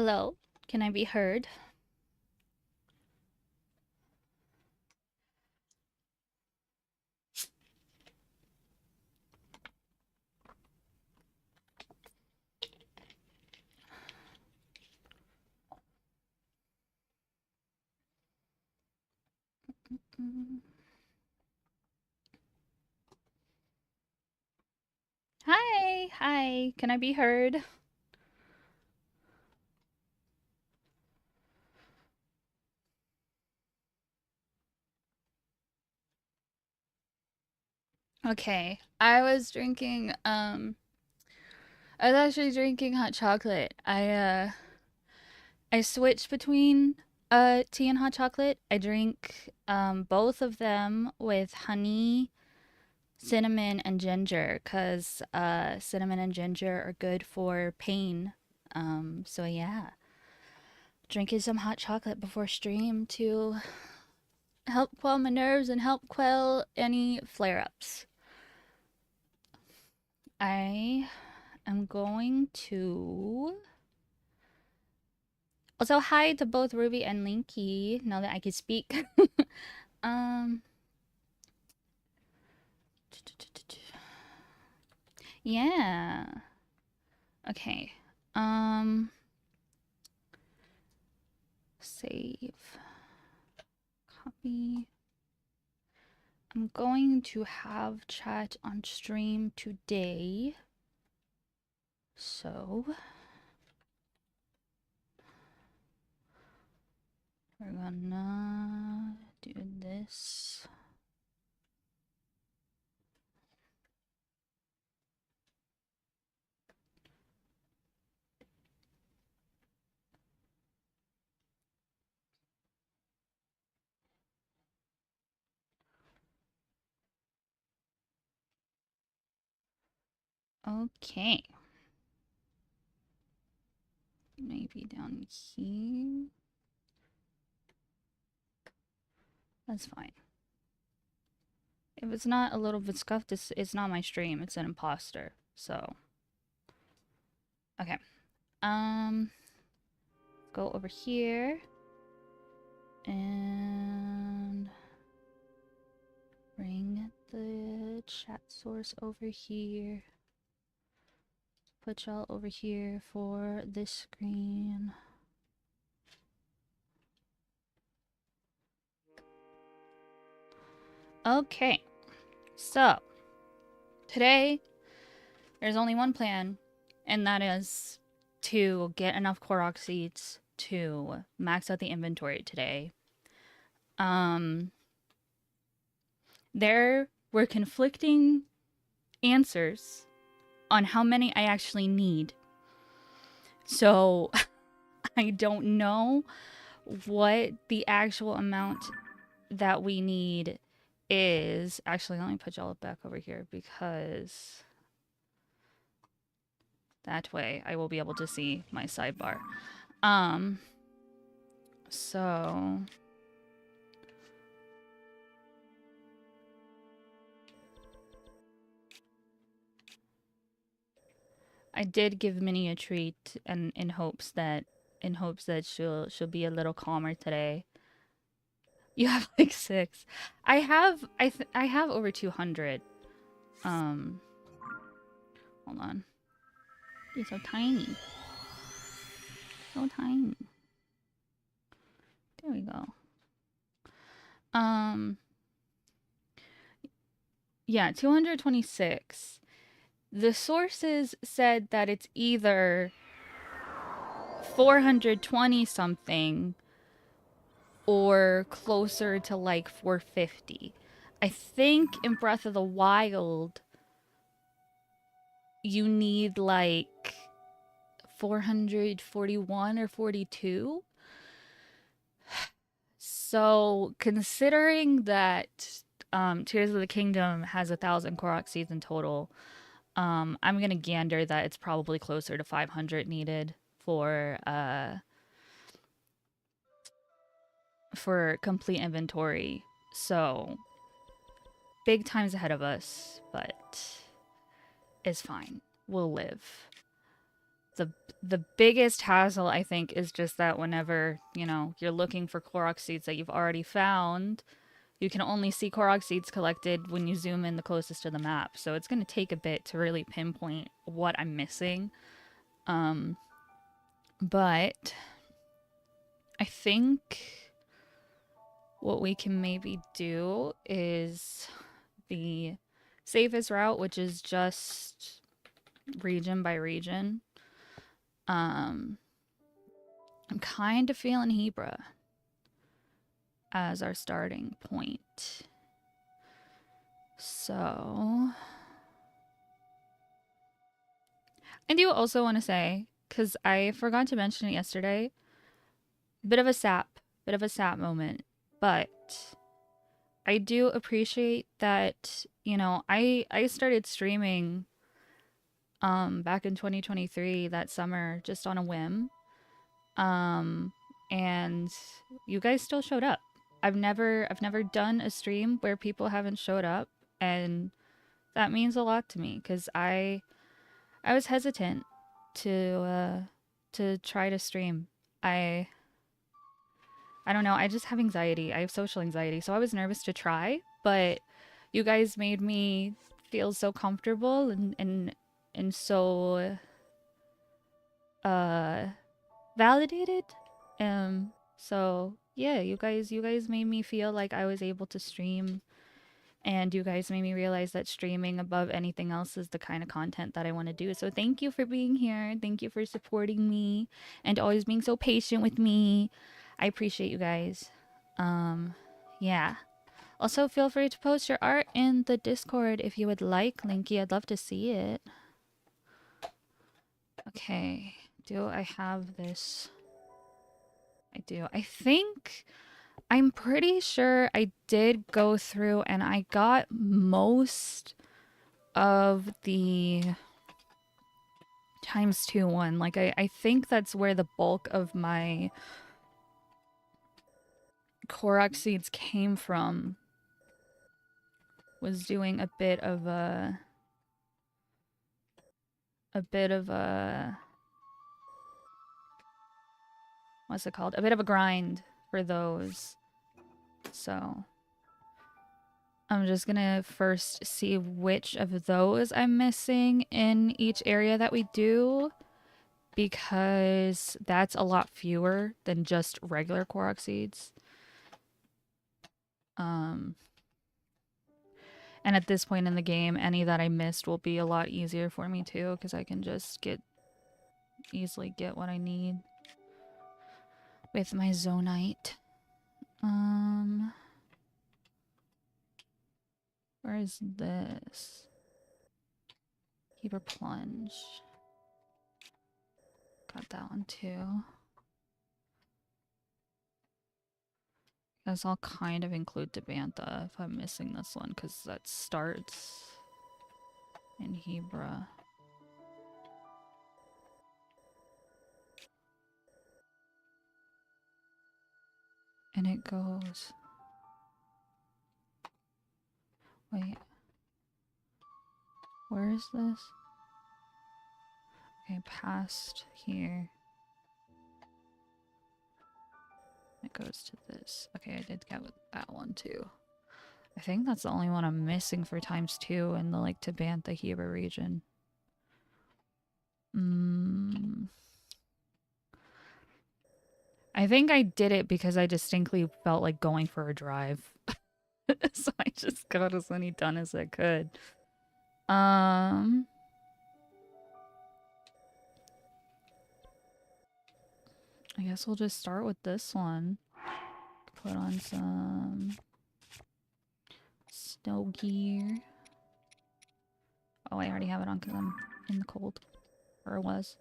Hello, can I be heard? Mm. Hi, hi, can I be heard? Okay, I was actually drinking hot chocolate. I switched between tea and hot chocolate. I drink both of them with honey, cinnamon, and ginger, 'cause cinnamon and ginger are good for pain. So yeah, drinking some hot chocolate before stream to help quell my nerves and help quell any flare-ups. I am going to also hi to both Ruby and Linky now that I can speak. um yeah. Okay. Um Save. Copy. I'm going to have chat on stream today. So we're gonna do this. Okay. Maybe down here. That's fine. If it's not a little bit scuffed, it's not my stream. It's an imposter. So, okay. Go over here and bring the chat source over here. Put y'all over here for this screen. Okay. So, today there's only one plan, and that is to get enough Korok seeds to max out the inventory today. There were conflicting answers on how many I actually need. So I don't know what the actual amount that we need is. Actually, let me put y'all back over here because that way I will be able to see my sidebar. So I did give Minnie a treat and in hopes that she'll be a little calmer today. You have like 6. I have over 200. Hold on. It's so tiny. So tiny. There we go. Yeah, 226. The sources said that it's either 420 something or closer to like 450. I think in Breath of the Wild you need like 441 or 42. So considering that Tears of the Kingdom has 1,000 Korok seeds in total, I'm gonna gander that it's probably closer to 500 needed for complete inventory. So big times ahead of us, but it's fine. We'll live. the the biggest hassle I think is just that whenever, you know, you're looking for Korok seeds that you've already found, you can only see Korok seeds collected when you zoom in the closest to the map. So it's going to take a bit to really pinpoint what I'm missing. Um, but I think what we can maybe do is the safest route, which is just region by region. I'm kind of feeling Hebra as our starting point. So I do also want to say, because I forgot to mention it yesterday, bit of a sap moment, but I do appreciate that, you know, I started streaming back in 2023 that summer just on a whim. Um and you guys still showed up. I've never done a stream where people haven't showed up, and that means a lot to me because I was hesitant to try to stream. I I don't know, I just have anxiety. I have social anxiety, so I was nervous to try, but you guys made me feel so comfortable and so uh validated. So yeah, you guys made me feel like I was able to stream, and you guys made me realize that streaming above anything else is the kind of content that I want to do. So thank you for being here. Thank you for supporting me and always being so patient with me. I appreciate you guys. Yeah. Also, feel free to post your art in the Discord if you would like, Linky. I'd love to see it. Okay. Do I have this? I do. I'm pretty sure I did go through and I got most of the ×2 one. Like, I think that's where the bulk of my Korok seeds came from. Was doing a bit of a what's it called? A bit of a grind for those. So I'm just gonna first see which of those I'm missing in each area that we do, because that's a lot fewer than just regular Korok seeds. And at this point in the game, any that I missed will be a lot easier for me too, because I can just easily get what I need with my Zonite. Where is this? Heber Plunge. Got that one too. Guess I'll kind of include Tabantha if I'm missing this one, because that starts in Hebra. And it goes... Wait. Where is this? Okay, past here. It goes to this. Okay, I did get that one too. I think that's the only one I'm missing for ×2 in the, like, Tabantha Heber region. I think I did it because I distinctly felt like going for a drive. So I just got as many done as I could. I guess we'll just start with this one. Put on some snow gear. Oh, I already have it on because I'm in the cold. Or was.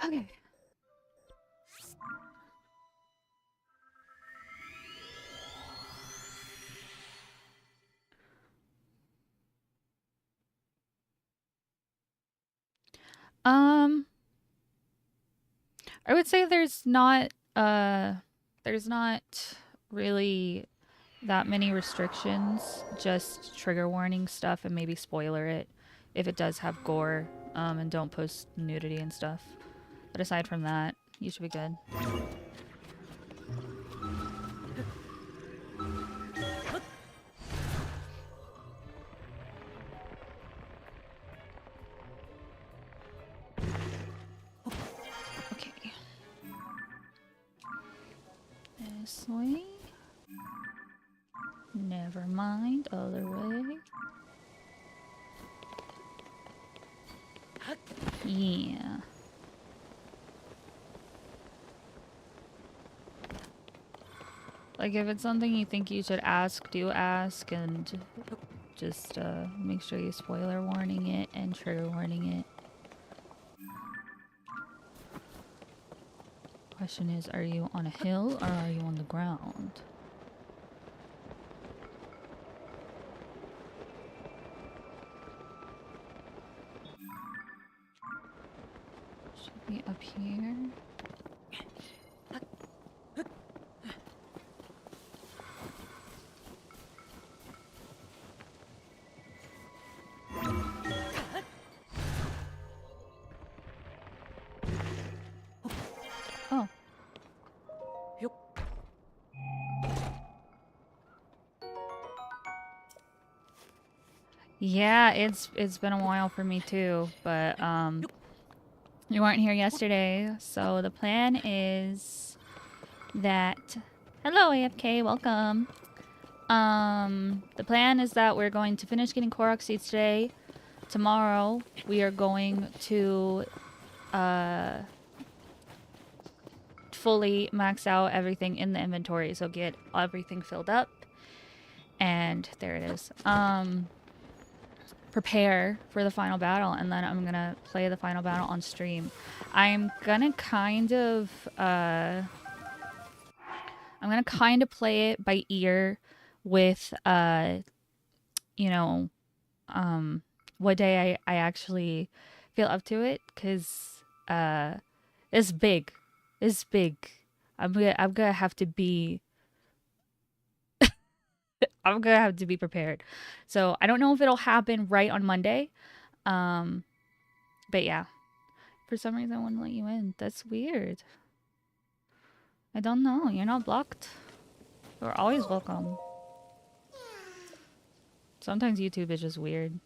Okay. I would say there's not really that many restrictions, just trigger warning stuff and maybe spoiler it if it does have gore. and don't post nudity and stuff. But aside from that, you should be good. Okay. This way. Never mind, other way. Yeah. Like, if it's something you think you should ask, do ask, and just make sure you spoiler warning it and trigger warning it. Question is, are you on a hill or are you on the ground? Should be up here. Oh. Yeah, it's been a while for me too, but you weren't here yesterday, so the plan is that hello AFK, welcome. The plan is that we're going to finish getting Korok seeds today. Tomorrow we are going to fully max out everything in the inventory, so get everything filled up. And there it is. Prepare for the final battle, and then I'm gonna play the final battle on stream. I'm gonna kind of play it by ear with you know, what day I actually feel up to it, because it's big. It's big. I'm gonna have to be I'm gonna have to be prepared. So I don't know if it'll happen right on Monday. But yeah. For some reason I wouldn't let you in. That's weird. I don't know. You're not blocked. You're always welcome. Sometimes YouTube is just weird.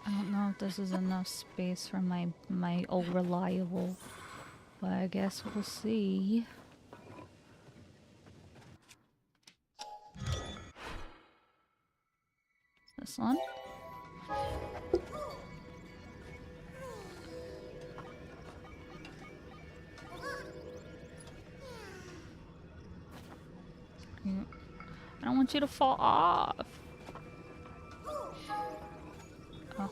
I don't know if this is enough space for my old reliable, but I guess we'll see. This one? I don't want you to fall off. Oh.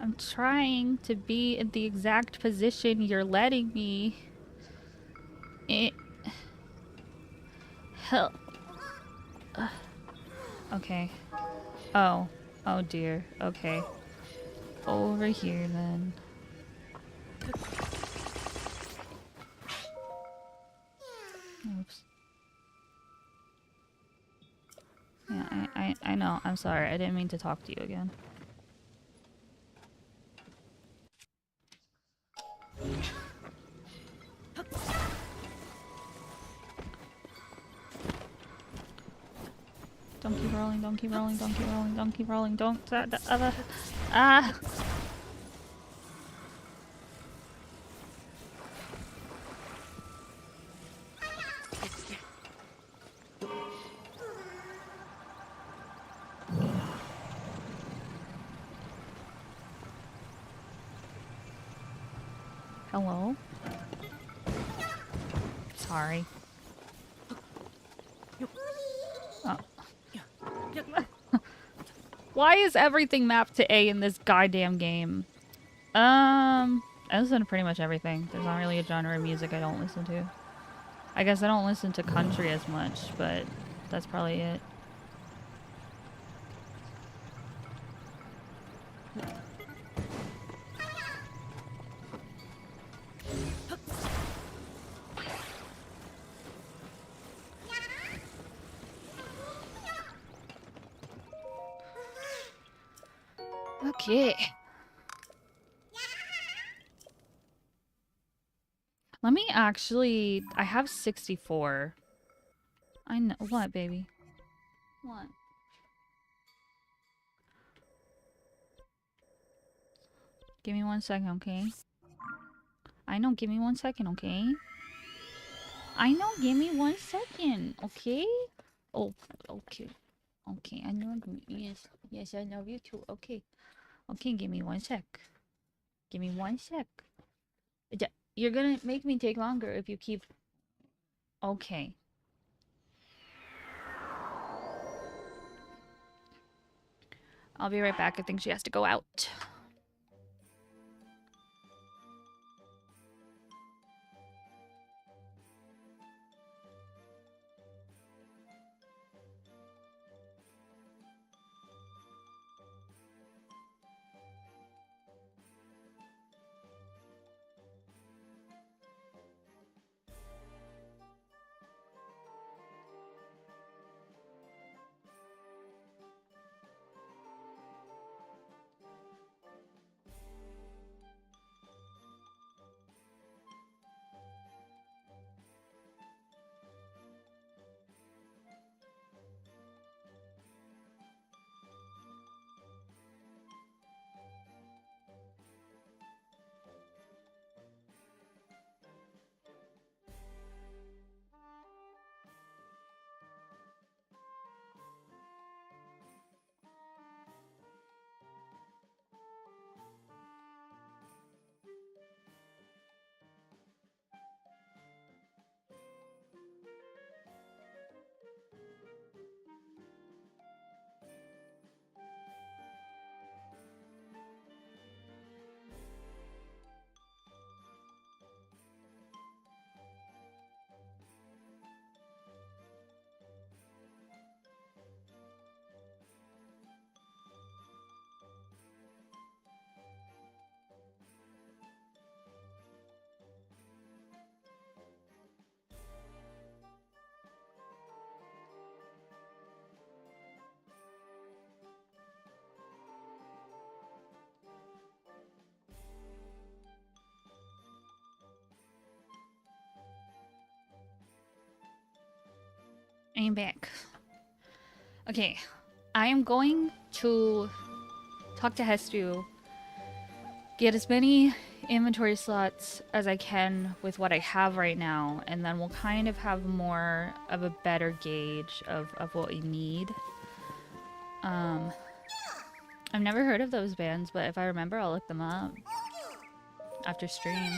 I'm trying to be in the exact position you're letting me. Hell. Okay. Oh. Oh dear. Okay. Over here then. Oops. Yeah, I know. I'm sorry. I didn't mean to talk to you again. Don't keep rolling, don't keep rolling, don't keep rolling, don't keep rolling, don't. Ah! Hello? Sorry. Oh. Why is everything mapped to A in this goddamn game? I listen to pretty much everything. There's not really a genre of music I don't listen to. I guess I don't listen to country as much, but that's probably it. Okay. Let me actually... I have 64. I know... What, baby? What? Give me 1 second, okay? I know, give me 1 second, okay? I know, give me 1 second, okay? Oh, okay. Okay, I know. Yes, yes, I love you too. Okay. Okay, give me 1 sec. Give me 1 sec. You're gonna make me take longer if you keep... Okay. I'll be right back. I think she has to go out. I'm back. Okay. I am going to talk to Hestu, get as many inventory slots as I can with what I have right now, and then we'll kind of have more of a better gauge of what we need. I've never heard of those bands, but if I remember, I'll look them up after stream.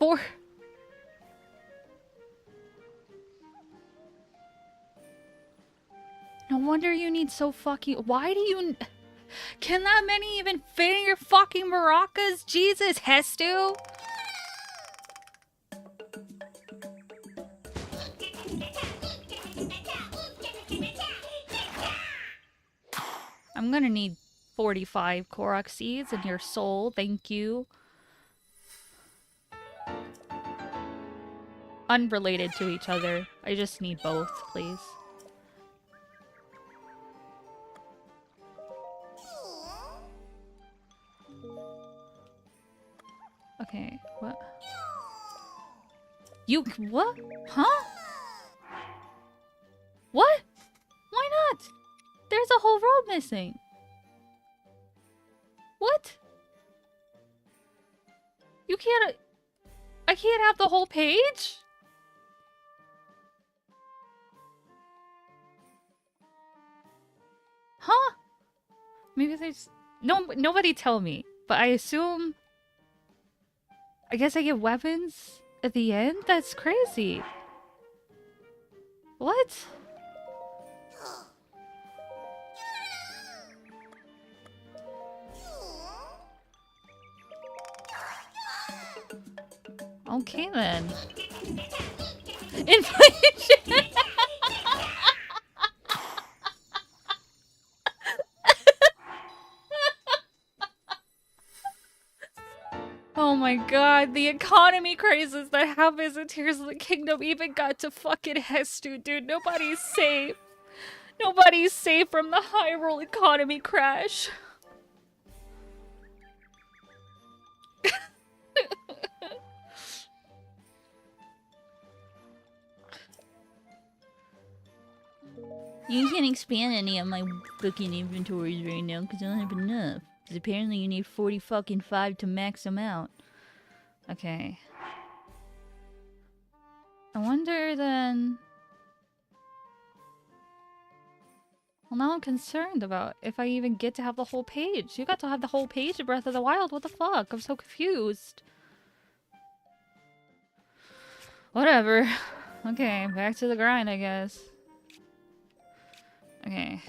4. No wonder you need so fucking... Why do you... Can that many even fit in your fucking maracas? Jesus, Hestu! I'm gonna need 45 Korok seeds in your soul, thank you. Unrelated to each other. I just need both, please. Okay, what? You... What? Huh? What? Why not? There's a whole road missing. What? You can't... I can't have the whole page? Huh? Maybe there's... No, nobody tell me. But I assume... I guess I get weapons at the end? That's crazy. What? Okay then. Inflation! my god, the economy crisis that happens in Tears of the Kingdom even got to fucking Hestu, dude. Nobody's safe. Nobody's safe from the Hyrule economy crash. You can't expand any of my fucking inventories right now because I don't have enough. Because apparently you need 40 fucking 5 to max them out. Okay. I wonder then... Well, now I'm concerned about if I even get to have the whole page. You got to have the whole page of Breath of the Wild. What the fuck? I'm so confused. Whatever. Okay, back to the grind, I guess. Okay.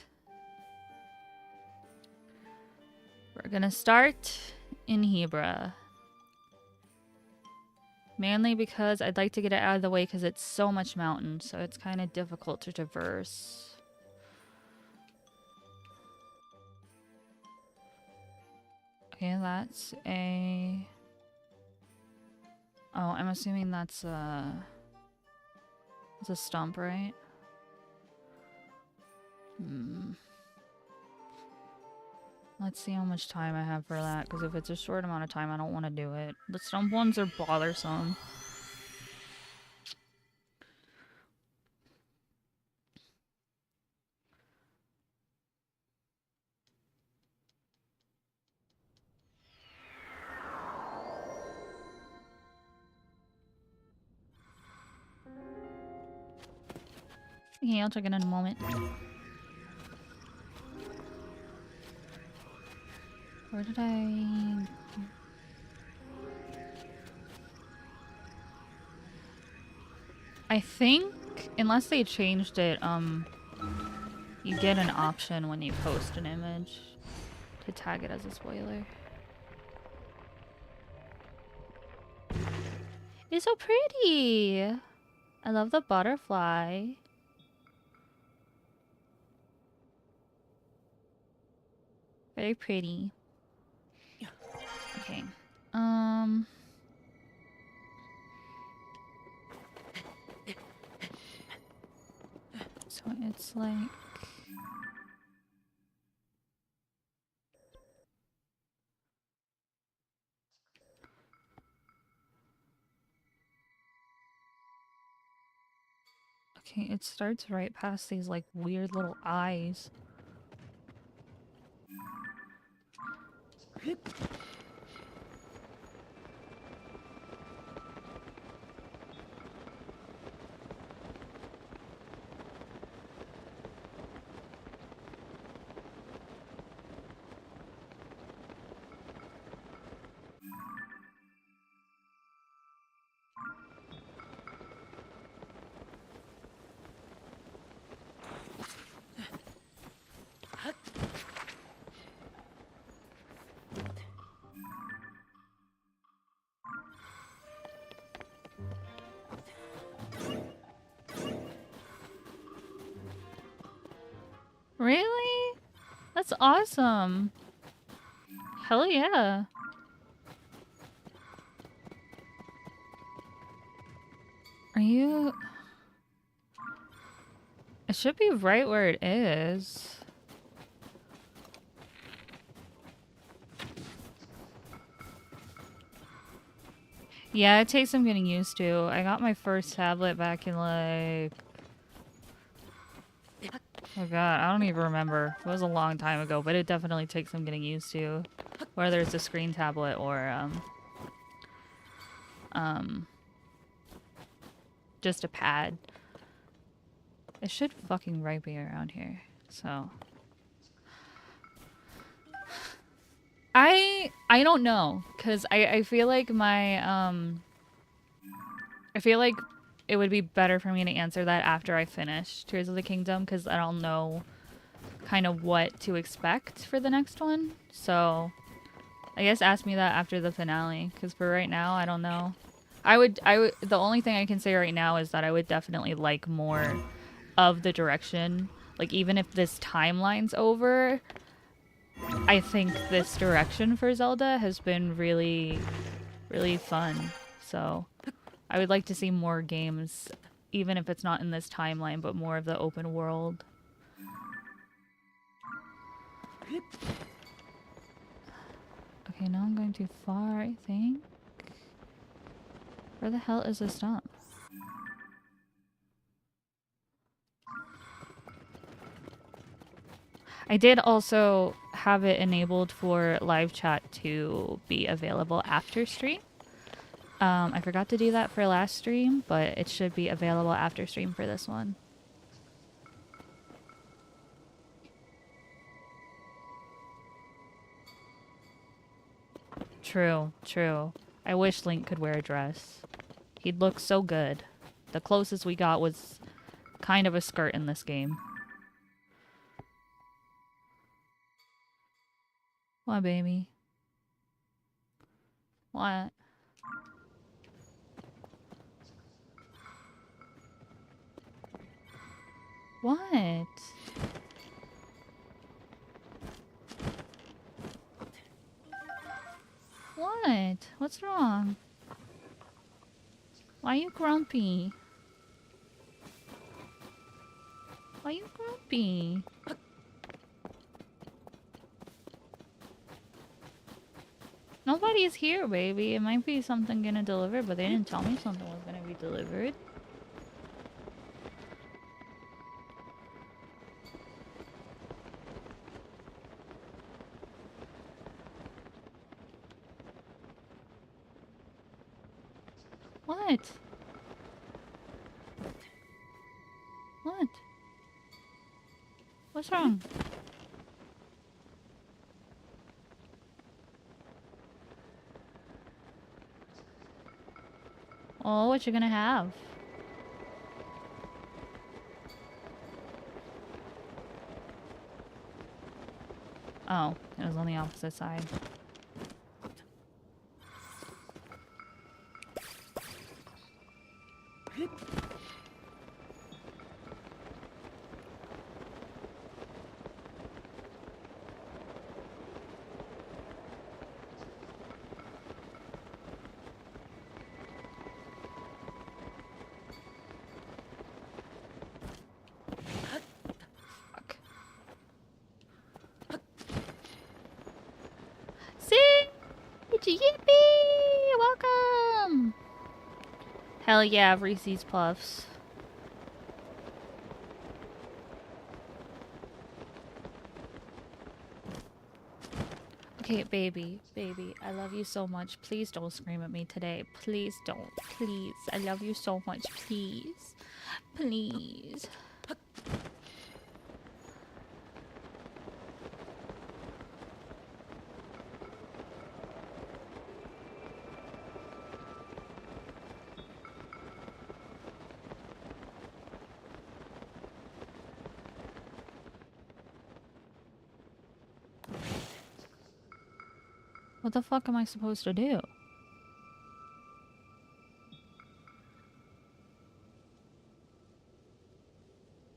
We're gonna start in Hebra. Mainly because I'd like to get it out of the way because it's so much mountain, so it's kind of difficult to traverse. Okay, that's a... Oh, I'm assuming that's a... It's a stump, right? Let's see how much time I have for that, because if it's a short amount of time, I don't want to do it. The stump ones are bothersome. Okay, I'll check it in a moment. Where did I think, unless they changed it, you get an option when you post an image to tag it as a spoiler. It's so pretty! I love the butterfly. Very pretty. Okay. So it's like... Okay, it starts right past these like weird little eyes. Really? That's awesome. Hell yeah. Are you... It should be right where it is. Yeah, it takes some getting used to. I got my first tablet back in like... Oh god, I don't even remember. It was a long time ago, but it definitely takes some getting used to. Whether it's a screen tablet or, just a pad. It should fucking right be around here, so... I don't know, because I feel like my, I feel like it would be better for me to answer that after I finish Tears of the Kingdom, because I don't know kind of what to expect for the next one. So I guess ask me that after the finale, because for right now, I don't know. The only thing I can say right now is that I would definitely like more of the direction. Like, even if this timeline's over, I think this direction for Zelda has been really really fun. So I would like to see more games, even if it's not in this timeline, but more of the open world. Okay, now I'm going too far, I think. Where the hell is this dump? I did also have it enabled for live chat to be available after stream. I forgot to do that for last stream, but it should be available after stream for this one. True, true. I wish Link could wear a dress. He'd look so good. The closest we got was kind of a skirt in this game. What, baby? What? What? What? What's wrong? Why are you grumpy? Why are you grumpy? Nobody's here, baby. It might be something gonna deliver, but they didn't tell me something was gonna be delivered. What? What? What's wrong? Oh, what you gonna have? Oh, it was on the opposite side. Yippee! Welcome! Hell yeah, Reese's Puffs. Okay, baby, I love you so much. Please don't scream at me today. Please don't. Please. I love you so much. Please. Please. What the fuck am I supposed to do?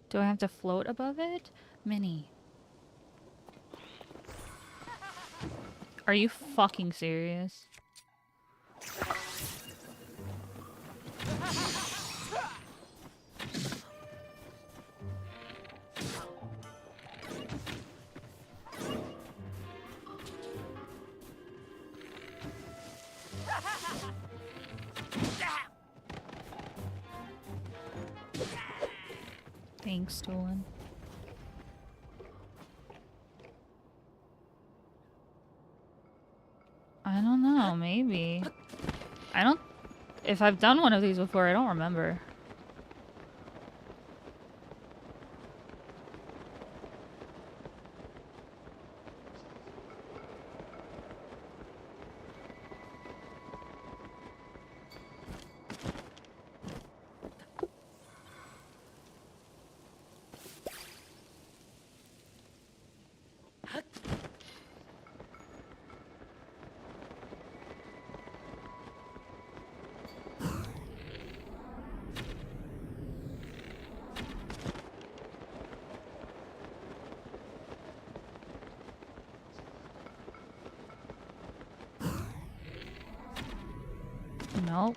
Do I have to float above it? Minnie. Are you fucking serious? Thanks, Dolan. I don't know, maybe. I don't... If I've done one of these before, I don't remember. Nope.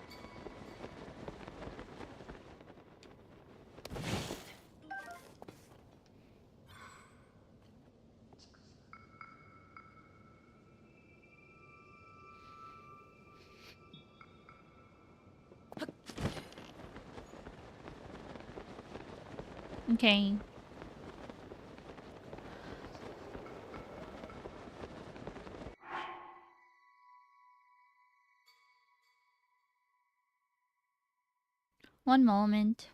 Okay. One moment.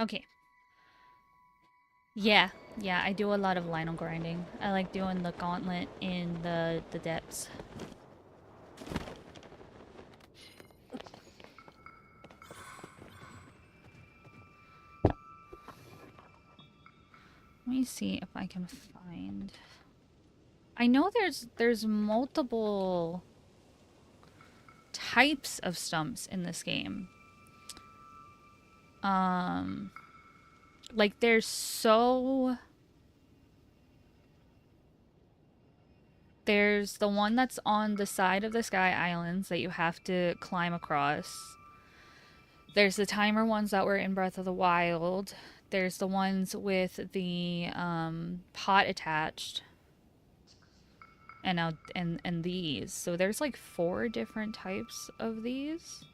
Okay. Yeah, yeah, I do a lot of lino grinding. I like doing the gauntlet in the depths. Let me see if I can find. I know there's multiple types of stumps in this game. Like there's the one that's on the side of the sky islands that you have to climb across. There's the timer ones that were in Breath of the Wild. There's the ones with the pot attached. And now and these. So there's like 4 different types of these.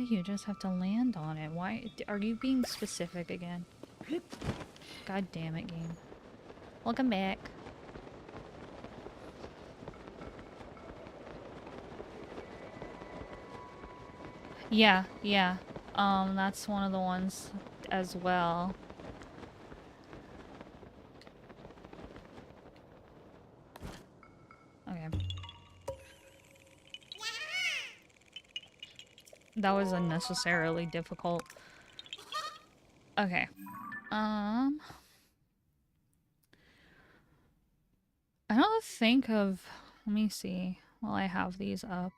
You just have to land on it. Why are you being specific again? God damn it, game. Welcome back. Yeah, yeah. That's one of the ones as well. Okay. That was unnecessarily difficult. Okay. I don't think of... Let me see while I have these up.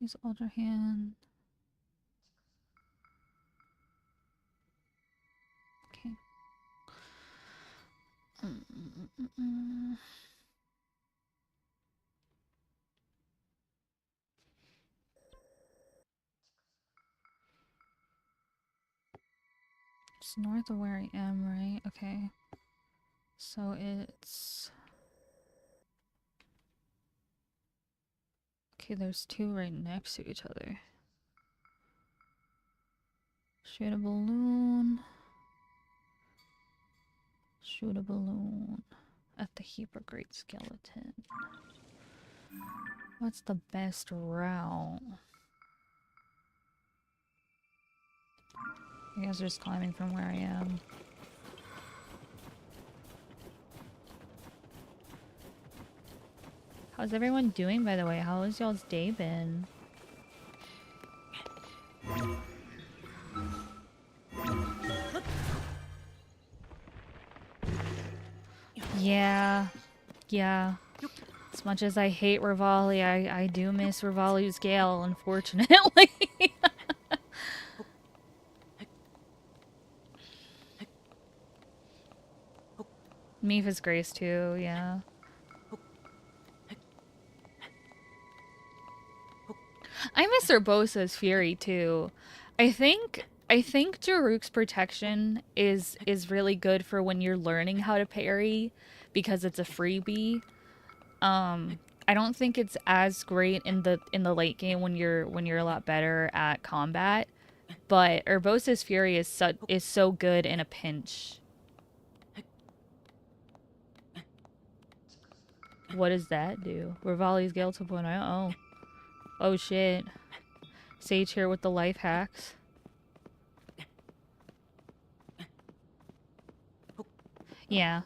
Use Ultra Hand. Okay. It's north of where I am, right? Okay. So it's... Okay, there's 2 right next to each other. Shoot a balloon. Shoot a balloon at the heap of great skeleton. What's the best route? You guys are just climbing from where I am. How's everyone doing, by the way? How has y'all's day been? Yeah. Yeah. As much as I hate Rivali, I do miss Rivali's Gale, unfortunately. Mipha's Grace too, yeah. I miss Urbosa's Fury too. I think Daruk's protection is really good for when you're learning how to parry because it's a freebie. I don't think it's as great in the late game when you're a lot better at combat. But Urbosa's Fury is so good in a pinch. What does that do? Rivali's Gale 2.0. Oh. Oh shit. Sage here with the life hacks. Yeah.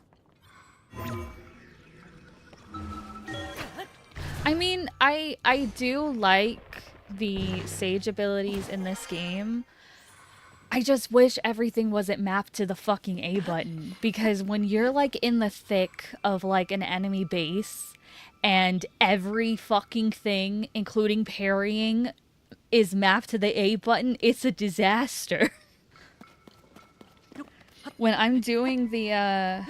I mean, I do like the Sage abilities in this game. I just wish everything wasn't mapped to the fucking A button. Because when you're like in the thick of like an enemy base and every fucking thing, including parrying, is mapped to the A button, it's a disaster. When I'm doing the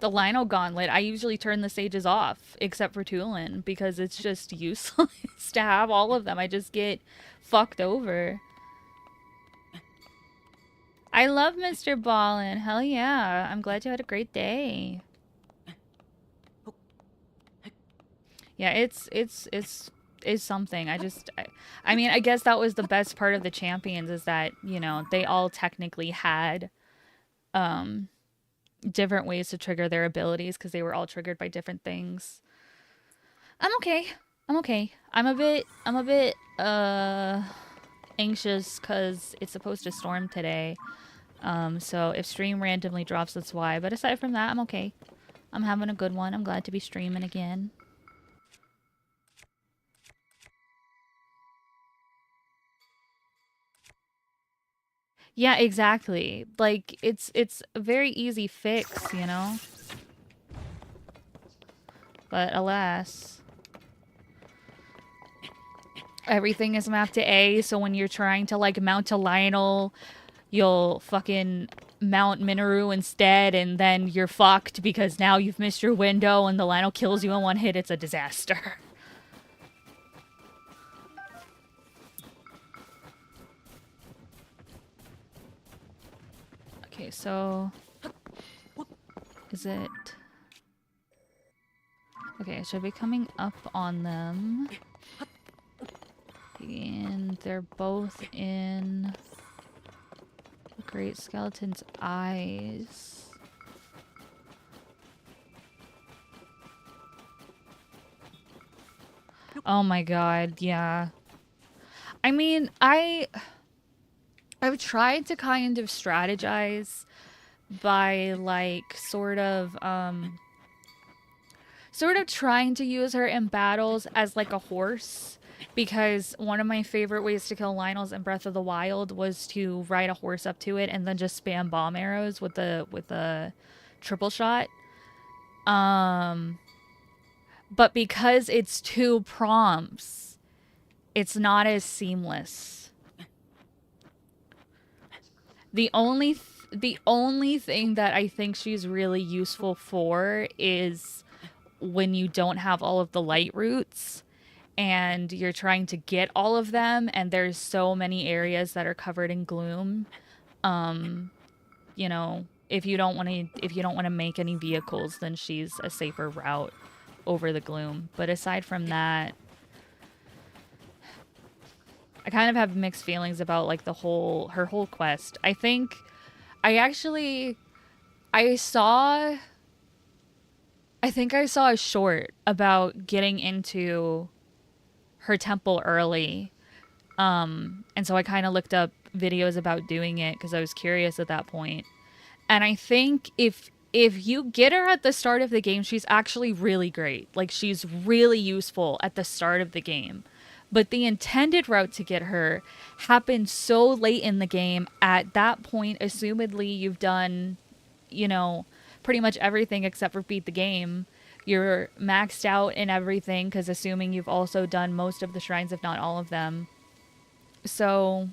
Lionel Gauntlet, I usually turn the sages off, except for Tulin, because it's just useless to have all of them. I just get fucked over. I love Mr. Ballin. Hell yeah. I'm glad you had a great day. Yeah, it's something. I mean, I guess that was the best part of the champions is that, you know, they all technically had different ways to trigger their abilities because they were all triggered by different things. I'm okay. I'm okay. I'm a bit anxious cuz it's supposed to storm today. So if stream randomly drops, that's why. But aside from that, I'm okay. I'm having a good one. I'm glad to be streaming again. Yeah, exactly. Like it's a very easy fix, you know? But alas, everything is mapped to A, so when you're trying to like mount a Lionel, you'll fucking mount Minoru instead, and then you're fucked because now you've missed your window and the Lionel kills you in one hit. It's a disaster. Okay, so is it... Okay, I should be coming up on them. And they're both in the Great Skeleton's eyes. Oh my god, yeah. I mean, I've tried to kind of strategize by like sort of trying to use her in battles as like a horse, because one of my favorite ways to kill Lionels in Breath of the Wild was to ride a horse up to it and then just spam bomb arrows with the triple shot. But because it's 2 prompts, it's not as seamless. The only thing that I think she's really useful for is when you don't have all of the light roots and you're trying to get all of them and there's so many areas that are covered in gloom. You know, if you don't want to make any vehicles, then she's a safer route over the gloom. But aside from that, I kind of have mixed feelings about like her whole quest. I think I saw a short about getting into her temple early. And so I kind of looked up videos about doing it because I was curious at that point. And I think if you get her at the start of the game, she's actually really great. Like, she's really useful at the start of the game. But the intended route to get her happened so late in the game. At that point, assumedly, you've done, you know, pretty much everything except for beat the game. You're maxed out in everything, because assuming you've also done most of the shrines, if not all of them. So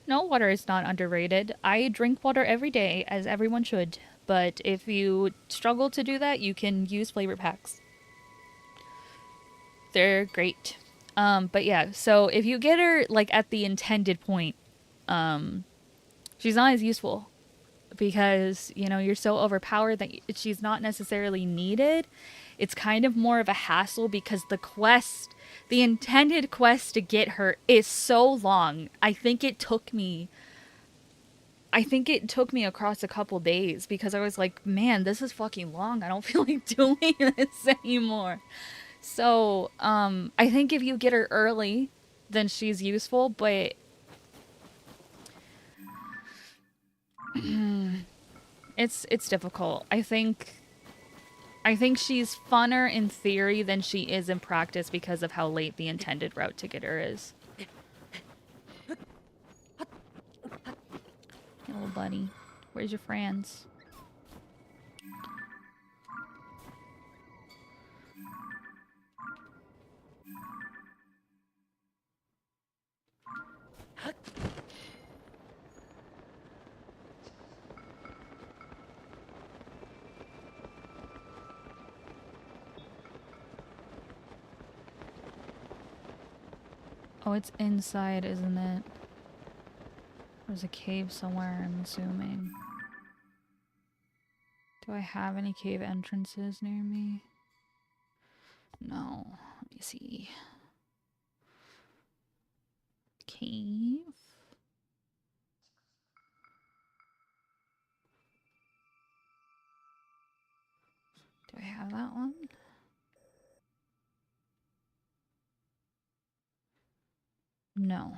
No, water is not underrated. I drink water every day, as everyone should. But if you struggle to do that, you can use flavor packs. They're great. But yeah, so if you get her like at the intended point, um, she's not as useful because you know you're so overpowered that she's not necessarily needed. It's kind of more of a hassle because the intended quest to get her is so long. I think it took me across a couple days because I was like, man, this is fucking long. I don't feel like doing this anymore. So, I think if you get her early, then she's useful, but it's difficult. I think she's funner in theory than she is in practice because of how late the intended route to get her is. Hey, little buddy. Where's your friends? Oh, it's inside, isn't it? There's a cave somewhere, I'm assuming. Do I have any cave entrances near me? No. Let me see. Cave? Do I have that one? No.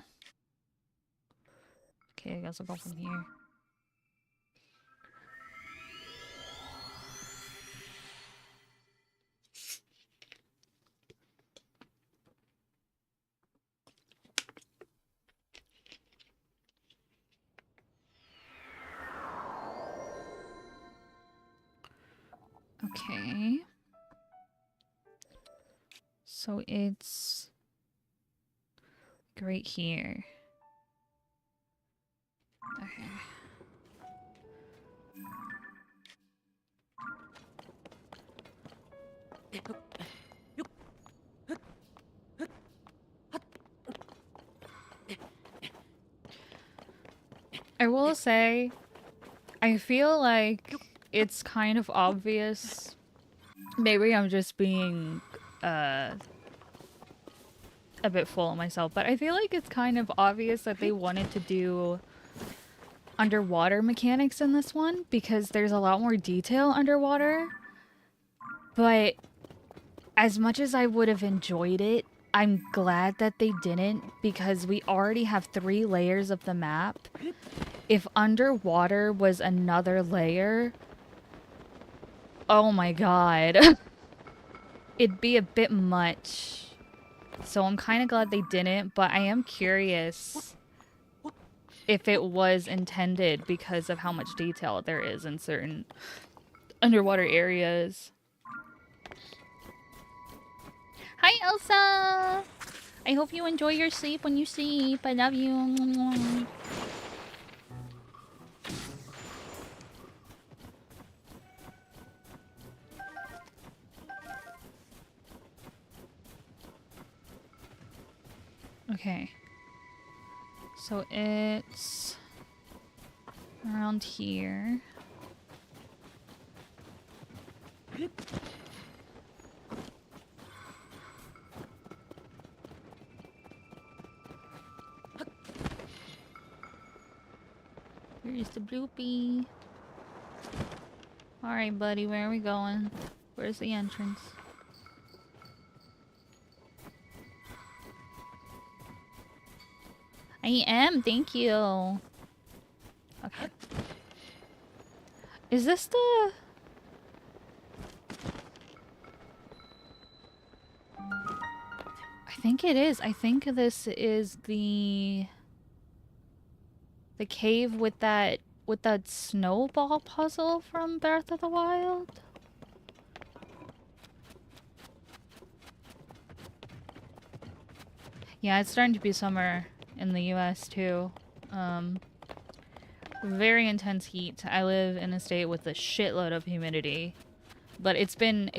Okay, I guess I'll go from here. Okay. So it's right here. Okay. I will say, I feel like it's kind of obvious. Maybe I'm just being a bit full of myself, but I feel like it's kind of obvious that they wanted to do underwater mechanics in this one because there's a lot more detail underwater. But as much as I would have enjoyed it, I'm glad that they didn't because we already have 3 layers of the map. If underwater was another layer, oh my god. It'd be a bit much. So I'm kind of glad they didn't, but I am curious if it was intended because of how much detail there is in certain underwater areas. Hi, Elsa! I hope you enjoy your sleep when you sleep. I love you. Okay. So it's around here. Here's the bloopy. Alright, buddy, where are we going? Where's the entrance? I am, thank you. Okay. Is this the... I think it is. I think this is the cave with that snowball puzzle from Breath of the Wild. Yeah, it's starting to be summer in the US too. Um, very intense heat. I live in a state with a shitload of humidity, but it's been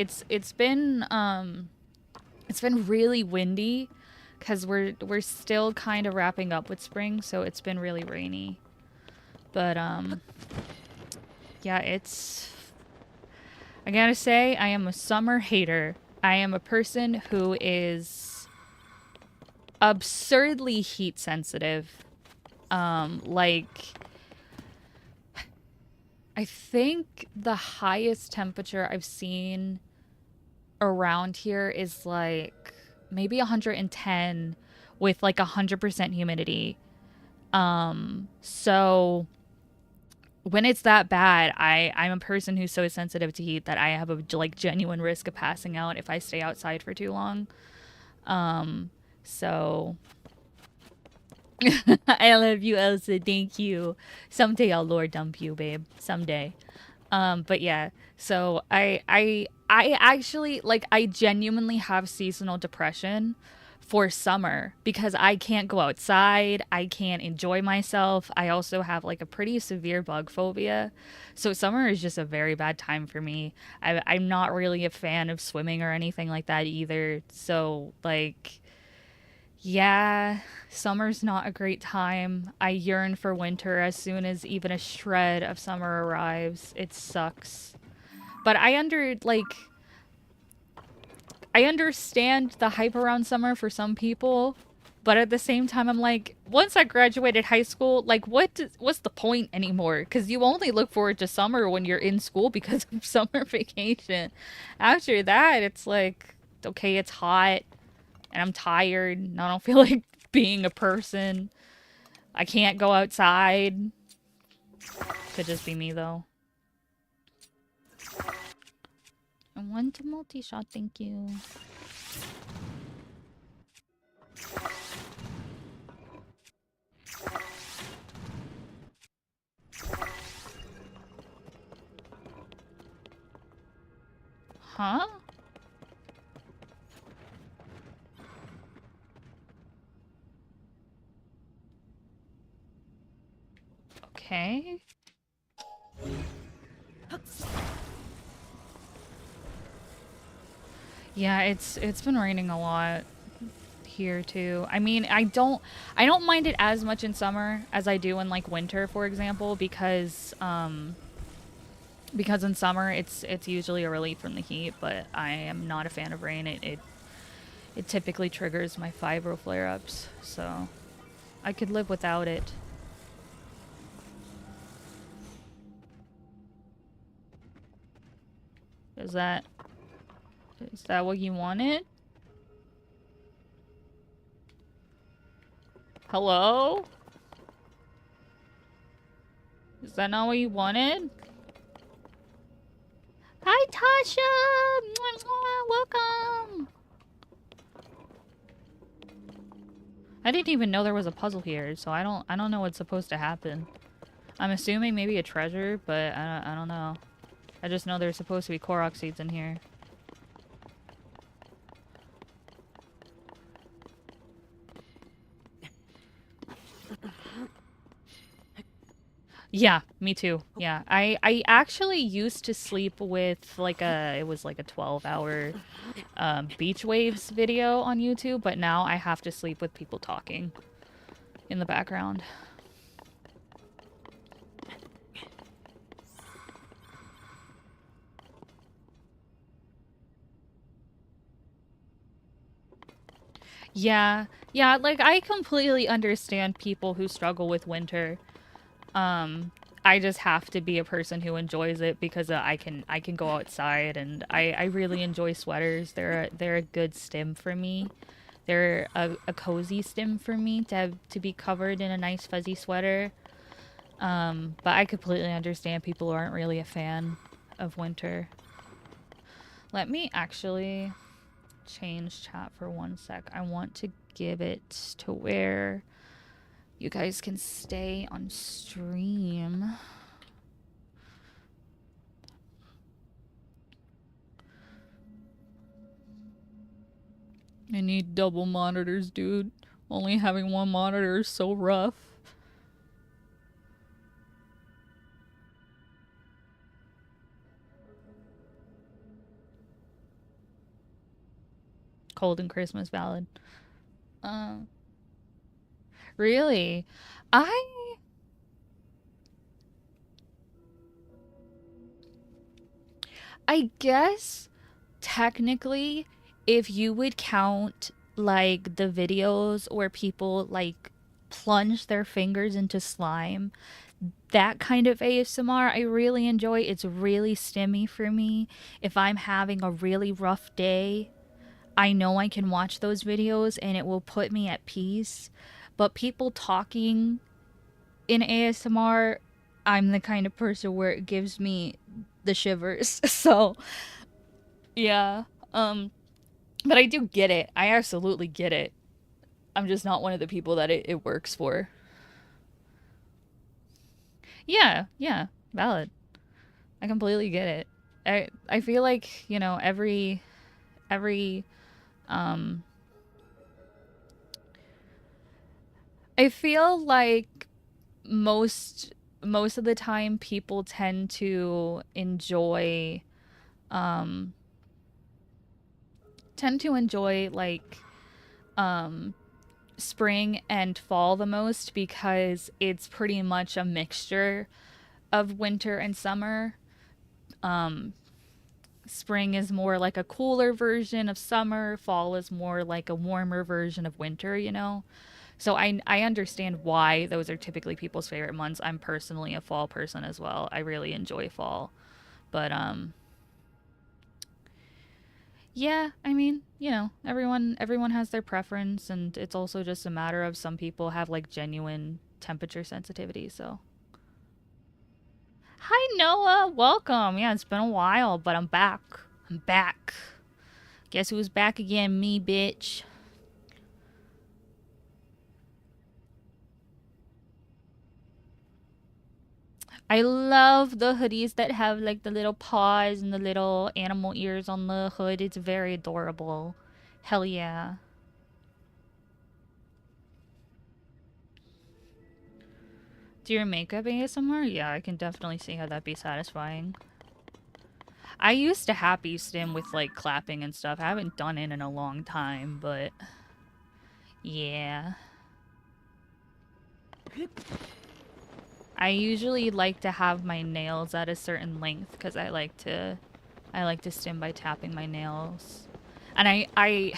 really windy because we're still kind of wrapping up with spring, so it's been really rainy. But yeah, I gotta say, I am a summer hater. I am a person who is absurdly heat sensitive. Like, I think the highest temperature I've seen around here is like maybe 110 with like 100% humidity. So when it's that bad, I'm a person who's so sensitive to heat that I have a like genuine risk of passing out if I stay outside for too long. So I love you, Elsa. Thank you. Someday I'll lord dump you, babe. Someday. But yeah, so I actually like I genuinely have seasonal depression for summer because I can't go outside, I can't enjoy myself. I also have like a pretty severe bug phobia. So summer is just a very bad time for me. I'm not really a fan of swimming or anything like that either. So like yeah, summer's not a great time. I yearn for winter as soon as even a shred of summer arrives. It sucks. But I understand the hype around summer for some people, but at the same time I'm like, once I graduated high school, like what's the point anymore? Cuz you only look forward to summer when you're in school because of summer vacation. After that, it's like okay, it's hot and I'm tired and I don't feel like being a person. I can't go outside. Could just be me though. I want to multi-shot, thank you. Huh? Okay. Yeah, it's been raining a lot here too. I mean, I don't mind it as much in summer as I do in like winter, for example, because in summer it's usually a relief from the heat, but I am not a fan of rain. It typically triggers my fibro flare-ups, so I could live without it. Is that what you wanted? Hello? Is that not what you wanted? Hi, Tasha! Mwah, mwah, welcome! I didn't even know there was a puzzle here, so I don't know what's supposed to happen. I'm assuming maybe a treasure, but I don't know. I just know there's supposed to be Korok seeds in here. Yeah, me too. Yeah, I actually used to sleep with like it was like a 12-hour beach waves video on YouTube, but now I have to sleep with people talking in the background. Yeah, yeah, like I completely understand people who struggle with winter. I just have to be a person who enjoys it because I can go outside and I really enjoy sweaters. They're a good stim for me. They're a cozy stim for me to be covered in a nice fuzzy sweater. But I completely understand people who aren't really a fan of winter. Let me actually change chat for 1 sec. I want to give it to where you guys can stay on stream. I need double monitors, dude. Only having one monitor is so rough. Cold and Christmas ballad. Uh, really? I I guess technically, if you would count like the videos where people like plunge their fingers into slime, that kind of ASMR I really enjoy. It's really stimmy for me. If I'm having a really rough day, I know I can watch those videos and it will put me at peace. But people talking in ASMR, I'm the kind of person where it gives me the shivers. So, yeah. But I do get it. I absolutely get it. I'm just not one of the people that it works for. Yeah, yeah, valid. I completely get it. I feel like, every um I feel like most most of the time people um tend to enjoy like um spring and fall the most because it's pretty much a mixture of winter and summer. Um, Spring is more like a cooler version of summer, fall is more like a warmer version of winter, you know? So I understand why those are typically people's favorite months. I'm personally a fall person as well. I really enjoy fall. But yeah, I mean, everyone has their preference and it's also just a matter of some people have like genuine temperature sensitivity, so hi Noah, welcome. Yeah, it's been a while, but I'm back. I'm back. Guess who's back again? Me, bitch. I love the hoodies that have like the little paws and the little animal ears on the hood. It's very adorable. Hell yeah. Do your makeup ASMR? Yeah, I can definitely see how that'd be satisfying. I used to happy stim with like clapping and stuff. I haven't done it in a long time, but yeah. I usually like to have my nails at a certain length because I like to stim by tapping my nails. And I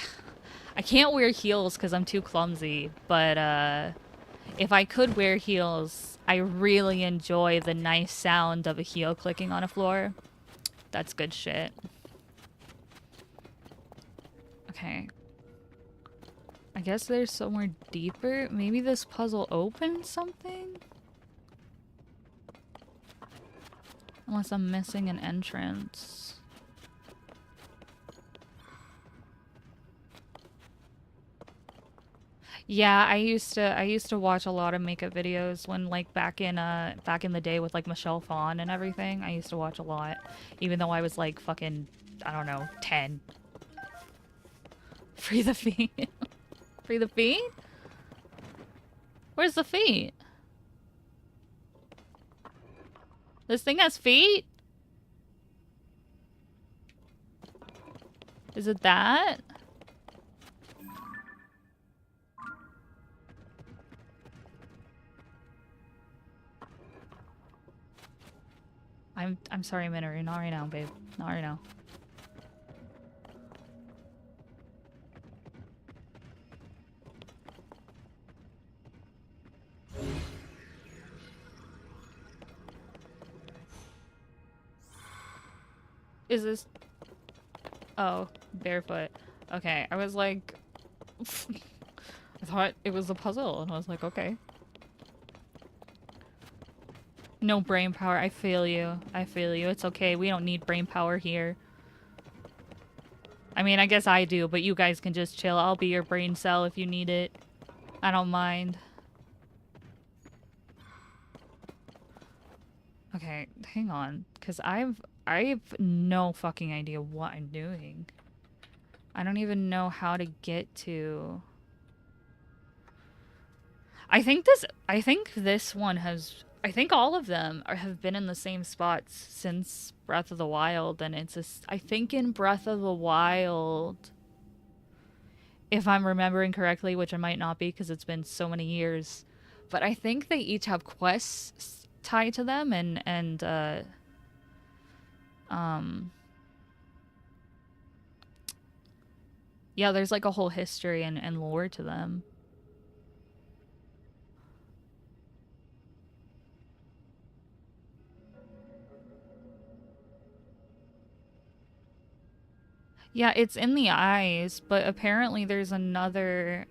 can't wear heels because I'm too clumsy, but if I could wear heels, I really enjoy the nice sound of a heel clicking on a floor. That's good shit. Okay. I guess there's somewhere deeper. Maybe this puzzle opens something? Unless I'm missing an entrance. Yeah, I used to watch a lot of makeup videos when like back in the day with like Michelle Phan and everything. I used to watch a lot. Even though I was like fucking, I don't know, 10. Free the feet. Free the feet? Where's the feet? This thing has feet? Is it that? I'm sorry, Minori. Not right now, babe. Not right now. Is this... Oh, barefoot. Okay, I was like... I thought it was a puzzle, and I was like, okay. No brain power. I feel you. I feel you. It's okay. We don't need brain power here. I mean, I guess I do, but you guys can just chill. I'll be your brain cell if you need it. I don't mind. Okay, hang on. Because I've no fucking idea what I'm doing. I don't even know how to get to... I think this one has... I think all of them have been in the same spots since Breath of the Wild, and it's I think in Breath of the Wild... if I'm remembering correctly, which I might not be because it's been so many years. But I think they each have quests tied to them, and um yeah, there's like a whole history and lore to them. Yeah, it's in the eyes, but apparently there's another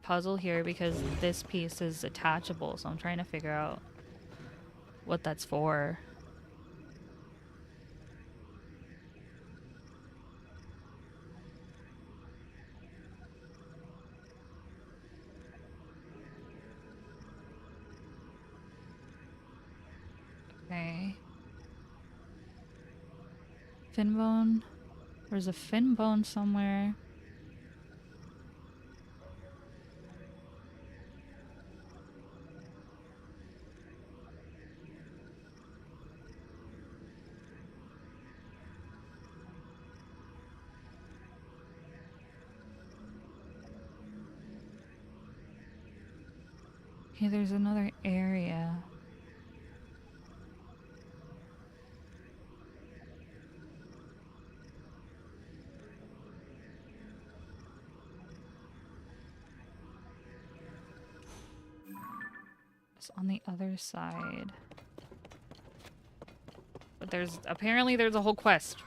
puzzle here because this piece is attachable, so I'm trying to figure out what that's for. Okay. Fin bone. There's a fin bone somewhere. Okay, there's another area. It's on the other side. But apparently there's a whole quest.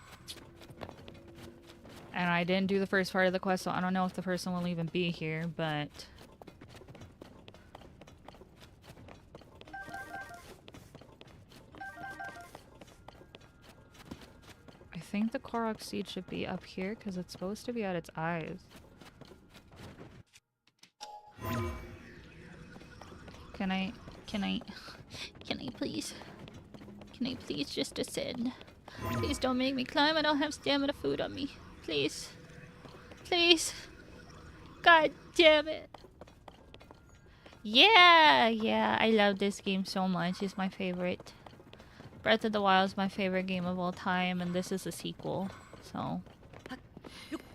And I didn't do the first part of the quest, so I don't know if the person will even be here, but I think the Korok seed should be up here because it's supposed to be at its eyes. Can I please? Can I please just ascend? Please don't make me climb. I don't have stamina food on me. Please. Please. God damn it. Yeah, yeah. I love this game so much. It's my favorite. Breath of the Wild is my favorite game of all time, and this is a sequel. So,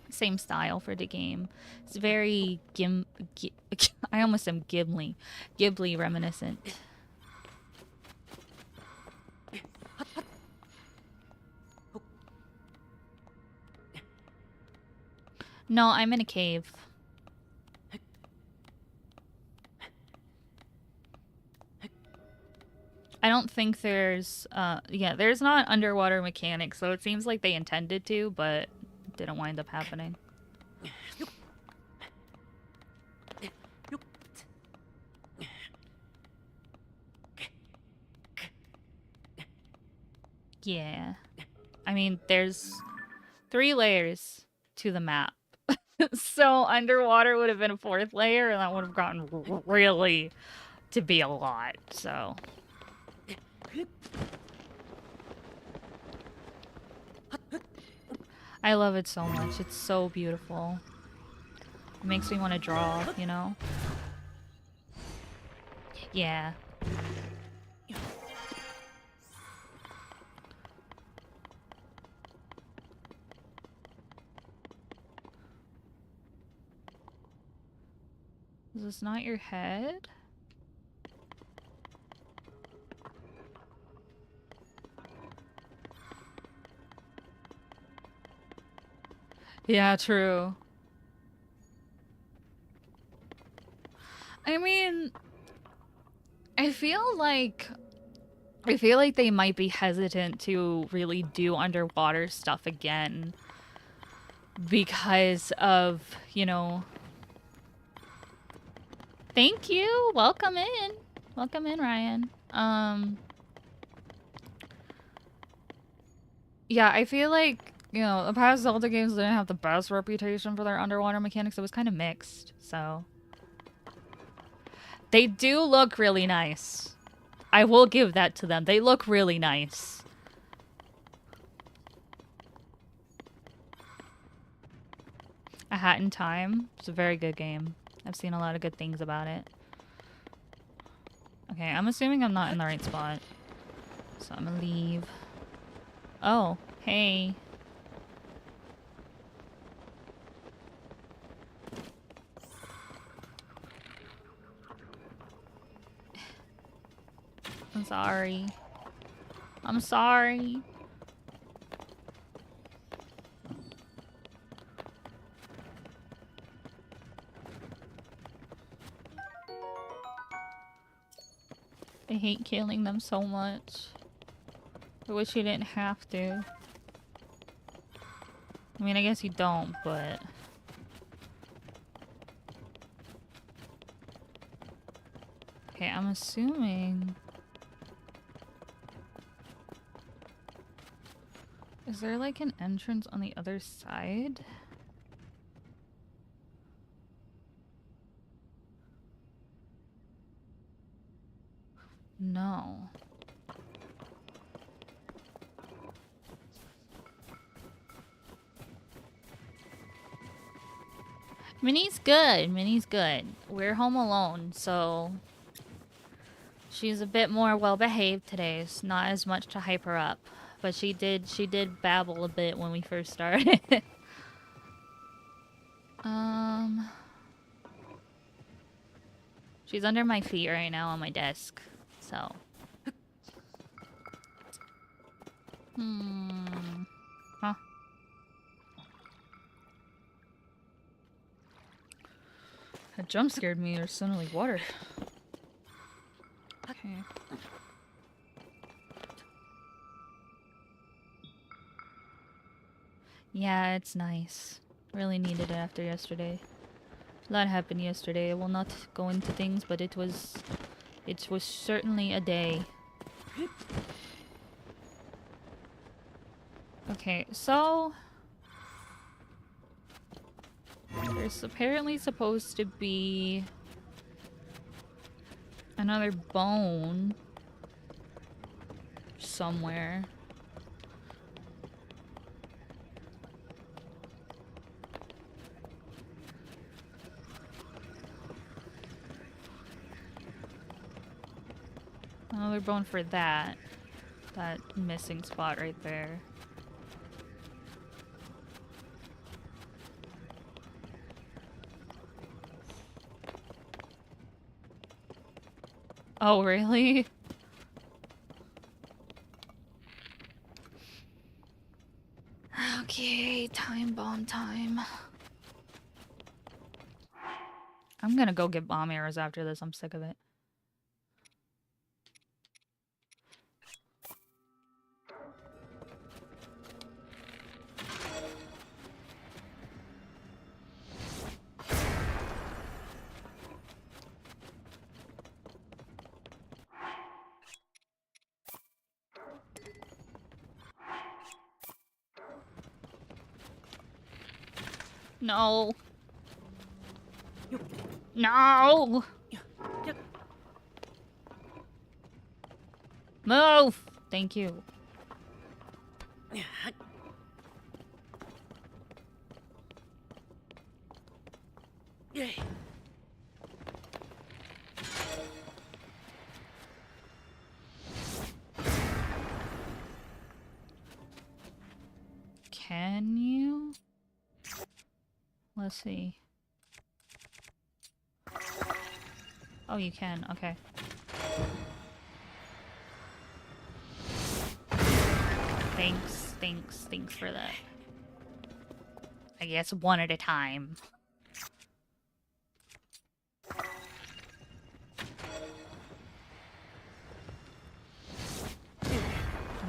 same style for the game. It's very I almost am Ghibli reminiscent. No, I'm in a cave. I don't think there's, yeah, there's not underwater mechanics, so it seems like they intended to, but didn't wind up happening. Yeah. I mean, there's 3 layers to the map. So underwater would have been a 4th layer, and that would have gotten really to be a lot, so. I love it so much. It's so beautiful. It makes me want to draw, you know? Yeah. Is this not your head? Yeah, true. I mean, I feel like they might be hesitant to really do underwater stuff again because of, you know. Thank you. Welcome in. Welcome in, Ryan. Yeah, I feel like, you know, the past Zelda games didn't have the best reputation for their underwater mechanics. It was kind of mixed, so. They do look really nice. I will give that to them. They look really nice. A Hat in Time. It's a very good game. I've seen a lot of good things about it. Okay, I'm assuming I'm not in the right spot. So I'm gonna leave. Oh, hey. sorry. I'm sorry. I hate killing them so much. I wish you didn't have to. I mean, I guess you don't, but... Okay, I'm assuming... Is there like an entrance on the other side? No. Minnie's good. Minnie's good. We're home alone, so she's a bit more well behaved today. It's not as much to hype her up, but she did babble a bit when we first started. She's under my feet right now on my desk, so. Huh. That jump scared me. There's suddenly water. Okay. Yeah, it's nice. Really needed it after yesterday. A lot happened yesterday. I will not go into things, but it was certainly a day. Okay, so there's apparently supposed to be another bone somewhere. Another bone for that missing spot right there. Oh, really? Okay, time bomb time. I'm gonna go get bomb arrows after this. I'm sick of it. No. No! Move! Thank you. Can you? Let's see. Oh, you can. Okay. Thanks for that. I guess one at a time.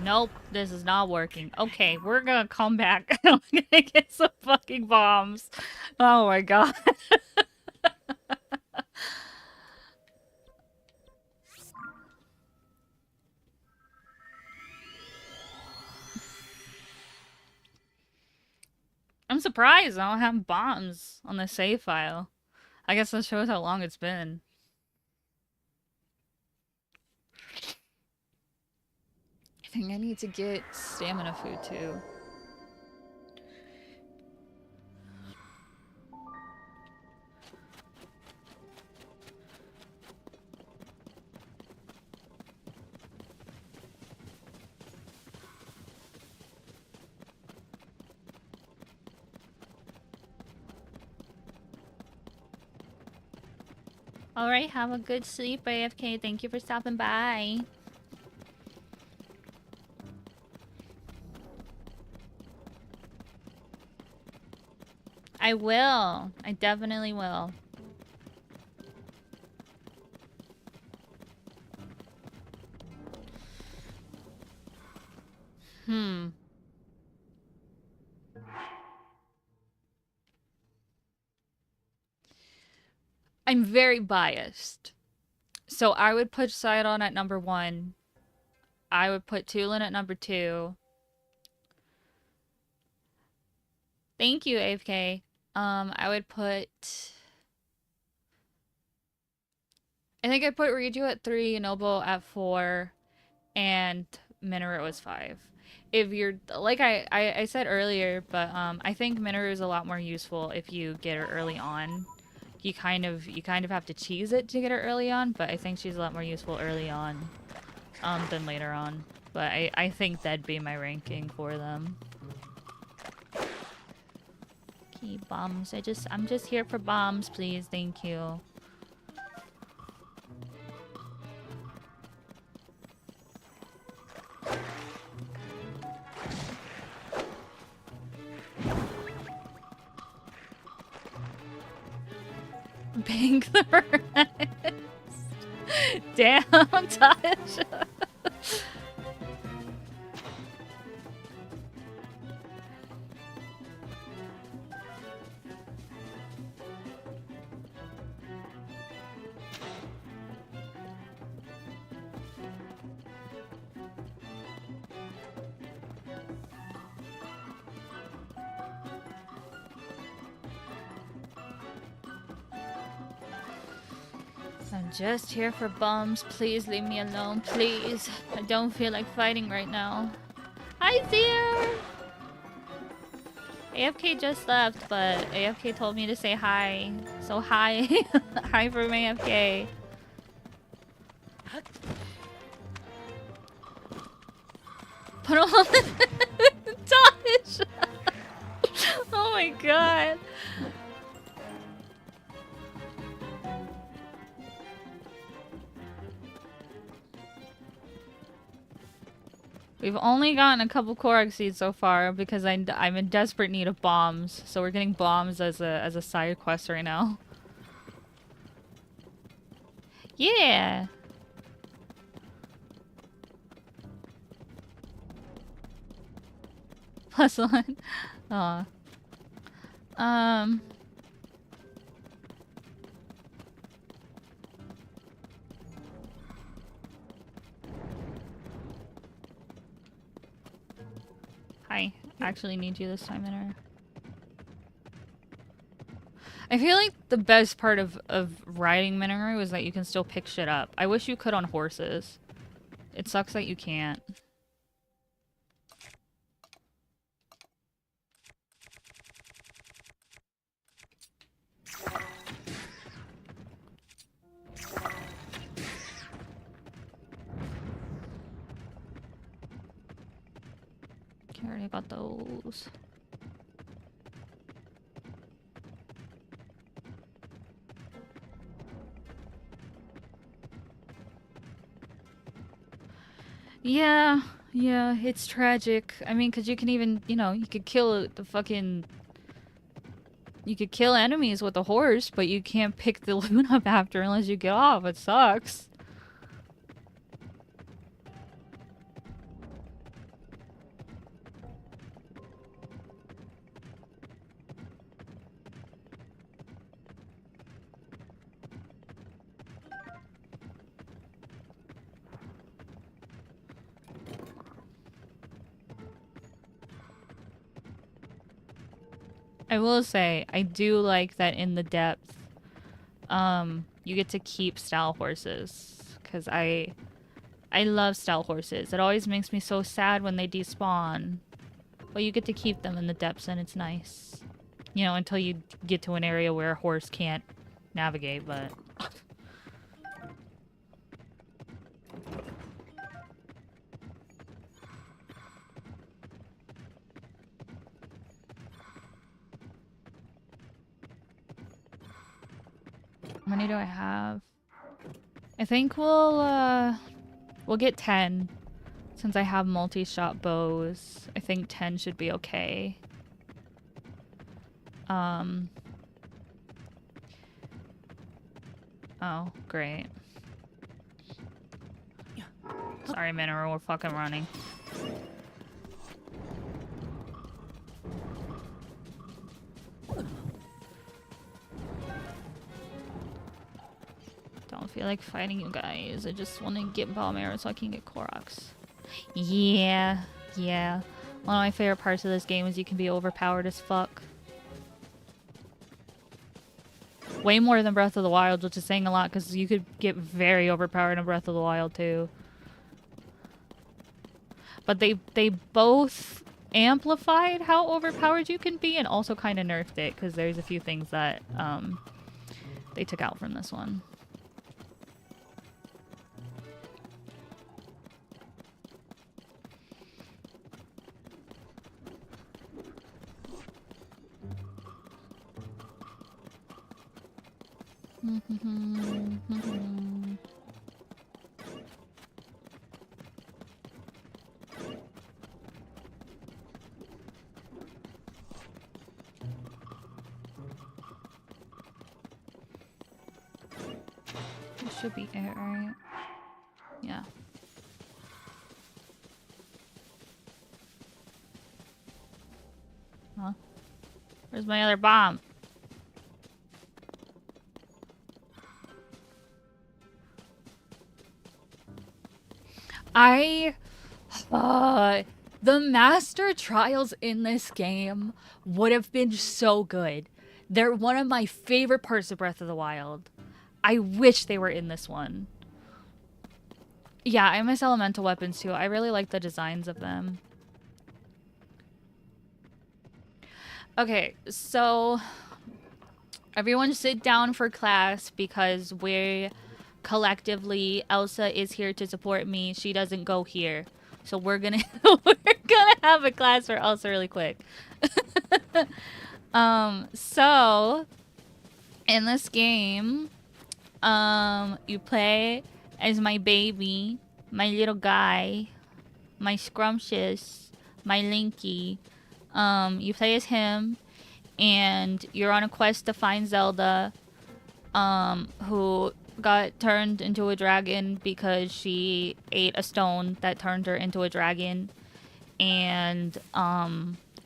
Nope, this is not working. Okay, we're gonna come back. I'm gonna get some fucking bombs. Oh my god. I'm surprised I don't have bombs on the save file. I guess that shows how long it's been. I think I need to get stamina food too. Alright, have a good sleep, AFK. Thank you for stopping by. I will. I definitely will. I'm very biased. So I would put Sidon at number 1. I would put Tulin at number 2. Thank you, AFK. I would put... I think I'd put Riju at 3, Noble at 4, and Minoru was 5. If you're... Like I said earlier, but I think Minoru is a lot more useful if you get her early on. You kind of have to cheese it to get her early on, but I think she's a lot more useful early on than later on. But I think that'd be my ranking for them. Okay, bombs. I'm just here for bombs, please. Thank you. Bang the rest. Damn, Tasha. I'm just here for bombs. Please leave me alone, please. I don't feel like fighting right now. Hi, Zir! AFK just left, but AFK told me to say hi. So hi. Hi from AFK. Put on Dodge! Oh my god. We've only gotten a couple Korok seeds so far because I'm in desperate need of bombs. So we're getting bombs as a side quest right now. Yeah. +1. Aw. Hi. Actually need you this time, Minor. I feel like the best part of riding Minoru is that you can still pick shit up. I wish you could on horses. It sucks that you can't. Okay, I already got those. Yeah, it's tragic. I mean, because you can even, you know, you could kill the fucking... You could kill enemies with a horse, but you can't pick the loot up after unless you get off. It sucks. I will say, I do like that in the depth, you get to keep style horses. Because I love style horses. It always makes me so sad when they despawn. But you get to keep them in the depths and it's nice. You know, until you get to an area where a horse can't navigate, but... How many do I have? I think we'll get 10. Since I have multi-shot bows, I think 10 should be okay. Oh, great. Sorry, Mineral, we're fucking running. Don't feel like fighting you guys. I just want to get bomb arrow so I can get Koroks. Yeah. One of my favorite parts of this game is you can be overpowered as fuck. Way more than Breath of the Wild, which is saying a lot because you could get very overpowered in Breath of the Wild too. But they both amplified how overpowered you can be and also kind of nerfed it because there's a few things that they took out from this one. This should be it, right? Yeah. Huh? Where's my other bomb? The master trials in this game would have been so good. They're one of my favorite parts of Breath of the Wild. I wish they were in this one. Yeah, I miss elemental weapons too. I really like the designs of them. Okay, so everyone sit down for class because we're collectively, Elsa is here to support me. She doesn't go here. So we're gonna have a class for Elsa really quick. So in this game, you play as my baby, my little guy, my scrumptious, my Linky. You play as him, and you're on a quest to find Zelda, who got turned into a dragon because she ate a stone that turned her into a dragon. And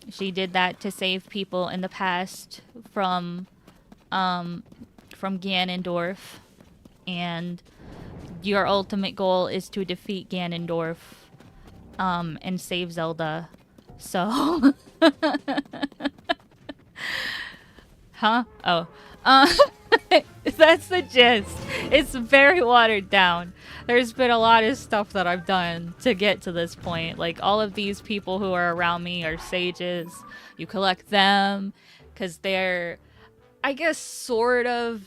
she did that to save people in the past from Ganondorf. And your ultimate goal is to defeat Ganondorf and save Zelda. So huh? Oh. That's the gist. It's very watered down. There's been a lot of stuff that I've done to get to this point. Like, all of these people who are around me are sages. You collect them because they're, I guess, sort of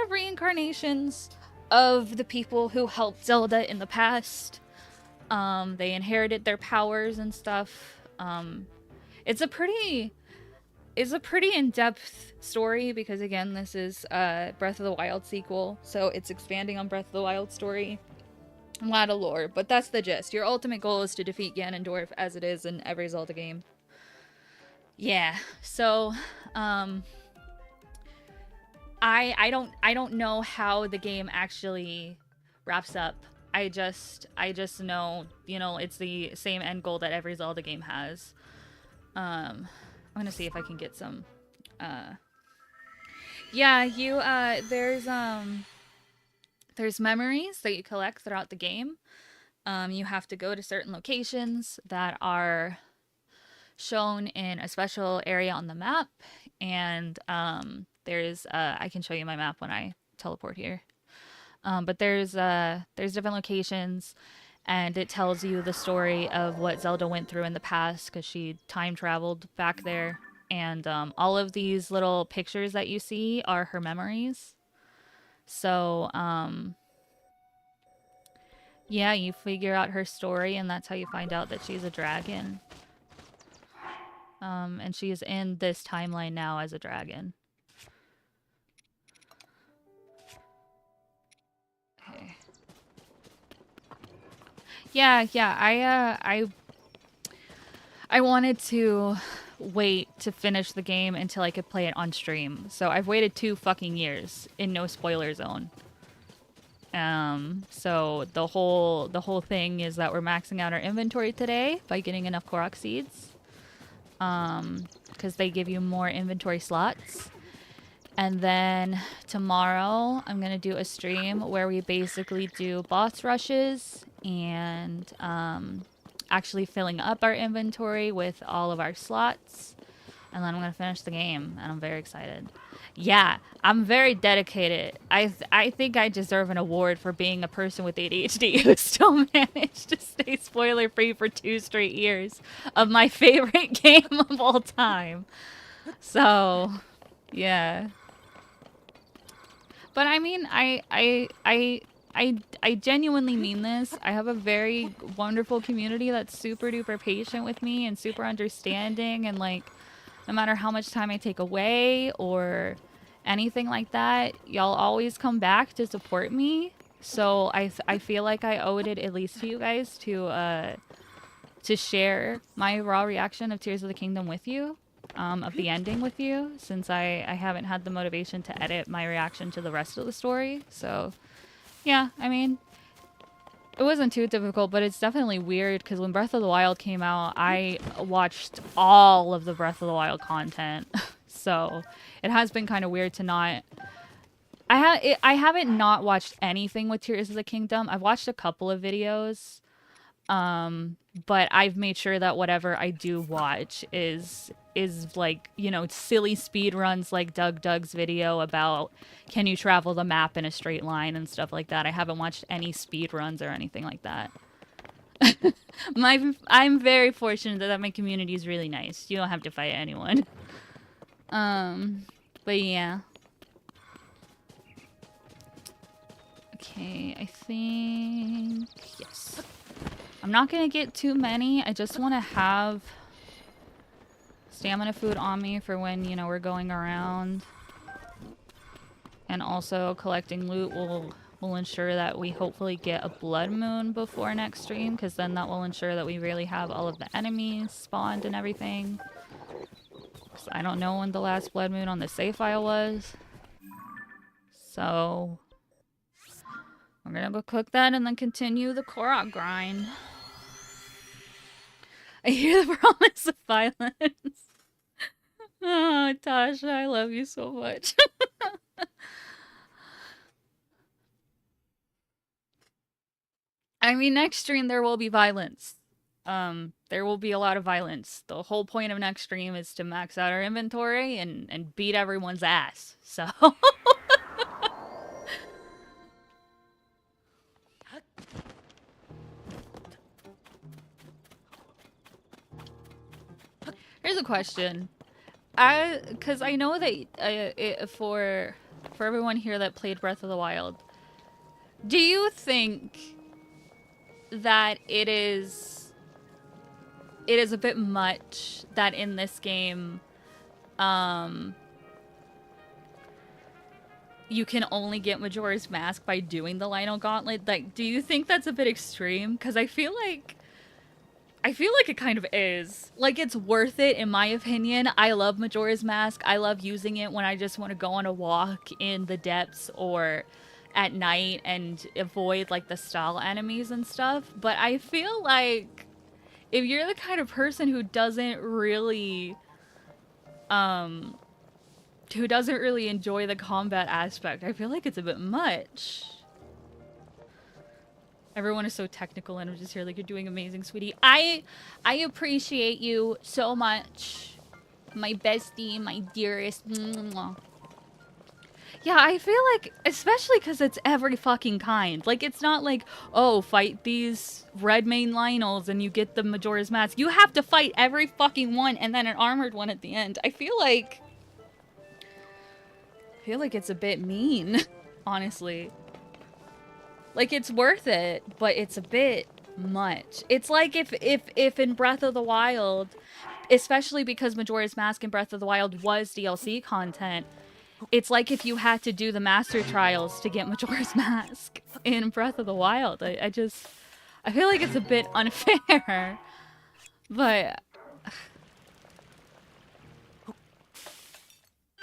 reincarnations of the people who helped Zelda in the past. They inherited their powers and stuff. It's a pretty in-depth story because, again, this is Breath of the Wild sequel, so it's expanding on Breath of the Wild story. A lot of lore, but that's the gist. Your ultimate goal is to defeat Ganondorf, as it is in every Zelda game. Yeah, so I don't know how the game actually wraps up. I just know, you know, it's the same end goal that every Zelda game has. I'm gonna see if I can get some. Yeah, there's memories that you collect throughout the game. You have to go to certain locations that are shown in a special area on the map, and there's I can show you my map when I teleport here. But there's different locations, and it tells you the story of what Zelda went through in the past because she time traveled back there. And all of these little pictures that you see are her memories. So, yeah, you figure out her story, and that's how you find out that she's a dragon. And she is in this timeline now as a dragon. Okay. Yeah, I wanted to wait to finish the game until I could play it on stream. So I've waited 2 fucking years in no spoiler zone. So the whole thing is that we're maxing out our inventory today by getting enough Korok seeds. Because they give you more inventory slots. And then tomorrow I'm gonna do a stream where we basically do boss rushes and actually filling up our inventory with all of our slots. And then I'm gonna finish the game, and I'm very excited. Yeah, I'm very dedicated. I think I deserve an award for being a person with ADHD who still managed to stay spoiler free for 2 straight years of my favorite game of all time. So, yeah. But I mean, I genuinely mean this. I have a very wonderful community that's super duper patient with me and super understanding, and like, no matter how much time I take away or anything like that, y'all always come back to support me. So I feel like I owed it at least to you guys to share my raw reaction of Tears of the Kingdom with you. Of the ending with you, since I haven't had the motivation to edit my reaction to the rest of the story. So, yeah, I mean, it wasn't too difficult, but it's definitely weird because when Breath of the Wild came out, I watched all of the Breath of the Wild content. So, it has been kind of weird to not... I haven't not watched anything with Tears of the Kingdom. I've watched a couple of videos. But I've made sure that whatever I do watch is like, you know, silly speed runs like Doug's video about can you travel the map in a straight line and stuff like that. I haven't watched any speed runs or anything like that. I'm very fortunate that my community is really nice. You don't have to fight anyone. But yeah. Okay, I think yes. I'm not going to get too many. I just want to have stamina food on me for when, you know, we're going around. And also collecting loot will ensure that we hopefully get a blood moon before next stream, because then that will ensure that we really have all of the enemies spawned and everything. So I don't know when the last blood moon on the save file was. So we're going to go cook that and then continue the Korok grind. I hear the promise of violence. Oh, Tasha, I love you so much. I mean, next stream there will be violence. There will be a lot of violence. The whole point of next stream is to max out our inventory and beat everyone's ass. So... Here's a question. Because I know that for everyone here that played Breath of the Wild, do you think that it is a bit much that in this game, you can only get Majora's Mask by doing the Lionel Gauntlet? Like, do you think that's a bit extreme? Because I feel like it kind of is. Like, it's worth it, in my opinion. I love Majora's Mask. I love using it when I just want to go on a walk in the depths or at night and avoid, like, the stall enemies and stuff. But I feel like if you're the kind of person who doesn't really enjoy the combat aspect, I feel like it's a bit much. Everyone is so technical, and I'm just here like, you're doing amazing, sweetie. I appreciate you so much. My bestie, my dearest. Yeah, I feel like, especially because it's every fucking kind. Like, it's not like, oh, fight these red main Lionels and you get the Majora's Mask. You have to fight every fucking one and then an armored one at the end. I feel like it's a bit mean, honestly. Like, it's worth it, but it's a bit much. It's like if in Breath of the Wild, especially because Majora's Mask in Breath of the Wild was DLC content, it's like if you had to do the Master Trials to get Majora's Mask in Breath of the Wild. I feel like it's a bit unfair. But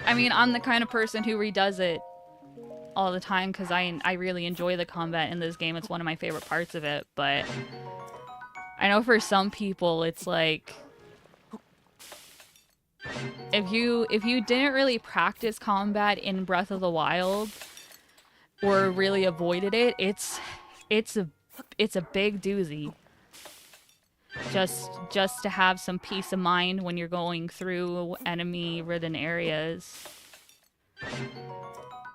I mean, I'm the kind of person who redoes it all the time because I really enjoy the combat in this game. It's one of my favorite parts of it, but I know for some people it's like if you didn't really practice combat in Breath of the Wild or really avoided it, it's a it's a big doozy. Just to have some peace of mind when you're going through enemy ridden areas.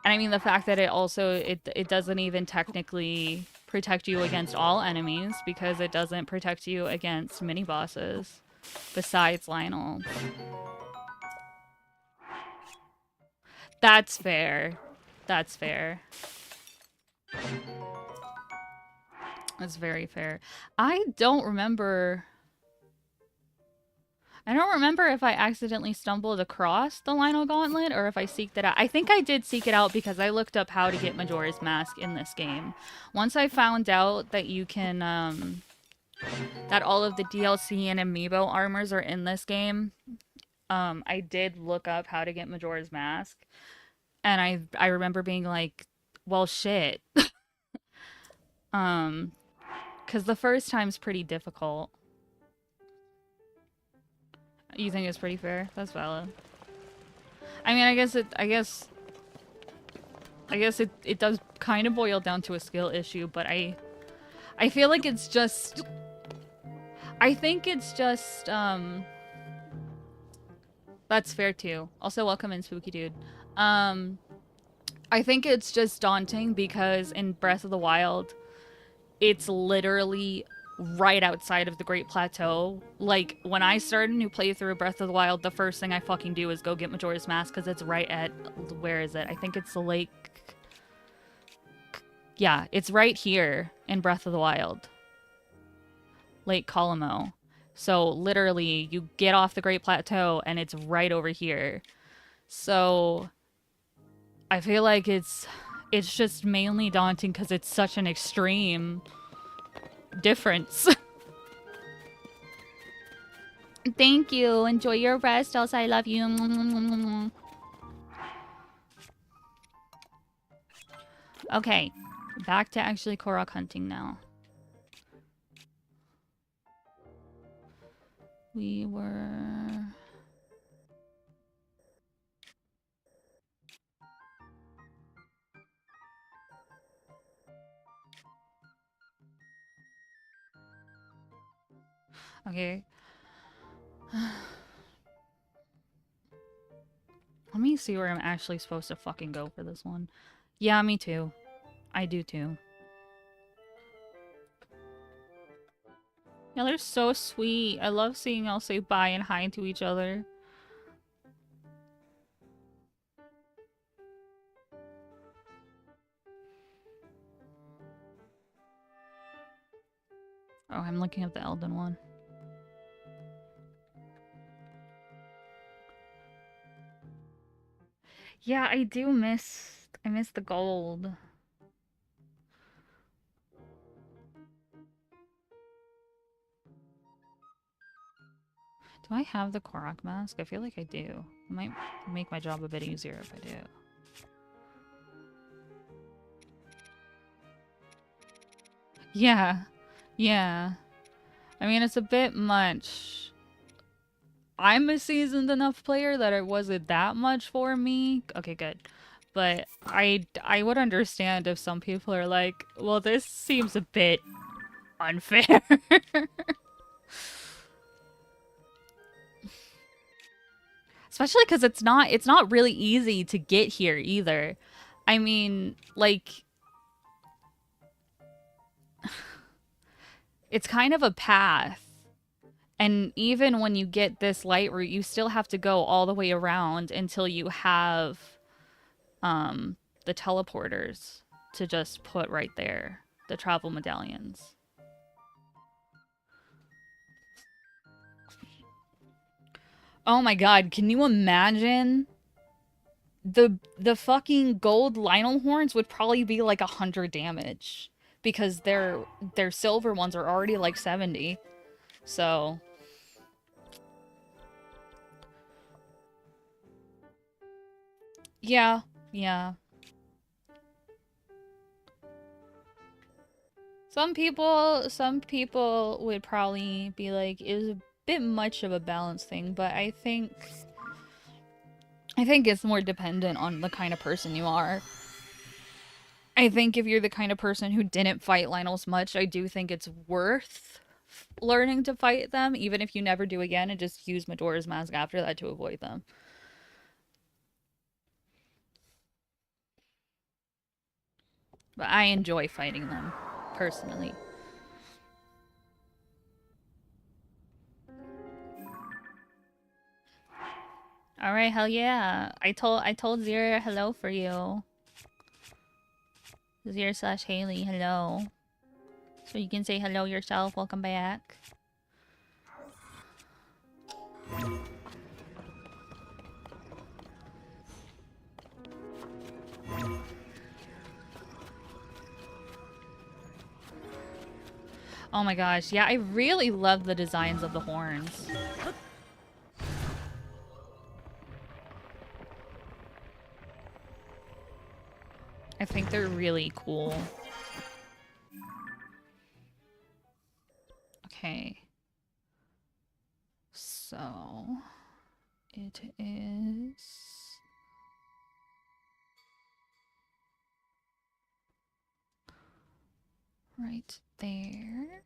And I mean the fact that it doesn't even technically protect you against all enemies because it doesn't protect you against mini bosses besides Lionel. That's fair. That's fair. That's very fair. I don't remember if I accidentally stumbled across the Lionel Gauntlet or if I seeked it out. I think I did seek it out because I looked up how to get Majora's Mask in this game. Once I found out that you can, that all of the DLC and amiibo armors are in this game, I did look up how to get Majora's Mask. And I remember being like, well, shit. Because the first time's pretty difficult. You think it's pretty fair? That's valid. I mean, I guess it does kind of boil down to a skill issue, but I feel like it's just, I think it's just, that's fair too. Also, welcome in, Spooky Dude. I think it's just daunting because in Breath of the Wild, it's literally right outside of the Great Plateau. Like, when I start a new playthrough of Breath of the Wild, the first thing I fucking do is go get Majora's Mask because it's right at, where is it? I think it's the lake. Yeah, it's right here in Breath of the Wild. Lake Colombo. So literally, you get off the Great Plateau and it's right over here. So I feel like it's just mainly daunting because it's such an extreme difference. Thank you. Enjoy your rest. Elsa, I love you. Okay, back to actually Korok hunting now. We were... Okay. Let me see where I'm actually supposed to fucking go for this one. Yeah, me too. I do too. Yeah, they're so sweet. I love seeing y'all say bye and hi to each other. Oh, I'm looking at the Elden one. Yeah, I miss the gold. Do I have the Korok mask? I feel like I do. It might make my job a bit easier if I do. Yeah. Yeah. I mean, it's a bit much. I'm a seasoned enough player that it wasn't that much for me. Okay, good. But I would understand if some people are like, well, this seems a bit unfair. Especially because it's not really easy to get here either. I mean, like, it's kind of a path. And even when you get this light route, you still have to go all the way around until you have the teleporters to just put right there. The travel medallions. Oh my god, can you imagine? The fucking gold Lionel horns would probably be like 100 damage. Because their silver ones are already like 70. So... Yeah, yeah. Some people would probably be like, it was a bit much of a balance thing, but I think it's more dependent on the kind of person you are. I think if you're the kind of person who didn't fight Lionels much, I do think it's worth learning to fight them, even if you never do again, and just use Majora's Mask after that to avoid them. But I enjoy fighting them, personally. Alright, hell yeah. I told Zira hello for you. Zira slash Haley, hello. So you can say hello yourself, welcome back. Oh my gosh, yeah, I really love the designs of the horns. I think they're really cool. Okay. So it is right there.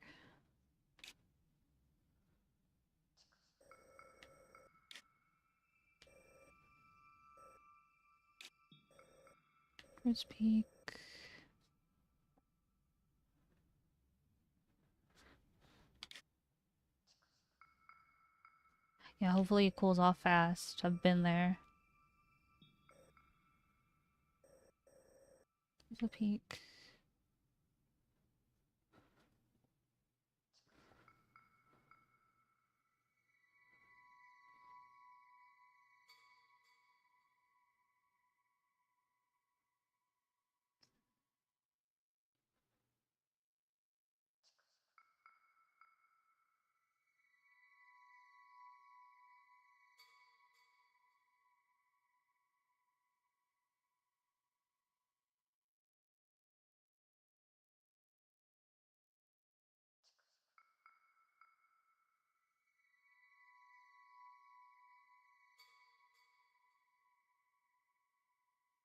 First peak. Yeah, hopefully it cools off fast. I've been there. There's a peak.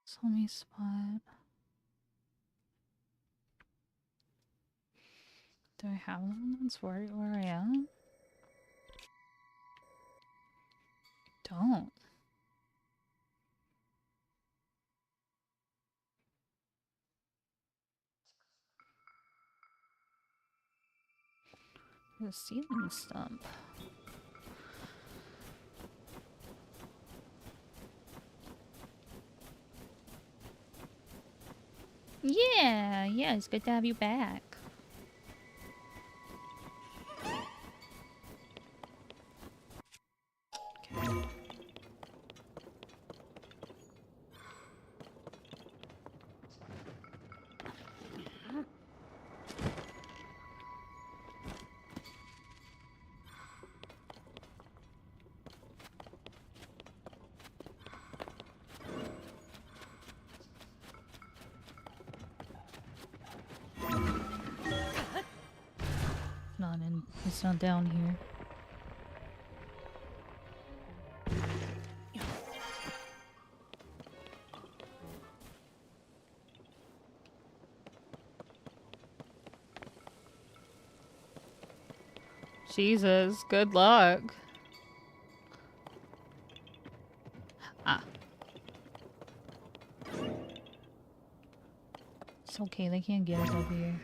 So let me spot. Do I have one that's where I am? Don't. The ceiling stump. Yeah, yeah, it's good to have you back. Okay. It's not down here. Jesus, good luck. Ah. It's okay, they can't get us over here.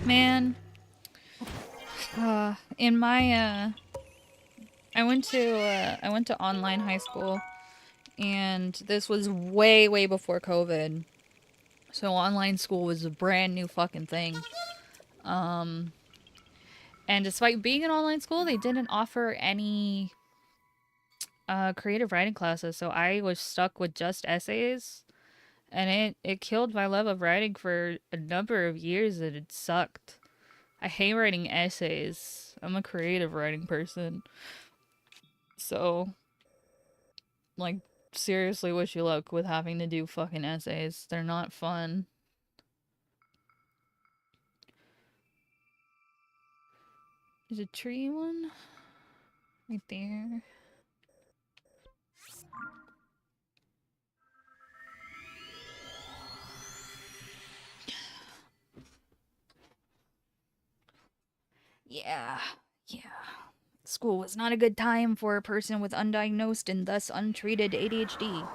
Man. In my, I went to online high school, and this was way, way before COVID. So online school was a brand new fucking thing. And despite being an online school, they didn't offer any creative writing classes, so I was stuck with just essays. And it killed my love of writing for a number of years, and it sucked. I hate writing essays. I'm a creative writing person. So, like, seriously wish you luck with having to do fucking essays. They're not fun. Is a tree one? Right there. Yeah. Yeah. School was not a good time for a person with undiagnosed and thus untreated ADHD.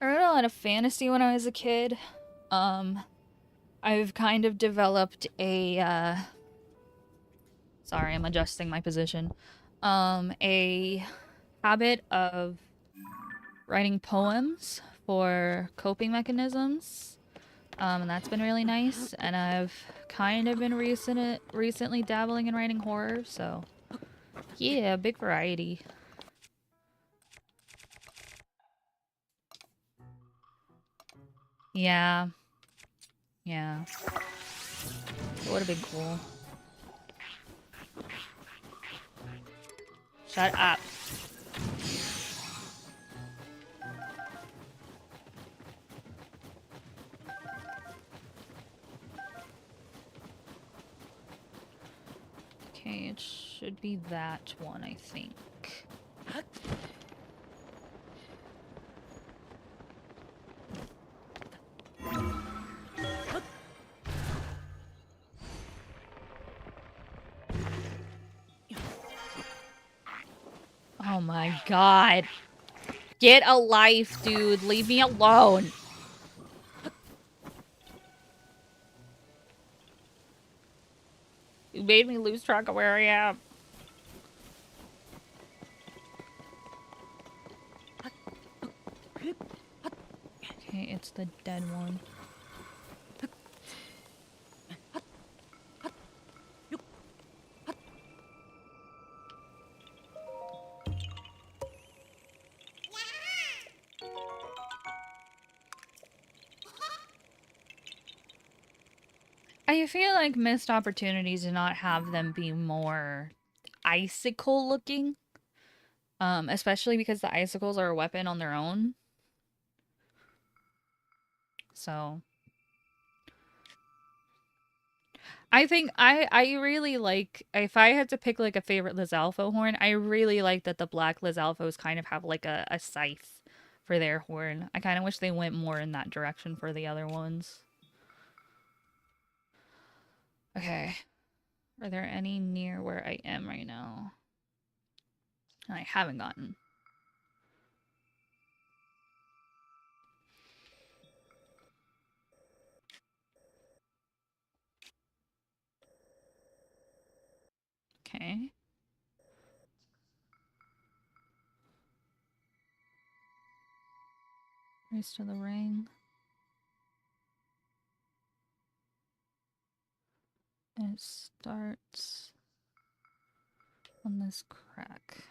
I read a lot of fantasy when I was a kid. I've kind of developed a, sorry, I'm adjusting my position. A habit of writing poems for coping mechanisms. And that's been really nice. And I've kind of been recently dabbling in writing horror, so yeah, big variety. Yeah, yeah. It would have been cool. Shut up. Okay, it should be that one, I think. Oh my god. Get a life, dude. Leave me alone. You made me lose track of where I am. Okay, it's the dead one. I feel like missed opportunities to not have them be more icicle looking. Especially because the icicles are a weapon on their own. So I think I really like, if I had to pick like a favorite Lizalfo horn, I really like that the black Lizalfos kind of have like a scythe for their horn. I kind of wish they went more in that direction for the other ones. Okay. Are there any near where I am right now? I haven't gotten. Okay. Race to the ring. And it starts on this crack.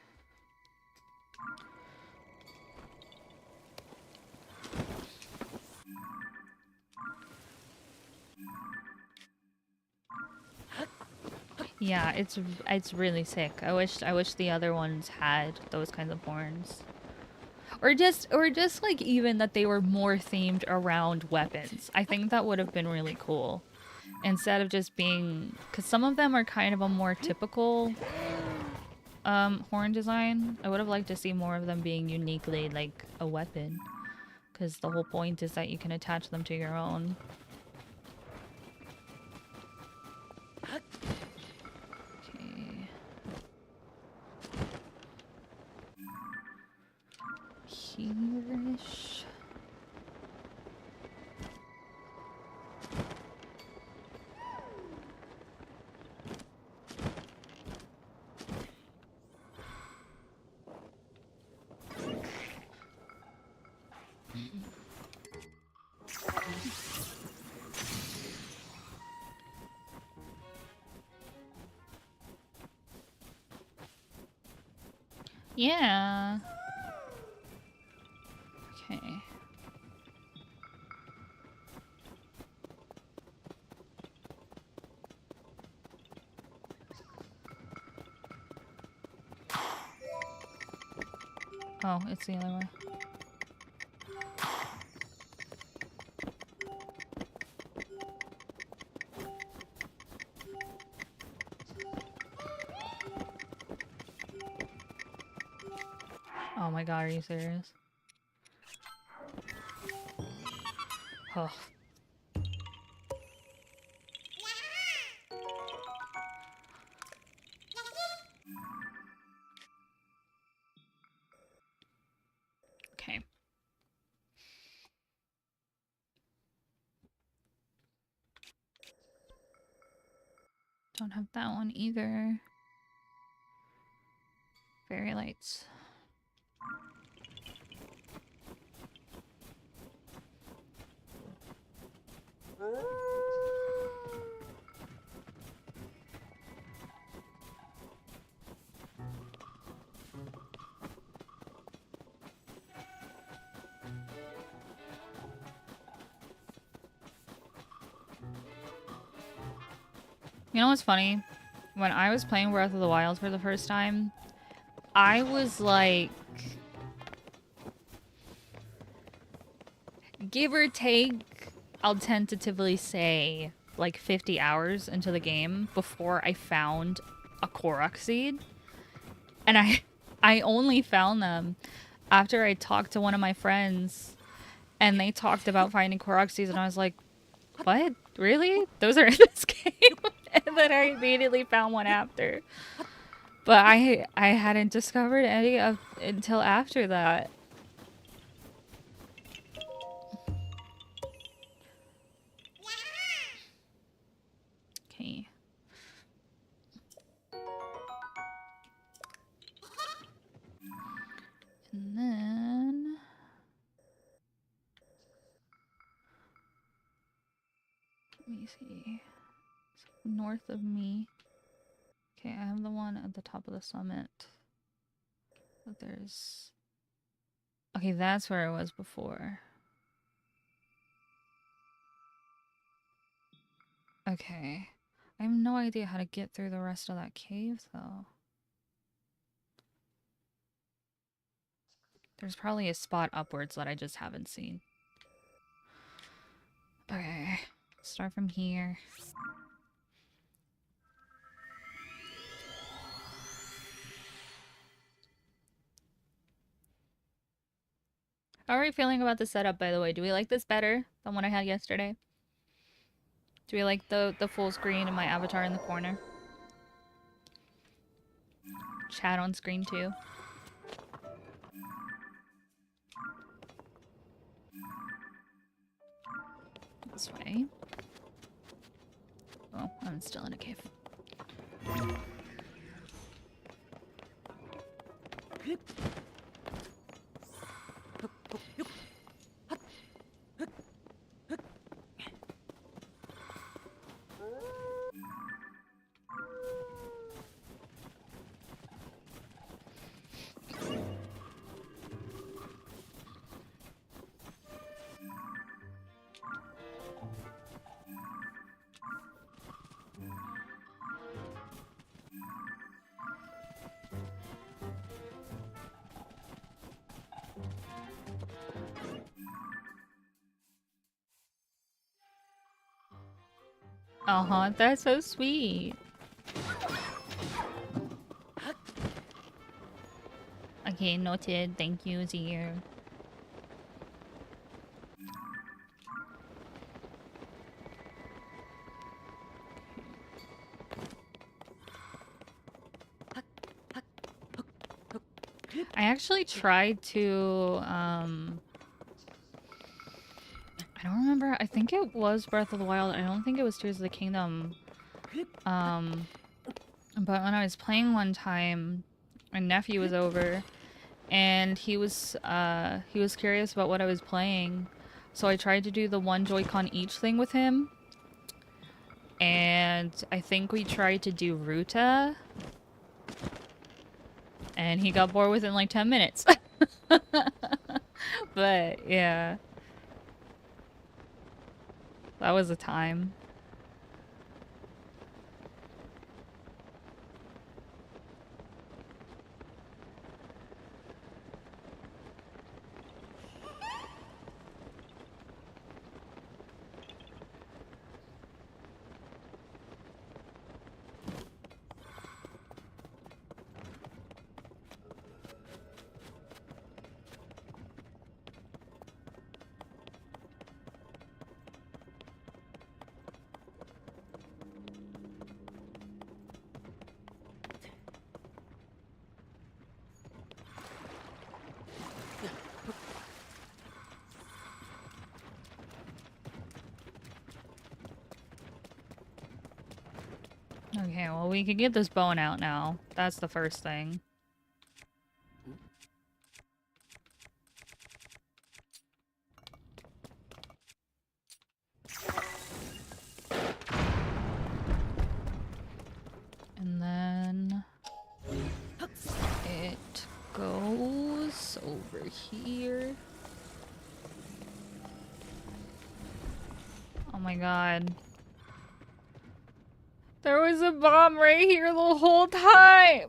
Yeah, it's really sick. I wish the other ones had those kinds of horns. Or just like even that they were more themed around weapons. I think that would have been really cool. Instead of just being, cuz some of them are kind of a more typical horn design. I would have liked to see more of them being uniquely like a weapon, cuz the whole point is that you can attach them to your own. Okay. Here-ish. Yeah. Okay. Oh, it's the other way. Oh my god, are you serious? Oh. Okay. Don't have that one either. Fairy lights. You know what's funny? When I was playing Breath of the Wild for the first time, I was like, give or take, I'll tentatively say like 50 hours into the game before I found a Korok seed. And I only found them after I talked to one of my friends and they talked about finding Korok seeds, and I was like, what? Really? Those are in this game? And then I immediately found one after. But I hadn't discovered any of until after that. Okay. And then let me see. So north of me. Okay, I have the one at the top of the summit. But there's... Okay, that's where I was before. Okay. I have no idea how to get through the rest of that cave, though. There's probably a spot upwards that I just haven't seen. Okay. Start from here. How are we feeling about the setup, by the way? Do we like this better than what I had yesterday? Do we like the full screen and my avatar in the corner? Chat on screen too. This way. Oh, I'm still in a cave. Uh-huh, that's so sweet. Okay, noted. Thank you, Zir. I actually tried to, I don't remember. I think it was Breath of the Wild. I don't think it was Tears of the Kingdom. But when I was playing one time, my nephew was over, and he was curious about what I was playing, so I tried to do the one Joy-Con each thing with him, and I think we tried to do Ruta. And he got bored within like 10 minutes. But yeah, that was a time. Okay, well, we can get this bone out now. That's the first thing. And then it goes over here. Oh my god. There was a bomb right here the whole time!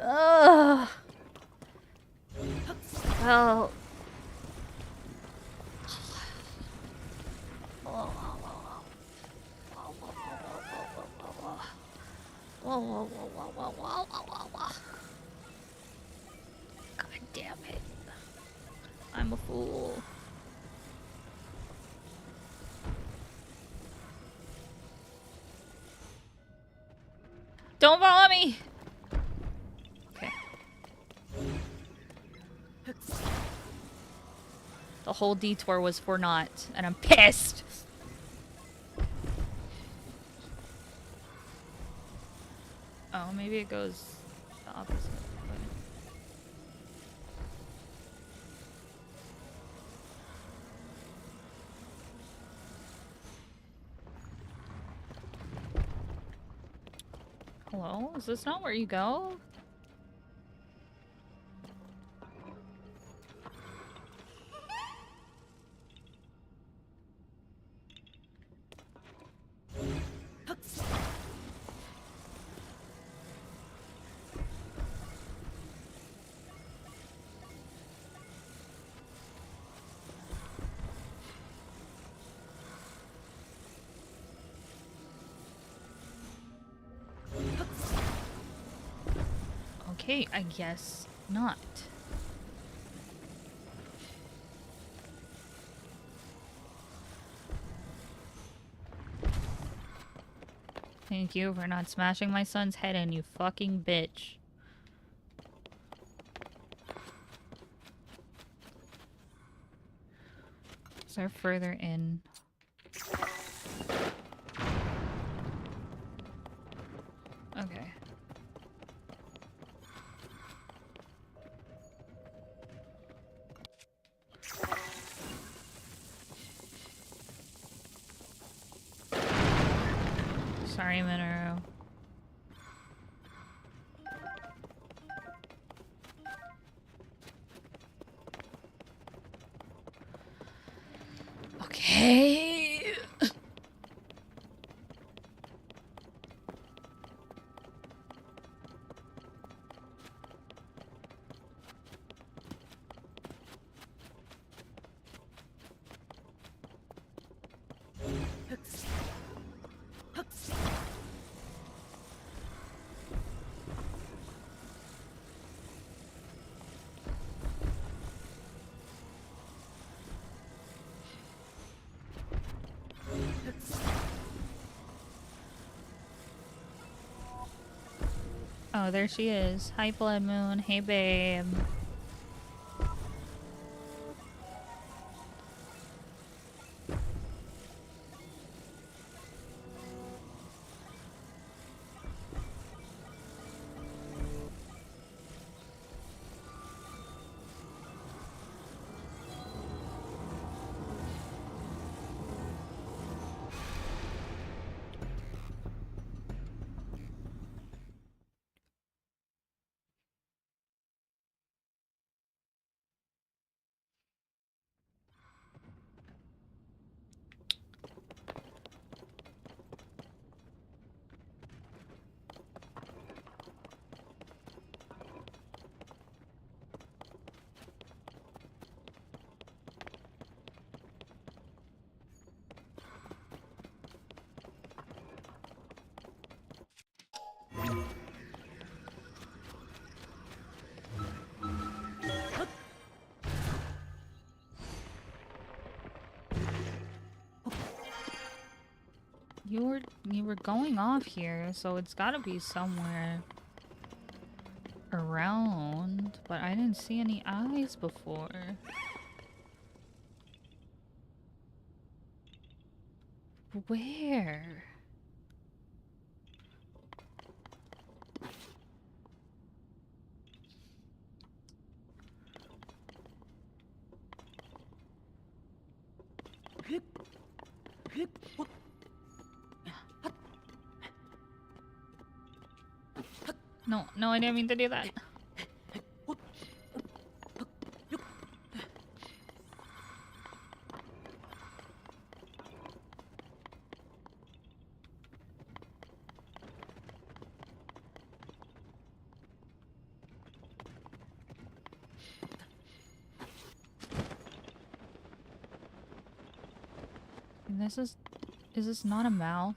Ugh. Well. God damn it. I'm a fool. Don't follow me! Okay. The whole detour was for naught, and I'm pissed! Oh, maybe it goes the opposite way. Hello? Is this not where you go? Okay, I guess not. Thank you for not smashing my son's head in, you fucking bitch. Is there further in? Okay. Sorry, Minoru. Okay. Oh, there she is. Hi, Blood Moon. Hey, babe. You were going off here, so it's gotta be somewhere around, but I didn't see any eyes before. Where? No, no, I didn't mean to do that. Is this not a mouth?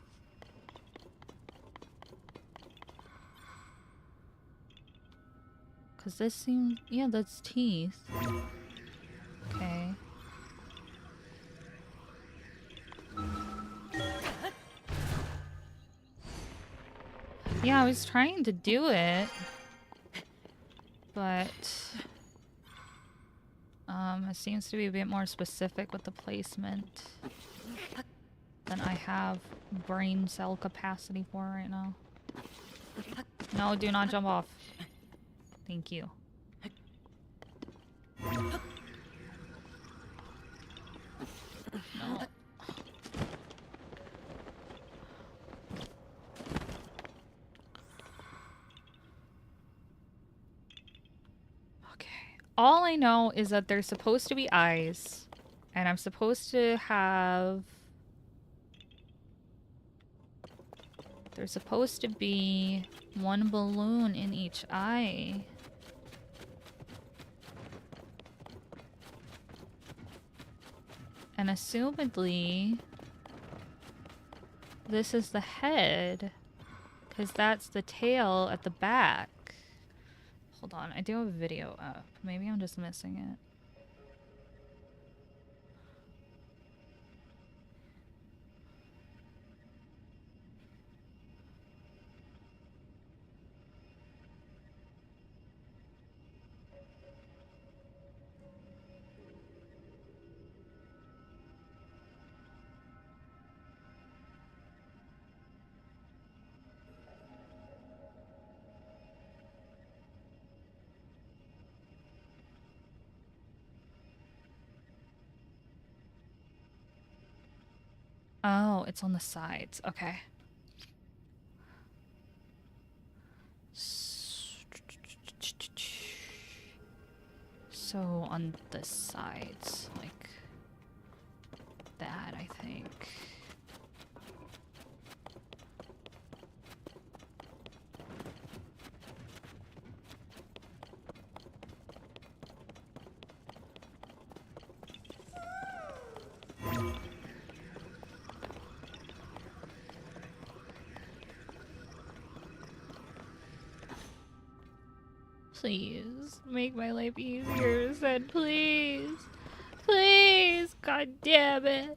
Cause this seems, yeah, that's teeth. Okay. Yeah, I was trying to do it, but it seems to be a bit more specific with the placement than I have brain cell capacity for right now. No, do not jump off. Thank you. No. Okay. All I know is that there's supposed to be eyes, and I'm supposed to have... There's supposed to be one balloon in each eye. And assumedly, this is the head, because that's the tail at the back. Hold on, I do have a video up. Maybe I'm just missing it. Oh, it's on the sides. Okay. So on the sides, like that, I think. Please, make my life easier, said please. Please, god damn it.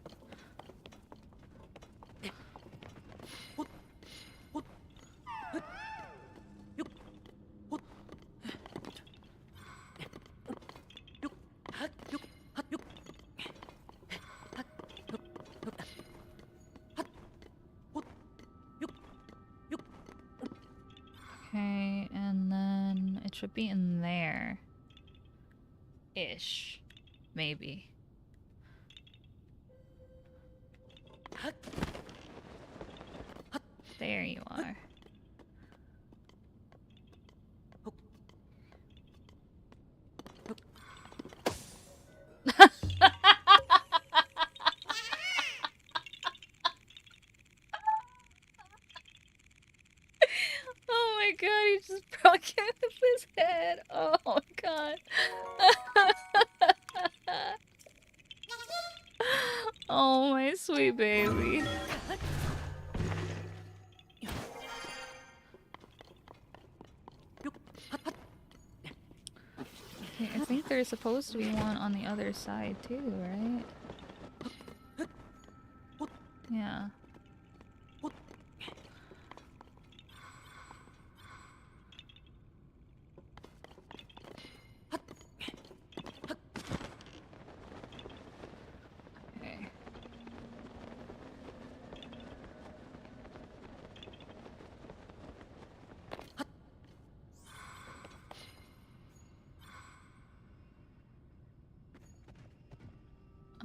Okay, and then it should be in there. Ish. Maybe. There you are. Oh my god, he just broke it with his head. Oh my god. Oh my sweet baby. Okay, I think there's supposed to be one on the other side too, right? Yeah.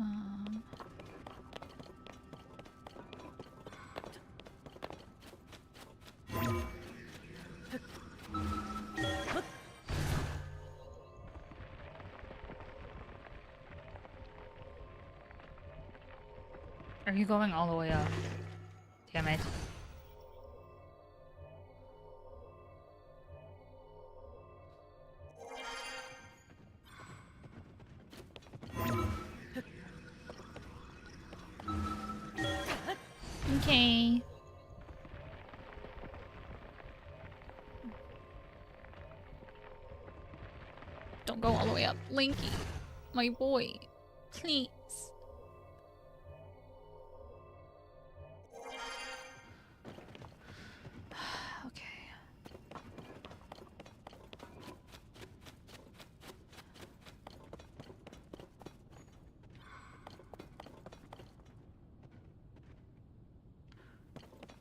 Um, Are you going all the way up? Damn it. Okay. Don't go all the way up. Linky. My boy. Please. Okay.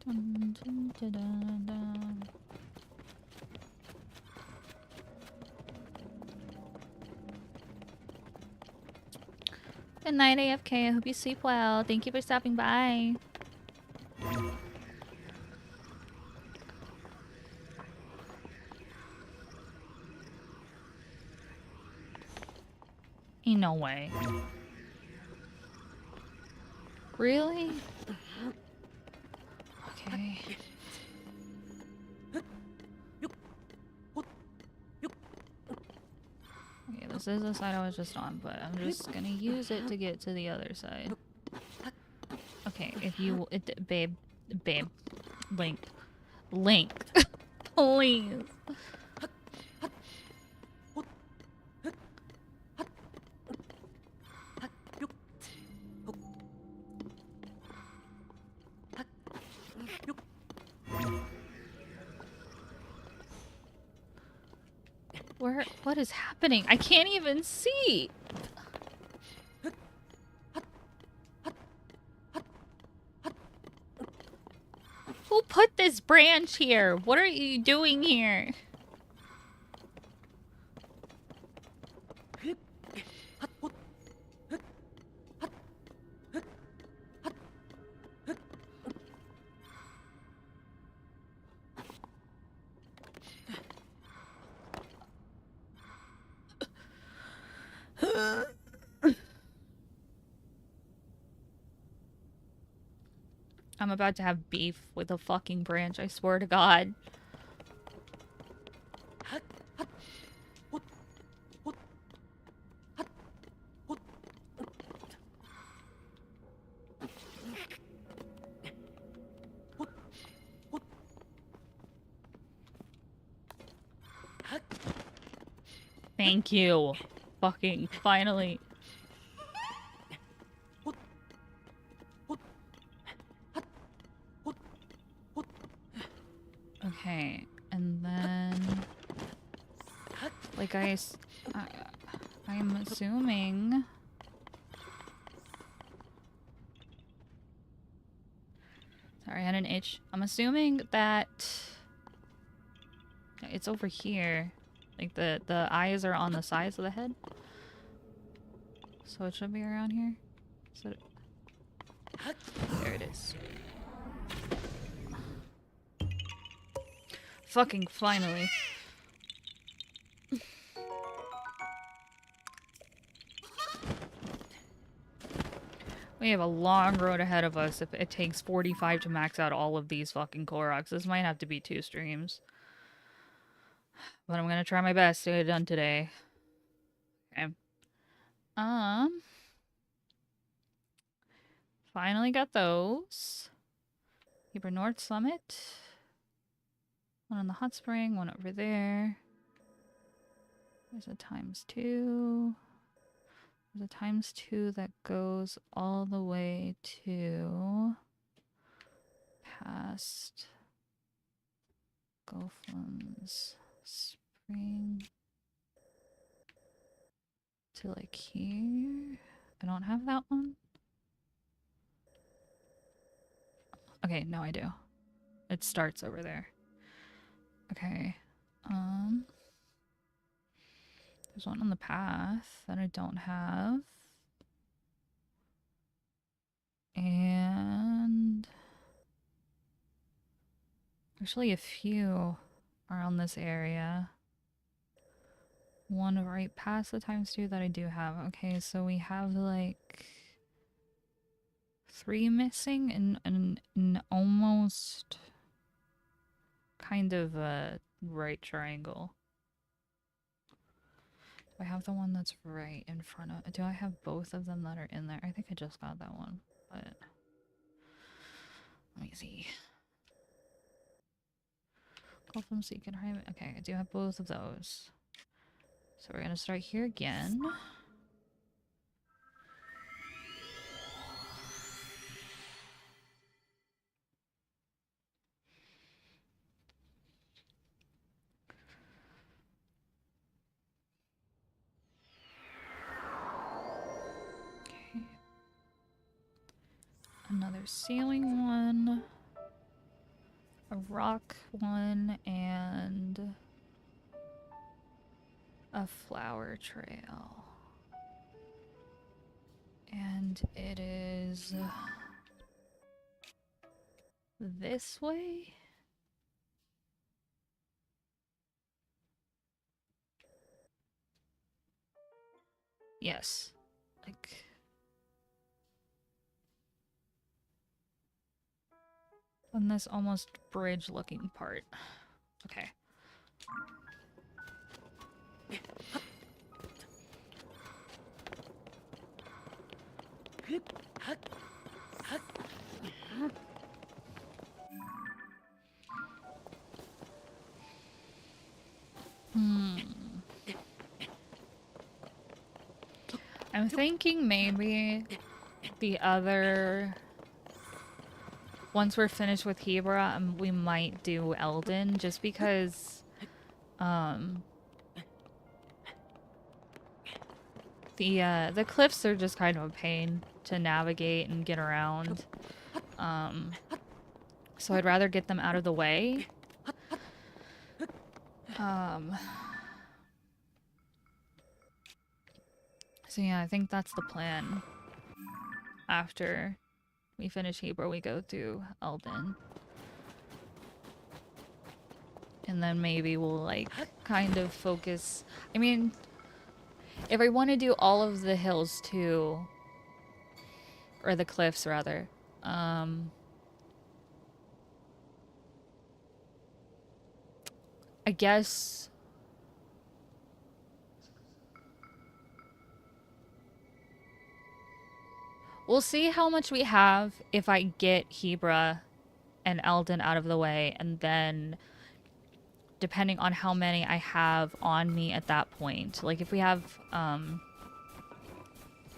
Dun, dun, dun, dun, dun. Good night, AFK. I hope you sleep well. Thank you for stopping by. Ain't no way. Really? Okay. Okay, this is the side I was just on, but I'm just gonna use it to get to the other side. Okay, if you... babe. Link. Please. What is happening? I can't even see. Who put this branch here? What are you doing here? I'm about to have beef with a fucking branch, I swear to God. Thank you. Fucking finally. Okay, and then... Like I'm assuming... Sorry, I had an itch. I'm assuming that... It's over here. Like the eyes are on the sides of the head. So it should be around here. So there it is. Fucking finally. We have a long road ahead of us if it takes 45 to max out all of these fucking Koroks. This might have to be 2 streams. But I'm gonna try my best to get it done today. Okay. Finally got those. Heber North Summit. One on the hot spring, one over there. There's a ×2. There's a ×2 that goes all the way to past Goflin's Spring to like here. I don't have that one. Okay, no, I do. It starts over there. Okay. There's one on the path that I don't have. Actually, a few around this area. One right past the ×2 that I do have. Okay, so we have like 3 missing in almost kind of a right triangle. Do I have the one that's right in front of... Do I have both of them that are in there? I think I just got that one, but... Let me see. Call from so you can hide it. Okay, I do have both of those. So we're gonna start here again. Okay. Another sailing one. A rock one, and a flower trail. And it is this way? Yes. Like... on this almost bridge looking part. Okay. I'm thinking maybe the other... Once we're finished with Hebra, we might do Eldon, just because the cliffs are just kind of a pain to navigate and get around. So I'd rather get them out of the way. So yeah, I think that's the plan. After we finish Hebra, we go through Eldon. And then maybe we'll, like, kind of focus... I mean, if I want to do all of the hills too, or the cliffs rather, I guess... we'll see how much we have if I get Hebra and Eldon out of the way, and then depending on how many I have on me at that point. Like, if we have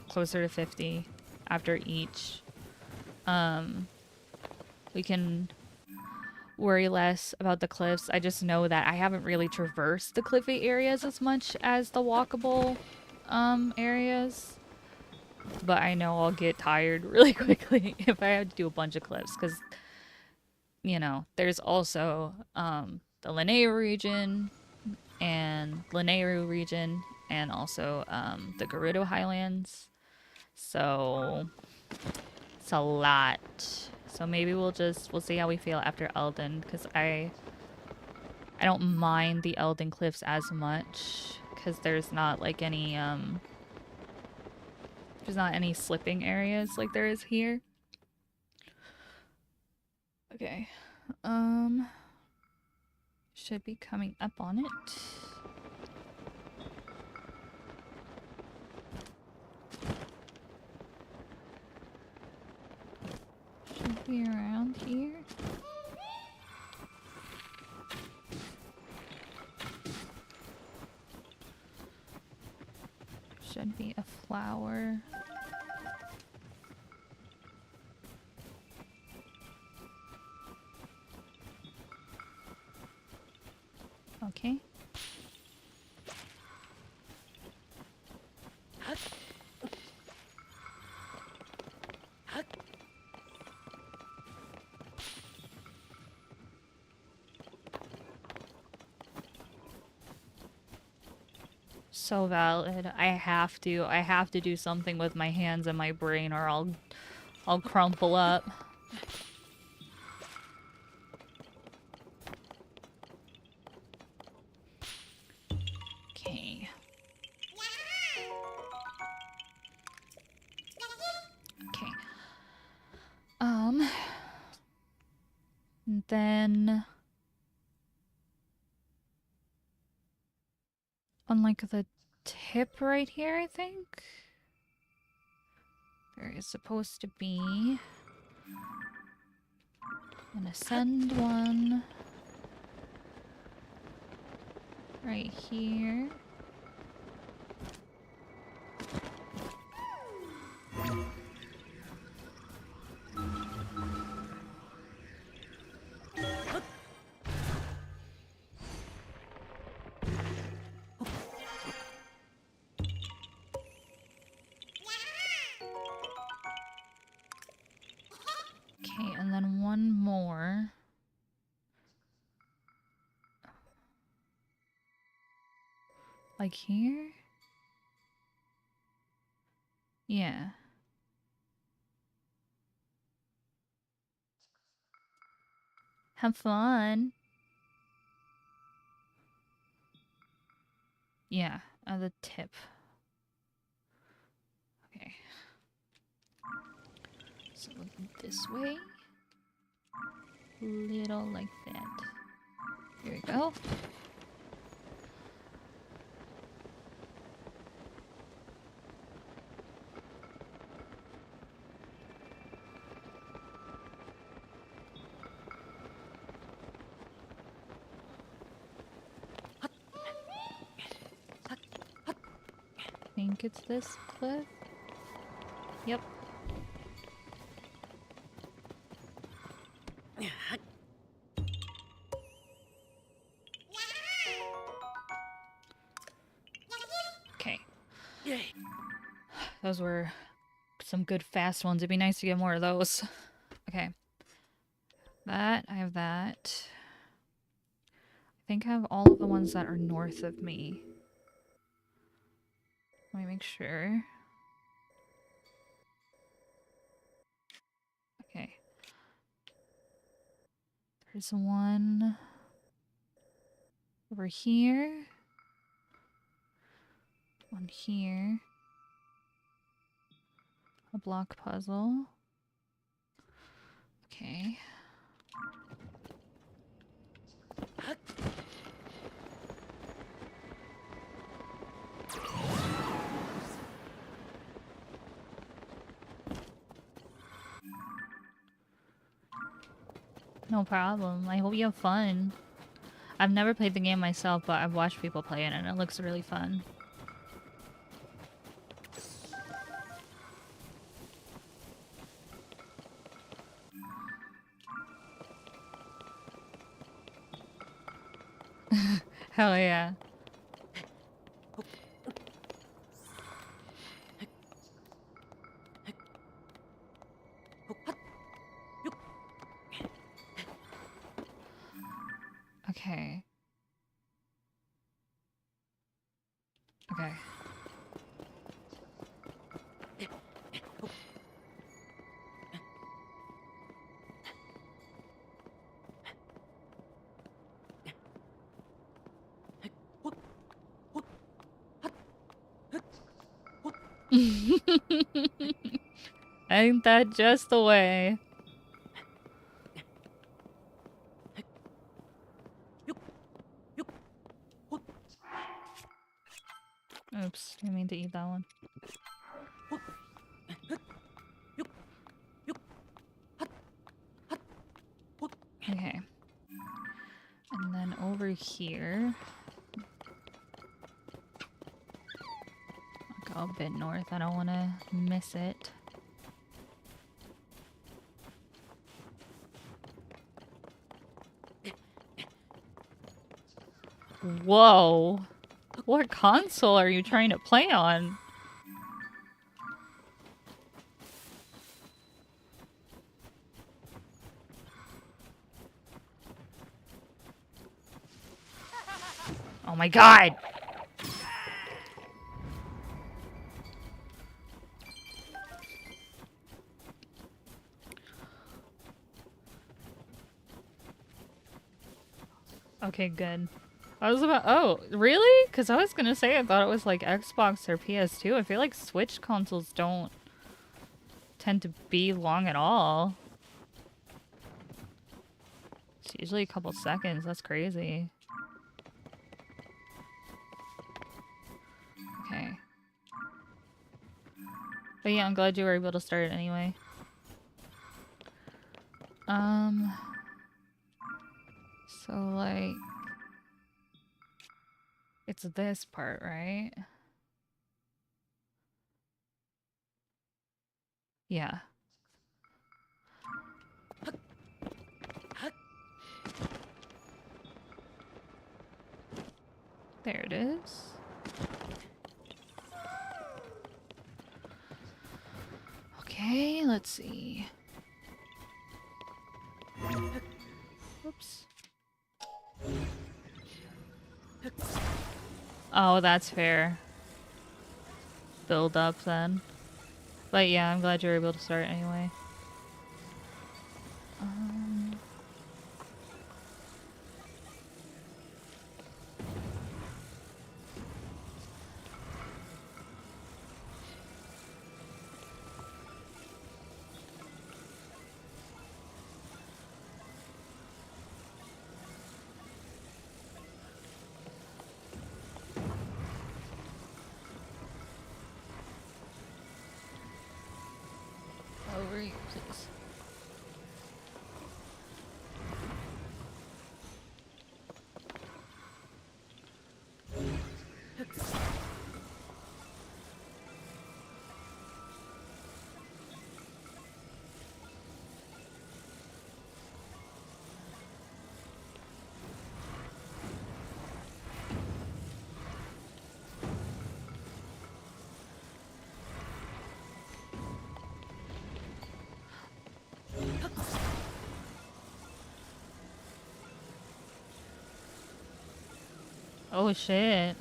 closer to 50 after each, we can worry less about the cliffs. I just know that I haven't really traversed the cliffy areas as much as the walkable areas. But I know I'll get tired really quickly if I have to do a bunch of cliffs, because, you know, there's also the Lanayru region and Lanayru region, and also the Gerudo Highlands. So it's a lot. So maybe we'll see how we feel after Eldon, because I don't mind the Eldon cliffs as much, because there's not like any there's not any slipping areas like there is here. Okay. Should be coming up on it. Should be around here. Should be a flower. Okay. So valid. I have to do something with my hands and my brain, or I'll crumple up. And then on like the tip right here, I think there is supposed to be an ascend one right here. Okay, and then one more. Like here? Yeah. Have fun. Yeah, at the tip. Okay. So this way. Little like that. Here we go. I think it's this cliff. Yep. Okay. Those were some good fast ones. It'd be nice to get more of those. Okay. That, I have that. I think I have all of the ones that are north of me. Let me make sure. Okay. There's one over here. One here. A block puzzle. Okay. No problem. I hope you have fun. I've never played the game myself, but I've watched people play it and it looks really fun. Hell yeah. Okay. Okay. Ain't that just the way? Oops, didn't mean to eat that one. Okay. And then over here. I'll go a bit north. I don't want to miss it. Whoa. What console are you trying to play on? Oh my god! Okay, good. I was about- oh, really? Because I was gonna say I thought it was like Xbox or PS2. I feel like Switch consoles don't tend to be long at all. It's usually a couple seconds. That's crazy. Okay. But yeah, I'm glad you were able to start it anyway. So like, it's this part, right? Yeah. There it is. Okay, let's see. Whoops. Oh, that's fair. Build up then. But yeah, I'm glad you were able to start anyway. Over here, please. Oh shit.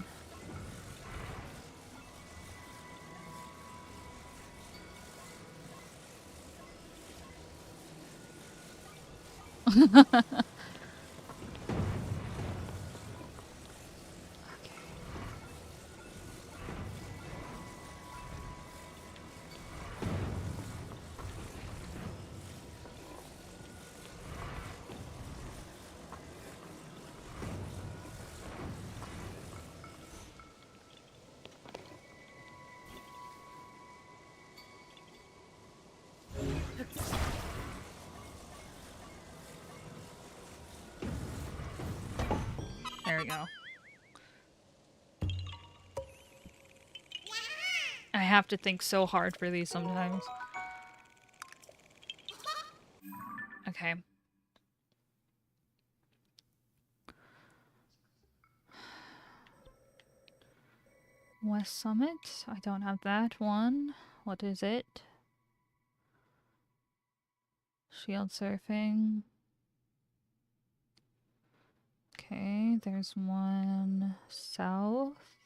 There we go. I have to think so hard for these sometimes. Okay. West Summit. I don't have that one. What is it? Shield surfing. Okay, there's one south.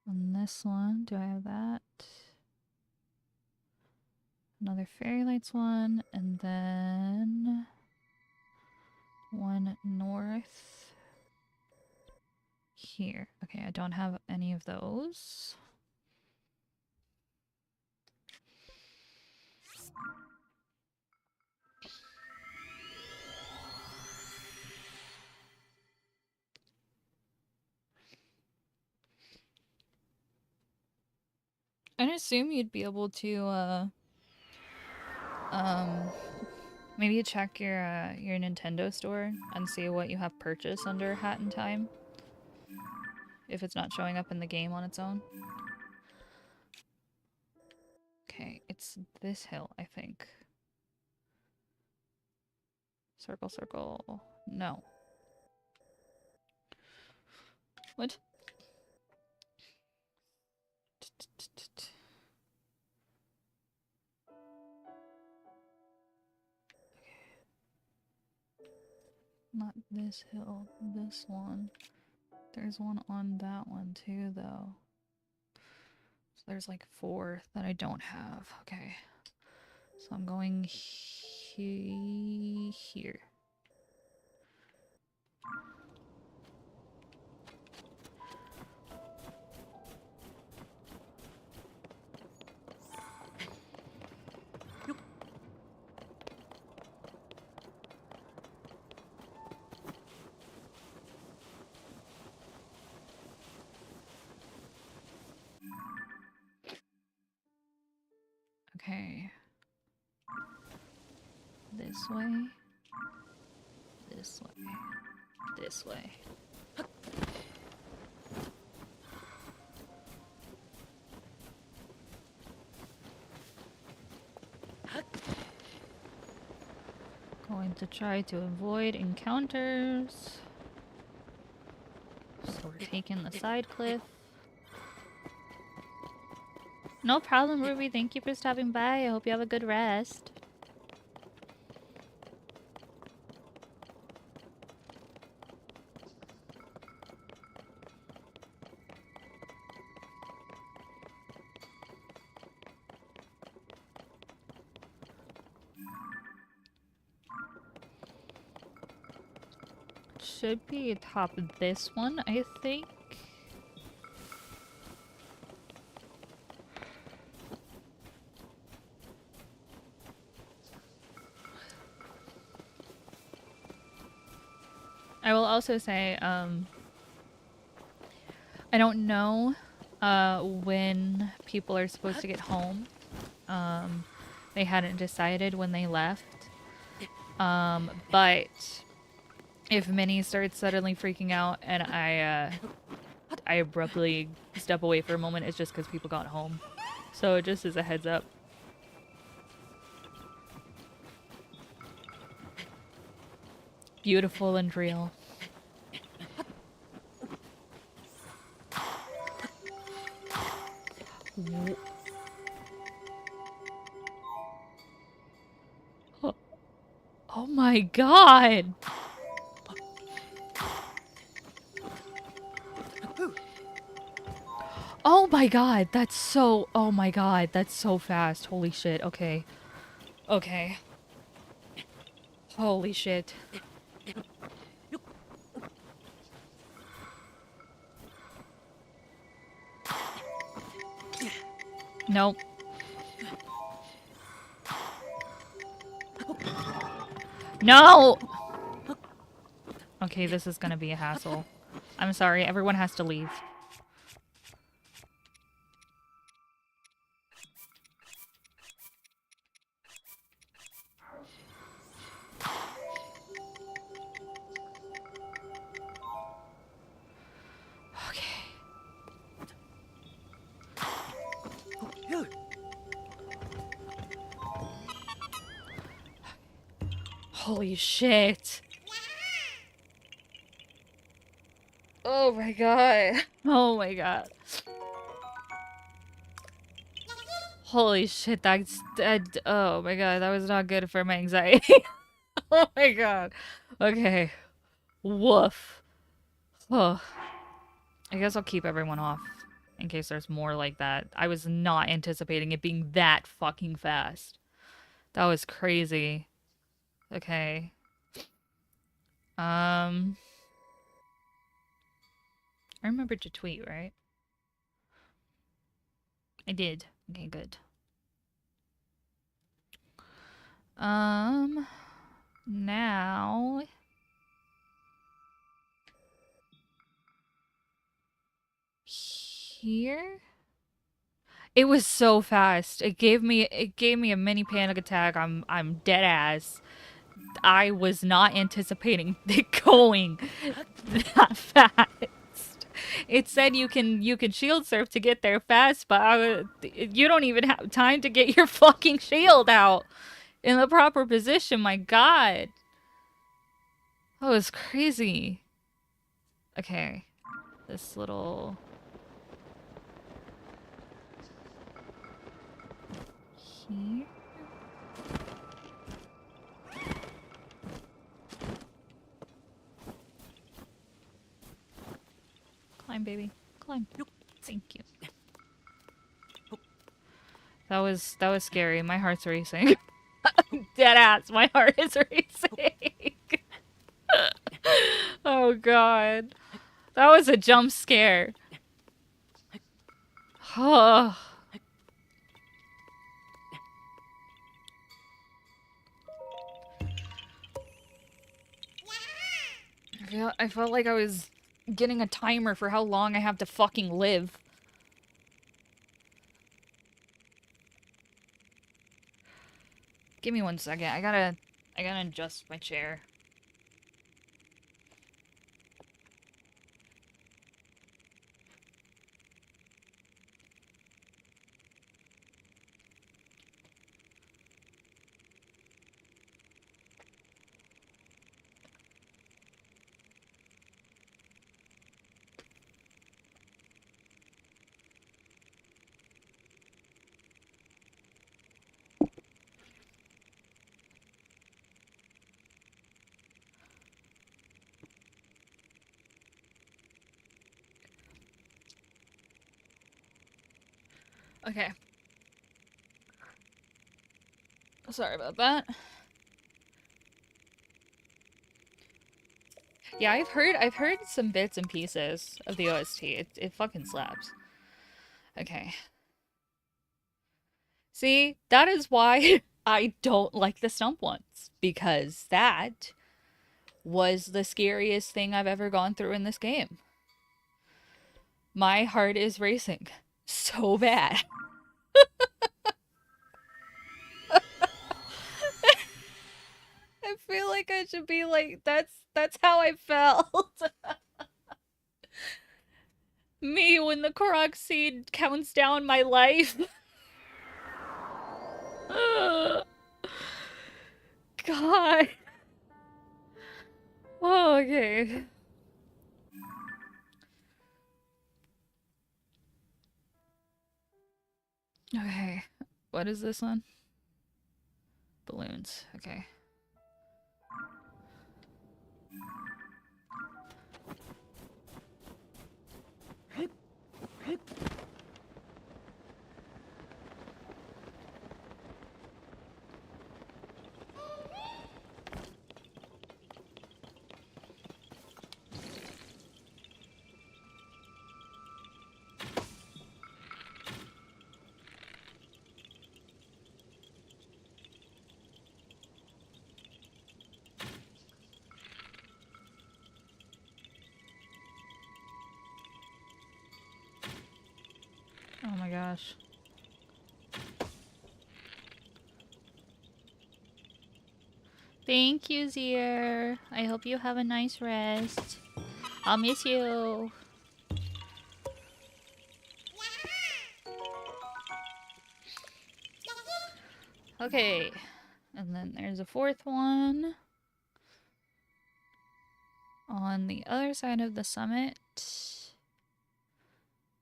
And this one, do I have that? Another Fairy Lights one, and then one north here. Okay, I don't have any of those. I'd assume you'd be able to maybe check your Nintendo store and see what you have purchased under Hat in Time. If it's not showing up in the game on its own. Okay, it's this hill, I think. Circle, circle. No. What? Not this hill, this one. There's one on that one too, though. So there's like 4 that I don't have. Okay. So I'm going here. Okay. This way. This way. This way. Going to try to avoid encounters. So we're taking the side cliff. No problem, Ruby. Thank you for stopping by. I hope you have a good rest. Should be atop this one, I think. I will also say, I don't know when people are supposed to get home. They hadn't decided when they left. But if Minnie starts suddenly freaking out and I abruptly step away for a moment, it's just because people got home. So just as a heads up. Beautiful and real. Oh my god! Oh my god, that's so... Oh my god, that's so fast. Holy shit, okay. Okay. Holy shit. Nope. No! Okay, this is gonna be a hassle. I'm sorry, everyone has to leave. Holy shit. Oh my god. Oh my god. Holy shit, oh my god, that was not good for my anxiety. Oh my god. Okay. Woof. Oh. I guess I'll keep everyone off in case there's more like that. I was not anticipating it being that fucking fast. That was crazy. Okay. I remembered to tweet, right? I did. Okay, good. Now... Here? It was so fast. It gave me a mini panic attack. I'm dead ass. I was not anticipating it going that fast. It said you can shield surf to get there fast, but you don't even have time to get your fucking shield out in the proper position. My god. That was crazy. Okay. This little... Here? Climb, baby. Climb. Thank you. That was scary. My heart's racing. Dead ass. My heart is racing. Oh god. That was a jump scare. Oh. I felt like I was getting a timer for how long I have to fucking live. Give me 1 second. I gotta adjust my chair. Okay. Sorry about that. Yeah, I've heard some bits and pieces of the OST. It fucking slaps. Okay. See, that is why I don't like the stump ones, because that was the scariest thing I've ever gone through in this game. My heart is racing so bad. I feel like I should be like, that's how I felt. Me when the Korok seed counts down my life. God. Oh, okay. Okay. What is this one? Balloons. Okay. Oh my gosh. Thank you, Zier. I hope you have a nice rest. I'll miss you. Okay. And then there's a fourth one. On the other side of the summit.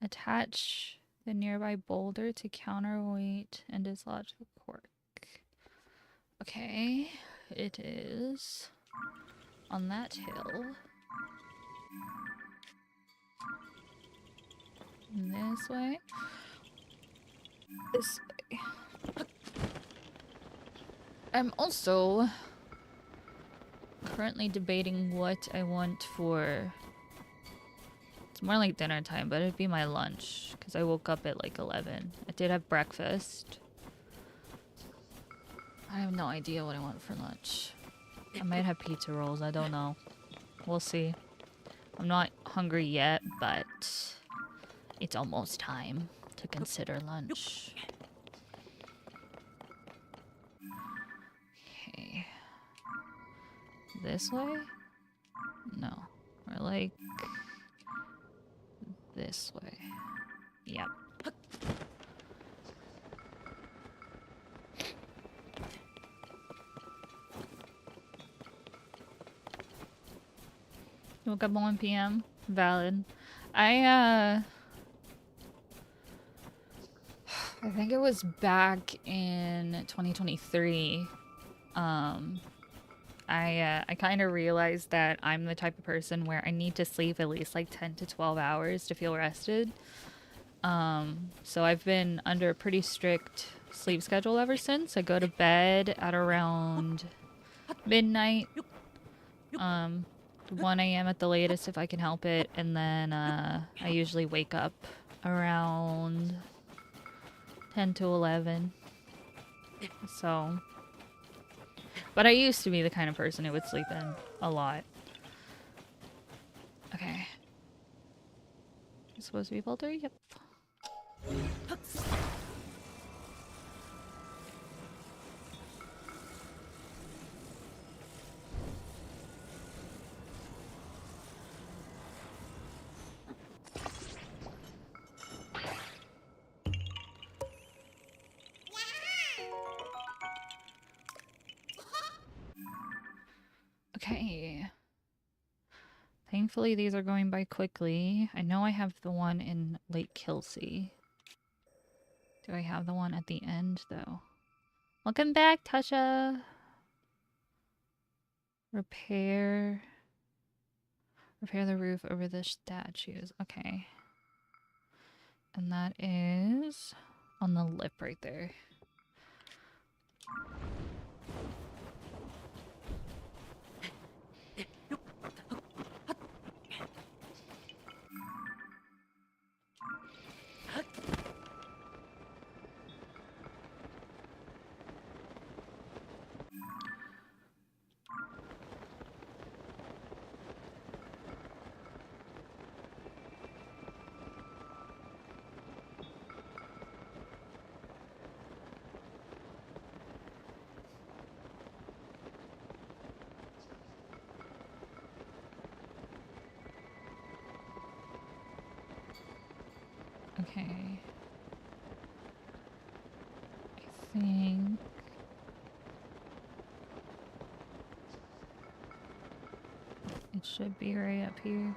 Attach the nearby boulder to counterweight and dislodge the cork. Okay. It is on that hill. This way. This way. I'm also currently debating what I want for... It's more like dinner time, but it'd be my lunch, because I woke up at like 11. I did have breakfast. I have no idea what I want for lunch. I might have pizza rolls, I don't know. We'll see. I'm not hungry yet, but it's almost time to consider lunch. Okay. This way? No. Or like... this way. Yep. You woke up at 1 p.m. Valid. I think it was back in 2023. I kind of realized that I'm the type of person where I need to sleep at least like 10 to 12 hours to feel rested. So I've been under a pretty strict sleep schedule ever since. I go to bed at around midnight, 1 a.m. at the latest if I can help it, and then I usually wake up around 10 to 11. So, but I used to be the kind of person who would sleep in a lot. Okay. It's supposed to be Boulder? Yep. Okay. Thankfully, these are going by quickly. I know I have the one in Lake Kelsey. Do I have the one at the end, though? Welcome back, Tasha. Repair the roof over the statues. Okay. And that is on the lip right there. Okay. I think it should be right up here.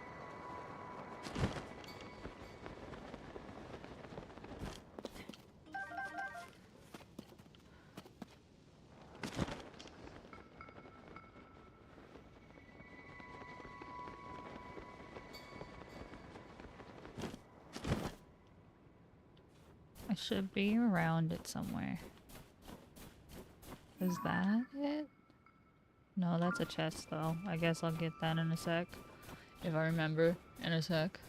I should be around it somewhere. Is that it? No, that's a chest though. I guess I'll get that in a sec. If I remember in a sec.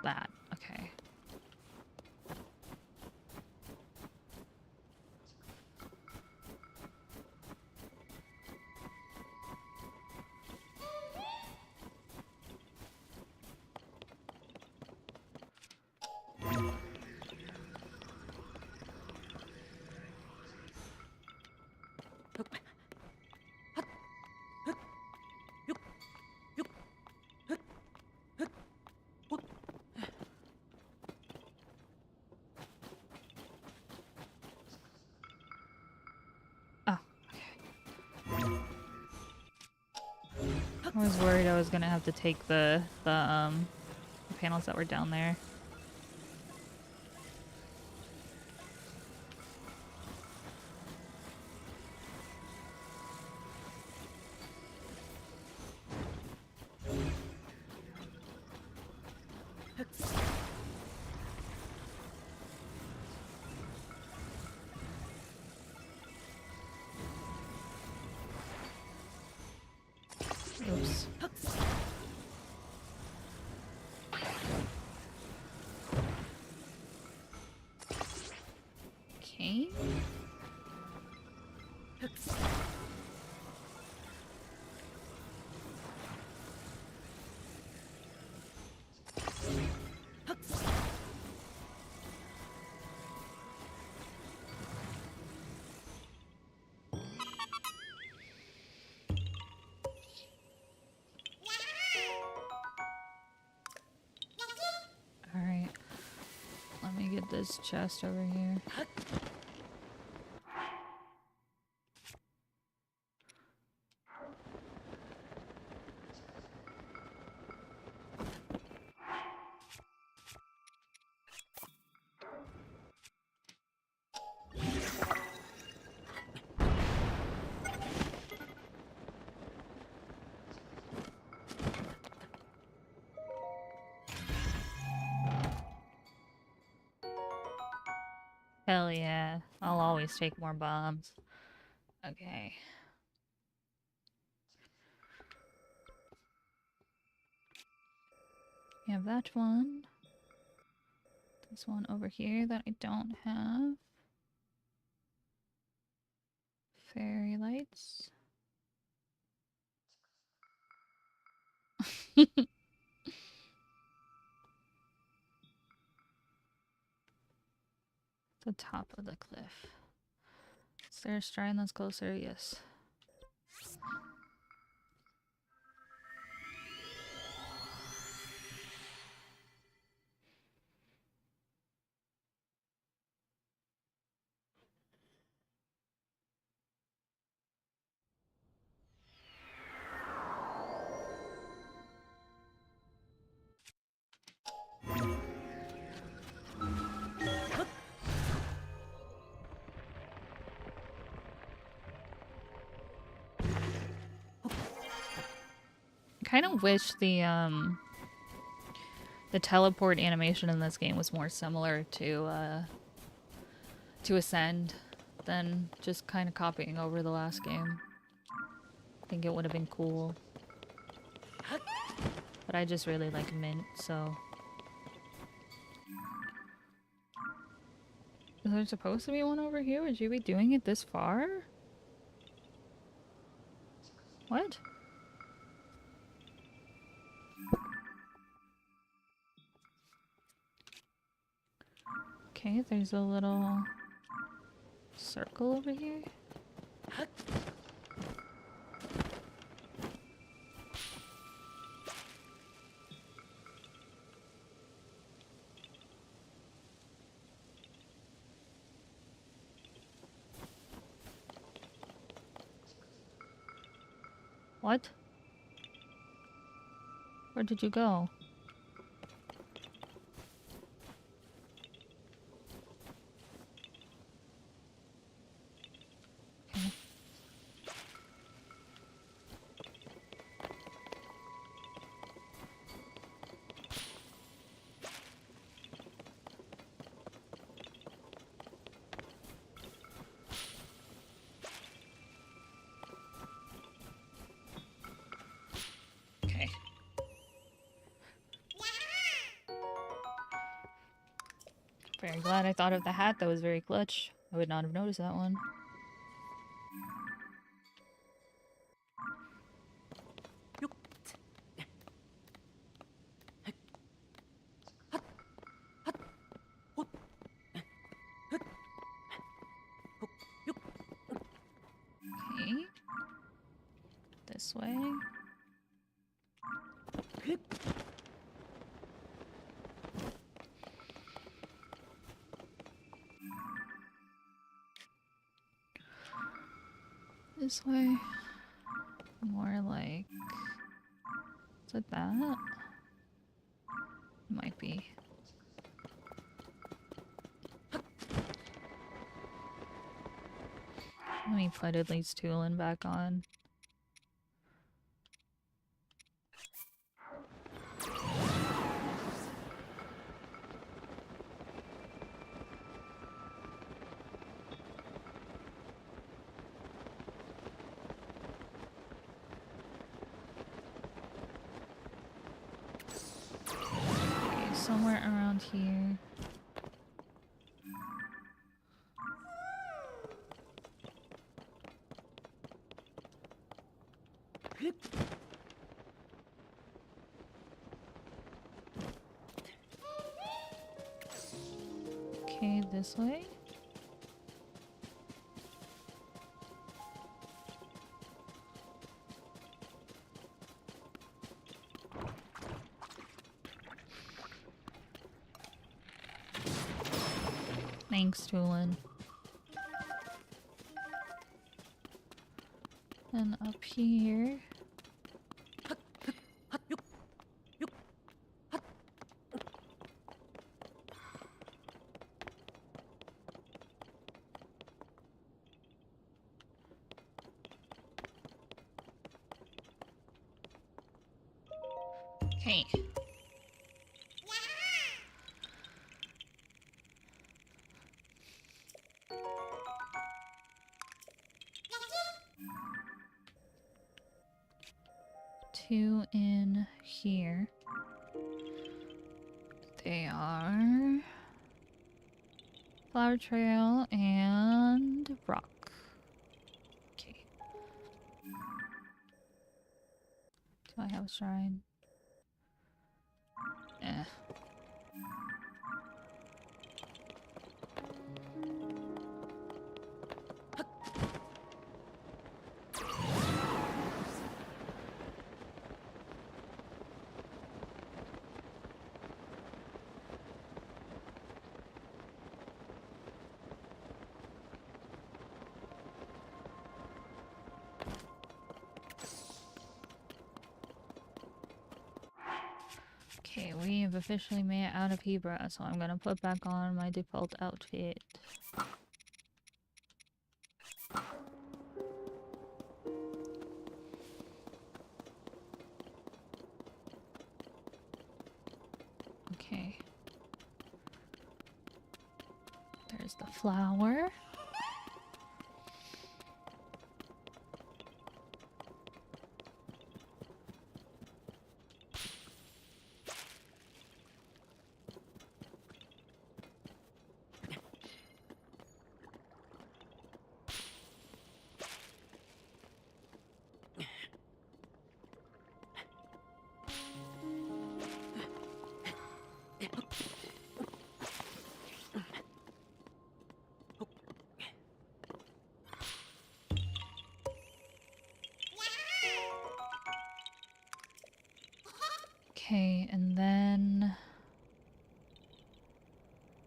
That. Okay. Oh, I was worried I was gonna have to take the panels that were down there. Oops. Okay. Alright. Let me get this chest over here. Hell yeah. I'll always take more bombs. Okay. We have that one. This one over here that I don't have. Fairy lights. The top of the cliff. Is there a shrine that's closer? Yes. kind of wish the teleport animation in this game was more similar to Ascend than just kind of copying over the last game. I think it would have been cool. But I just really like Mint, so... Is there supposed to be one over here? Would you be doing it this far? What? Okay, there's a little circle over here. What? Where did you go? Okay. Okay. Very glad I thought of the hat. That was very clutch. I would not have noticed that one. Okay. This way. This way. More like... Is it that? Might be. Let me put at least Tulin back on. Okay, somewhere around here. Okay, this way. Thanks, Tulin. And up here. Okay. Two in here. They are Flower Trail and Rock. Okay. Do I have a shrine? Eh. Okay, we have officially made it out of Hebra, so I'm gonna put back on my default outfit. flower. Okay, and then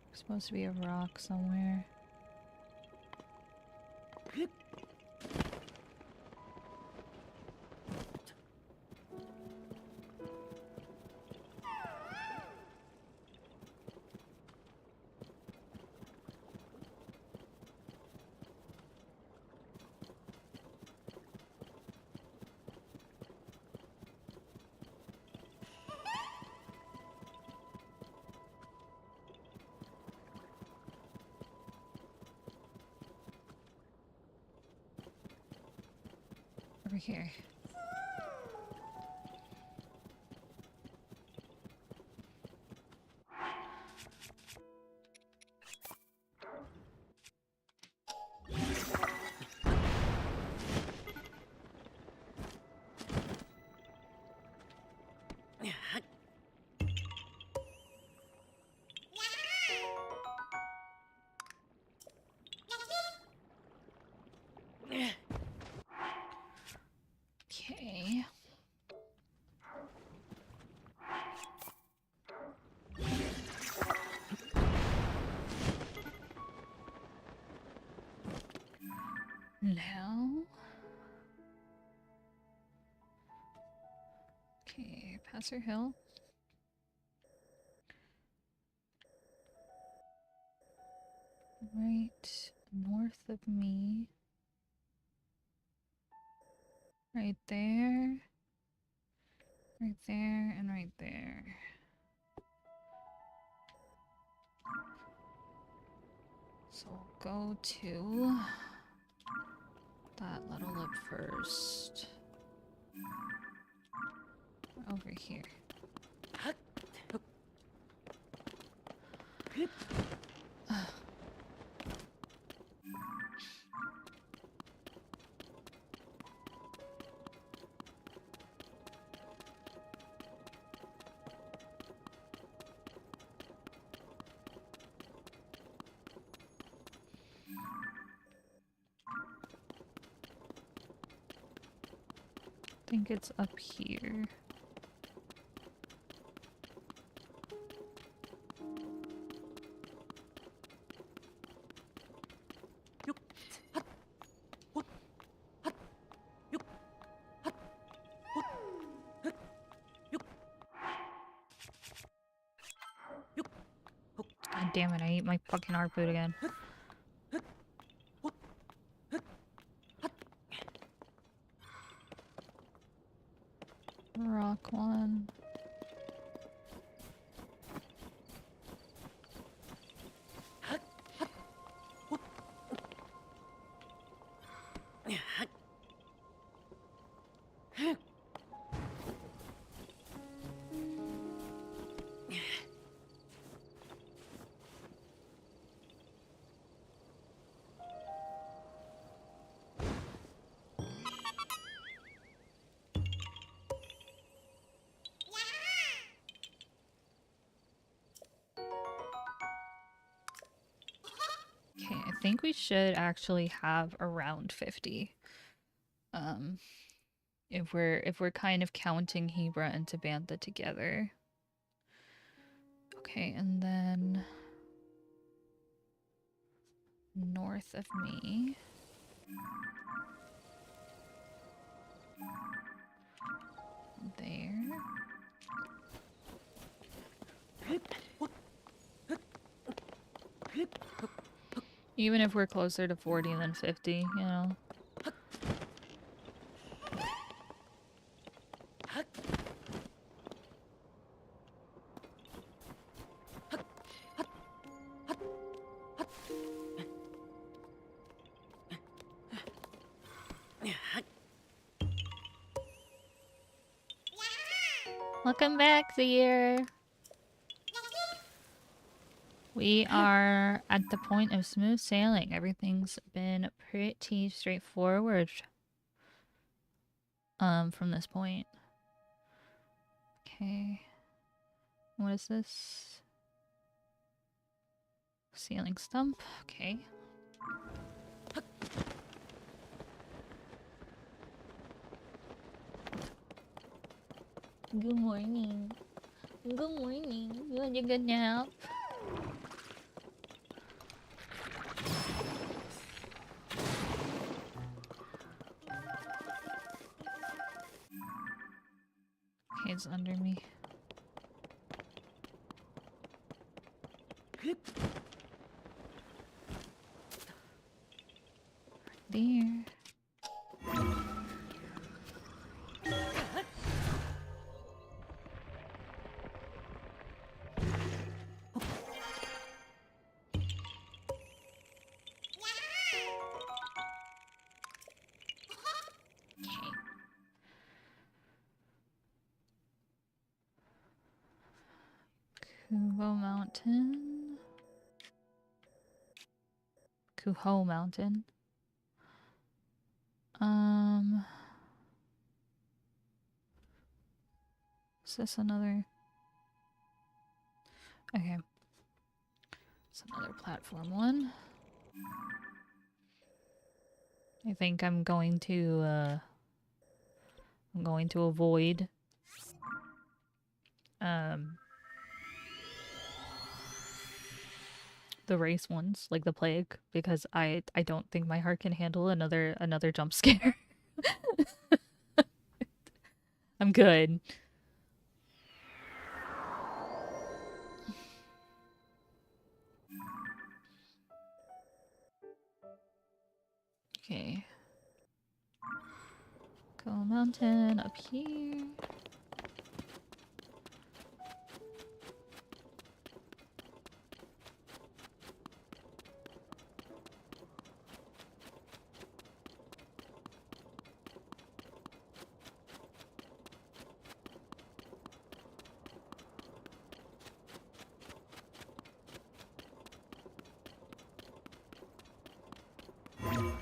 there's supposed to be a rock somewhere. Over here. Okay. Now. Okay, Passer Hill. Right north of me. Right there. Right there and right there. So I'll go to that little lip first. Over here. I think it's up here. God damn it, I ate my fucking hard food again. Rock one. Okay, I think we should actually have around 50. If we're kind of counting Hebra and Tabantha together. Okay, and then north of me. There. Even if we're closer to 40 than 50, you know. Welcome back, Zaire. We are at the point of smooth sailing. Everything's been pretty straightforward from this point. Okay. What is this? Ceiling stump. Okay. Good morning. Good morning. You had your good nap? Okay, it's under me. Right there. Kubo Mountain. Kuho Mountain. Is this another? Okay. It's another platform one. I think I'm going to avoid the race ones, like the plague, because I don't think my heart can handle another jump scare. I'm good. Okay. Go mountain up here.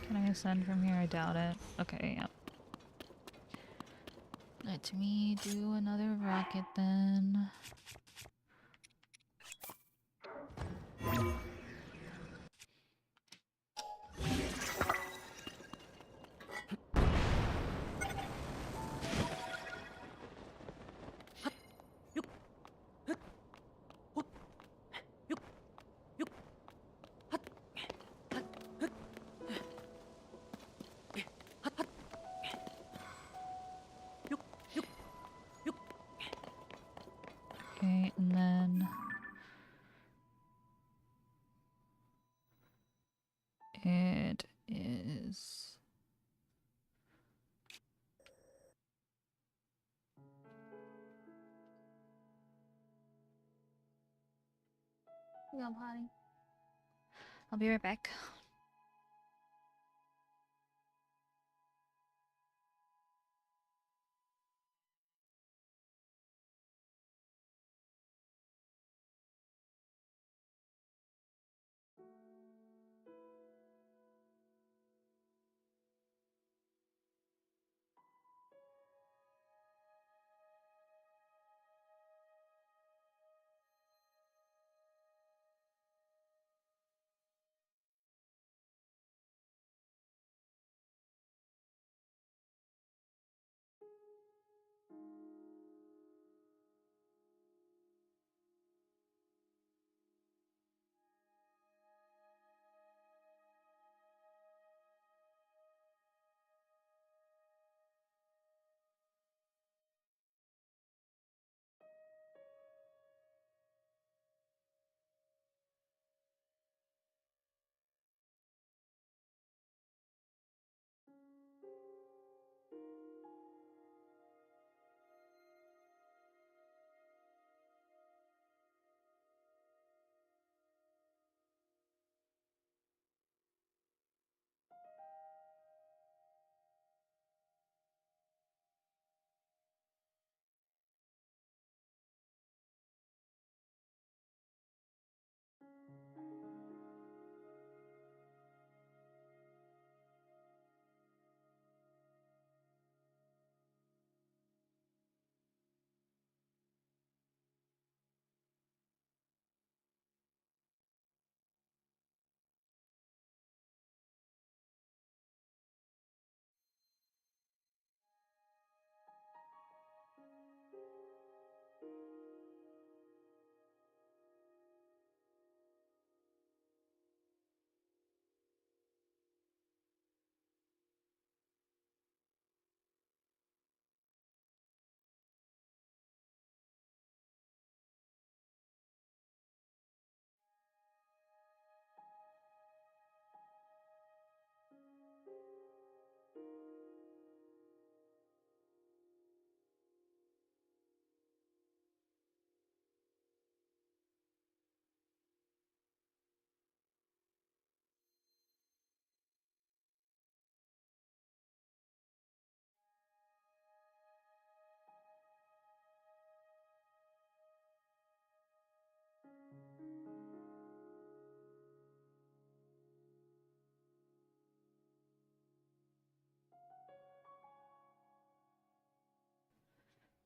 Can I ascend from here? I doubt it. Okay, yeah. Let me do another rocket then. Okay, and then it is go potty. I'll be right back.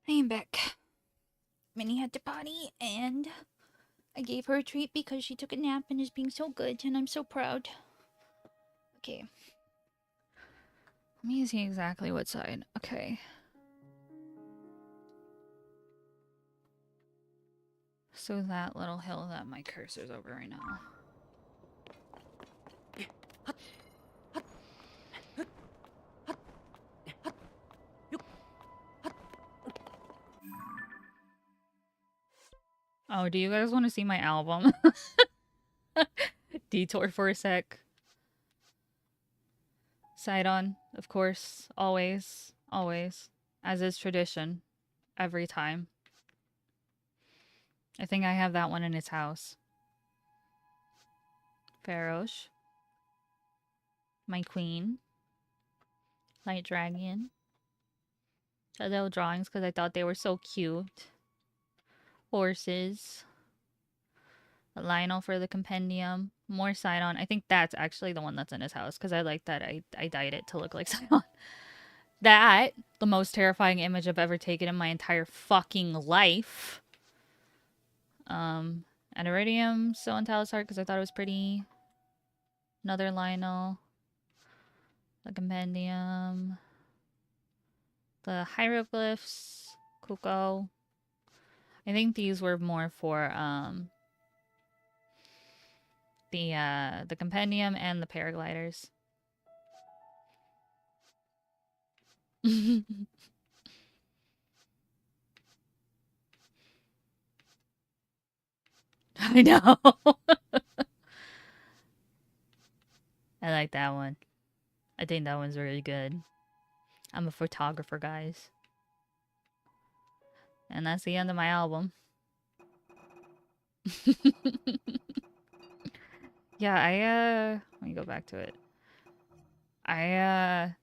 I am back. Minnie had to potty, and I gave her a treat because she took a nap and is being so good, and I'm so proud. Okay. Let me see exactly what side. Okay. So that little hill that my cursor's over right now. Oh, do you guys want to see my album? Detour for a sec. Side on, of course. Always. Always. As is tradition. Every time. I think I have that one in its house. Farosh. My queen. Light dragon. The little drawings because I thought they were so cute. Horses. A Lionel for the compendium. More Sidon. I think that's actually the one that's in his house because I like that I dyed it to look like Sidon. That, the most terrifying image I've ever taken in my entire fucking life. And Iridium, so in Talos Heart because I thought it was pretty. Another Lionel. The compendium. The hieroglyphs. Kuko. I think these were more for the compendium and the paragliders. I know. I like that one. I think that one's really good. I'm a photographer, guys. And that's the end of my album. Yeah, let me go back to it. I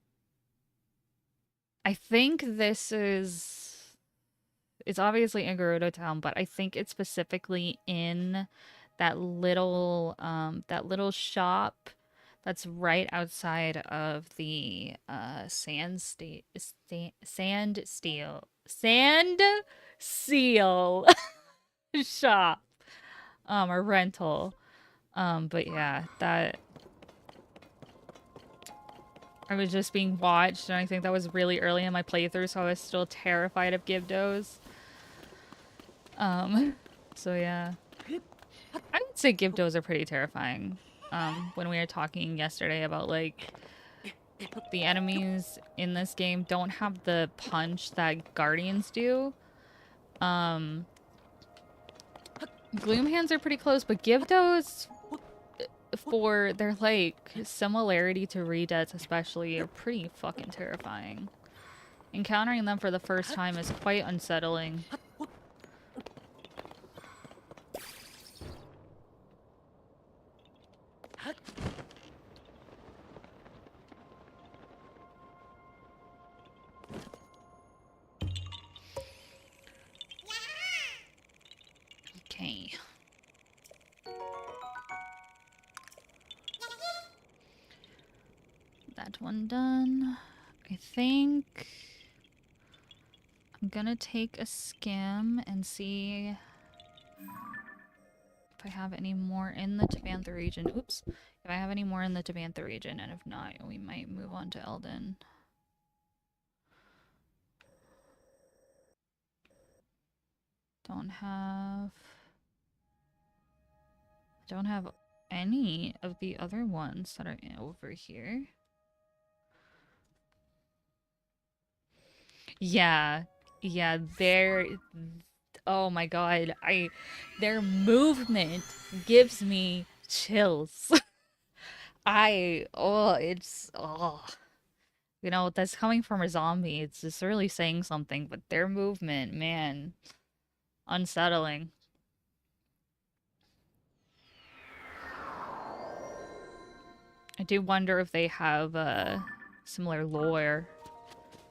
think this is... It's obviously in Gerudo Town, but I think it's specifically in that little shop that's right outside of the sand seal shop or rental. But yeah, that I was just being watched, and I think that was really early in my playthrough, so I was still terrified of Gibdos. So yeah. I would say Gibdos are pretty terrifying. When we were talking yesterday about, like, the enemies in this game don't have the punch that Guardians do. Gloomhands are pretty close, but Gibdos, for their, like, similarity to Redeads especially, are pretty fucking terrifying. Encountering them for the first time is quite unsettling. Okay. That one done. I think I'm gonna take a skim and see if I have any more in the Tabantha region. Oops. If I have any more in the Tabantha region, and if not, we might move on to Eldin. Don't have any of the other ones that are over here. Yeah. Yeah, oh my god. Their movement gives me chills. You know, that's coming from a zombie. It's just really saying something, but their movement, man, unsettling. I do wonder if they have similar lore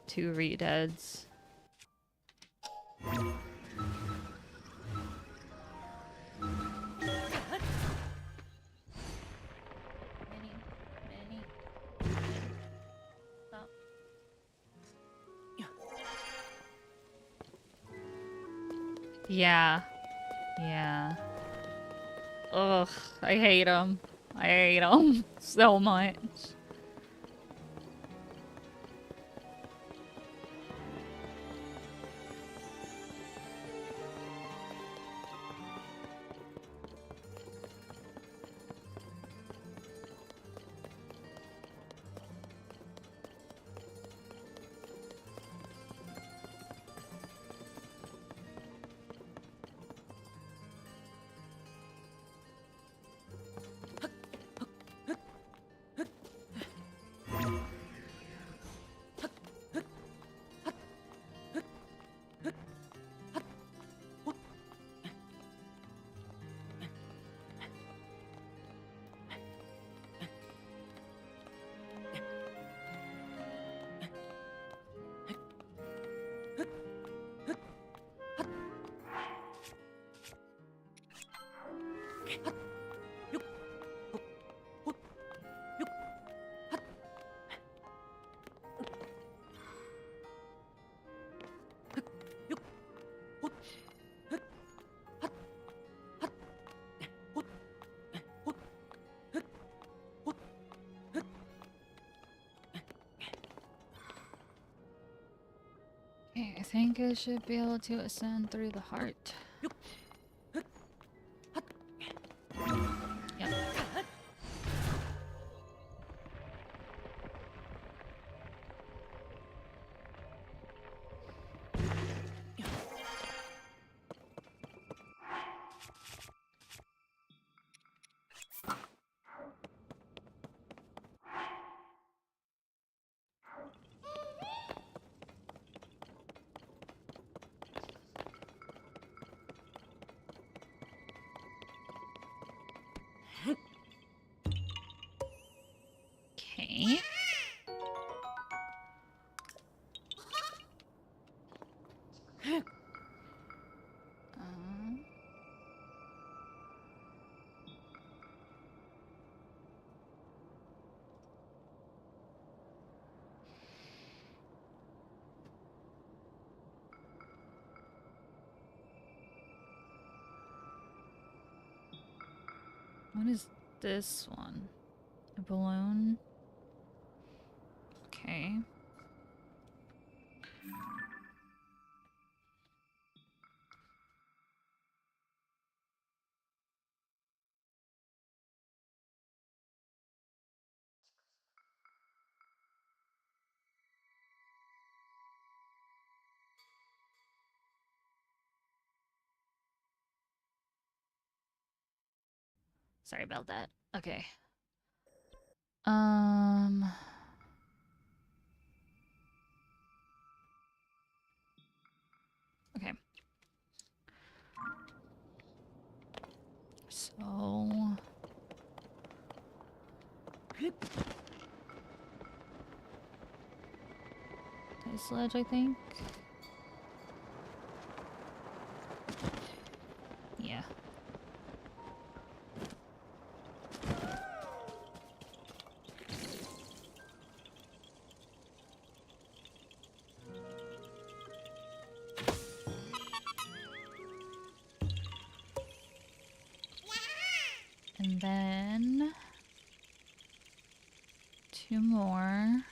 to Redeads. Stop. Yeah. Yeah. Ugh, I hate them. I hate them so much. Okay, I think I should be able to ascend through the heart. Yep. Okay. Um, what is this one? A balloon? Okay. Sorry about that. Okay. Um. Okay. So. This ledge, I think. Yeah. And then. Two more.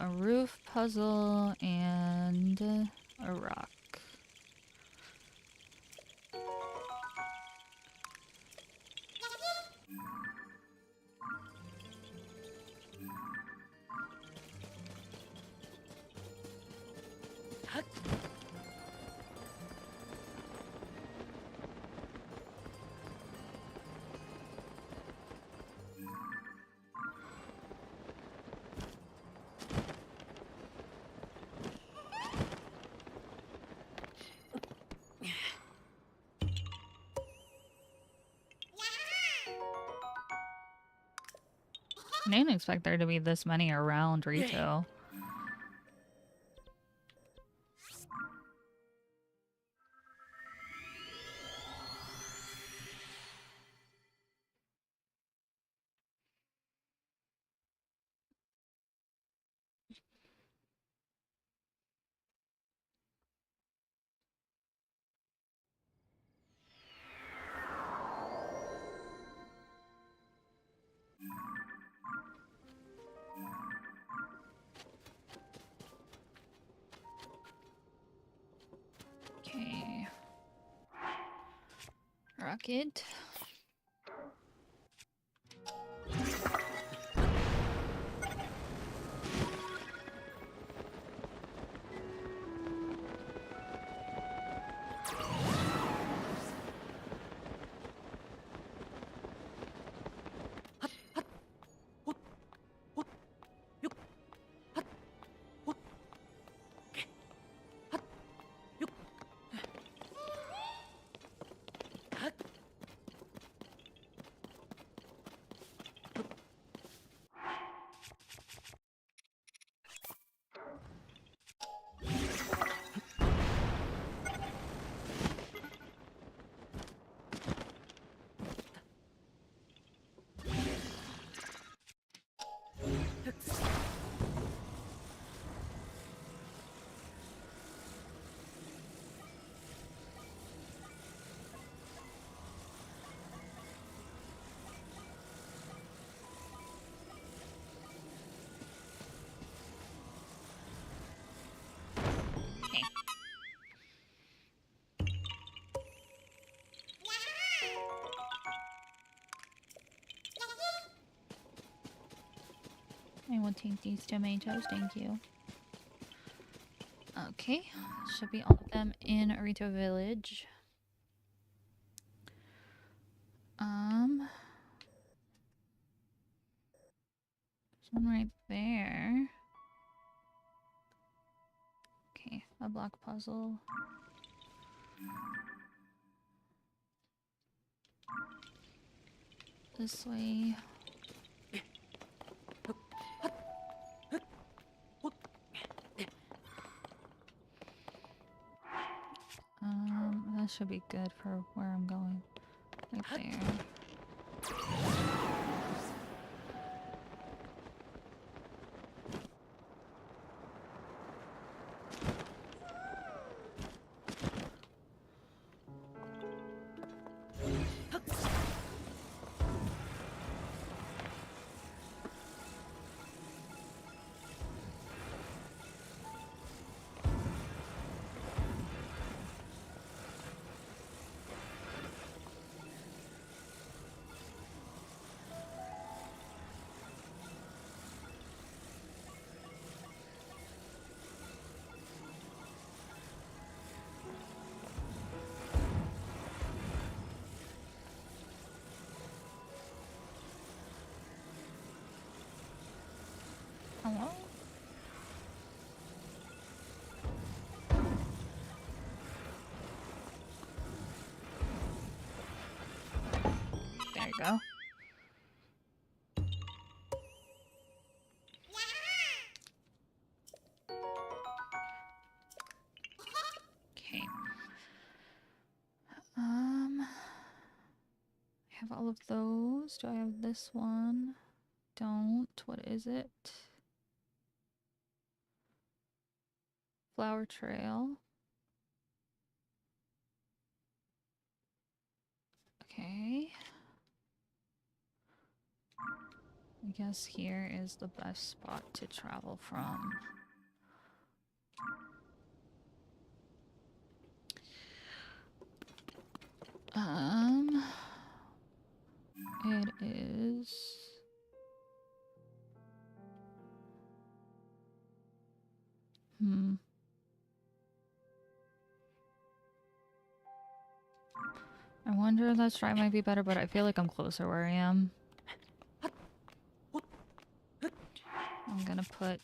A roof puzzle and a rock. I didn't expect there to be this many around retail. rocket. I will take these tomatoes, thank you. Okay, should be all of them in Arito Village. There's one right there. Okay, a block puzzle. This way. That should be good for where I'm going. Right there. Hello? There you go. Okay. I have all of those. Do I have this one? Don't. What is it? Flower trail. Okay. I guess here is the best spot to travel from. It is... I wonder if that strat might be better, but I feel like I'm closer where I am. I'm gonna put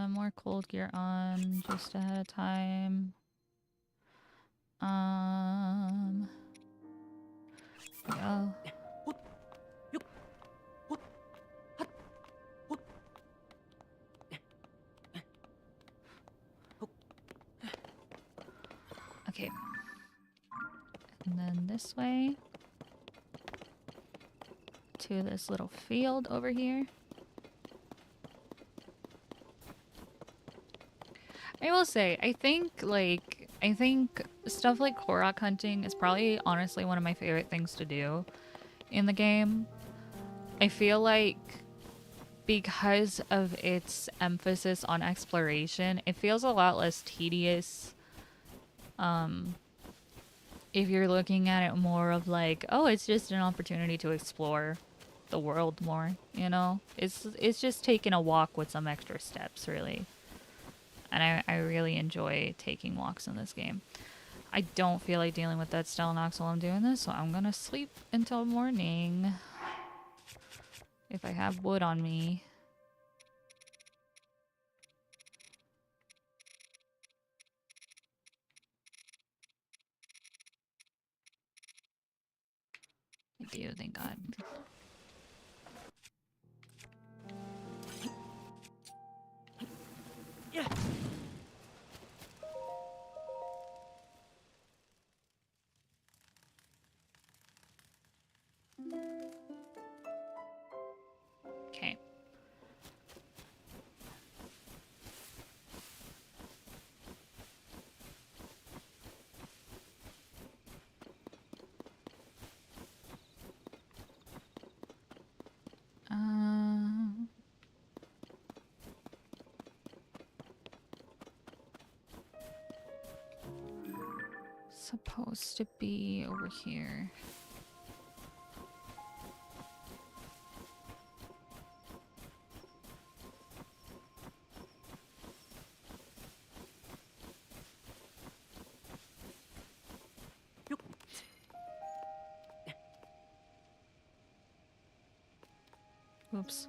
more cold gear on just ahead of time. Go. Okay. And then this way to this little field over here. I will say, I think stuff like Korok hunting is probably honestly one of my favorite things to do in the game. I feel like because of its emphasis on exploration, it feels a lot less tedious Um, if you're looking at it more of like, oh, it's just an opportunity to explore the world more, you know? It's just taking a walk with some extra steps, really. And I really enjoy taking walks in this game. I don't feel like dealing with that Stelnox while I'm doing this, so I'm gonna sleep until morning. If I have wood on me. I do, thank God. Yeah. Okay. Supposed to be over here. Oops.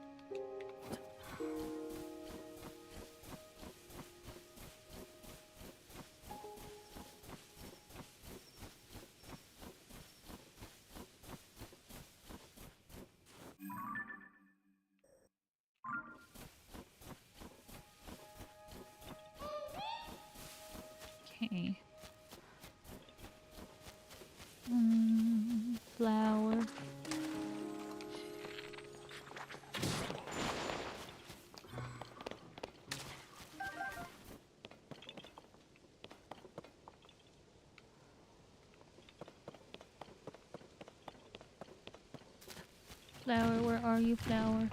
Okay. Flower. Flower, where are you, flower?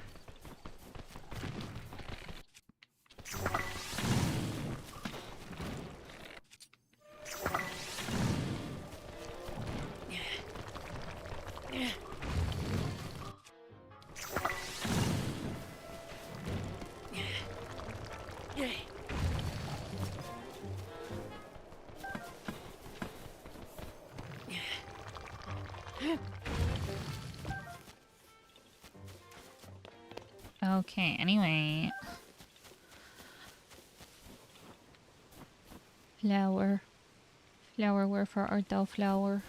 Okay, anyway. Flower. Flower, wherefore art thou, flower?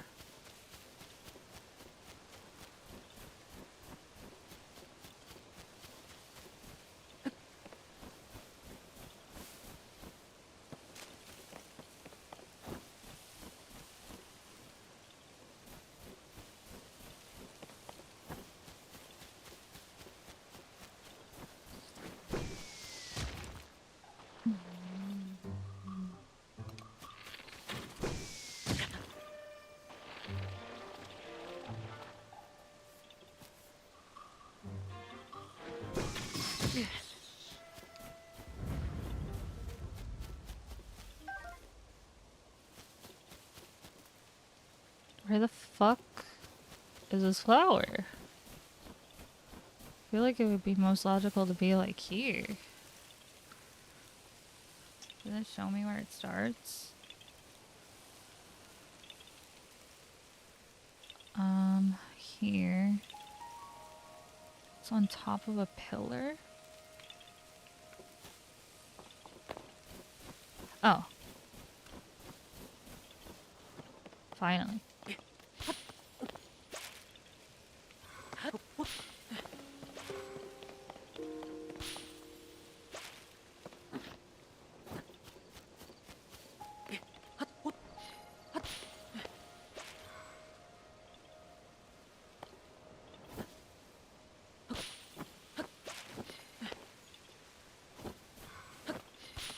Where the fuck is this flower? I feel like it would be most logical to be like here. Does it show me where it starts? Here. It's on top of a pillar. Oh. Finally.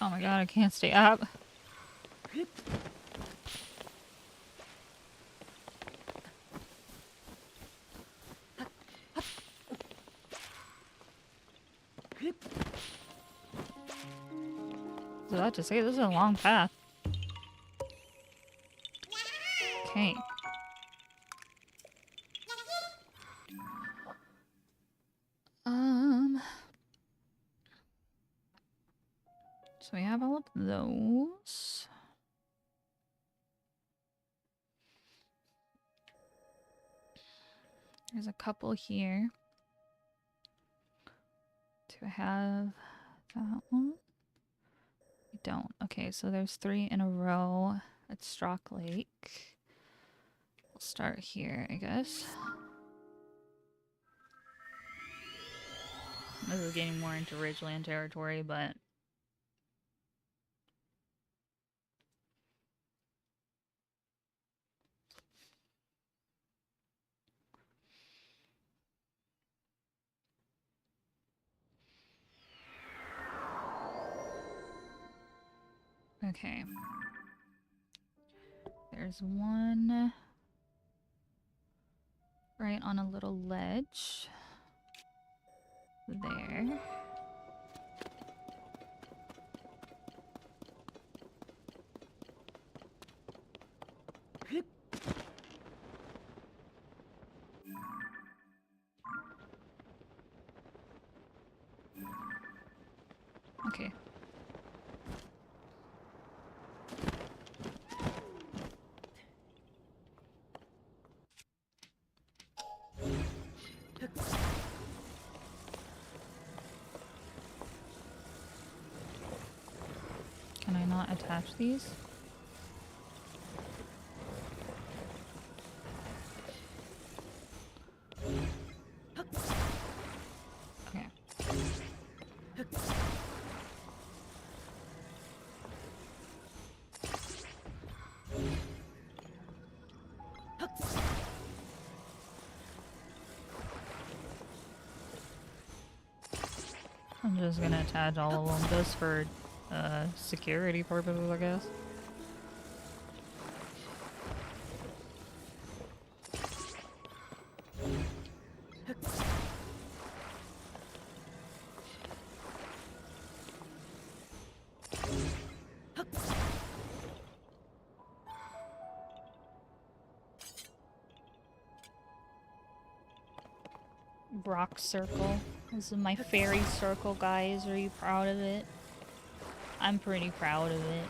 Oh my god, I can't stay up. I was about to say, this is a long path. Okay. So we have all of those. There's a couple here. Do I have that one? I don't. Okay, so there's 3 in a row at Strock Lake. We'll start here, I guess. This is getting more into Ridgeland territory, but... Okay. There's one right on a little ledge. There. Okay. Can I not attach these? Okay. I'm just gonna attach all of them just for security purposes, I guess. Rock circle. This is my fairy circle, guys. Are you proud of it? I'm pretty proud of it.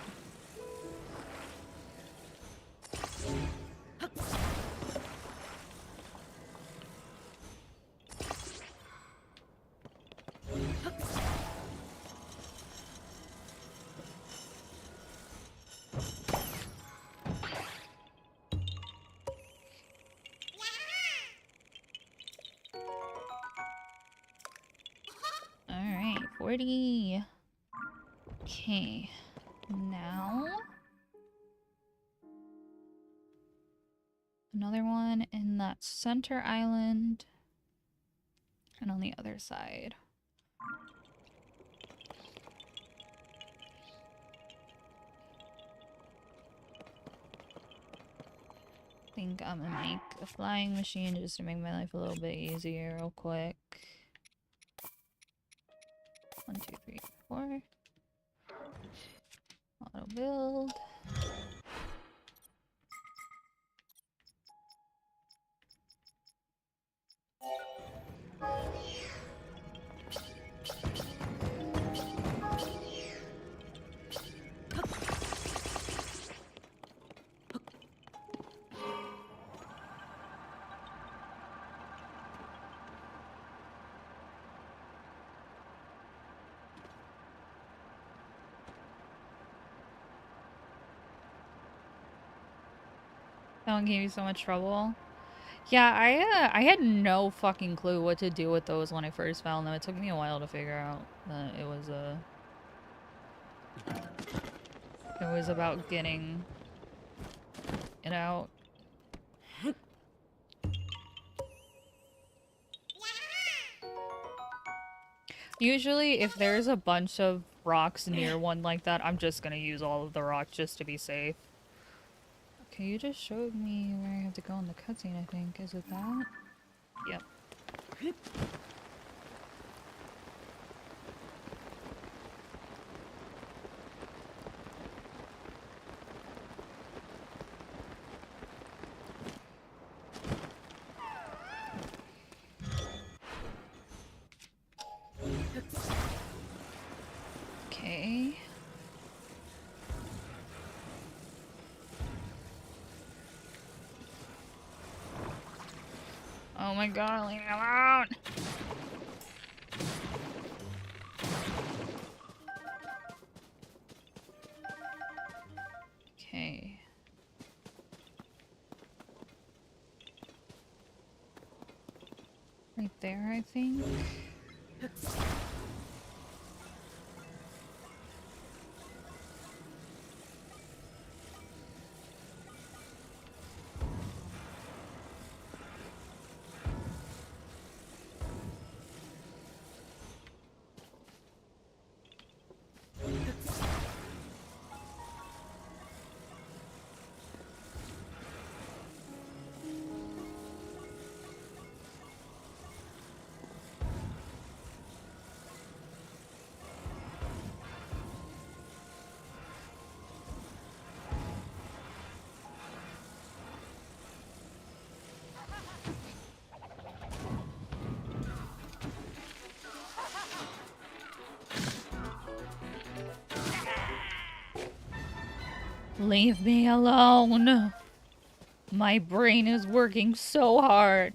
Alright, 40. Okay. Now... another one in that center island. And on the other side. I think I'm gonna make a flying machine just to make my life a little bit easier real quick. 1, 2, 3, 4. Auto build. That one gave you so much trouble. Yeah, I had no fucking clue what to do with those when I first found them. It took me a while to figure out that it was about getting it out. Usually, if there's a bunch of rocks near one like that, I'm just gonna use all of the rocks just to be safe. Okay, you just showed me where I have to go in the cutscene, I think. Is it that? Yep. my god, leave me alone! Okay. Right there, I think. Leave me alone! My brain is working so hard.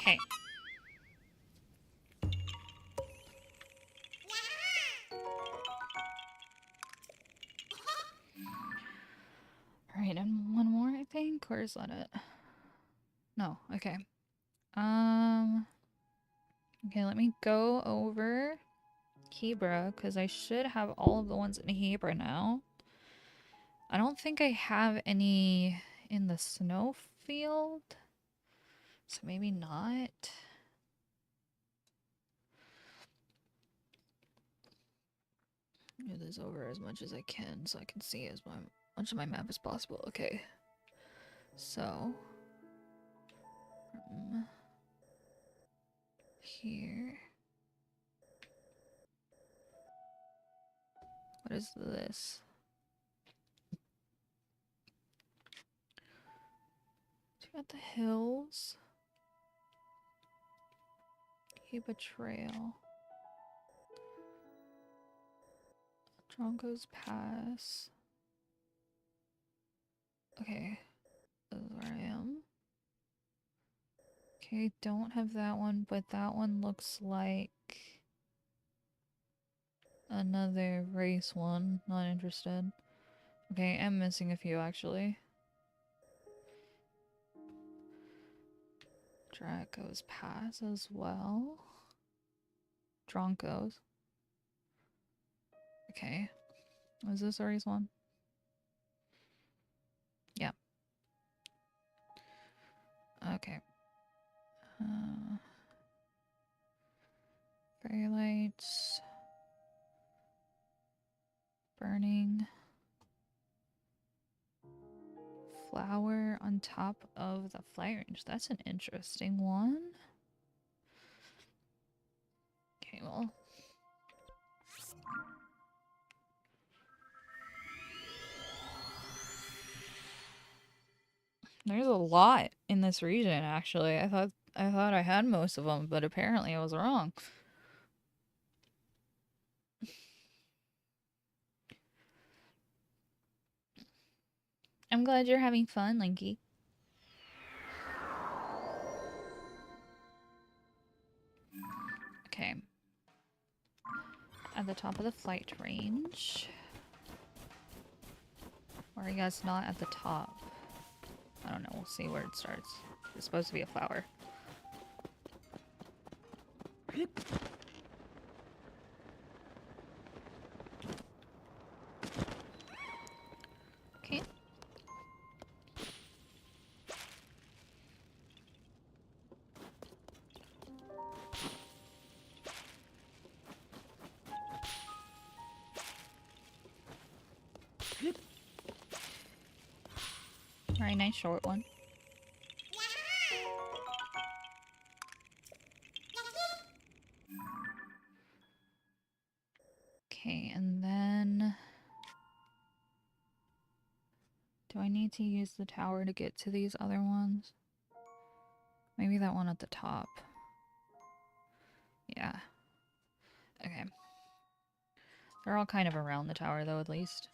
Okay. Alright, and one more, I think? Or is that it? No, okay. Okay, let me go over Hebra, because I should have all of the ones in Hebra now. I don't think I have any in the snow field, so maybe not. Move this over as much as I can so I can see as much of my map as possible. Okay, so from here. What is this? Got the hills. Heba Trail. Drongo's Pass. Okay. This is where I am. Okay, don't have that one, but that one looks like another race one. Not interested. Okay, I'm missing a few actually. Draco's Pass as well. Dronco's. Okay. Was this a race one? Yeah. Okay. Fairy lights. Burning. Flower on top of the flight range. That's an interesting one. Okay, well. There's a lot in this region, actually. I thought I had most of them, but apparently I was wrong. I'm glad you're having fun, Linky. Okay. At the top of the flight range. Or I guess not at the top. I don't know. We'll see where it starts. It's supposed to be a flower. Okay. Very nice short one. Okay, and then... Do I need to use the tower to get to these other ones? Maybe that one at the top. Yeah. Okay. They're all kind of around the tower, though, at least.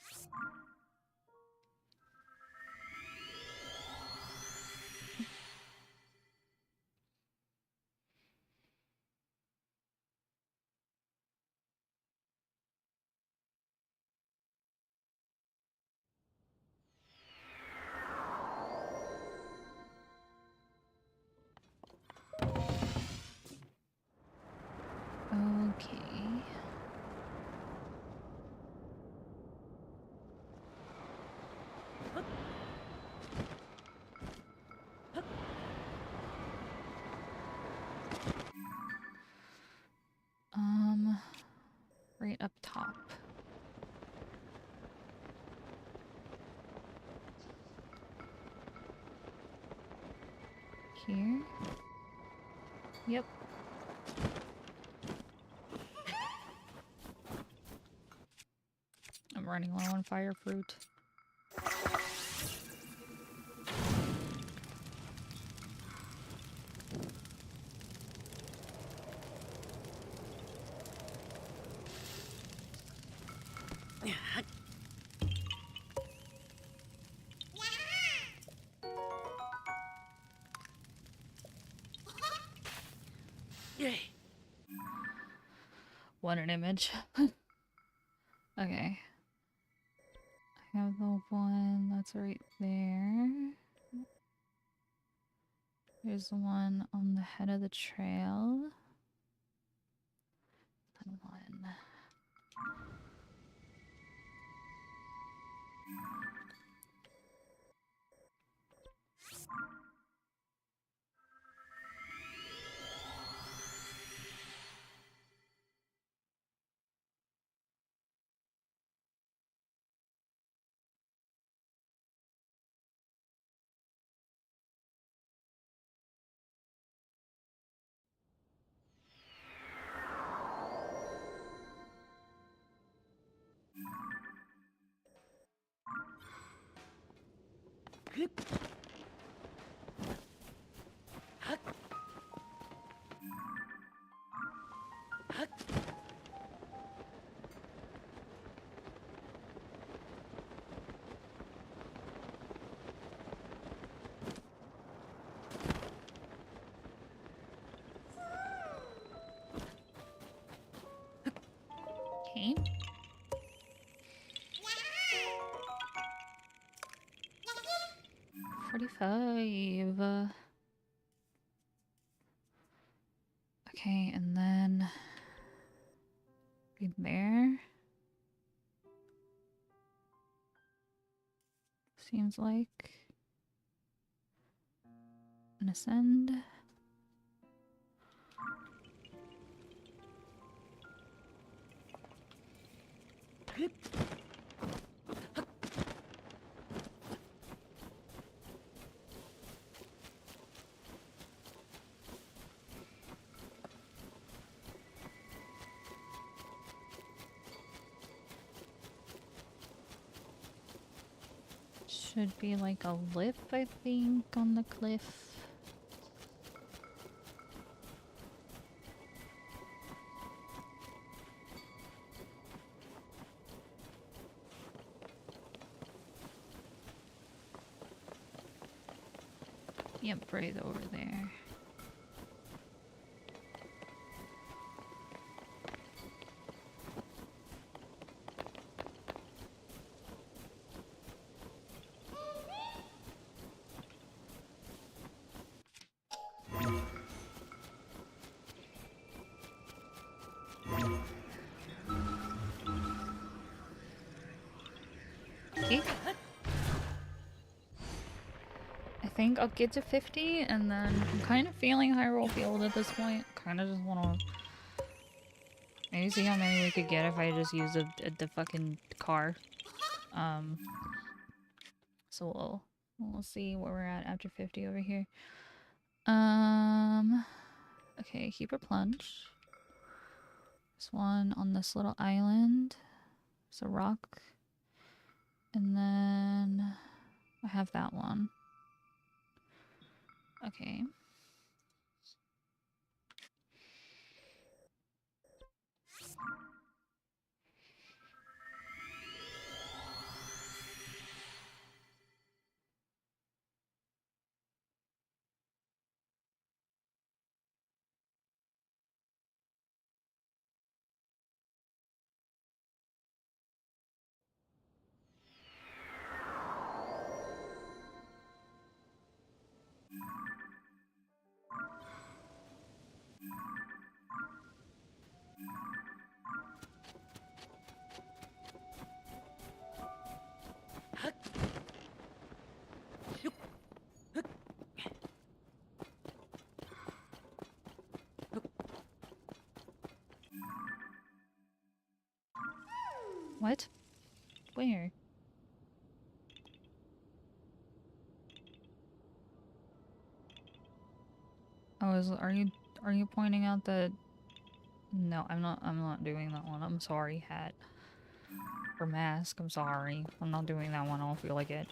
Okay. Right up top. Here? Yep. I'm running low on fire fruit. What an image. Okay. I have the one that's right there. There's the one on the head of the trail. And one. Okay. 45. Okay, and then right there. Seems like an ascend. Should be like a lip, I think, on the cliff. Yep, right over there. Okay. I think I'll get to 50, and then I'm kind of feeling Hyrule Field at this point. Kind of just want to maybe see how many we could get if I just use the fucking car. So we'll see where we're at after 50 over here. Okay, keep a plunge. There's one on this little island. It's a rock. And then I have that one. Okay. What? Where? Oh, are you pointing out that? No, I'm not doing that one. I'm sorry, hat. Or mask, I'm sorry. I'm not doing that one, I don't feel like it.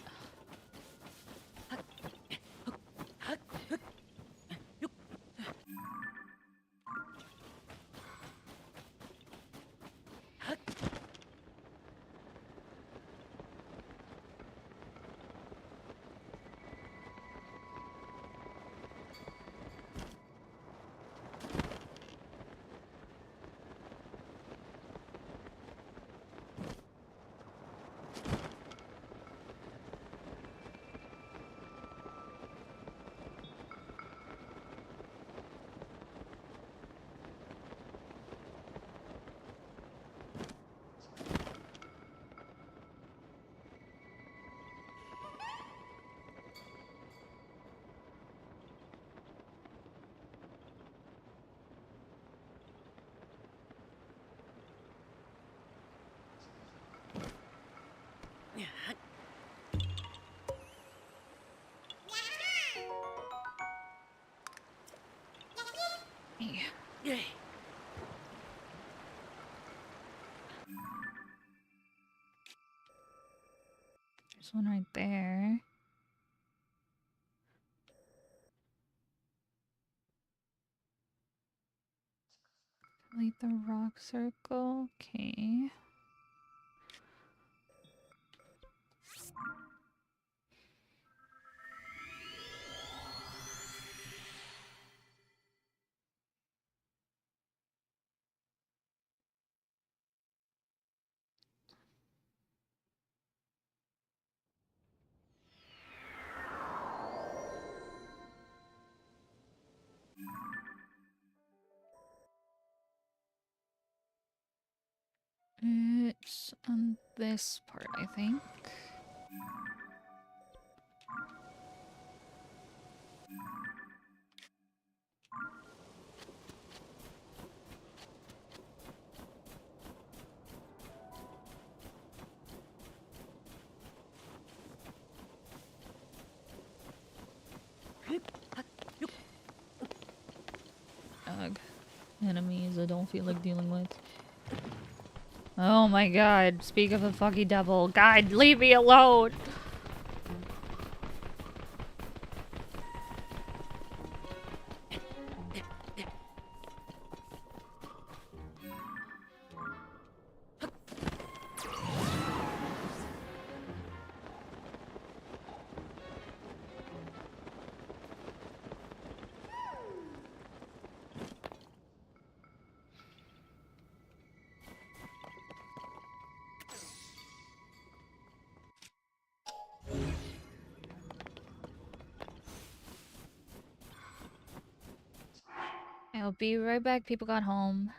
Yeah. There's one right there. Delete the rock circle. Okay. It's on this part, I think. Ugh. Enemies I don't feel like dealing with. Oh my god, speak of the fucking devil. God, leave me alone! I'll be right back. People got home.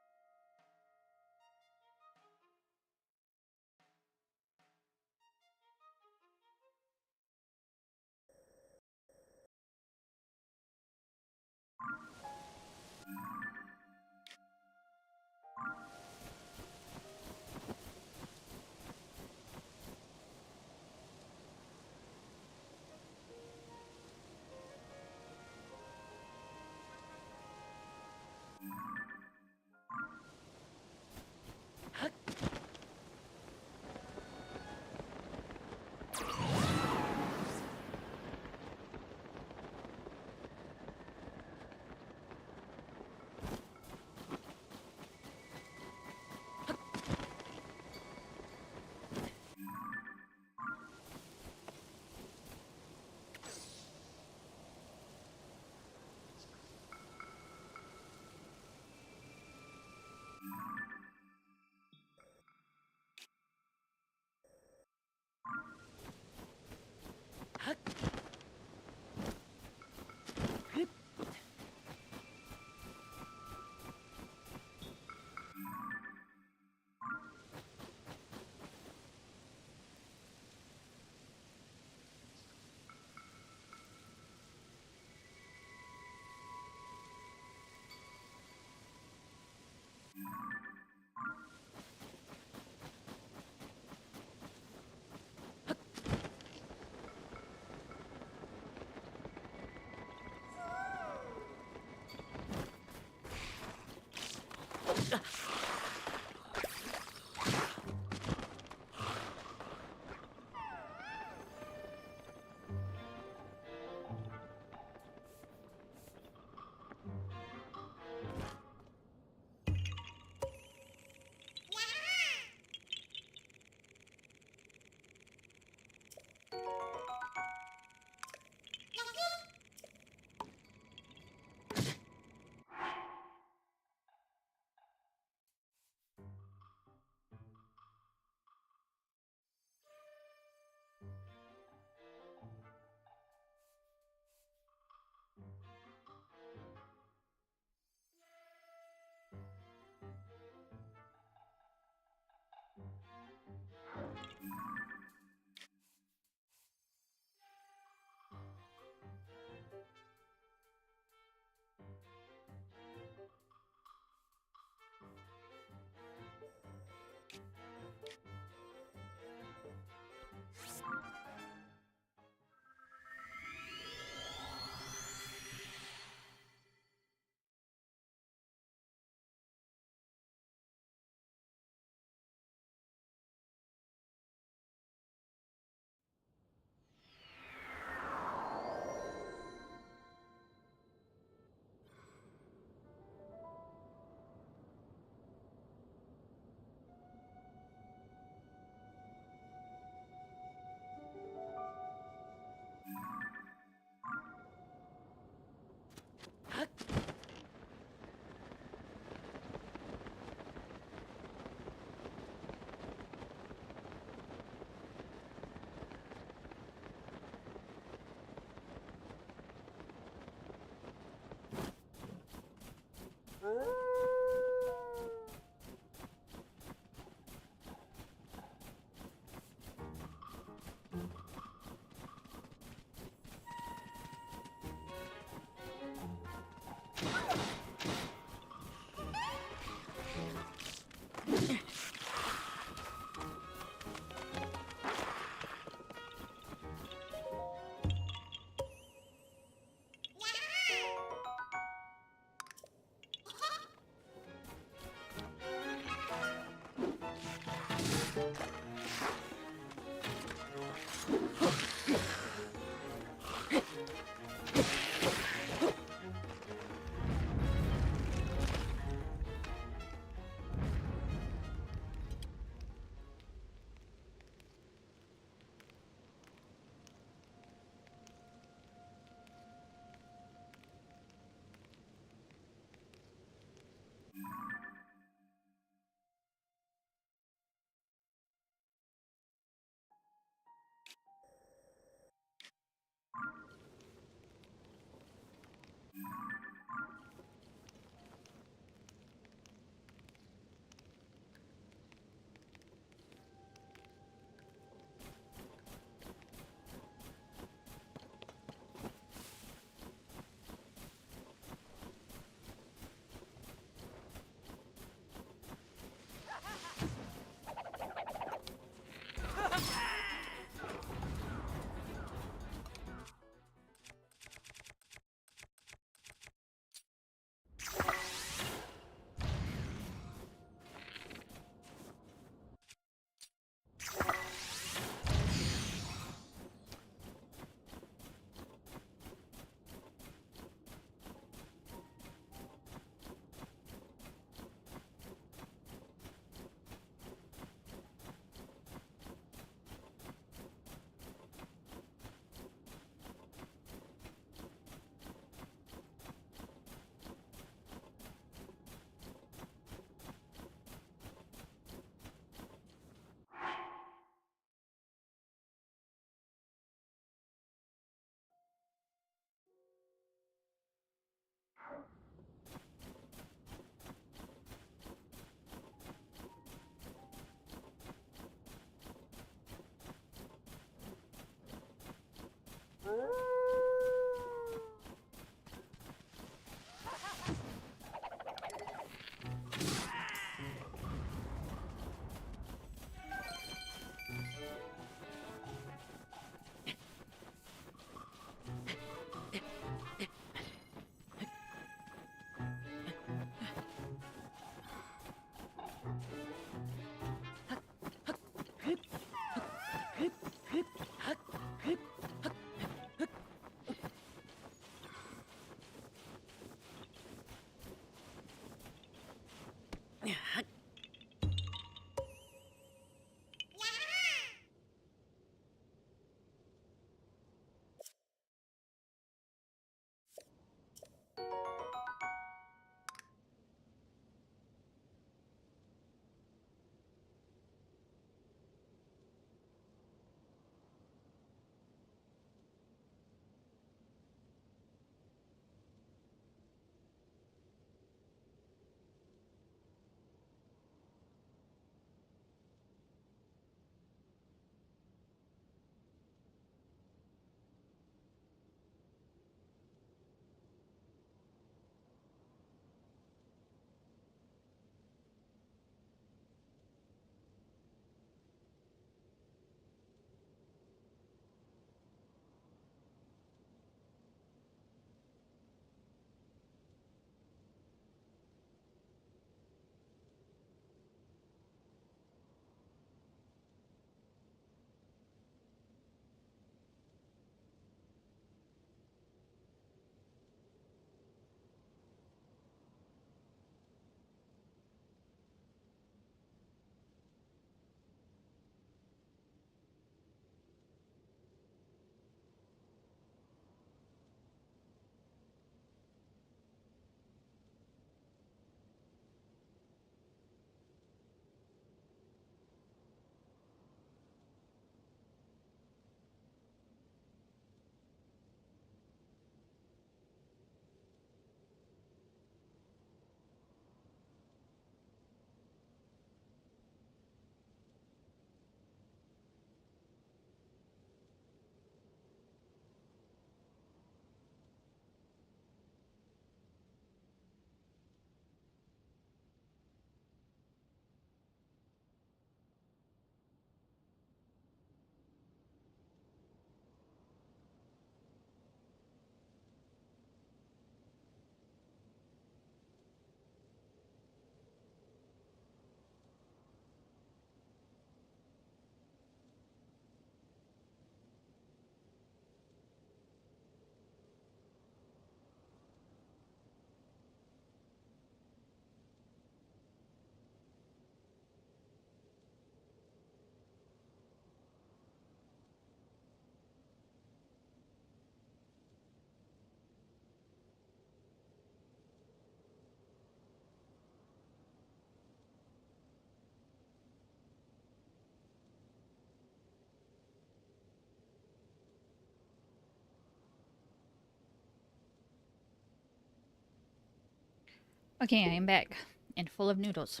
Okay, I am back and full of noodles.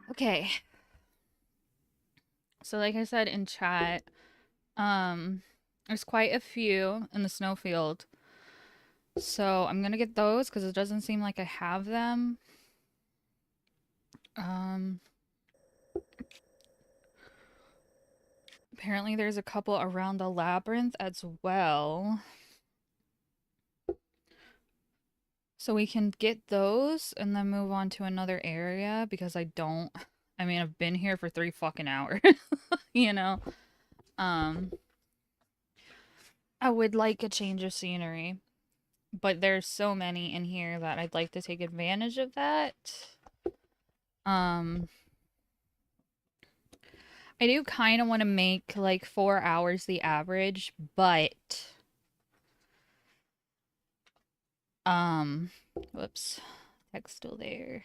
Okay. So like I said in chat, there's quite a few in the snowfield. So I'm gonna get those because it doesn't seem like I have them. Apparently there's a couple around the labyrinth as well. So we can get those and then move on to another area because I mean, I've been here for 3 fucking hours, you know? I would like a change of scenery, but there's so many in here that I'd like to take advantage of that. I do kind of want to make like 4 hours the average, but whoops, text still there.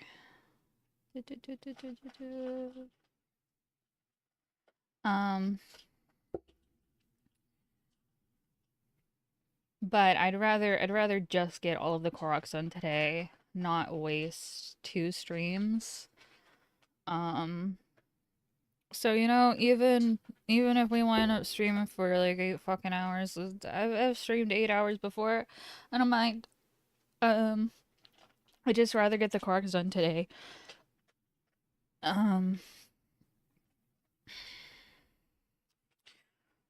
But I'd rather just get all of the Koroks done today, not waste 2 streams. So you know, even if we wind up streaming for like 8 fucking hours, I've streamed 8 hours before. I don't mind. I'd just rather get the Koroks done today.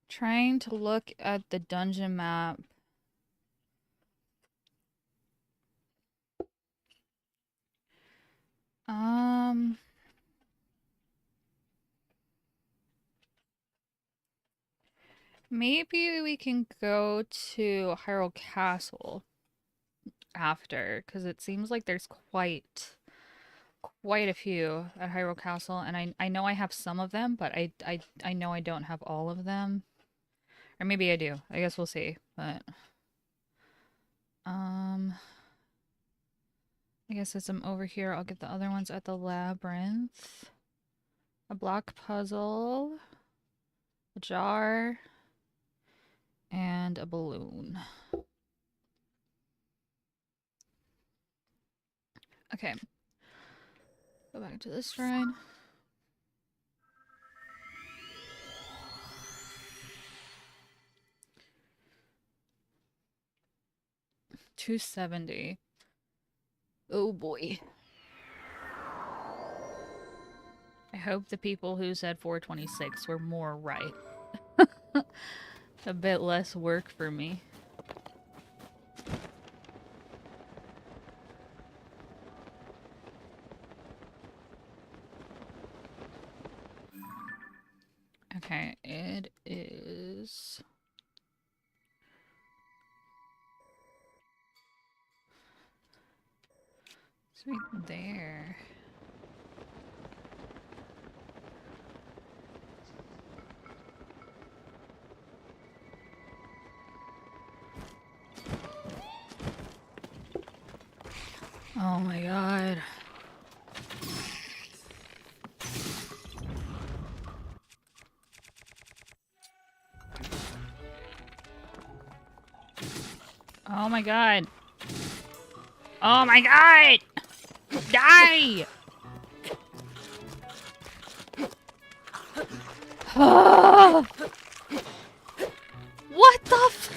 Trying to look at the dungeon map. Maybe we can go to Hyrule Castle after, because it seems like there's quite a few at Hyrule Castle, and I know I have some of them, but I know I don't have all of them. Or maybe I do. I guess we'll see. But I guess as I'm over here, I'll get the other ones at the labyrinth. A block puzzle, a jar, and a balloon. Okay. Go back to this shrine. $270. Oh boy. I hope the people who said 426 were more right. A bit less work for me. Okay, it is... It's right there. Oh my god. Oh my god. Oh my god! Die! What the f-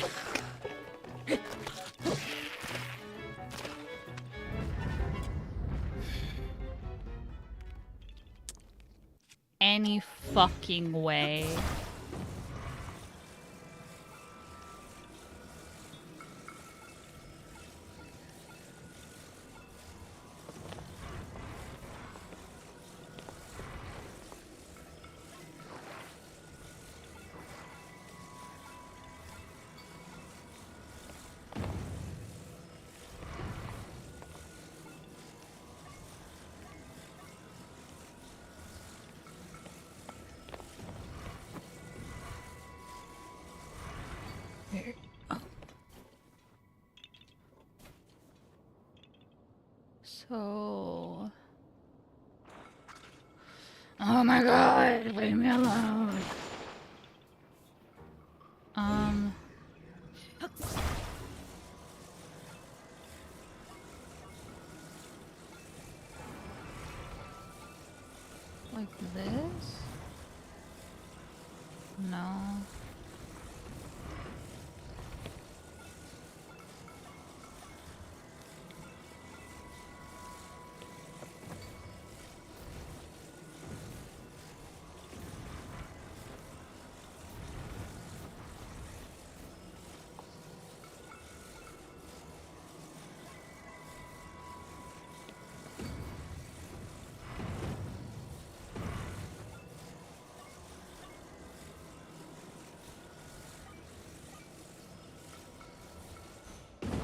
Any fucking way. So... Oh my god, leave me alone. This? No.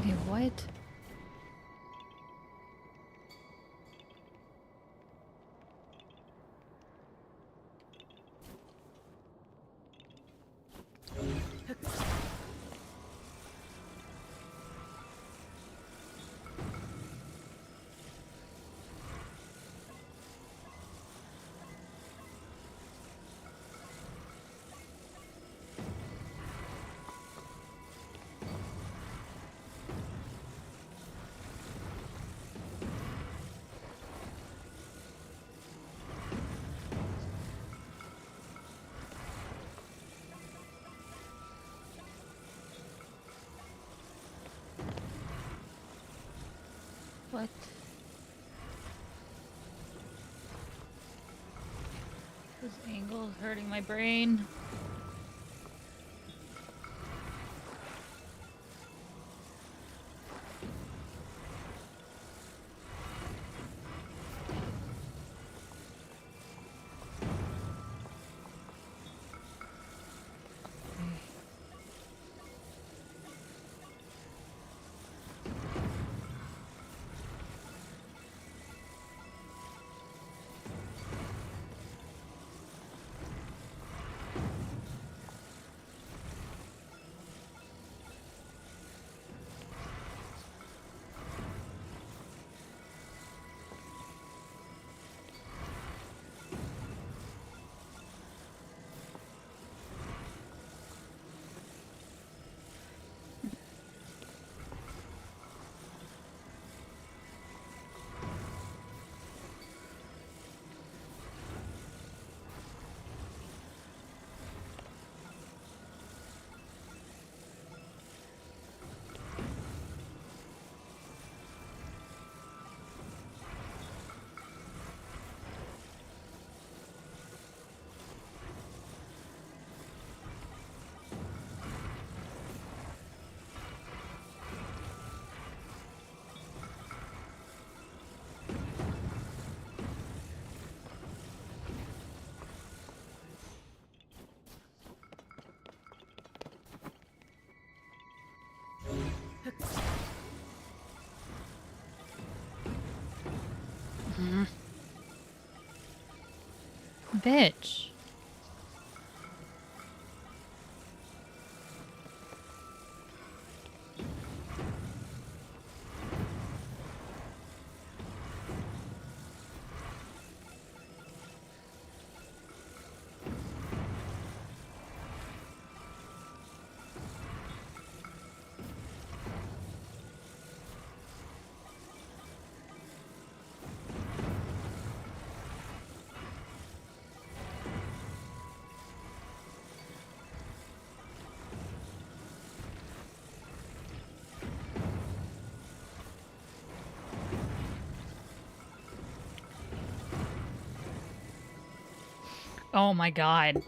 Wait, what? What? This angle is hurting my brain. Bitch. Oh my god.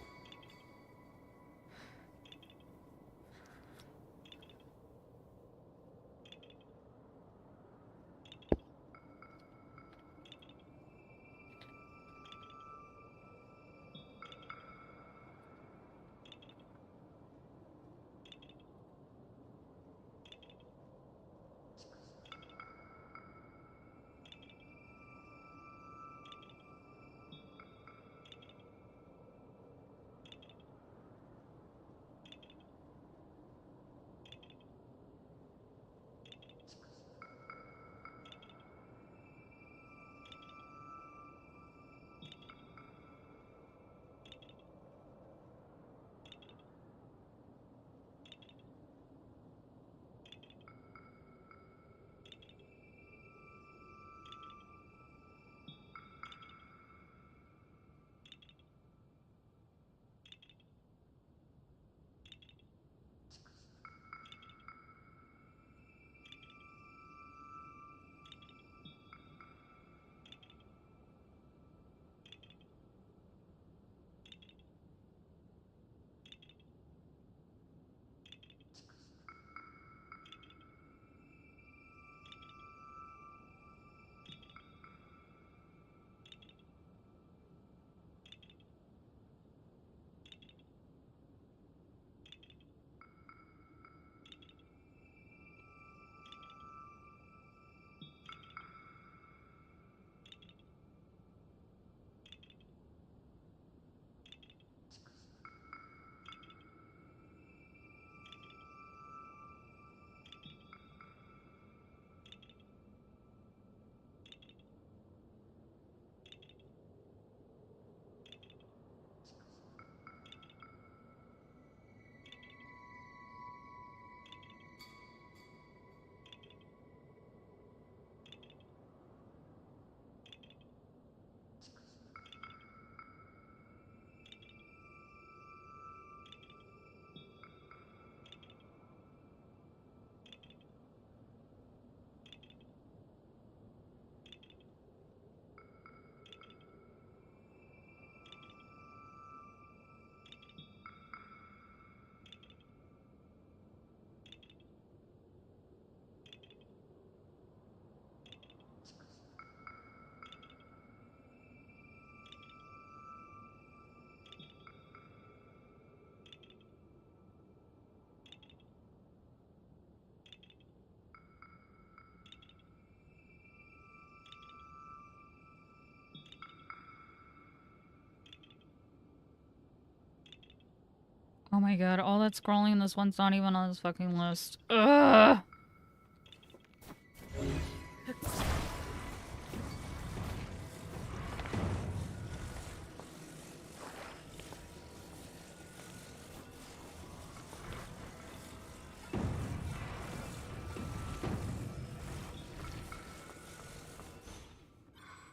Oh my god, all that scrolling and this one's not even on this fucking list. Ugh!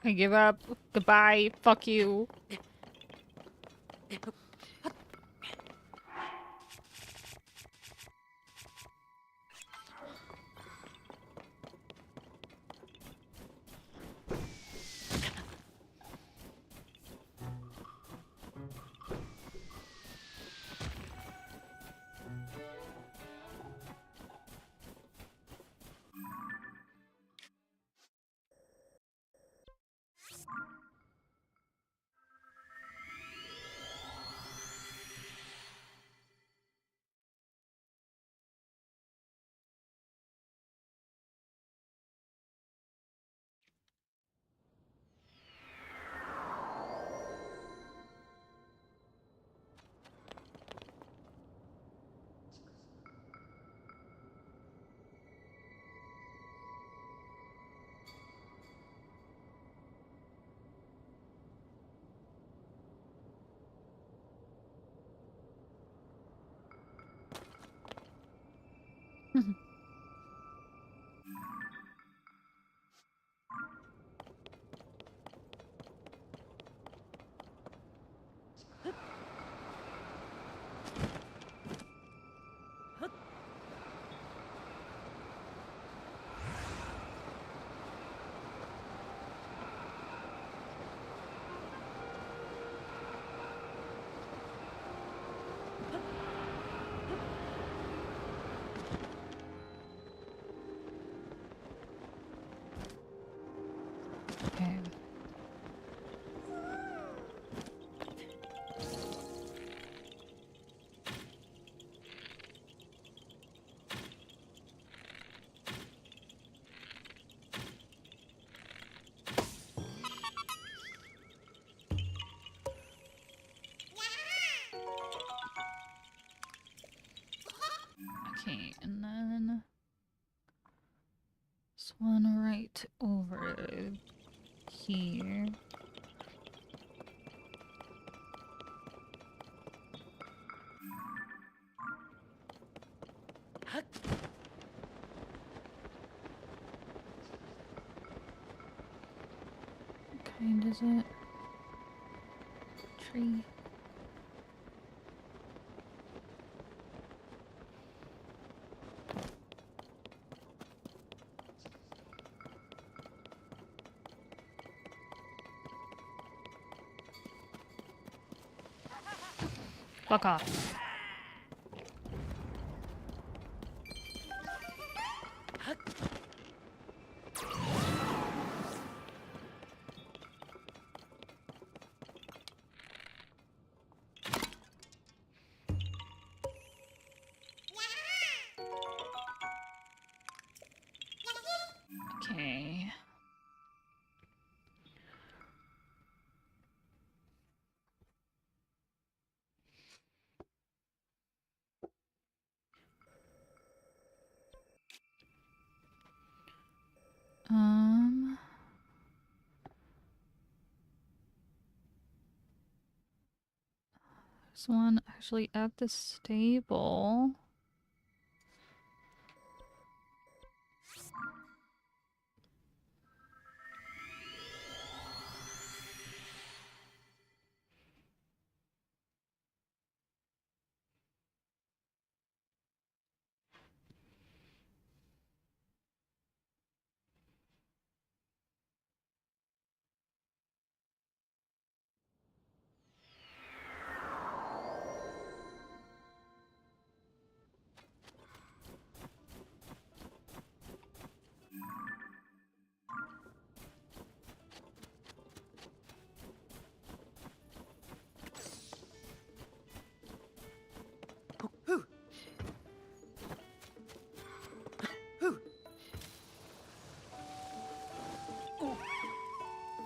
I give up. Goodbye. Fuck you. Okay. Okay, and then this one right over here. What kind is it? Tree. Fuck off. Okay. There's one actually at the stable.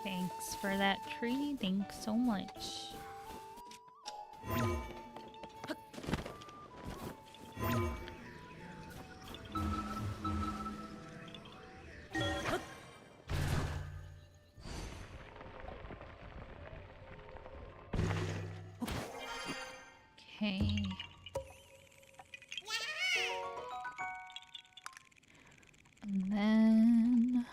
Thanks for that tree. Thanks so much. Okay. And then...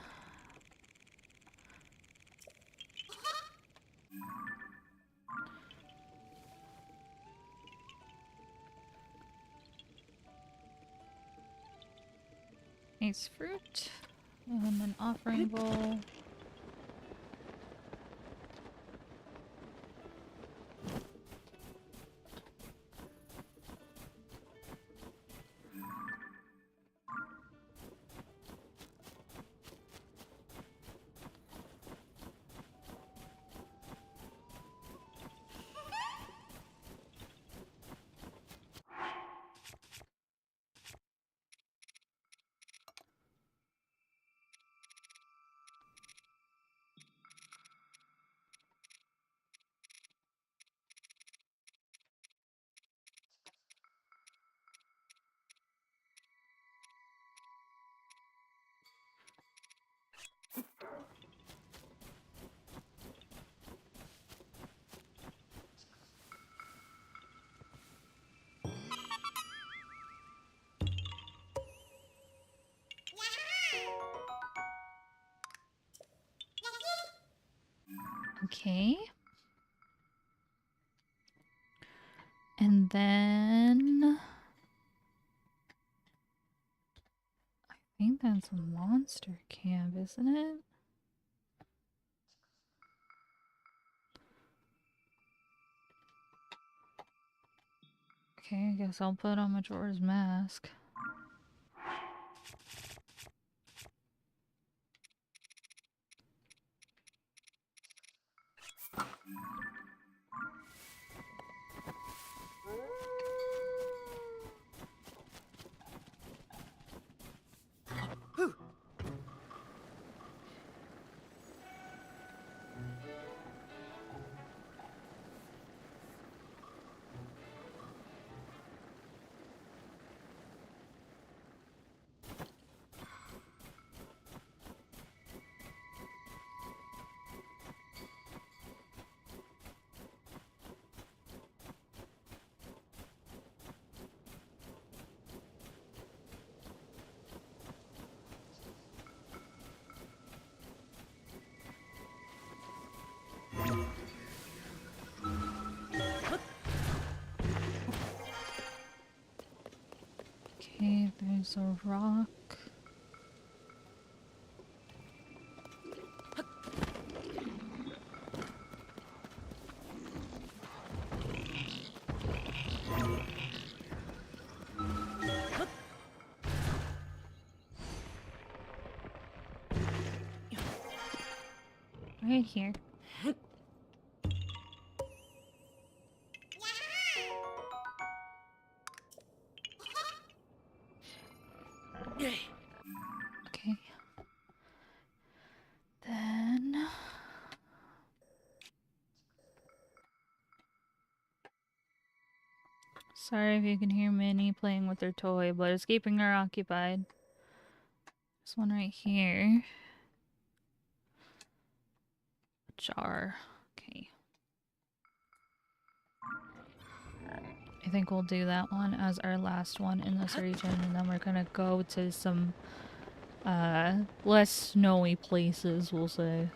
Ace fruit. And an offering bowl. Okay. And then... I think that's a monster camp, isn't it? Okay, I guess I'll put on Majora's Mask. Okay, there's a rock. Right here. Okay. Then... Sorry if you can hear Minnie playing with her toy, but it's keeping her occupied. This one right here. A jar. Okay. I think we'll do that one as our last one in this region, and then we're gonna go to some less snowy places, we'll say.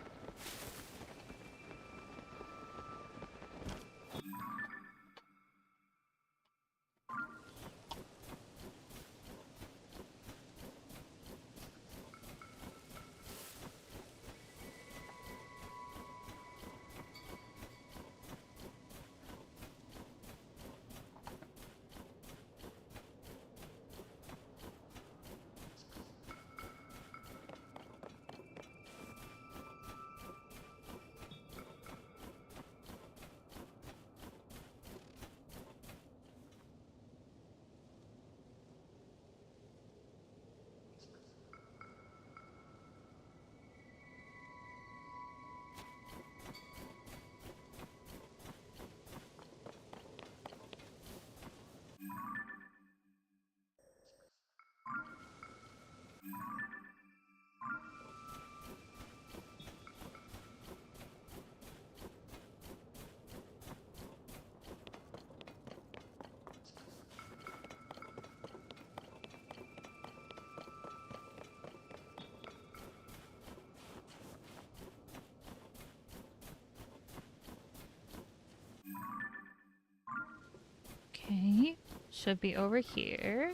should be over here.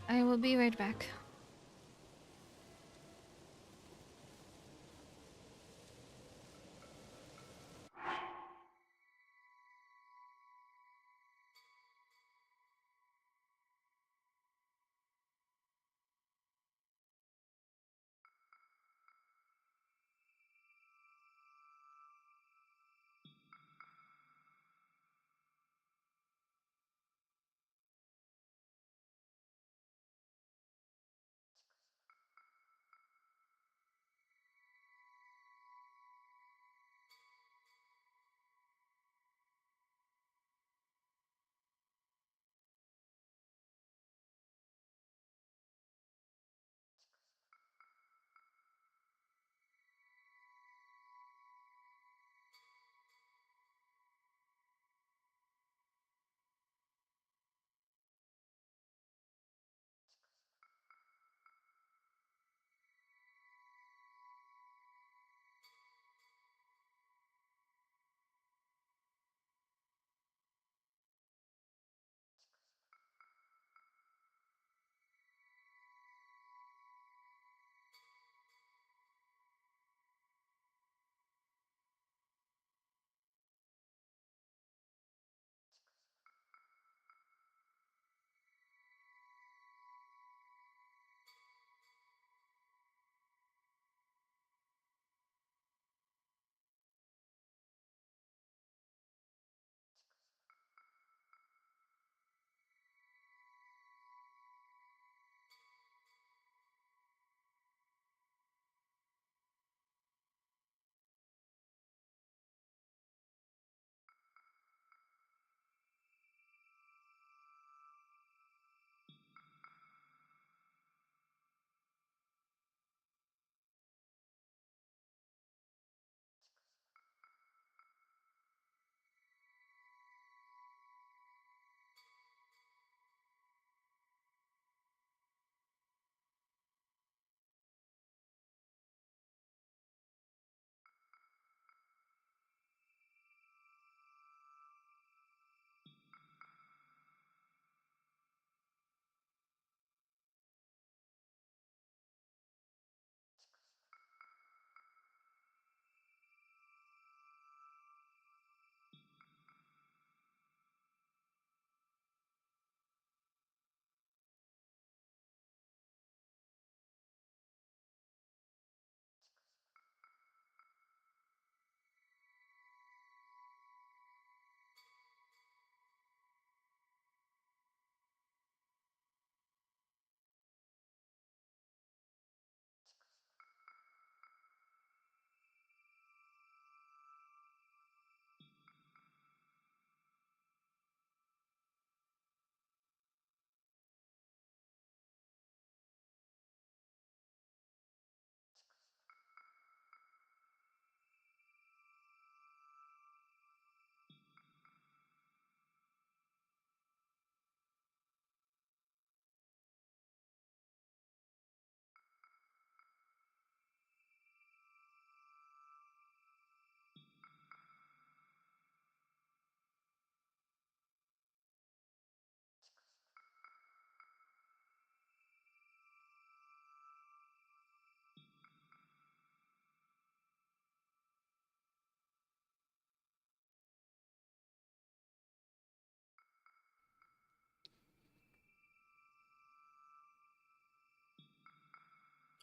I will be right back.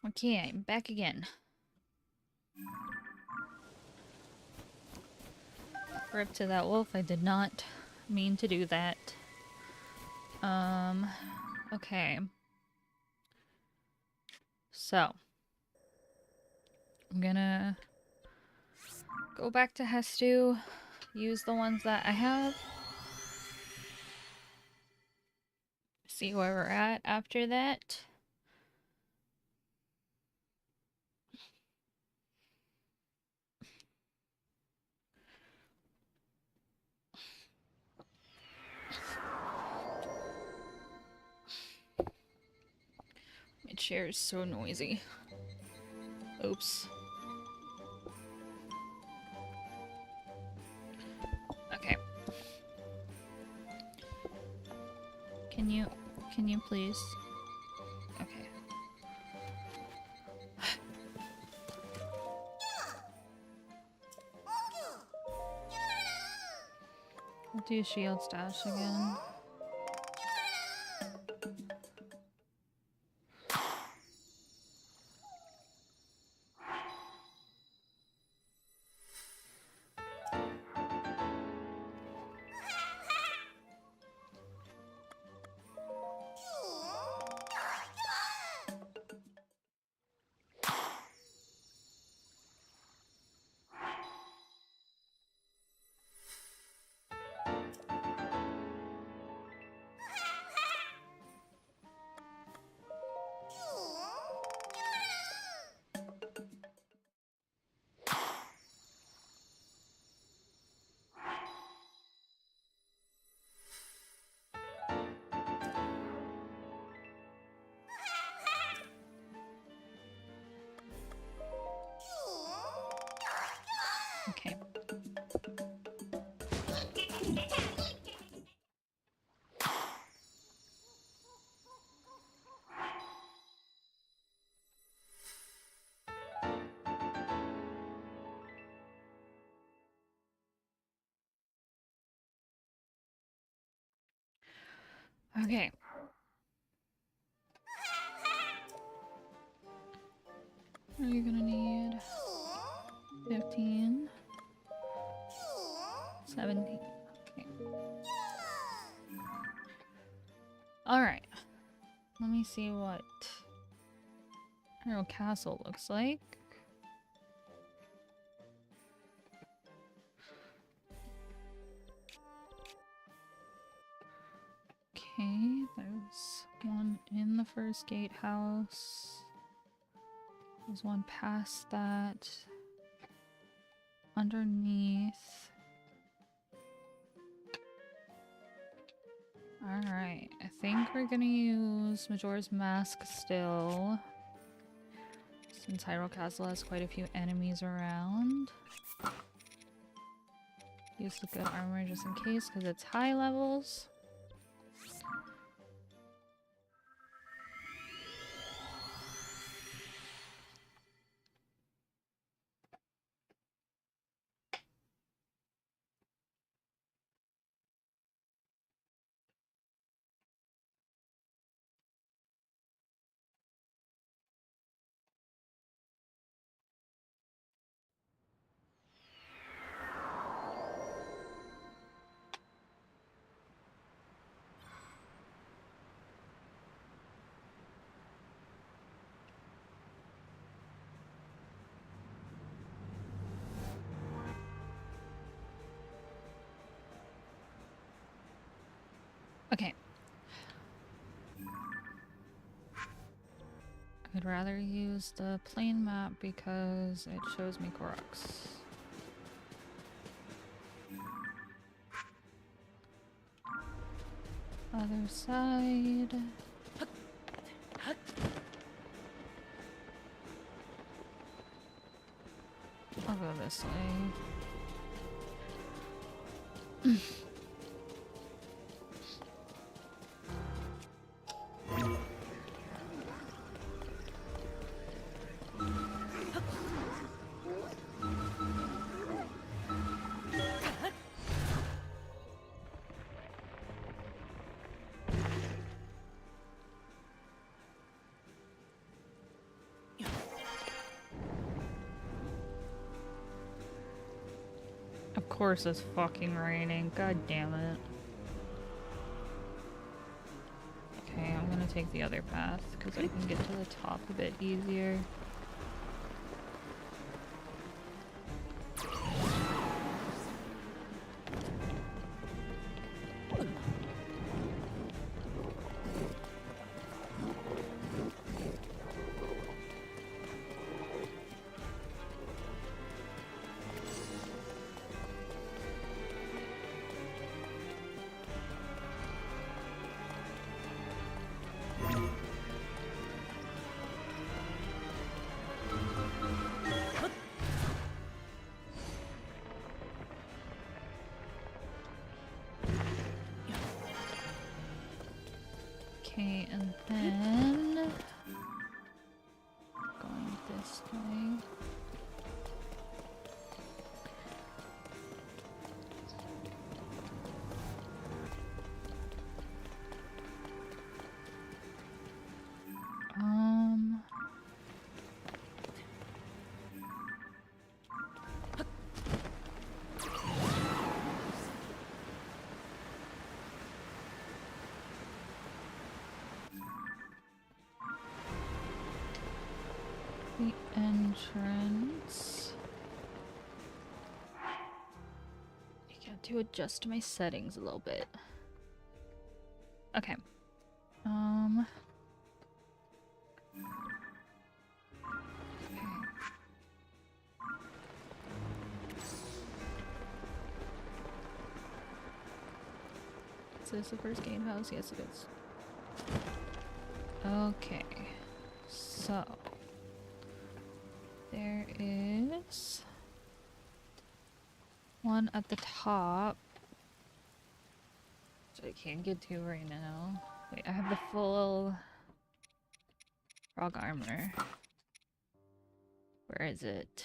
Okay, I'm back again. Rip to that wolf, I did not mean to do that. Okay. So, I'm gonna go back to Hestu, use the ones that I have, see where we're at after that. chair is so noisy. Oops. Okay. Can you please? Okay. I'll do shield stash again. Okay. Okay. What are you gonna need? 15. 17. Okay. Alright. Let me see what Hero Castle looks like. Okay, there's one in the first gatehouse. There's one past that. Underneath. Alright, I think we're gonna use Majora's Mask still. Since Hyrule Castle has quite a few enemies around. Use the good armor just in case, because it's high levels. Okay. I'd rather use the plain map because it shows me Koroks. Other side. I'll go this way. Of course it's fucking raining. God damn it. Okay, I'm gonna take the other path because I can get to the top a bit easier. this way. The entrance. I got to adjust my settings a little bit. Okay. Is this the first game house? Yes, it is. Okay. So there is one at the top, which I can't get to right now. Wait, I have the full frog armor. Where is it?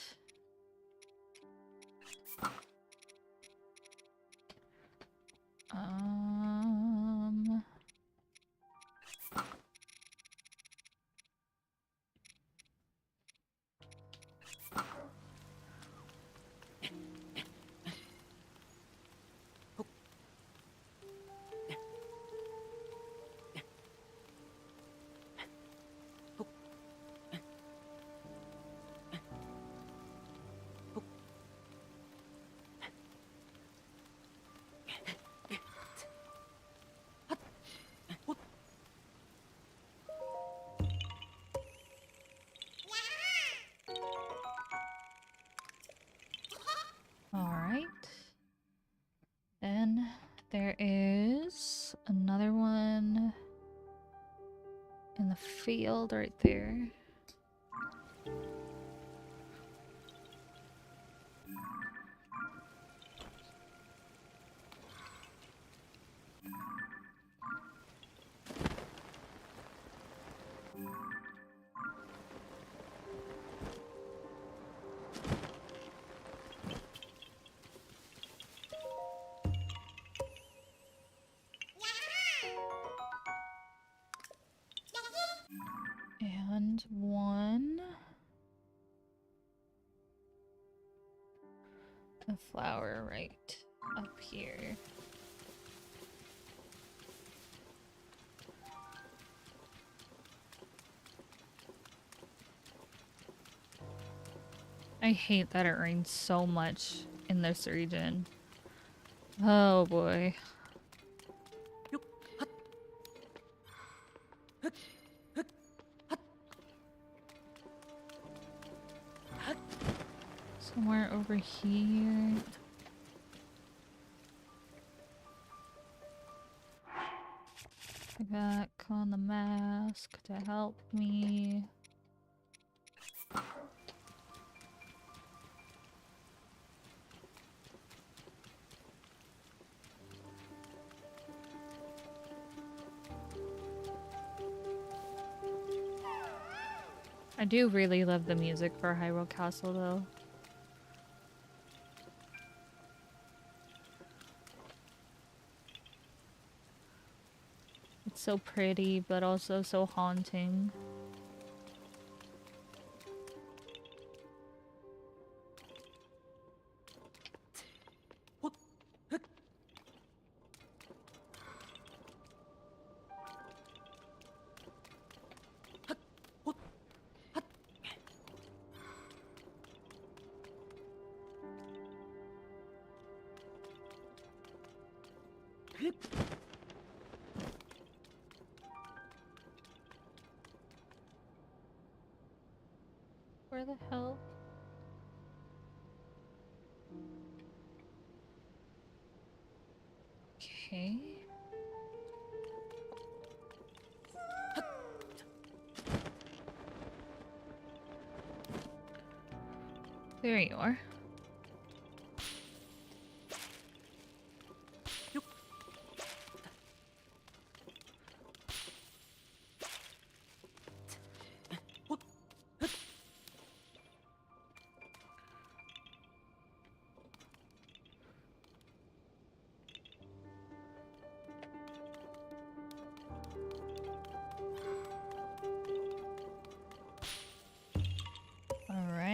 Alright. Then there is another one in the field right there. And one. A flower right up here. I hate that it rains so much in this region. Oh boy. Somewhere over here. Back on the mask to help me. I do really love the music for Hyrule Castle though. It's so pretty, but also so haunting. Where the hell? Okay. There you are.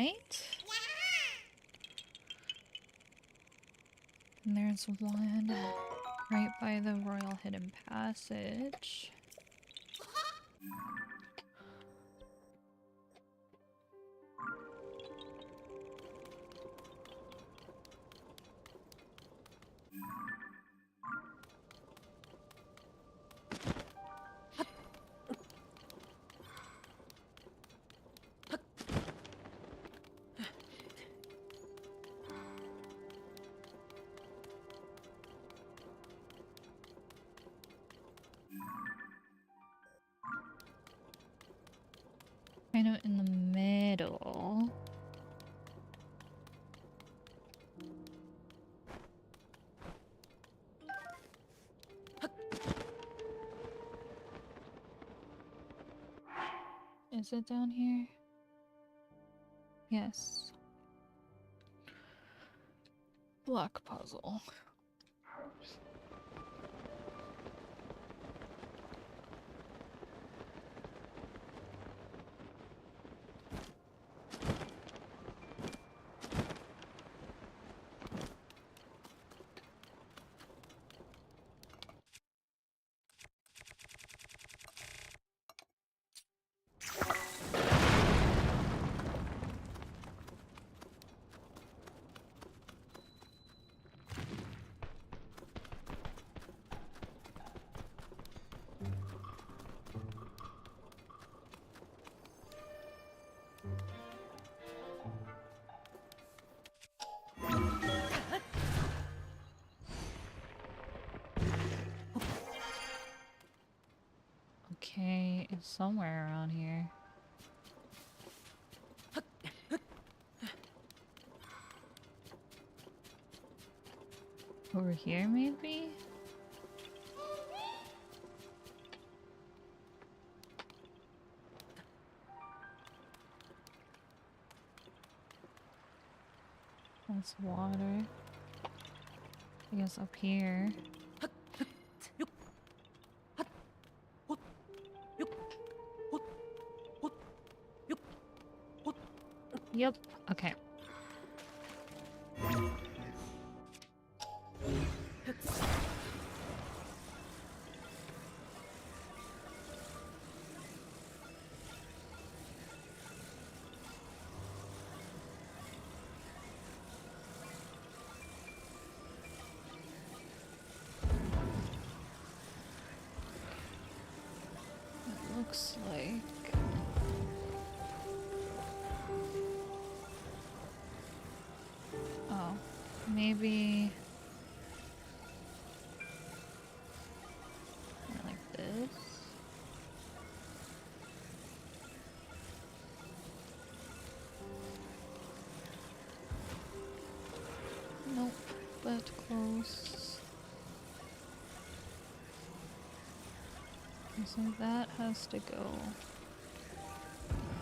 right? And there's one right by the Royal Hidden Passage. Kind of in the middle. Is it down here? Yes. Block puzzle. Okay, it's somewhere around here. Over here, maybe? That's water. I guess up here. Yep. Okay. It looks like... Oh, maybe... like this? Nope, but close. So that has to go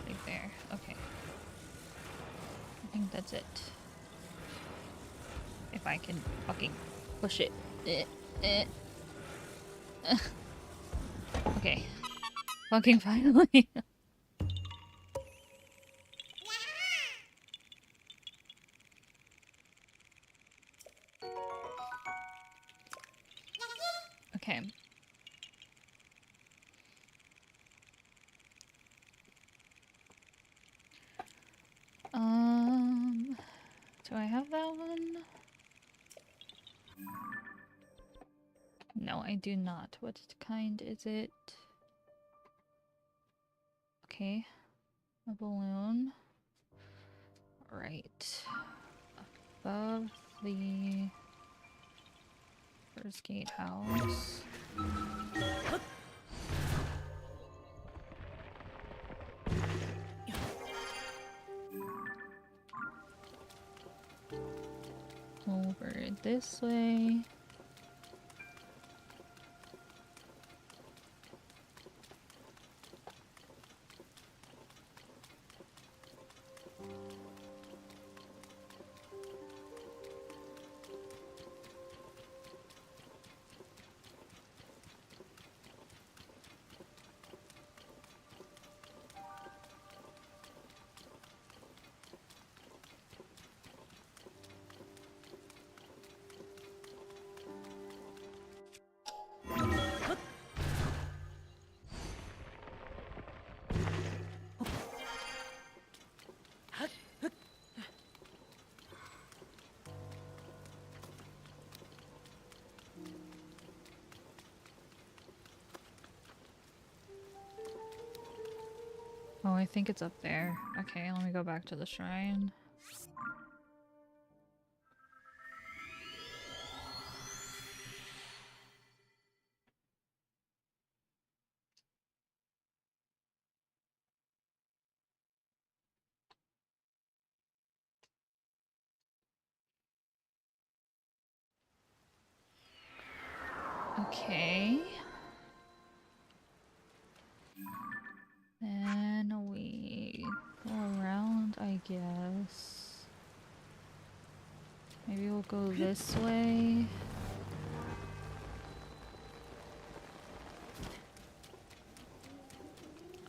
right there. Okay. I think that's it. If I can fucking push it. Okay. Fucking finally. Okay. Do I have that one? No, I do not. What kind is it? Okay. A balloon. Right. Above the first gatehouse. Over this way. I think it's up there. Okay, let me go back to the shrine. Okay. Then we go around, I guess. Maybe we'll go this way.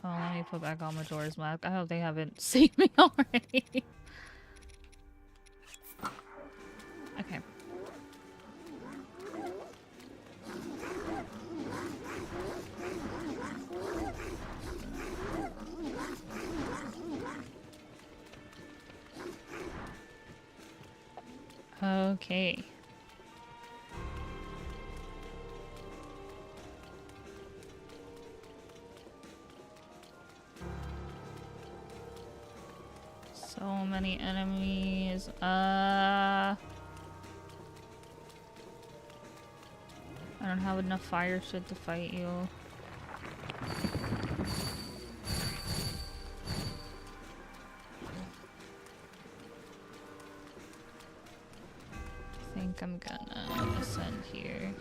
Oh, let me put back on Majora's Mask. I hope they haven't seen me already. Okay. Okay. So many enemies. I don't have enough fire shit to fight you. I think I'm gonna ascend here.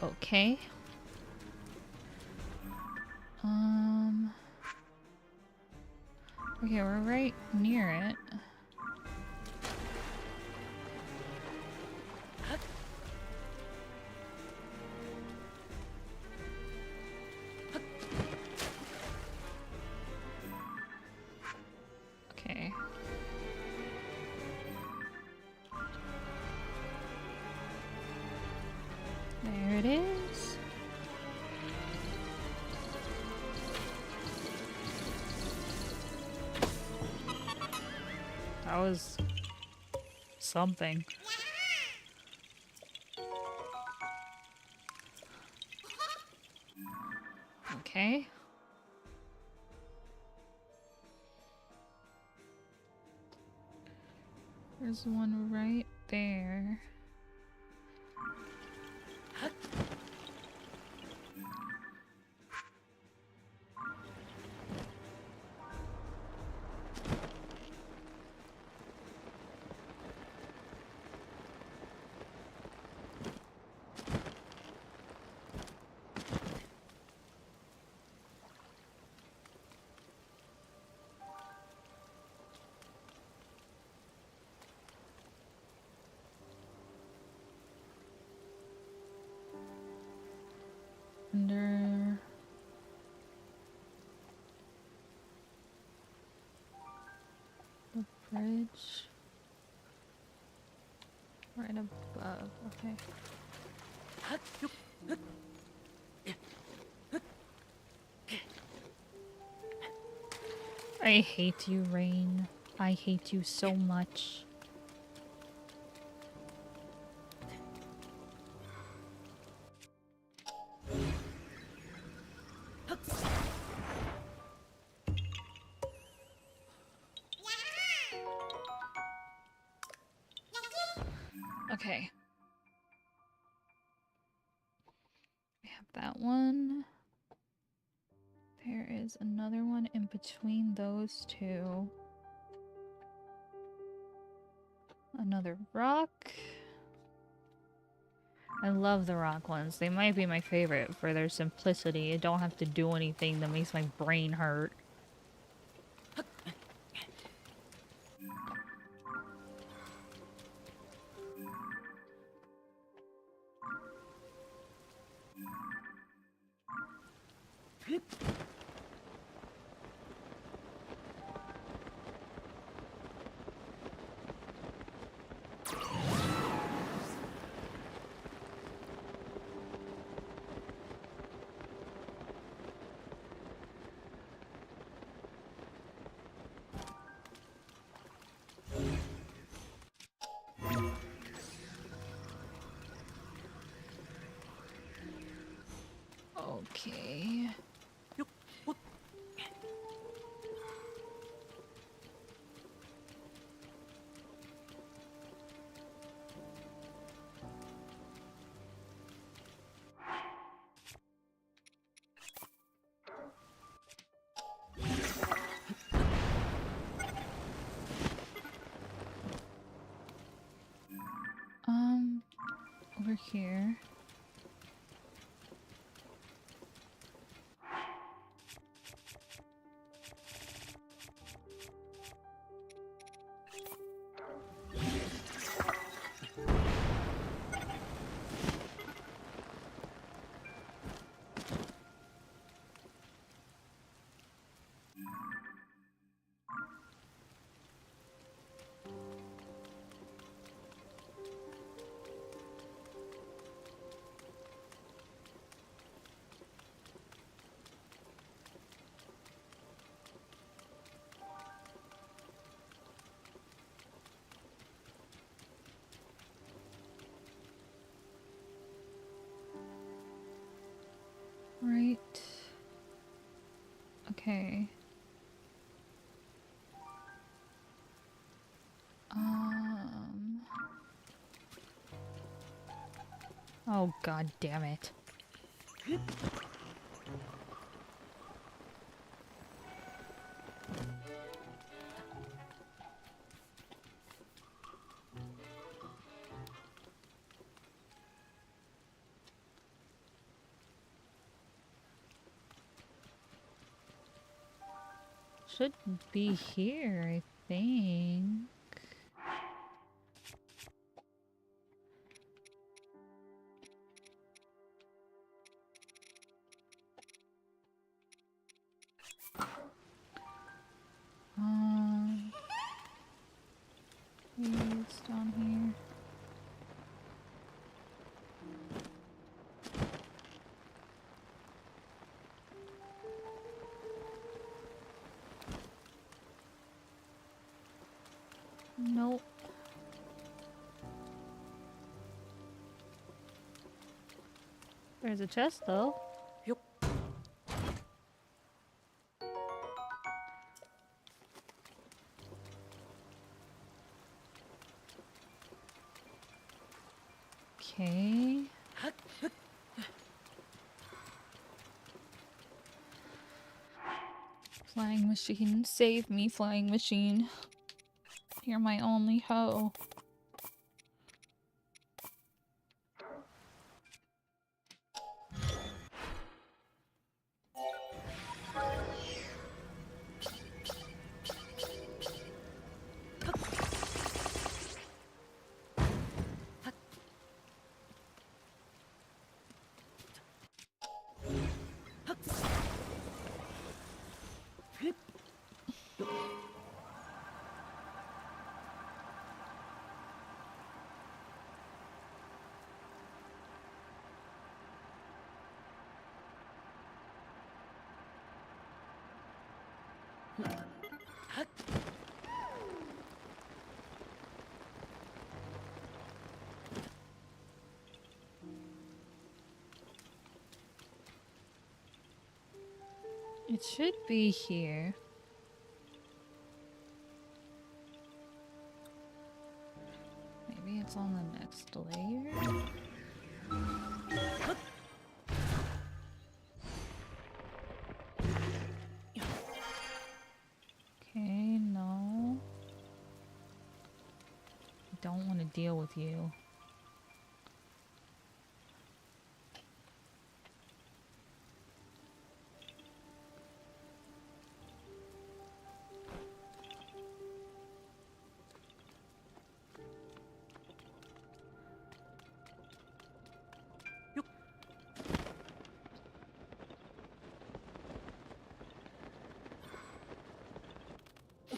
Okay. Okay, we're right near it. Okay. There it is. That was something. Okay. There's one right there. Under the bridge. Right above. Okay. I hate you, Rain. I hate you so much. Okay. We have that one. There is another one in between those two. Another rock. I love the rock ones. They might be my favorite for their simplicity. I don't have to do anything that makes my brain hurt. Okay. Over here. Right. Okay. Oh, god damn it. Should be here, I think. Maybe it's down here. Nope. There's a chest, though. Okay. Flying machine, save me, flying machine. You're my only hoe. It should be here. Maybe it's on the next layer? Okay, no. I don't want to deal with you.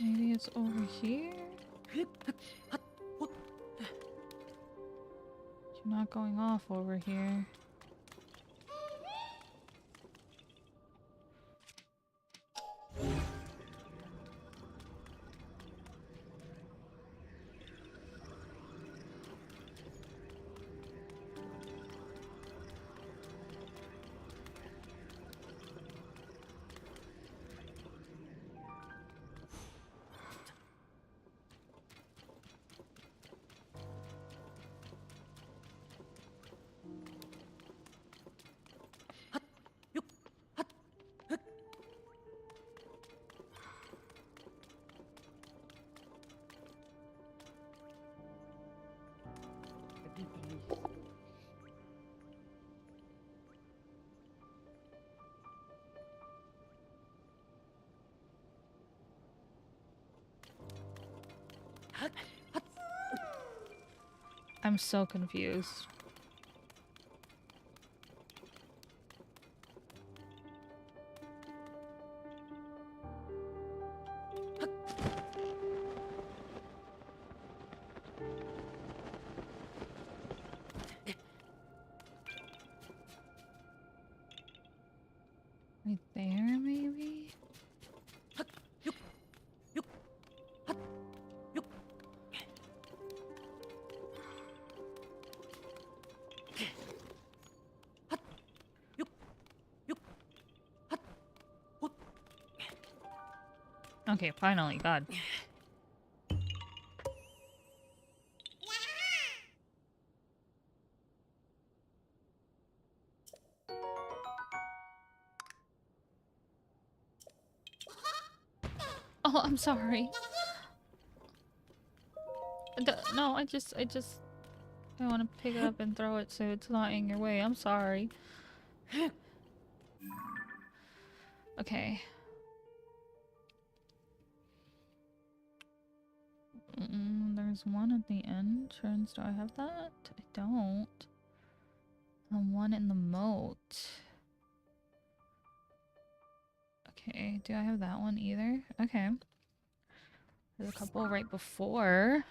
Maybe it's over here? You're not going off over here. I'm so confused. Right there, maybe? Okay, finally, God. Oh, I'm sorry. No, I want to pick it up and throw it so it's not in your way. I'm sorry. Okay. There's one at the entrance. Do I have that? I don't. And one in the moat. Okay, do I have that one either? Okay. There's a couple right before.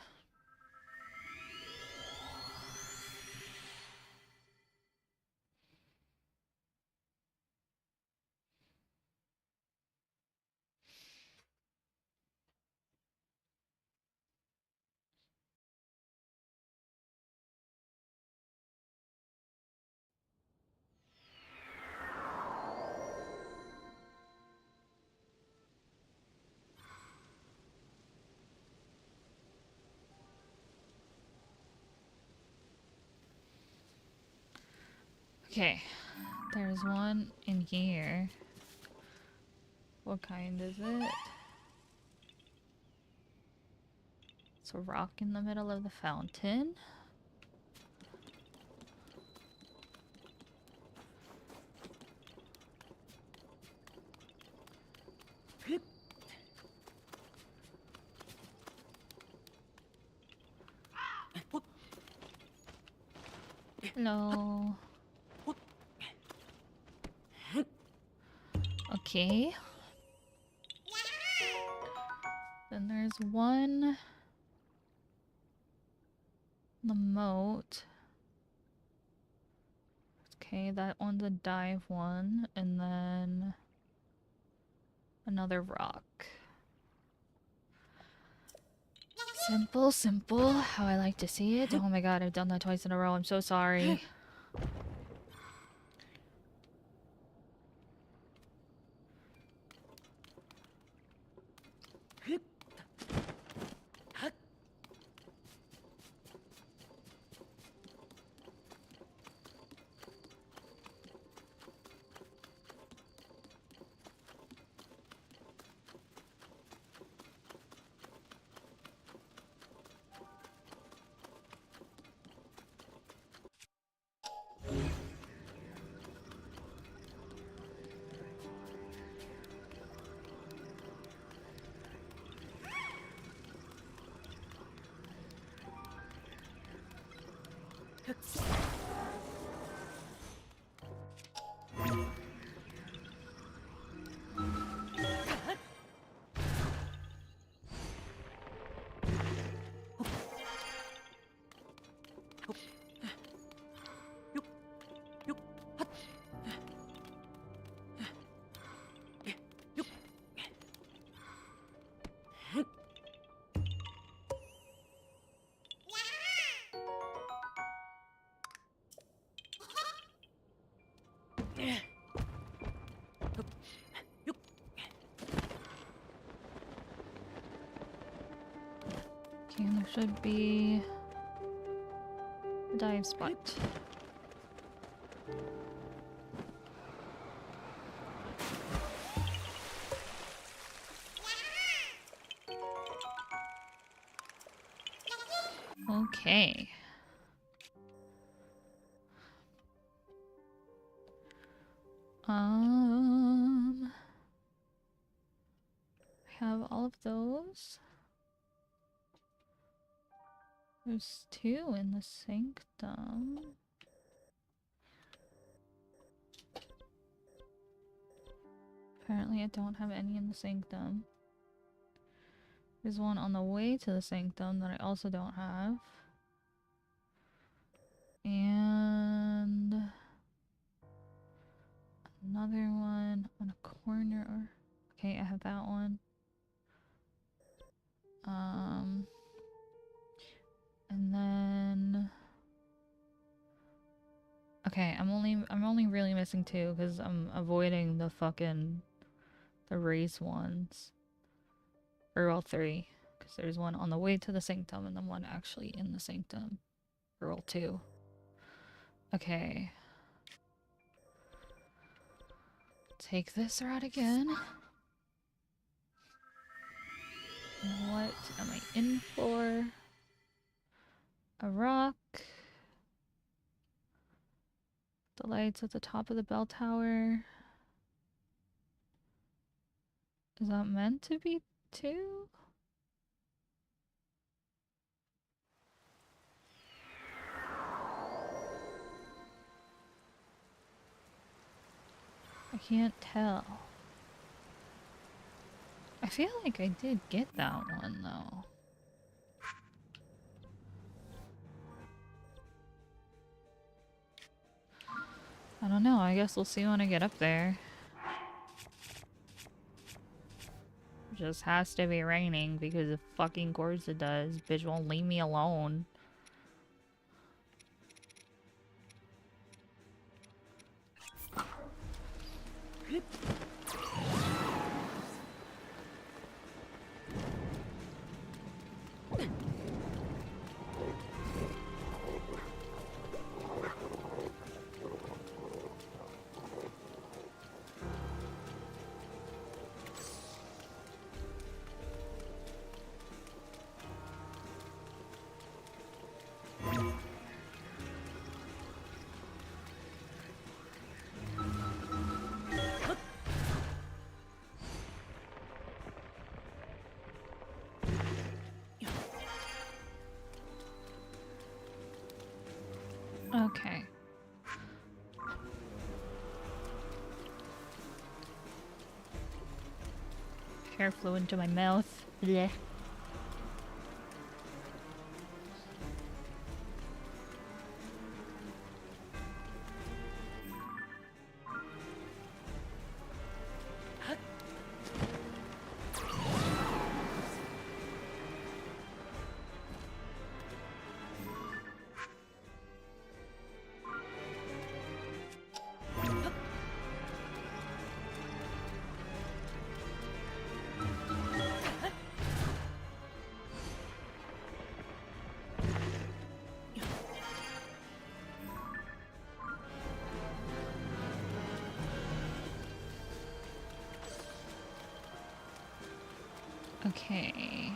Okay, there's one in here. What kind is it? It's a rock in the middle of the fountain. Hello. Okay. Then there's one in the moat. Okay, that one's a dive one. And then another rock. Simple, simple. How I like to see it. Oh my god, I've done that twice in a row. I'm so sorry. Okay, and there should be a dive spot. Okay. I have all of those. There's 2 in the sanctum. Apparently I don't have any in the sanctum. There's 1 on the way to the sanctum that I also don't have. And another one on a corner. Okay, I have that one. And then okay, I'm only really missing 2 because I'm avoiding the race ones. Or all 3. Because there's 1 on the way to the sanctum and then 1 actually in the sanctum. Or all 2. Okay. Take this route again. What am I in for? A rock. The lights at the top of the bell tower. Is that meant to be 2? I can't tell. I feel like I did get that one though. I don't know, I guess we'll see when I get up there. It just has to be raining because of fucking course it does. Bitch won't leave me alone. Okay. Hair flew into my mouth. Blech. Okay.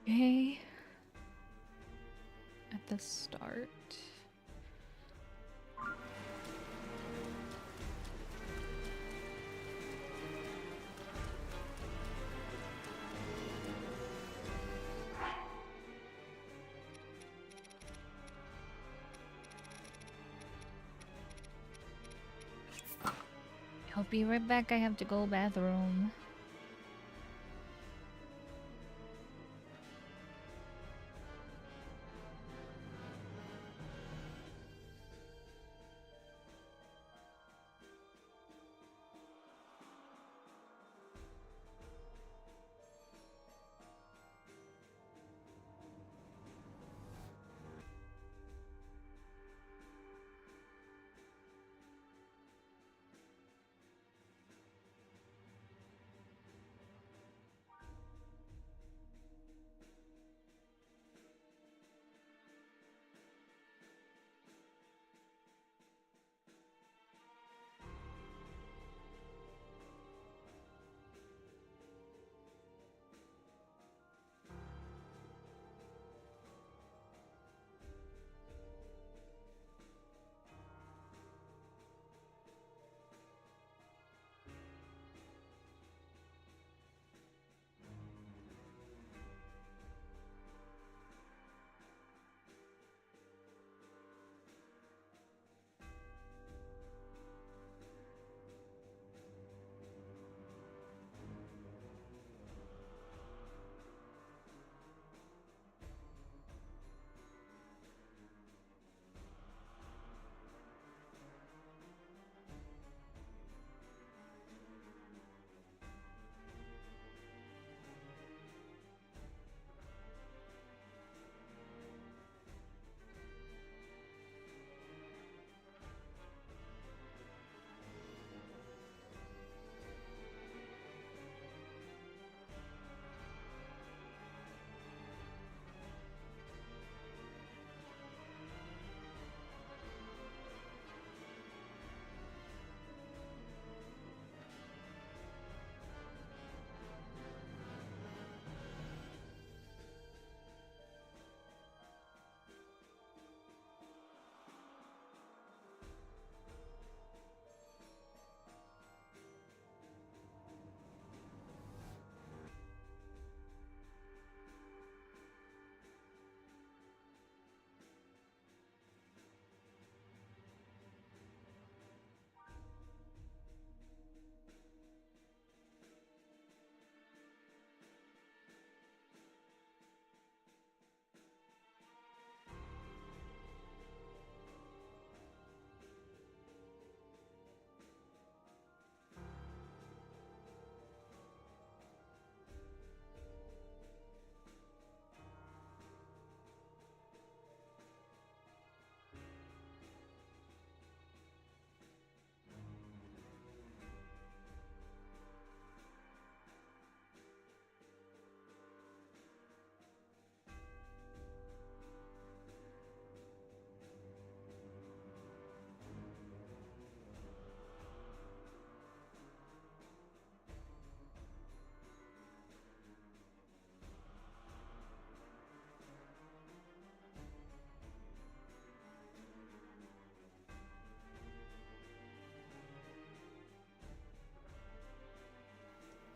Okay. At the start. I'll be right back. I have to go bathroom.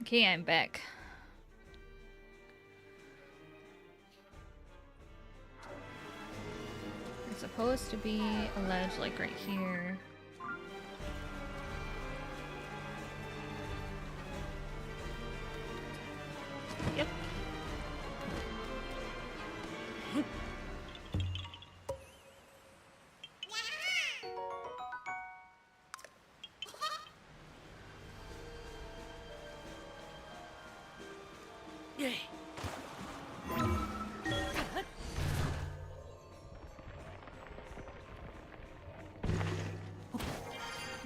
Okay, I'm back. It's supposed to be a ledge like right here. Yep.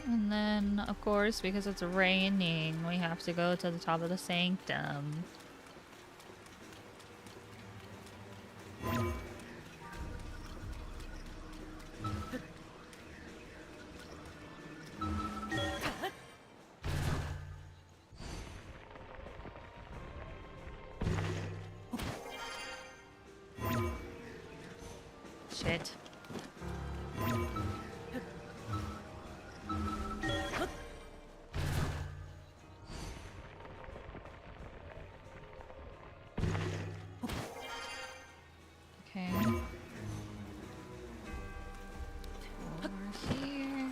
And then, of course, because it's raining, we have to go to the top of the sanctum. Shit. Okay. Over here.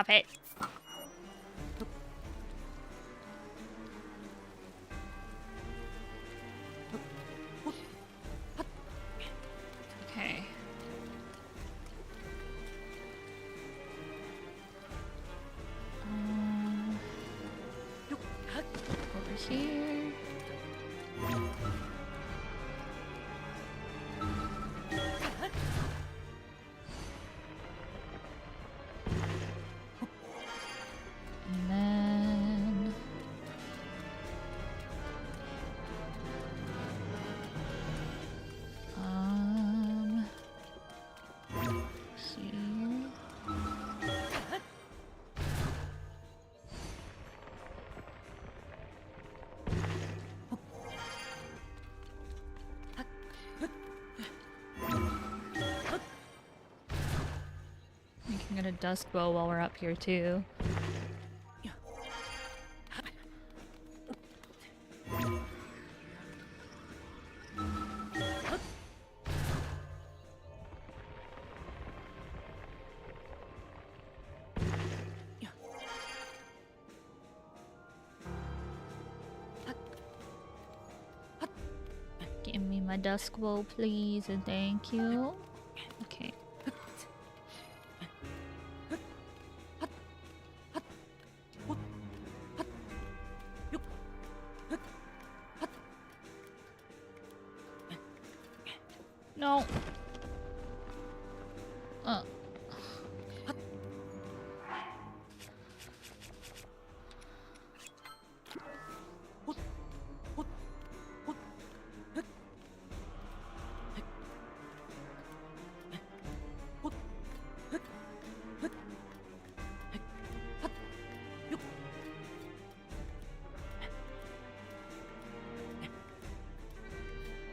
Stop it. Okay. Over here. And then here. We can get a dusk bow while we're up here too. Give me my dusk bow, please, and thank you. Okay. No.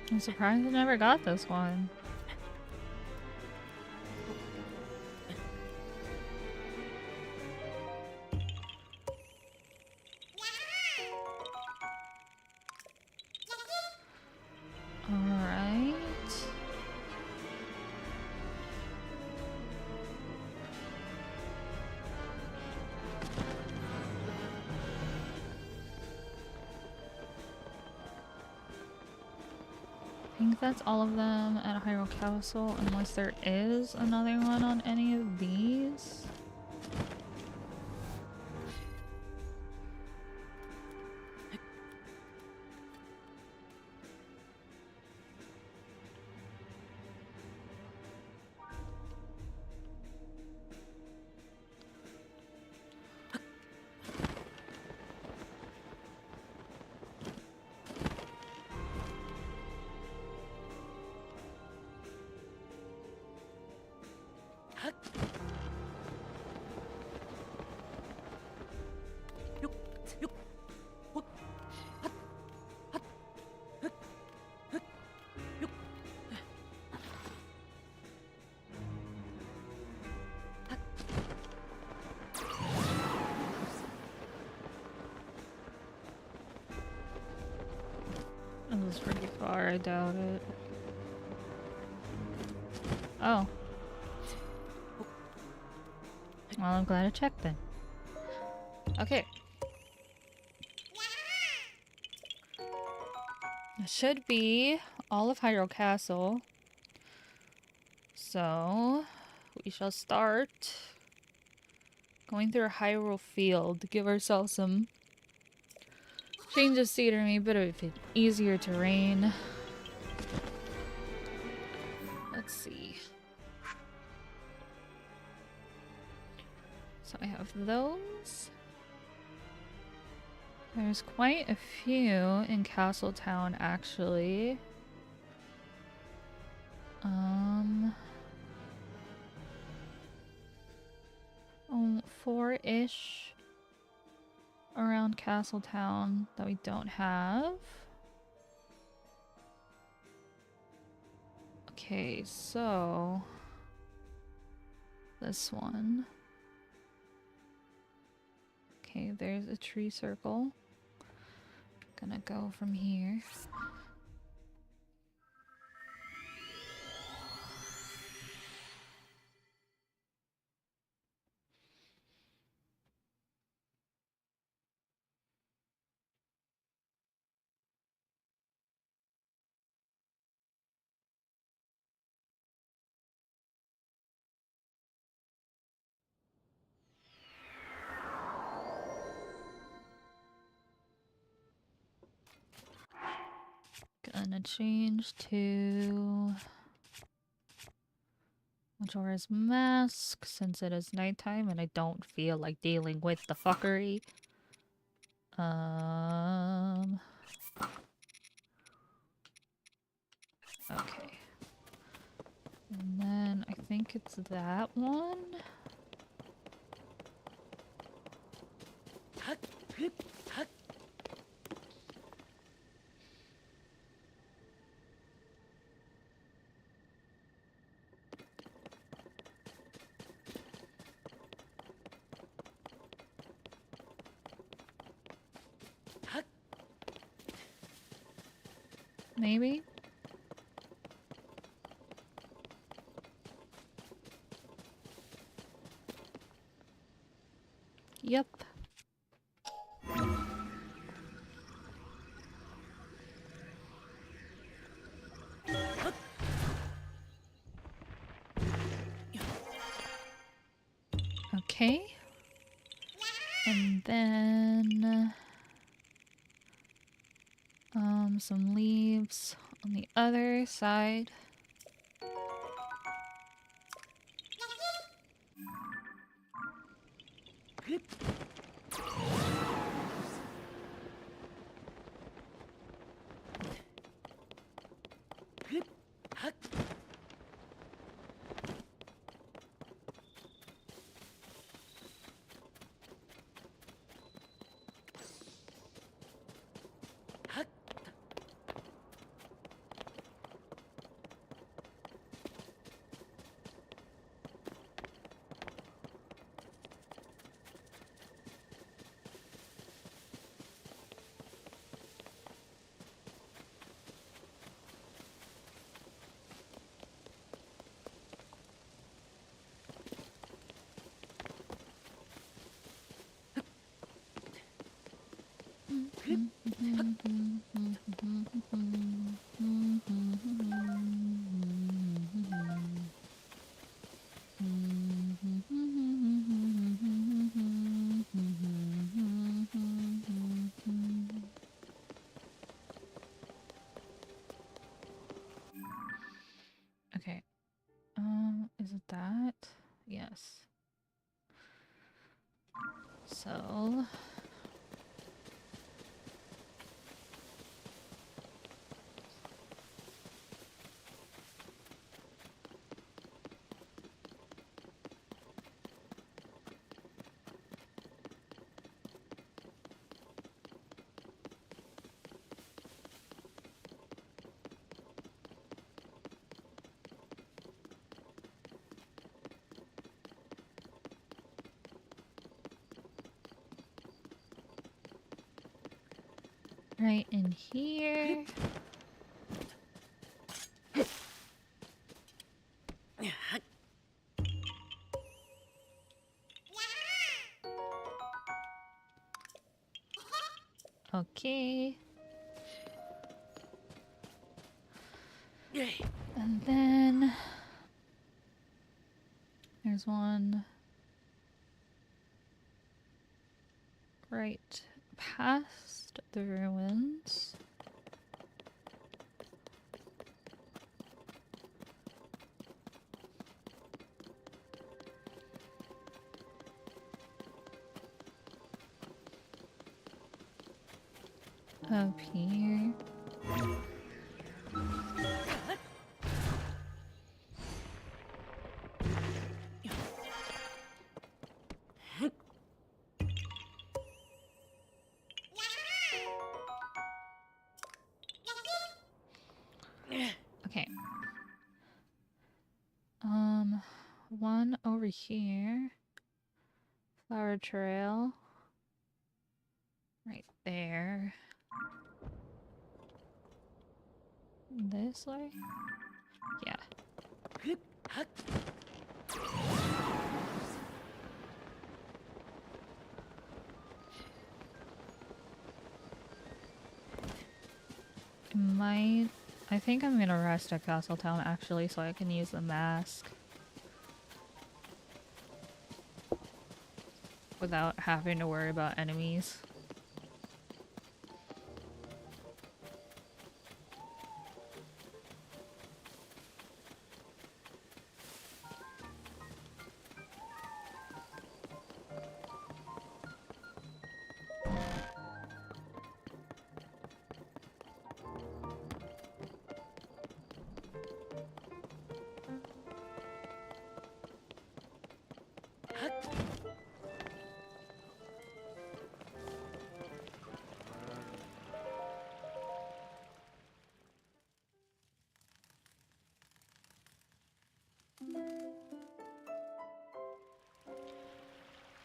I'm surprised I never got this one. Alright. I think that's all of them at Hyrule Castle, unless there is another one on any of these. This is pretty far, I doubt it. Oh. Well, I'm glad I checked then. Okay. That should be all of Hyrule Castle. So, we shall start going through Hyrule Field to give ourselves some change of scenery, a bit of easier terrain. Let's see. So I have those. There's quite a few in Castletown, actually. Four-ish around Castletown that we don't have. Okay, so this one. Okay, there's a tree circle. Gonna go from here. gonna change to Majora's Mask since it is nighttime and I don't feel like dealing with the fuckery. Okay. And then I think it's that one. Maybe? Yep. Okay. And then some leaves on the other side. Okay. Is it that? Yes. So right in here. Okay. And then there's one right past the ruins. Up here. Okay. One over here. Flower trail. Right there. This way? Yeah. I think I'm gonna rest at Castletown actually so I can use the mask without having to worry about enemies.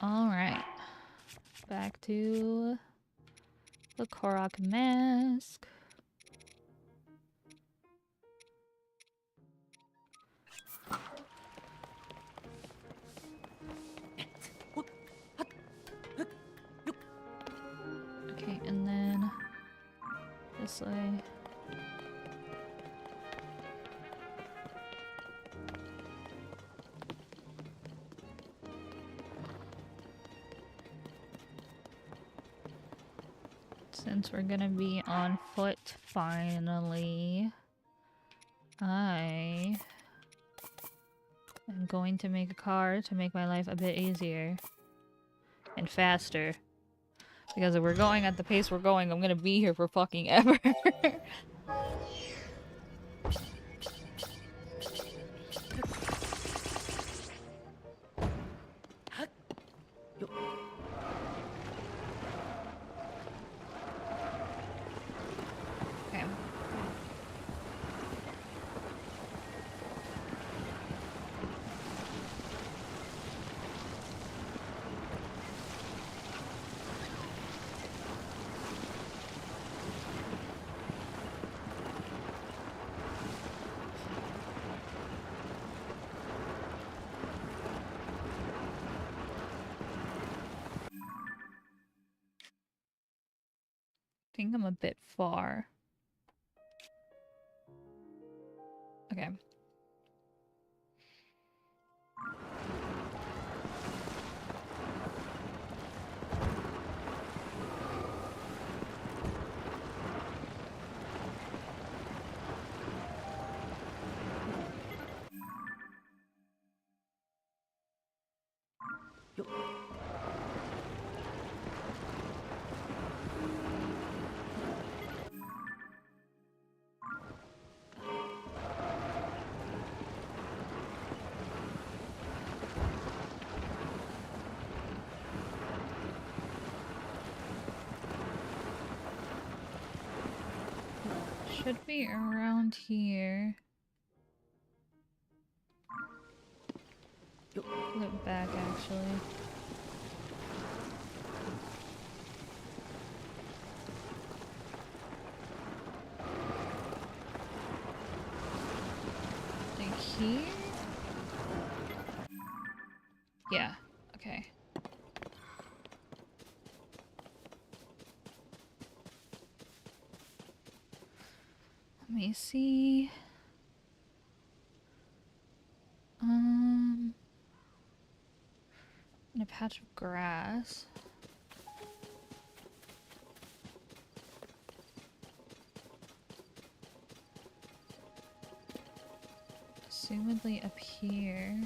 Alright. Back to the Korok mask. Okay, and then this way. Since we're gonna be on foot finally, I am going to make a car to make my life a bit easier and faster. Because if we're going at the pace we're going, I'm gonna be here for fucking ever. Okay. I think I'm a bit far. Okay. Should be around here. Flip back, actually. Like here? Yeah, okay. Let me see. In a patch of grass. Assumedly up here.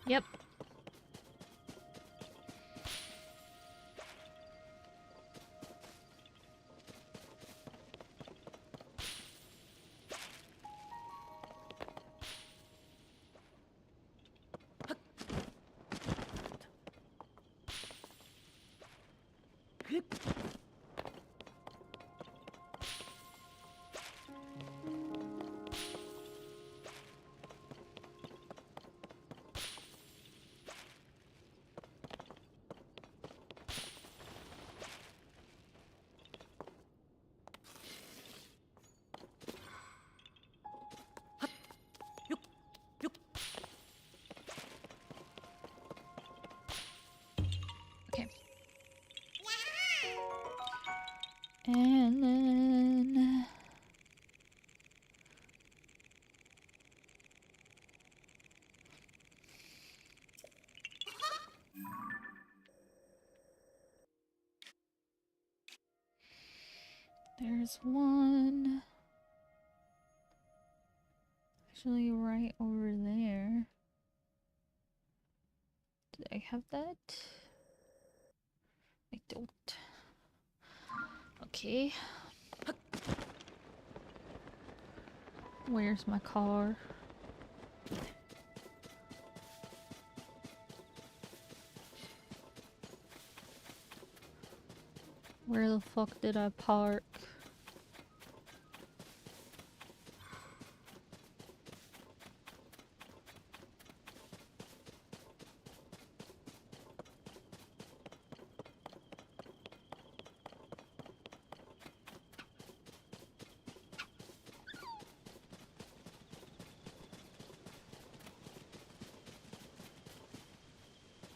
Yep. Okay. And then there's one actually right over there. Did I have that? I don't. Okay. Where's my car? Where the fuck did I park?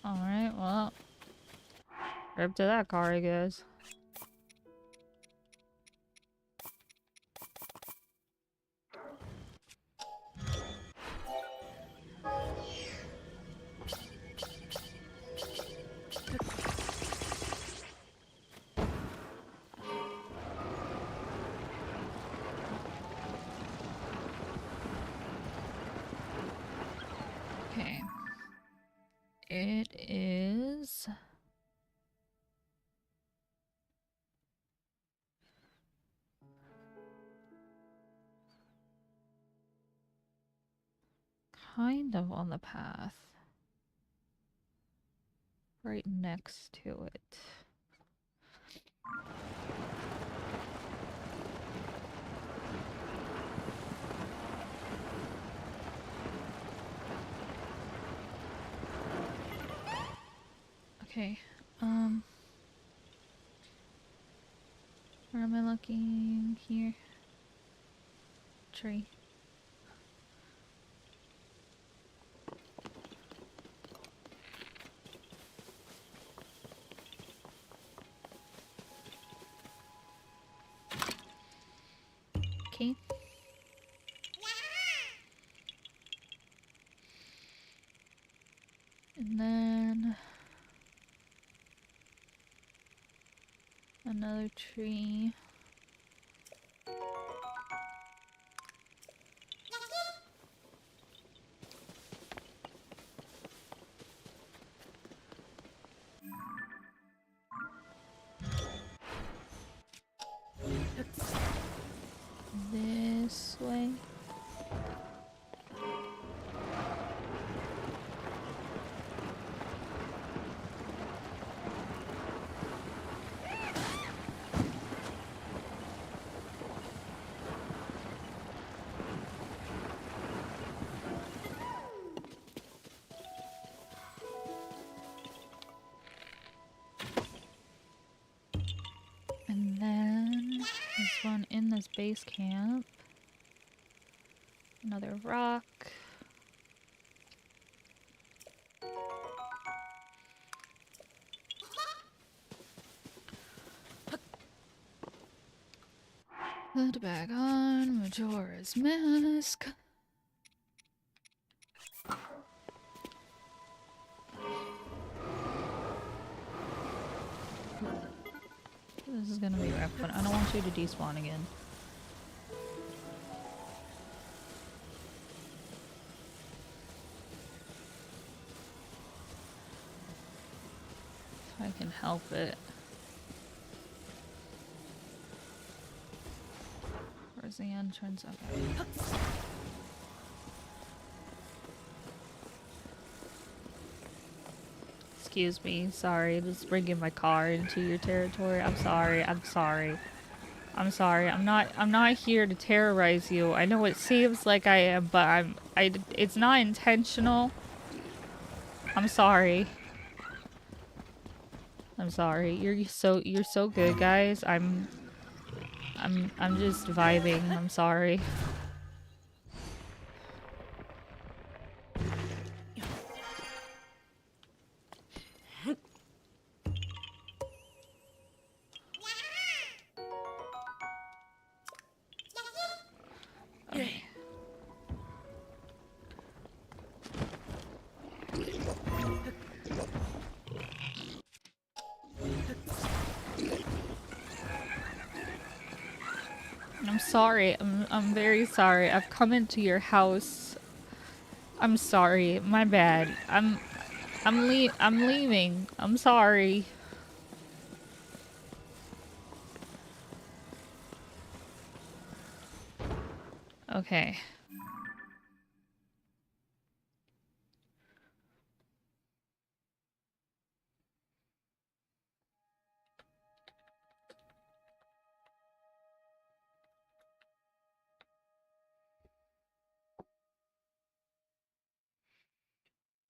Alright, well. Rip to that car, I guess. Okay. It is... kind of on the path. Right next to it. Okay, where am I looking? Here. Tree. Okay. And then... another tree. This way. And then there's one in this base camp. Another rock. Put back on Majora's Mask. This is gonna be rough, but I don't want you to despawn again. If I can help it. Where's the entrance? Okay. Excuse me, sorry, just bringing my car into your territory. I'm sorry, I'm sorry. I'm sorry, I'm not here to terrorize you. I know it seems like I am, but it's not intentional. I'm sorry. I'm sorry. You're so good, guys. I'm just vibing. I'm sorry. Okay. I'm sorry. I'm very sorry. I've come into your house. I'm sorry. My bad. I'm leaving. I'm sorry. Okay.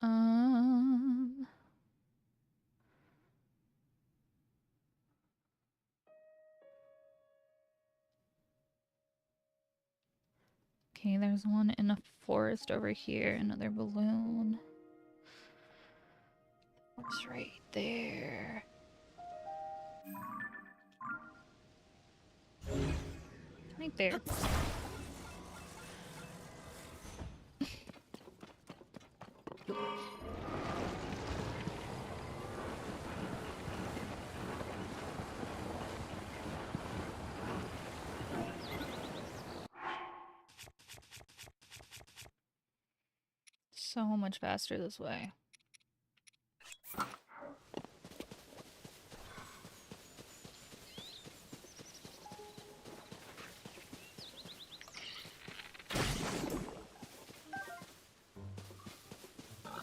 Um. Okay, there's one in a forest over here. Another balloon. It's right there. Right there. So much faster this way.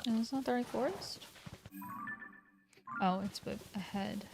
And it's not the right forest? Oh, it's ahead.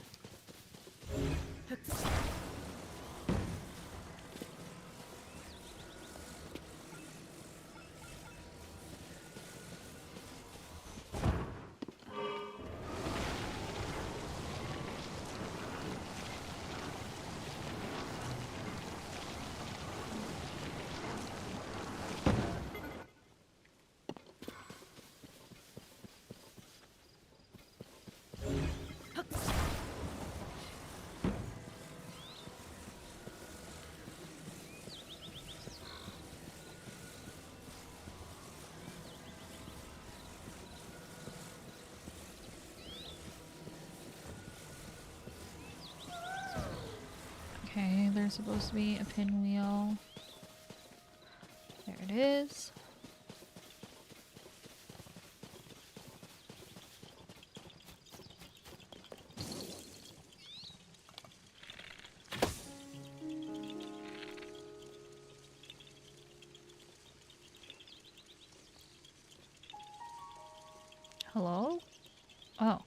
Okay, there's supposed to be a pinwheel. There it is. Hello? Oh.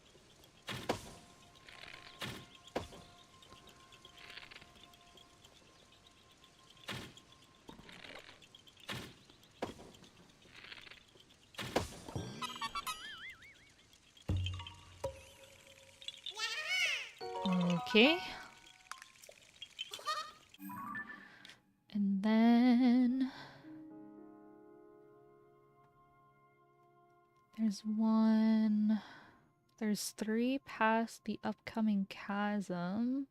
Okay. And then there's one. There's 3 past the upcoming chasm.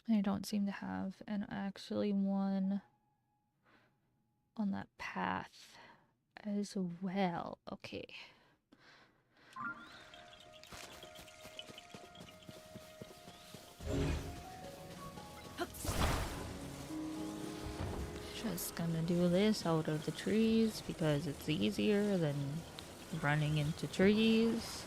I don't seem to have an actually one on that path as well. Okay. Just gonna do this out of the trees because it's easier than running into trees.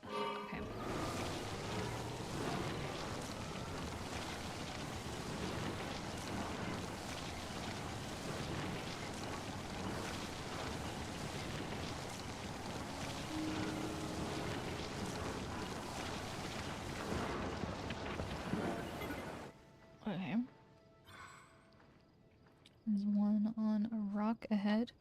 Okay. Okay. There's one on a rock ahead.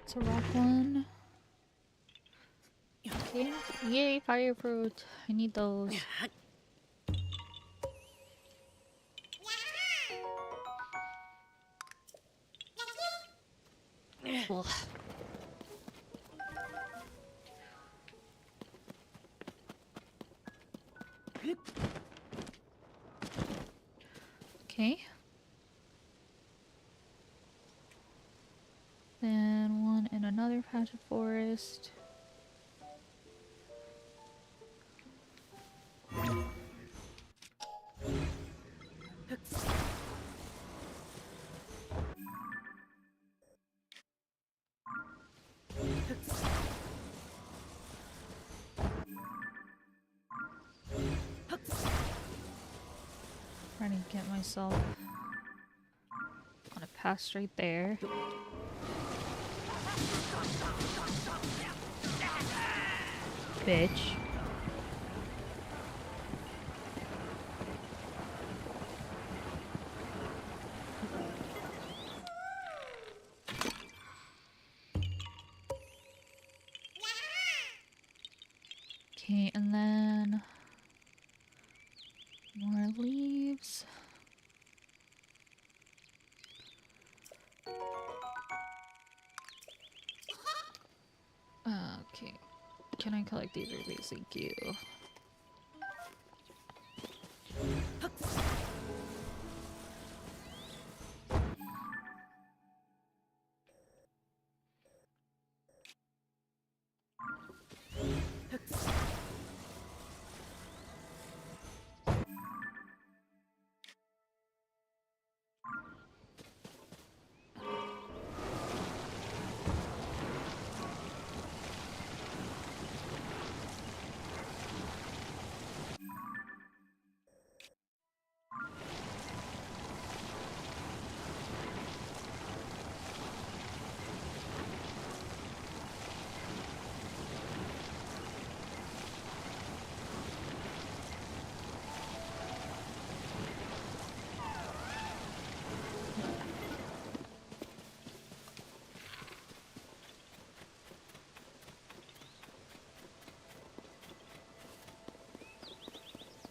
It's a rock one. Okay. Yay, fire fruit. I need those. Ugh. Okay. Then one in another patch of forest. Trying to get myself on a path straight there. Bitch. Okay, and then more leaves. Okay. Can I collect these or thank you?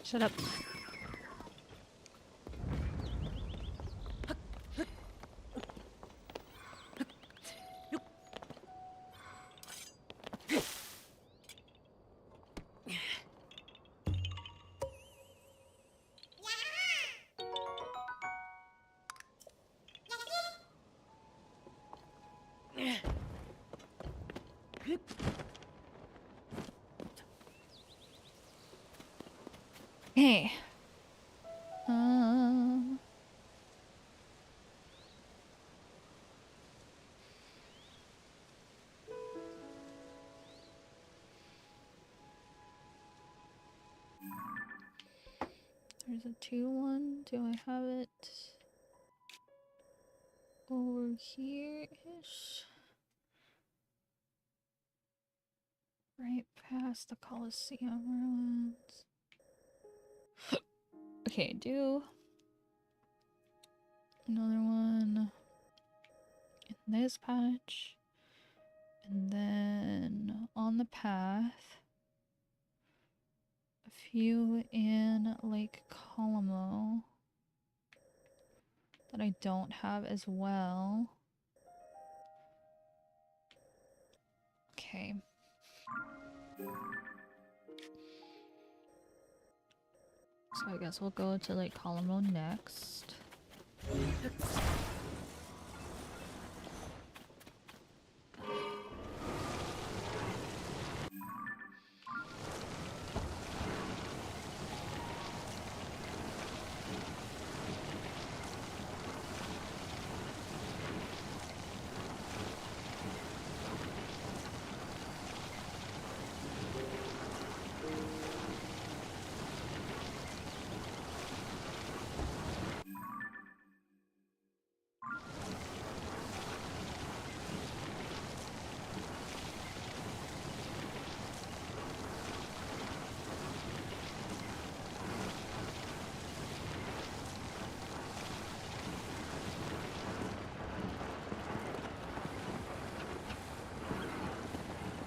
Shut up. Hey. There's a 2-1. Do I have it over here-ish? Right past the Colosseum ruins. Okay, do another one in this patch. And then on the path, a few in Lake Colombo that I don't have as well. Okay. So I guess we'll go to Lake Colombo next.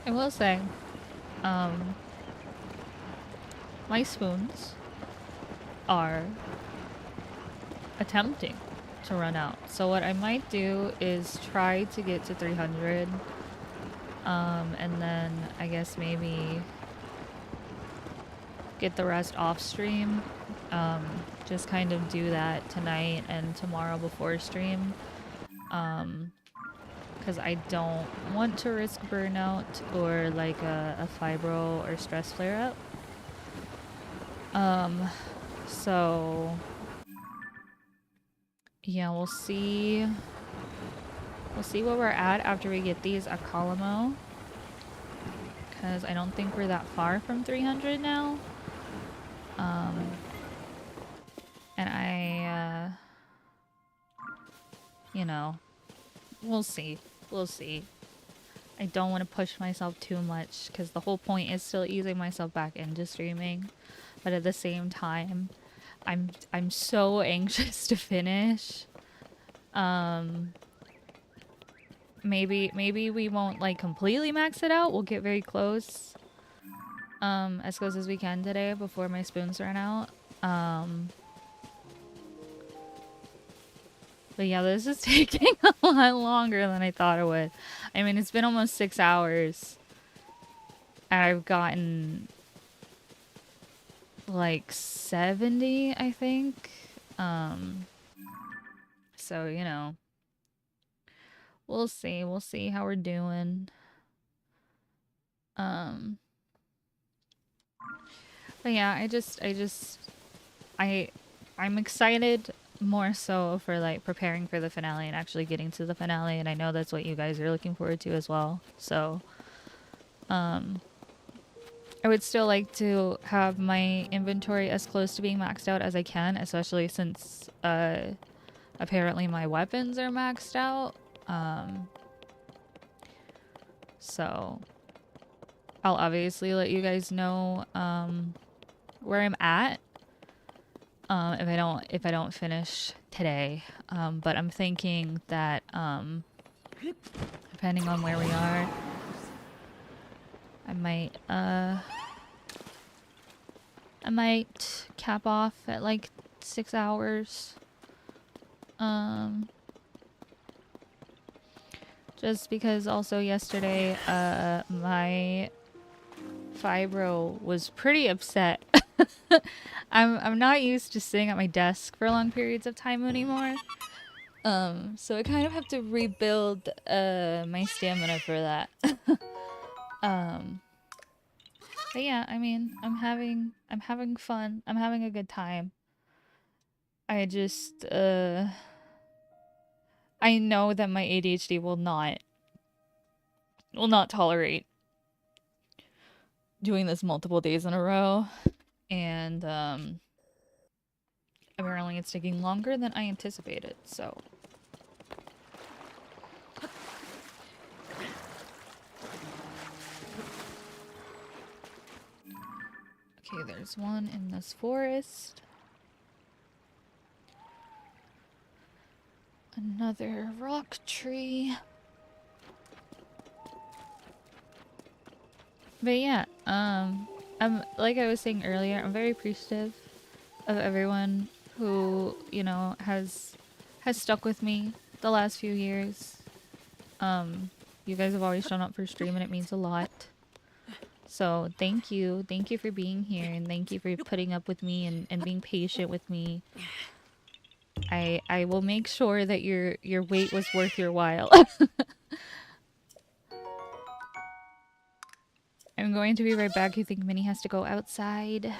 I will say, my spoons are attempting to run out. So what I might do is try to get to 300. And then I guess maybe get the rest off stream. Just kind of do that tonight and tomorrow before stream. Because I don't want to risk burnout or like a fibro or stress flare up. So yeah, we'll see. We'll see where we're at after we get these at Calamo. Because I don't think we're that far from 300 now. And you know, we'll see. We'll see. I don't want to push myself too much because the whole point is still easing myself back into streaming. But at the same time, I'm so anxious to finish. Maybe we won't like completely max it out. We'll get very close. As close as we can today before my spoons run out. But yeah, this is taking a lot longer than I thought it would. I mean, it's been almost 6 hours. And I've gotten like 70, I think. So, you know, we'll see. We'll see how we're doing. But yeah, I'm excited more so for like preparing for the finale and actually getting to the finale, and I know that's what you guys are looking forward to as well. So, I would still like to have my inventory as close to being maxed out as I can, especially since apparently my weapons are maxed out. So I'll obviously let you guys know where I'm at if I don't finish today. But I'm thinking that depending on where we are, I might cap off at like 6 hours. Just because also yesterday, my fibro was pretty upset. I'm not used to sitting at my desk for long periods of time anymore. So I kind of have to rebuild my stamina for that. But yeah, I mean, I'm having fun. I'm having a good time. I just I know that my ADHD will not tolerate doing this multiple days in a row, and apparently it's taking longer than I anticipated. So okay, there's one in this forest. Another rock tree. But yeah, I'm like I was saying earlier, I'm very appreciative of everyone who, you know, has stuck with me the last few years. You guys have always shown up for stream and it means a lot. So thank you. Thank you for being here and thank you for putting up with me and being patient with me. I will make sure that your wait was worth your while. I'm going to be right back. You think Minnie has to go outside?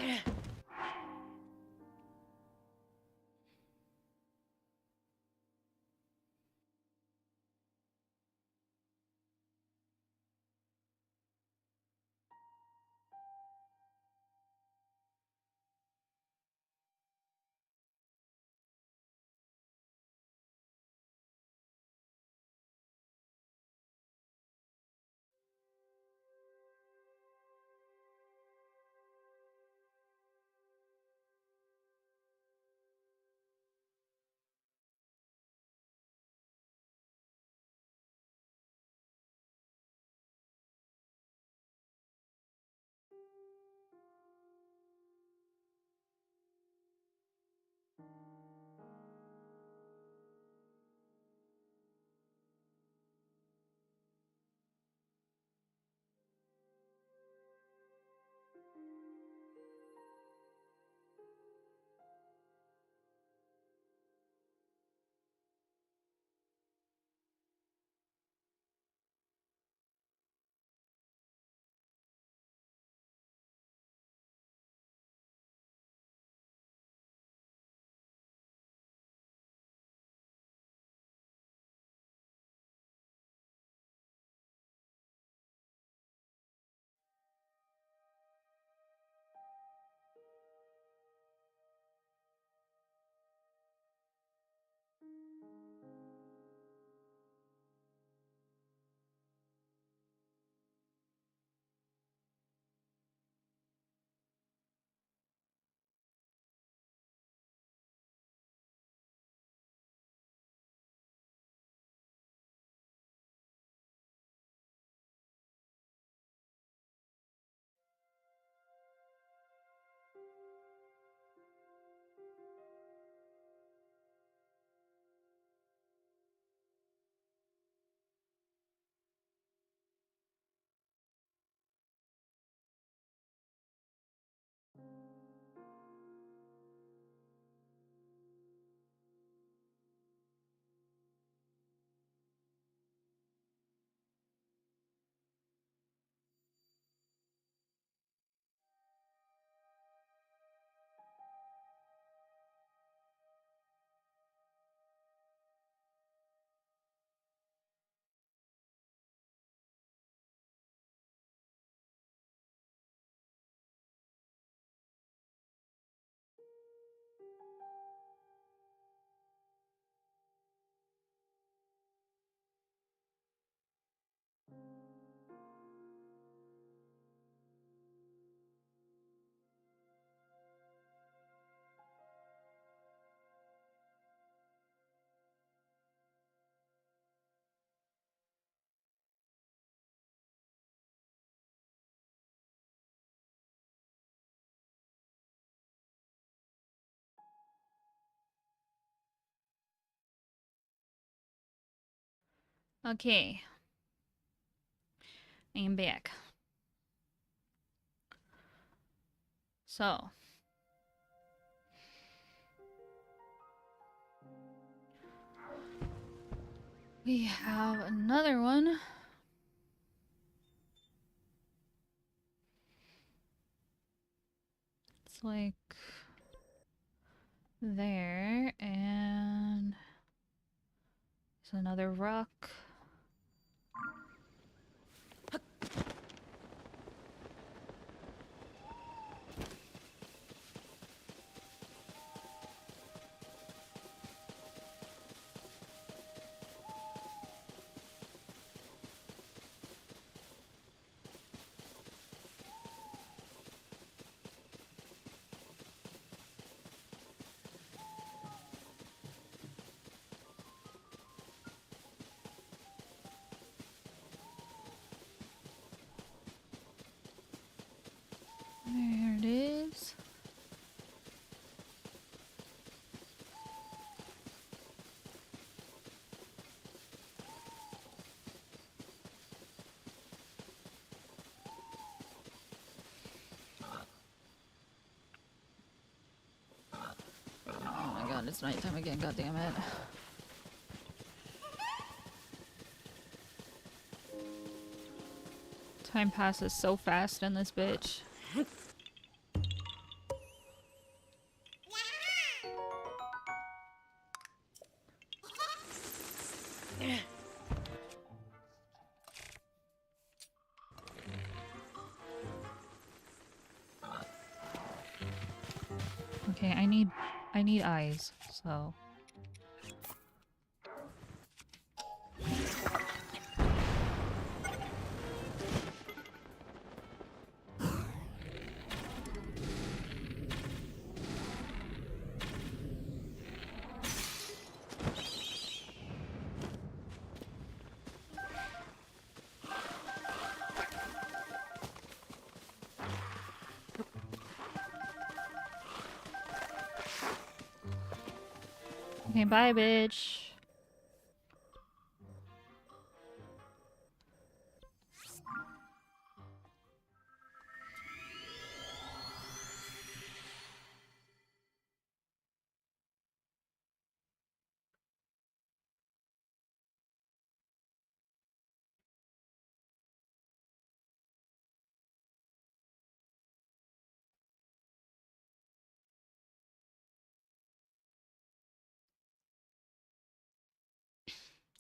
Okay. I am back. So, we have another one. It's like there, and there's another rock. There it is. Oh my god, it's nighttime again, god damn it. Time passes so fast in this bitch. Okay, I need eyes, so. Okay, bye, bitch.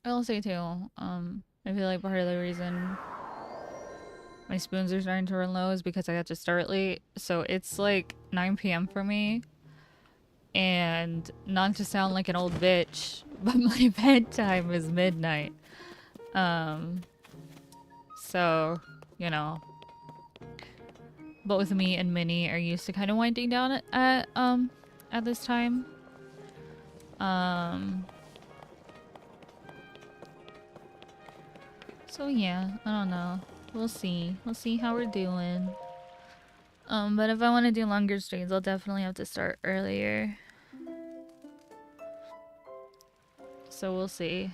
I'll say too, I feel like part of the reason my spoons are starting to run low is because I had to start late. So it's like 9 p.m. for me. And not to sound like an old bitch, but my bedtime is midnight. Um, so, you know. Both me and Minnie are used to kind of winding down at this time. So yeah, I don't know. We'll see. We'll see how we're doing. But if I want to do longer streams, I'll definitely have to start earlier. So we'll see.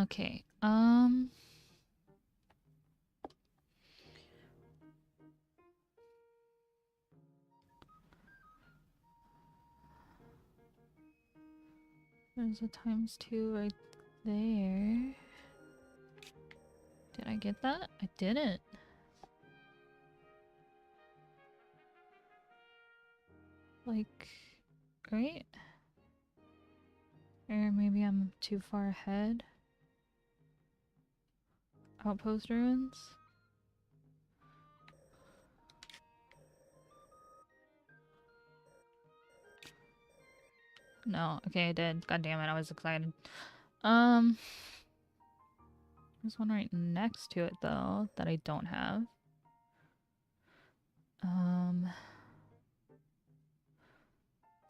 Okay. There's a ×2 right there. Did I get that? I didn't. Like, right? Or maybe I'm too far ahead. Outpost ruins? No. Okay, I did. God damn it, I was excited. There's one right next to it, though, that I don't have.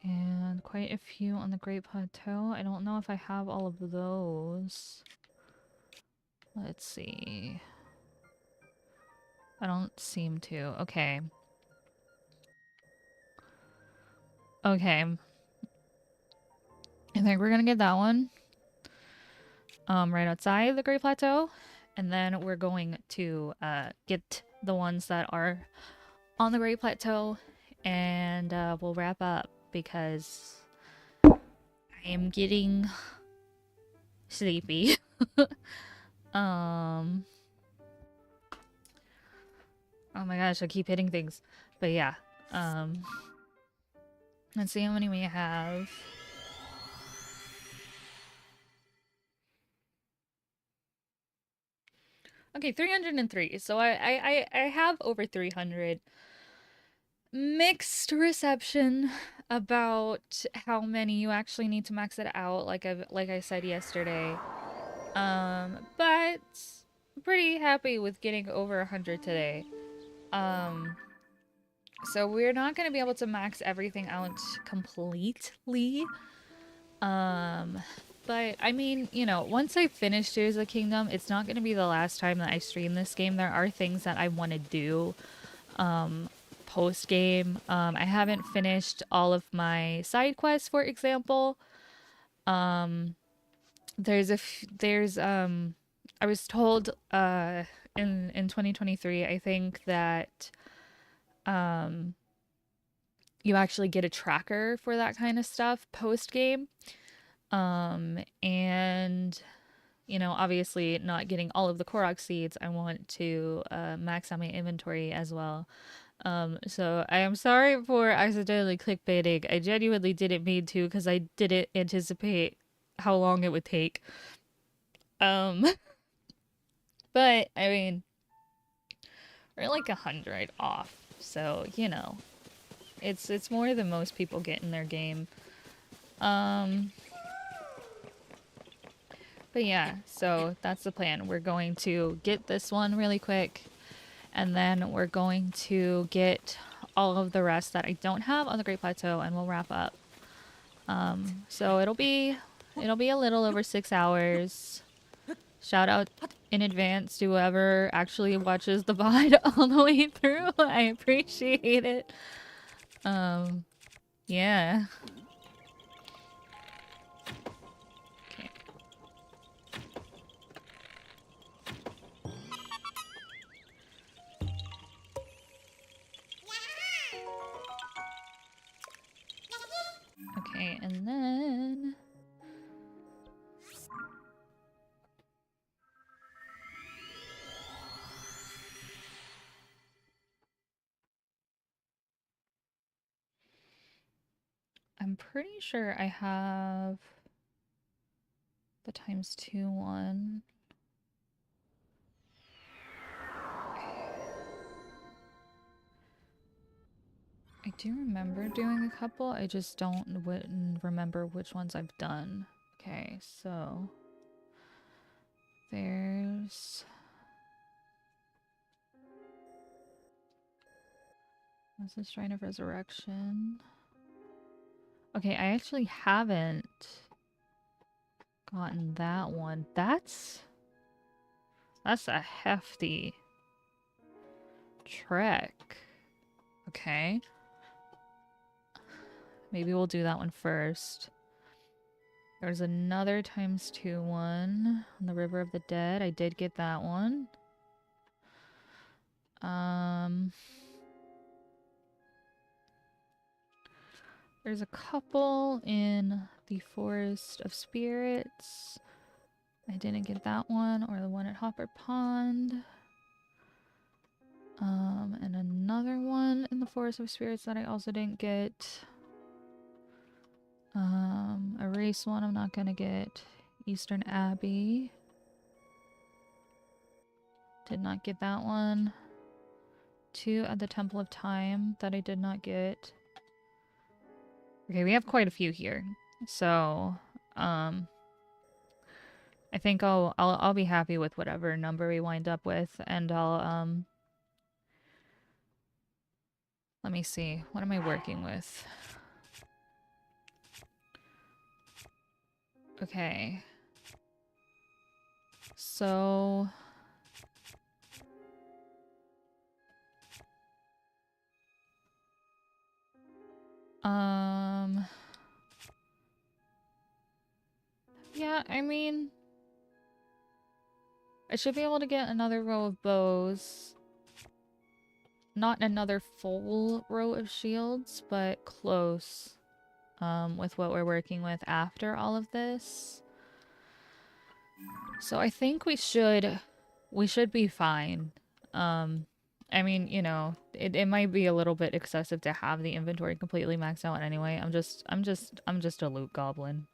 And quite a few on the Great Plateau. I don't know if I have all of those. Let's see. I don't seem to. Okay. Okay. I think we're gonna get that one. right outside the Great Plateau. And then we're going to get the ones that are on the Great Plateau, and we'll wrap up because I am getting sleepy. um, oh my gosh, I keep hitting things. But yeah, um, let's see how many we have. Okay, 303. So I have over 300. Mixed reception about how many you actually need to max it out, like I said yesterday. But pretty happy with getting over 100 today. Um, so we're not gonna be able to max everything out completely. Um, but I mean, you know, once I finish Tears of the Kingdom, it's not gonna be the last time that I stream this game. There are things that I want to do post game. I haven't finished all of my side quests, for example. Um, there's I was told in 2023, I think that um you actually get a tracker for that kind of stuff post game. And you know, obviously not getting all of the Korok seeds, I want to max out my inventory as well. So I am sorry for accidentally clickbaiting. I genuinely didn't mean to because I didn't anticipate how long it would take. Um, but I mean, we're like 100 off, so you know, it's more than most people get in their game. Um, but yeah, so that's the plan. We're going to get this one really quick, and then we're going to get all of the rest that I don't have on the Great Plateau, and we'll wrap up. So it'll be a little over 6 hours. Shout out in advance to whoever actually watches the VOD all the way through. I appreciate it. Yeah. Okay. Okay, and then I'm pretty sure I have the ×2 one. I do remember doing a couple. I just wouldn't remember which ones I've done. Okay, so there's what's this Shrine of Resurrection? Okay, I actually haven't gotten that one. That's a hefty trek. Okay. Maybe we'll do that one first. There's another ×2 one on the River of the Dead. I did get that one. There's a couple in the Forest of Spirits. I didn't get that one, or the one at Hopper Pond. And another one in the Forest of Spirits that I also didn't get. A race one I'm not gonna get. Eastern Abbey. Did not get that one. 2 at the Temple of Time that I did not get. Okay, we have quite a few here. So, I think I'll be happy with whatever number we wind up with, and I'll let me see. What am I working with? Okay. So yeah, I mean, I should be able to get another row of bows. Not another full row of shields, but close. With what we're working with after all of this. So I think we should be fine. I mean, you know, it might be a little bit excessive to have the inventory completely maxed out anyway. I'm just a loot goblin.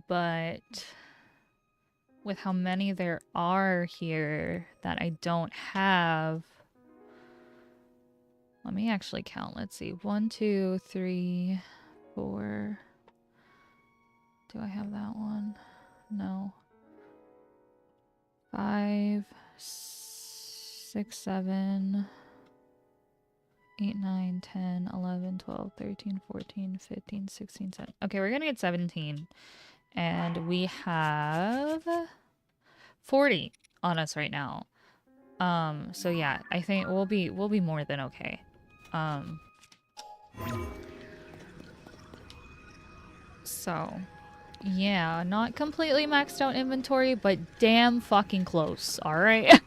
But with how many there are here that I don't have, let me actually count. Let's see. 1, 2, 3, 4. Do I have that one? No. 5, 6, 7, 8, 9, 10, 11, 12, 13, 14, 15, 16, 17. Okay, we're gonna get 17. And we have 40 on us right now. So yeah, I think we'll be more than okay. So yeah, not completely maxed out inventory, but damn fucking close, alright?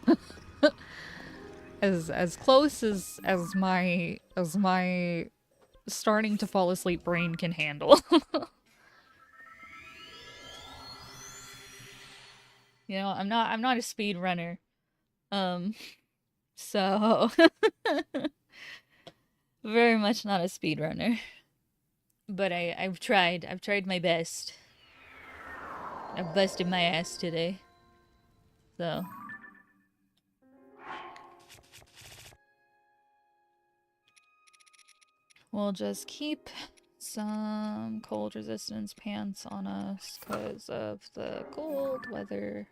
as close as my starting to fall asleep brain can handle. You know, I'm not a speed runner. So very much not a speed runner. But I've tried my best. I've busted my ass today. So we'll just keep some cold resistance pants on us because of the cold weather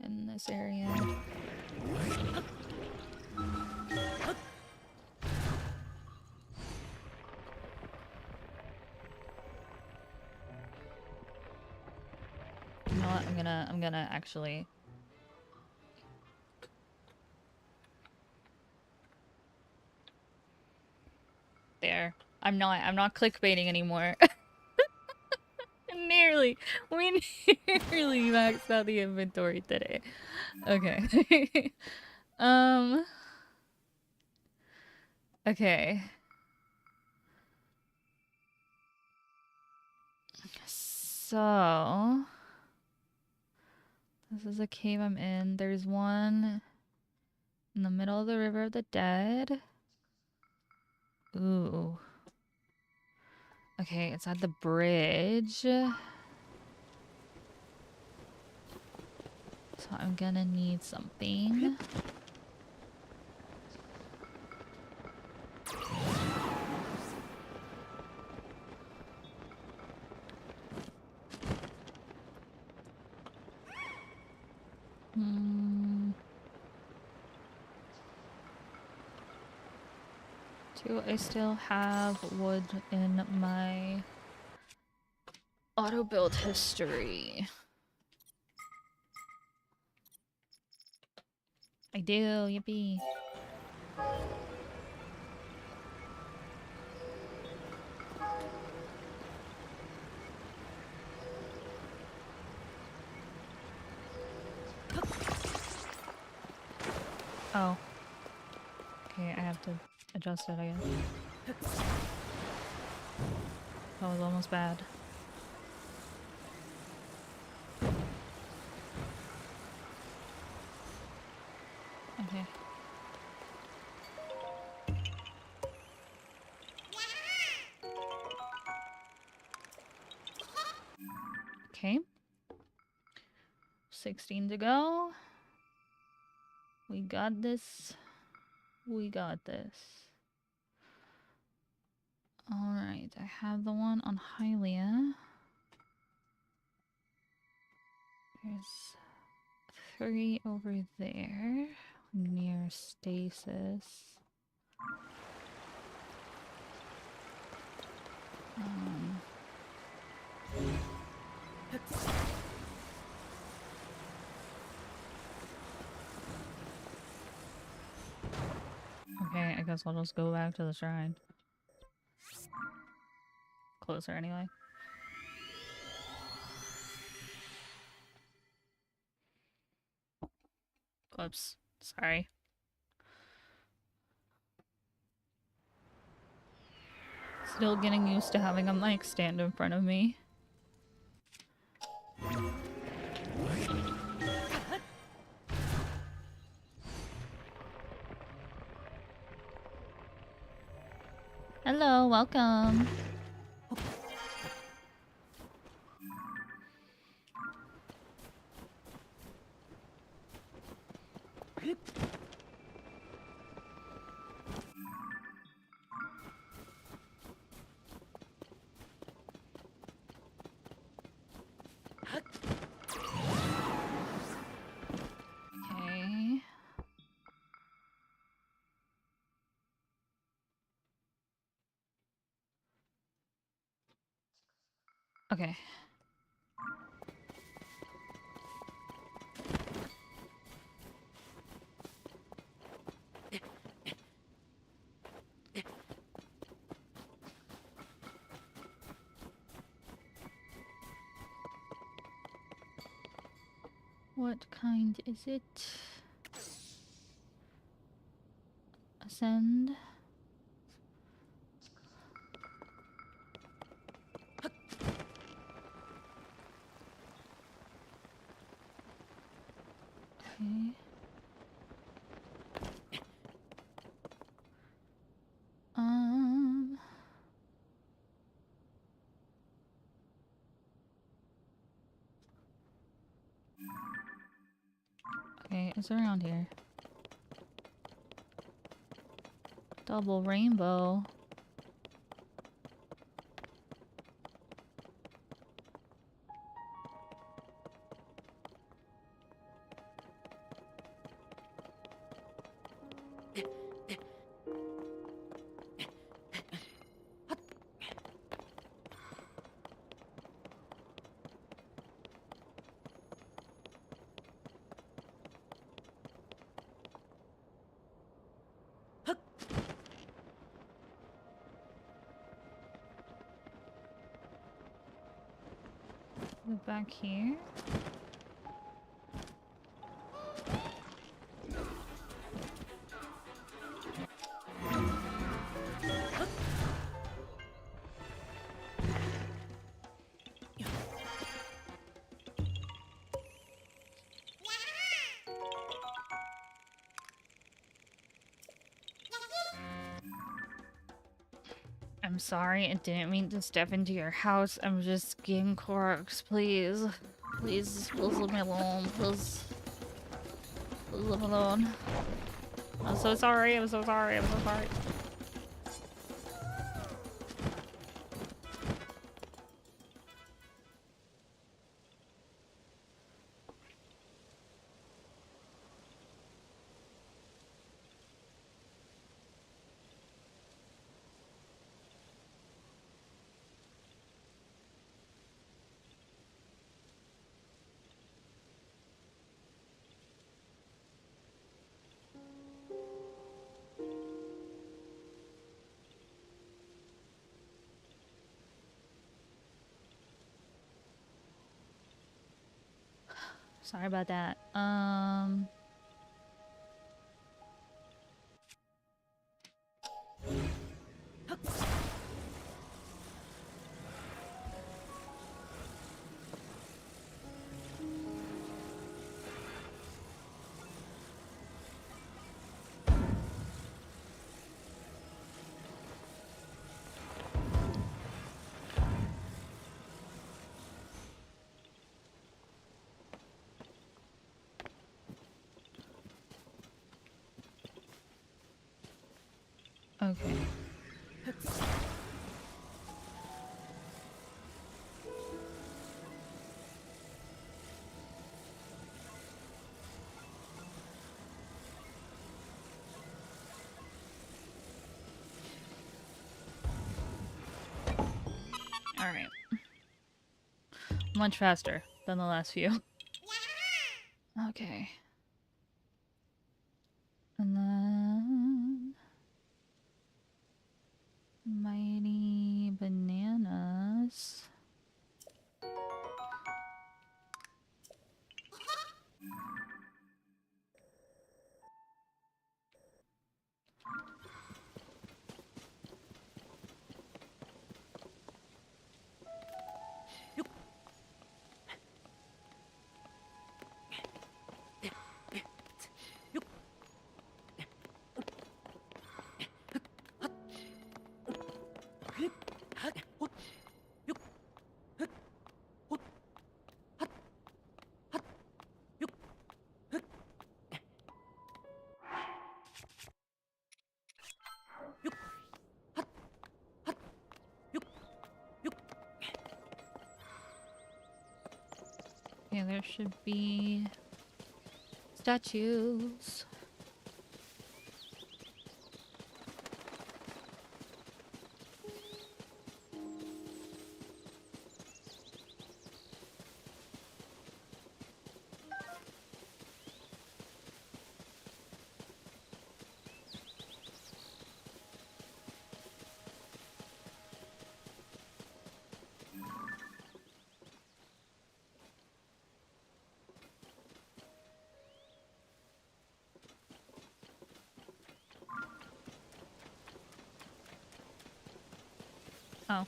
in this area. You know what? I'm gonna actually. There. I'm not clickbaiting anymore. We nearly maxed out the inventory today. Okay. Okay. So this is a cave I'm in. There's one in the middle of the River of the Dead. Ooh. Okay, it's at the bridge. So I'm gonna need something. Do I still have wood in my auto build history? I do, yippee. Oh. Okay, I have to adjust it, I guess. That was almost bad. Okay. Okay. 16 to go. We got this. We got this. Alright, I have the one on Hylia. There's 3 over there near stasis. Okay, I guess I'll just go back to the shrine. Closer anyway. Whoops. Sorry. Still getting used to having a mic stand in front of me. Hello, welcome. Okay. Okay. What kind is it? Ascend. Okay. Um. Okay, it's around here. Double rainbow. Is it back here? I'm sorry, I didn't mean to step into your house. I'm just getting Clorox, please. Please, please leave me alone. Please. Please leave me alone. I'm so sorry, I'm so sorry, I'm so sorry. Sorry about that. Okay. Alright. Much faster than the last few. Okay. And then... Mighty bananas. Okay, there should be statues. Oh.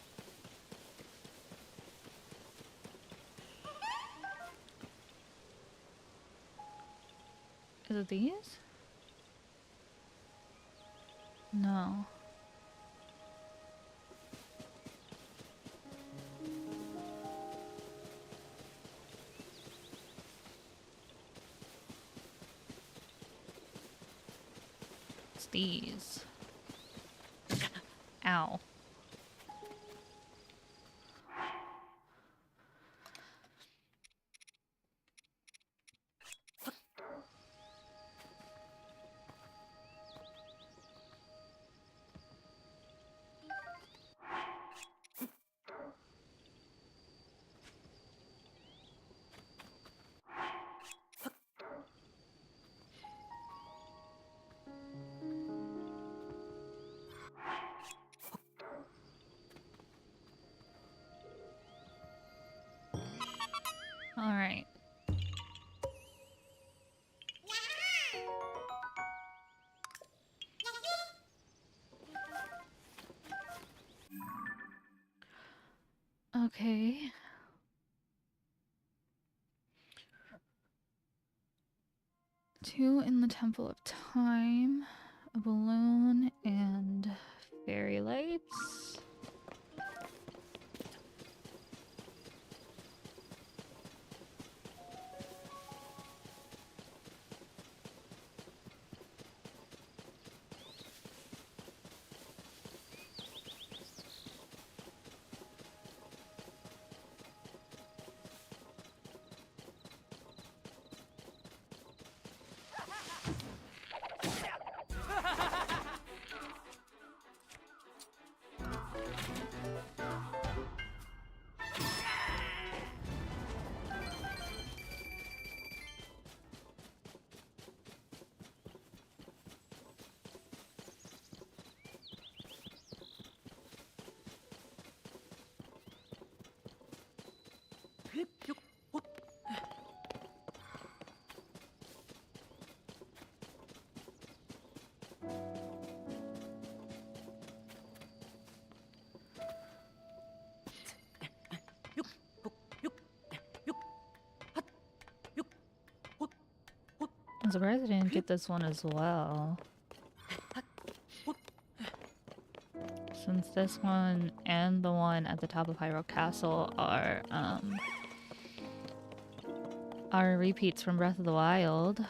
Is it these? No. It's these. Ow. Alright. Okay. Two in the Temple of Time, a balloon, and fairy lights. I'm surprised I didn't get this one as well. Since this one and the one at the top of Hyrule Castle are repeats from Breath of the Wild.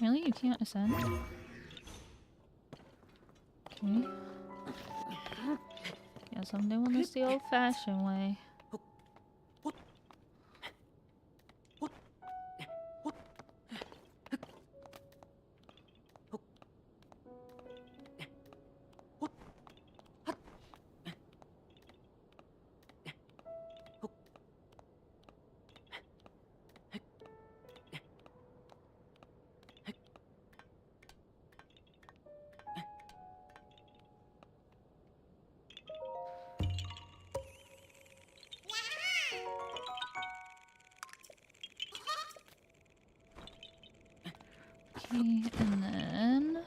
Really? You can't ascend? Okay. Guess I'm doing this the old-fashioned way. Okay, and then...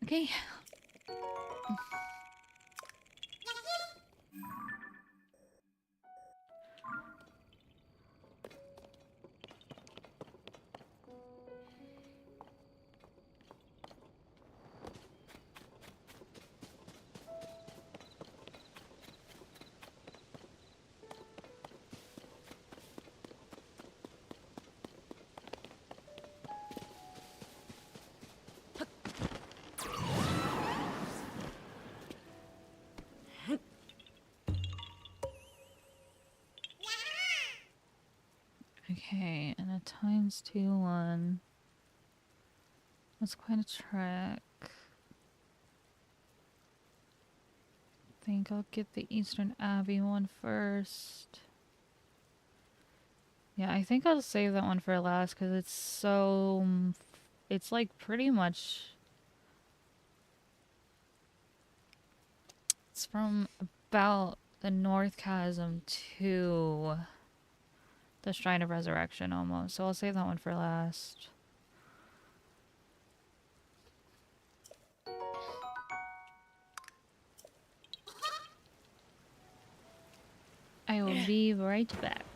Okay. Okay, and a ×2 one. That's quite a trek. I think I'll get the Eastern Abbey one first. Yeah, I think I'll save that one for last because it's so. It's like pretty much. It's from about the North Chasm to the Shrine of Resurrection almost. So I'll save that one for last. I will be right back.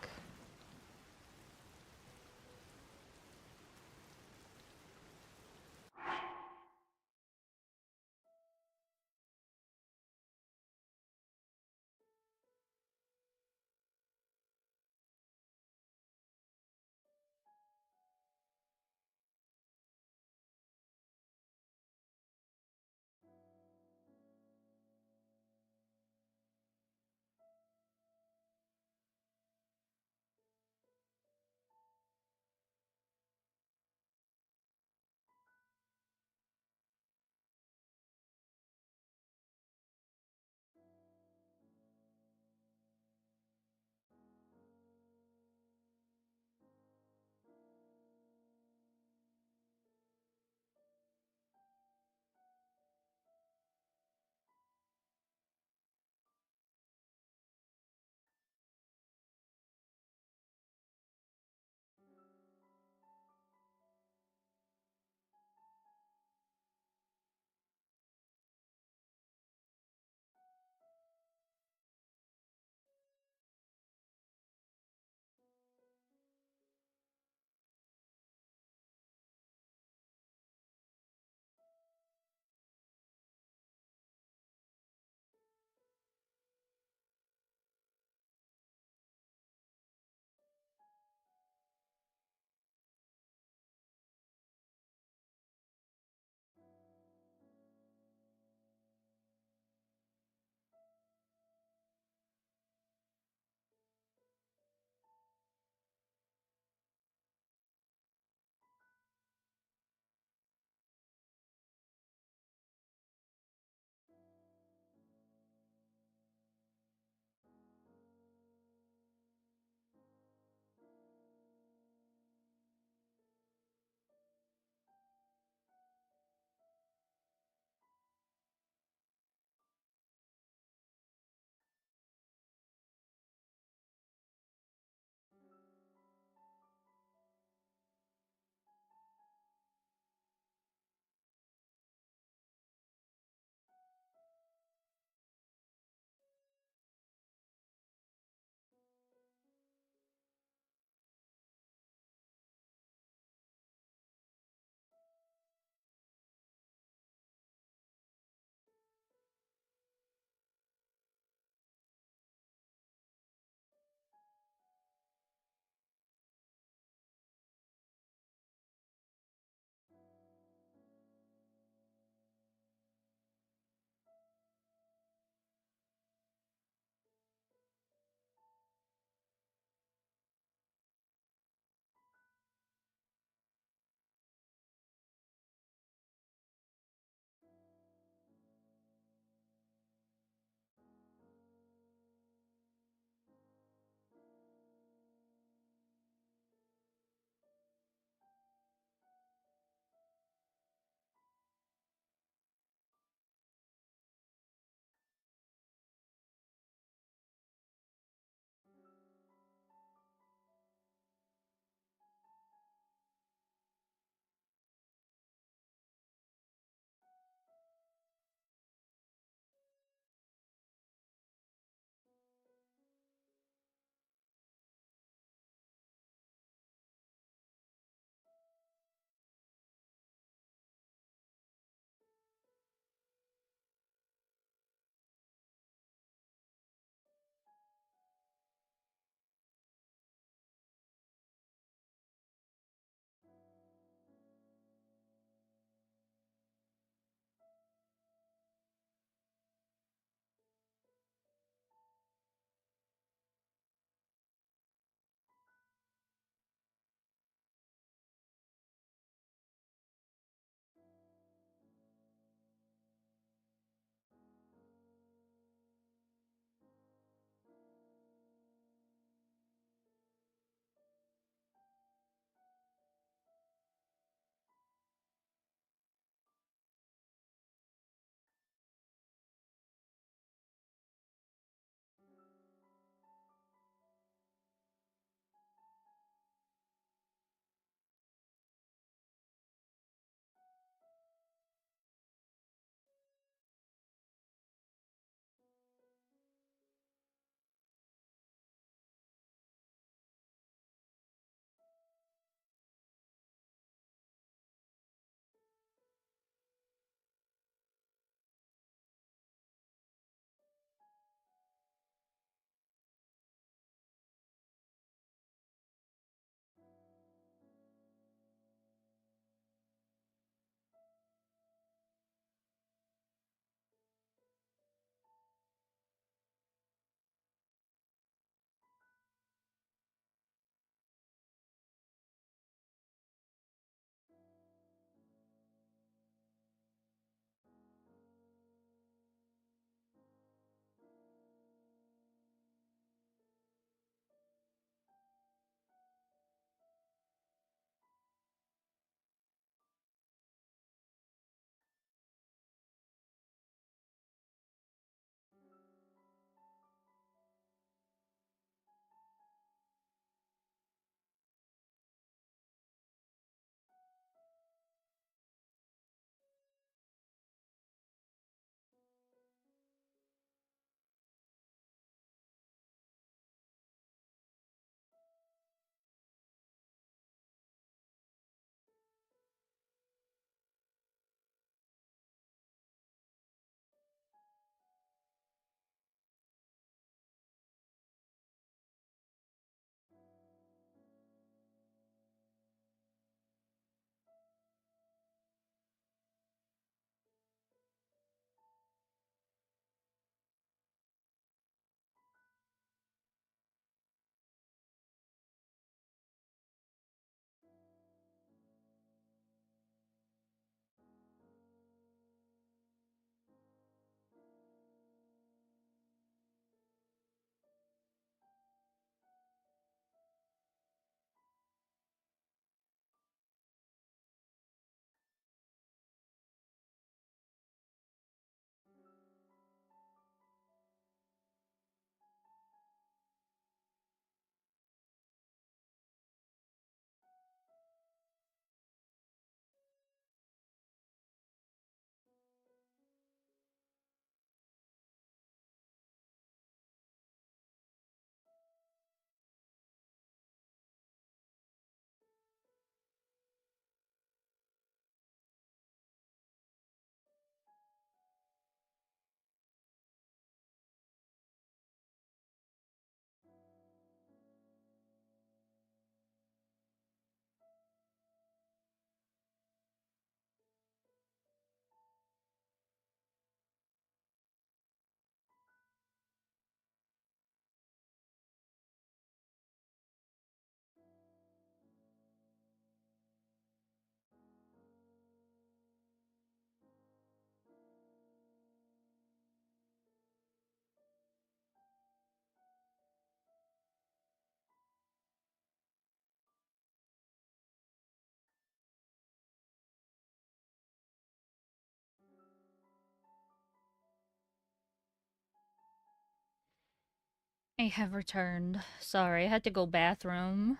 I have returned. Sorry, I had to go bathroom.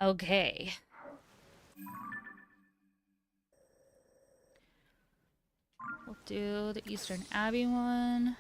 Okay. We'll do the Eastern Abbey one.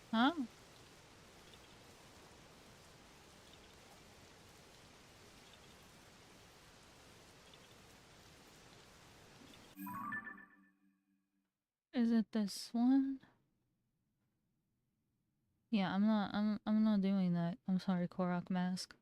Huh? Is it this one? Yeah, I'm not doing that. I'm sorry, Korok Mask.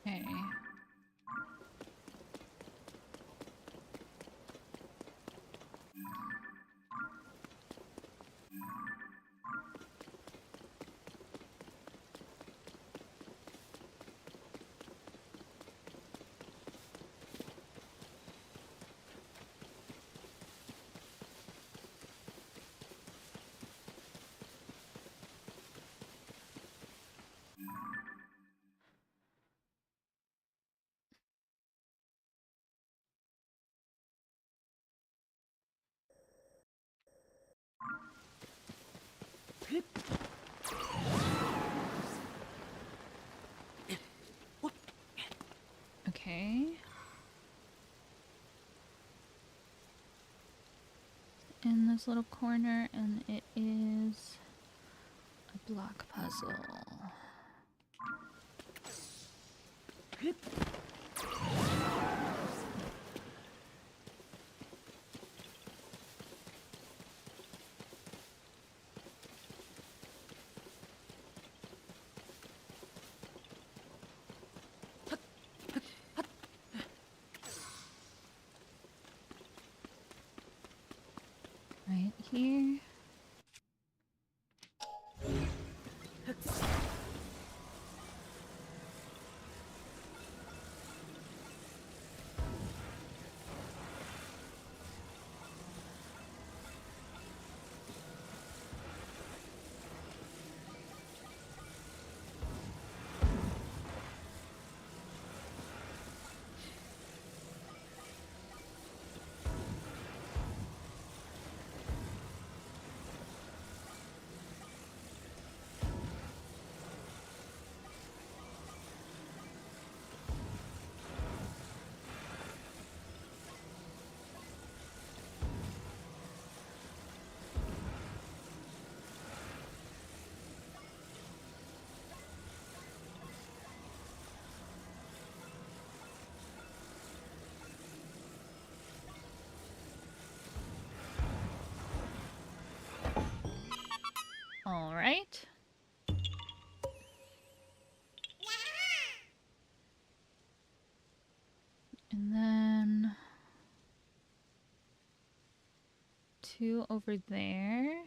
Okay. Okay. In this little corner, and it is a block puzzle. Right here. All right. And then two over there.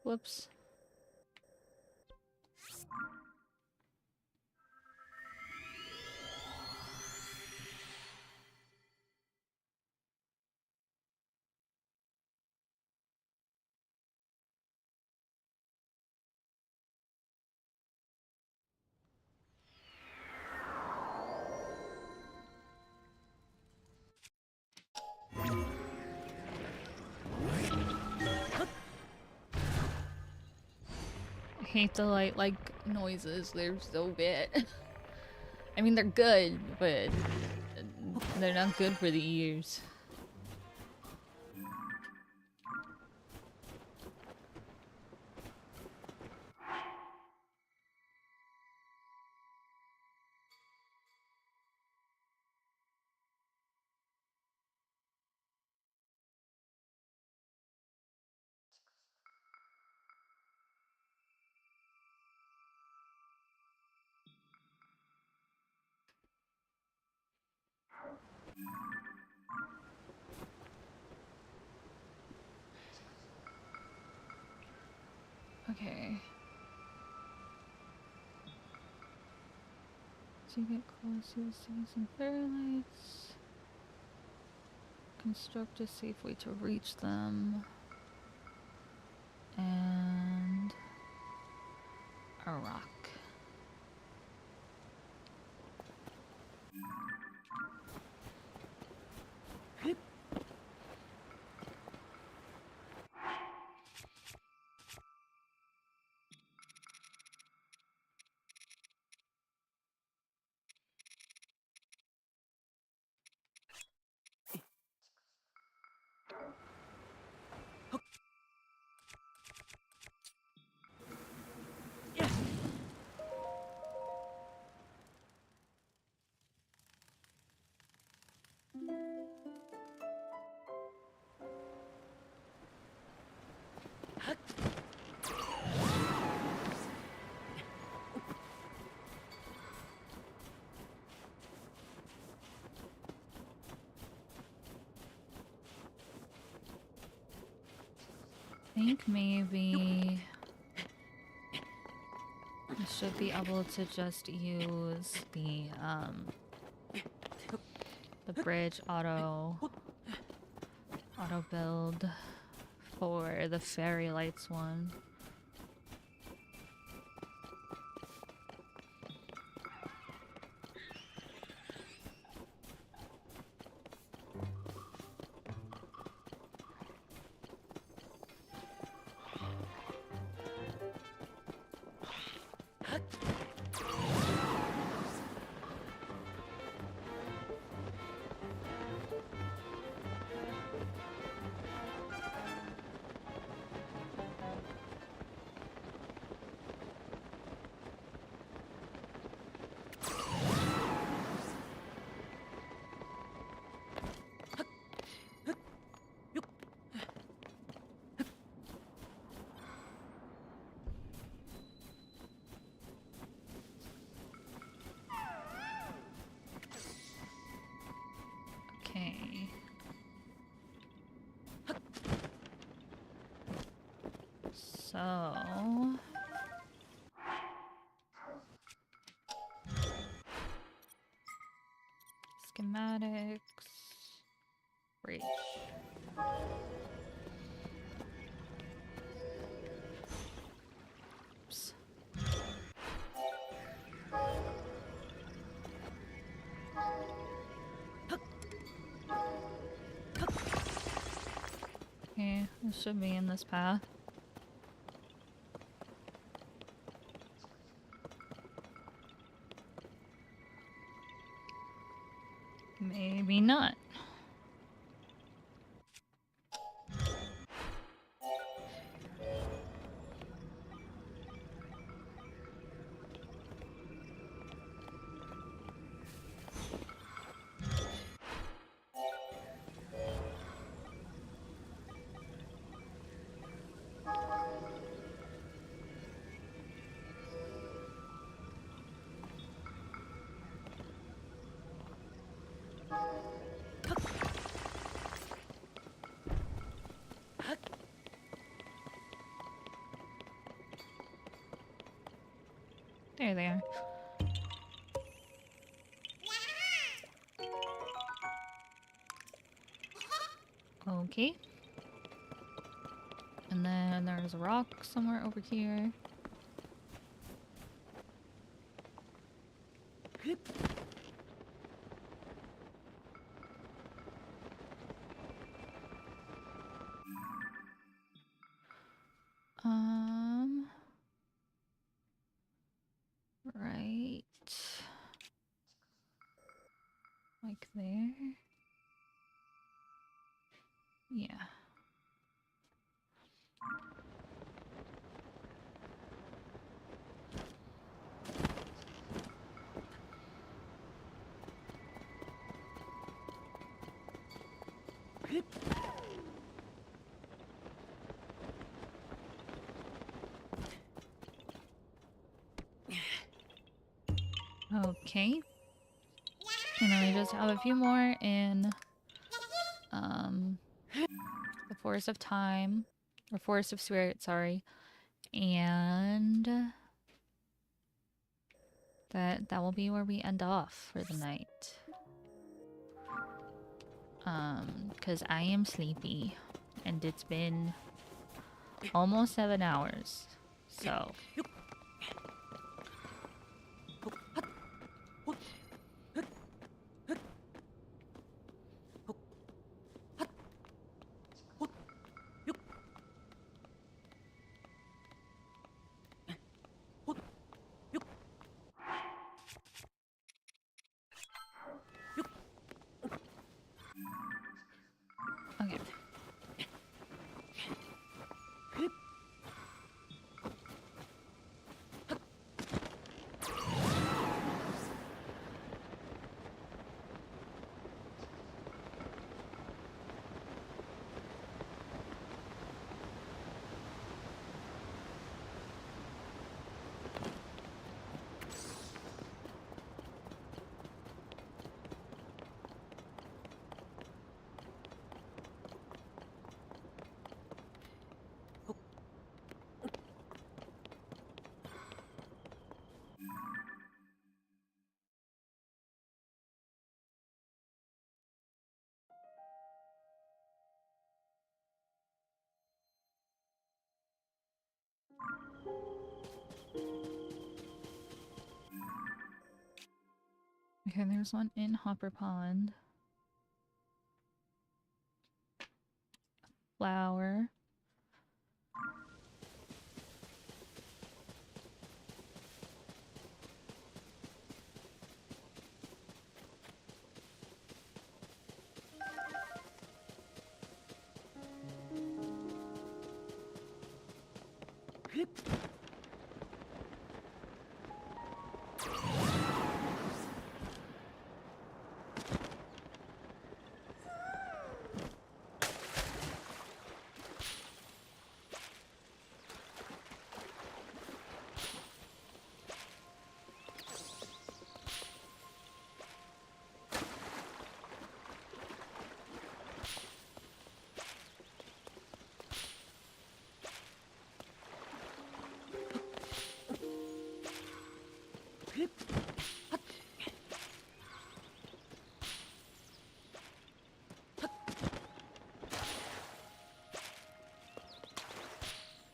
Whoops. hate the like noises. They're so bad. I mean, they're good, but they're not good for the ears. Okay. As you get close, you will see some fairy lights. Construct a safe way to reach them. And a rock. I think maybe I should be able to just use the bridge auto build for the fairy lights one. Okay. So schematics, bridge. Oops. Okay, this should be in this path. Maybe not. There they are. Okay. And then there's a rock somewhere over here. Um, Like there. Yeah. Okay. And then we just have a few more in the Forest of Time, or Forest of Spirit, sorry. And that will be where we end off for the night. Cause I am sleepy and it's been almost 7 hours. So okay. Okay, there's one in Hopper Pond. Flower.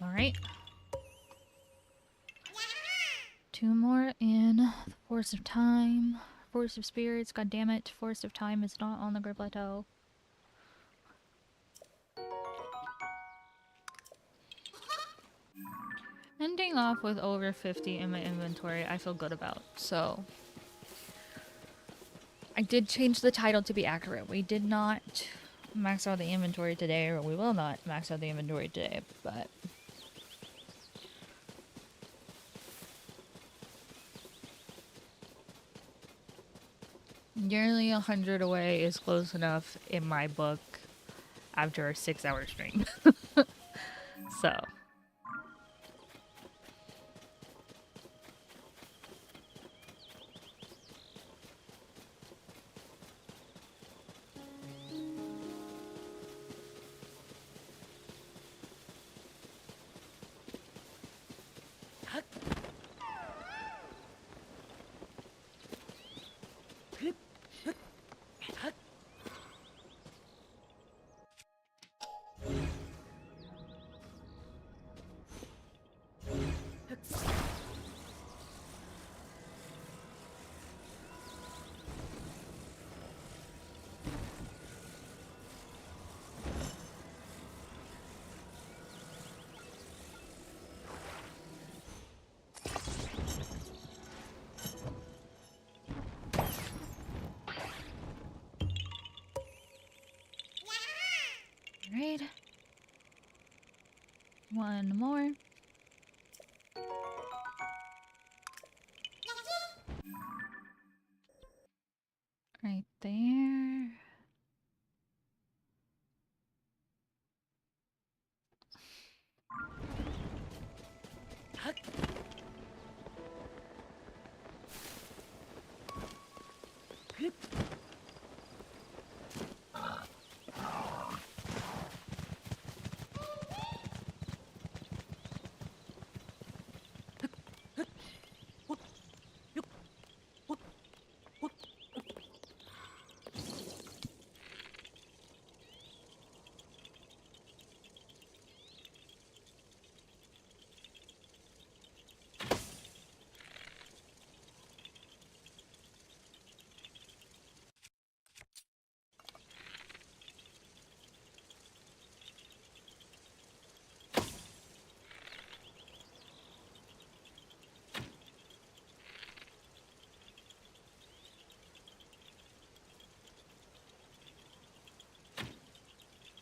Alright. 2 more in the Forest of Time. Forest of Spirits, god damn it. Forest of Time is not on the Great Plateau. Ending off with over 50 in my inventory, I feel good about. So, I did change the title to be accurate. We did not max out the inventory today, or we will not max out the inventory today, but nearly 100 away is close enough in my book after a 6-hour stream. So. One more. Right there.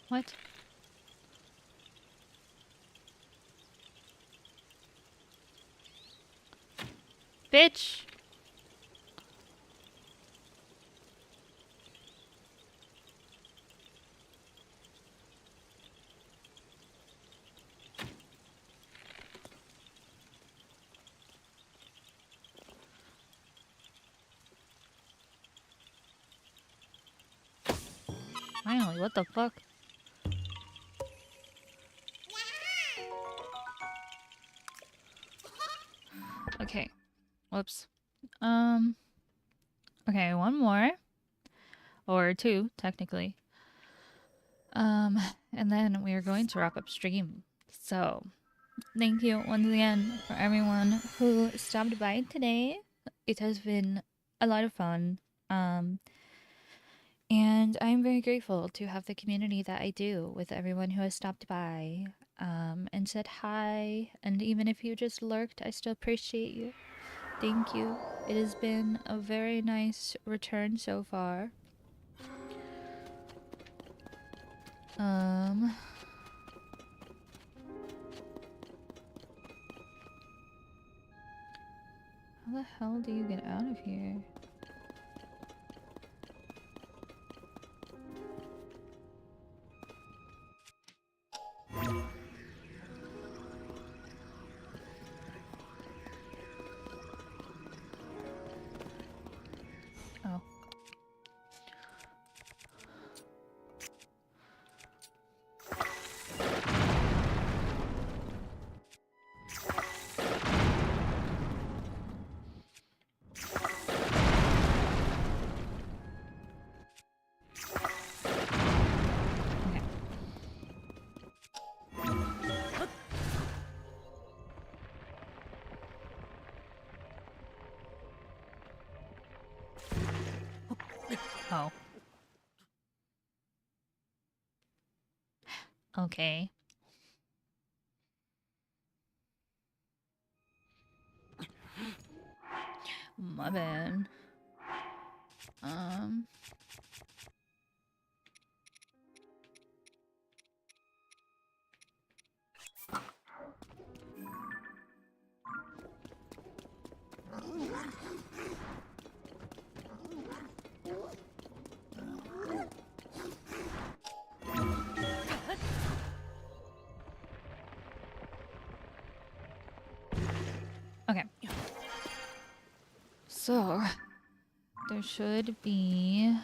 What? Bitch! Finally, what the fuck? Okay. Whoops. Okay, one more. Or two, technically. And then we are going to wrap up stream. So, thank you once again for everyone who stopped by today. It has been a lot of fun. And I'm very grateful to have the community that I do with everyone who has stopped by and said hi. And even if you just lurked, I still appreciate you. Thank you. It has been a very nice return so far. How the hell do you get out of here? Oh. Okay. Oh. Okay. My bad. Um. Okay. So, there should be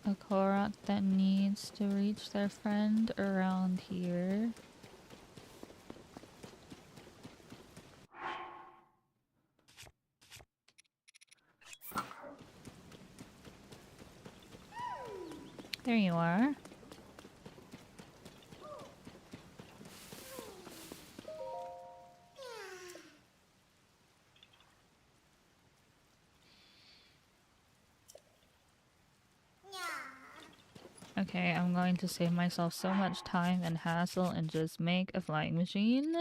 a Korok that needs to reach their friend around here. There you are. Okay, I'm going to save myself so much time and hassle and just make a flying machine.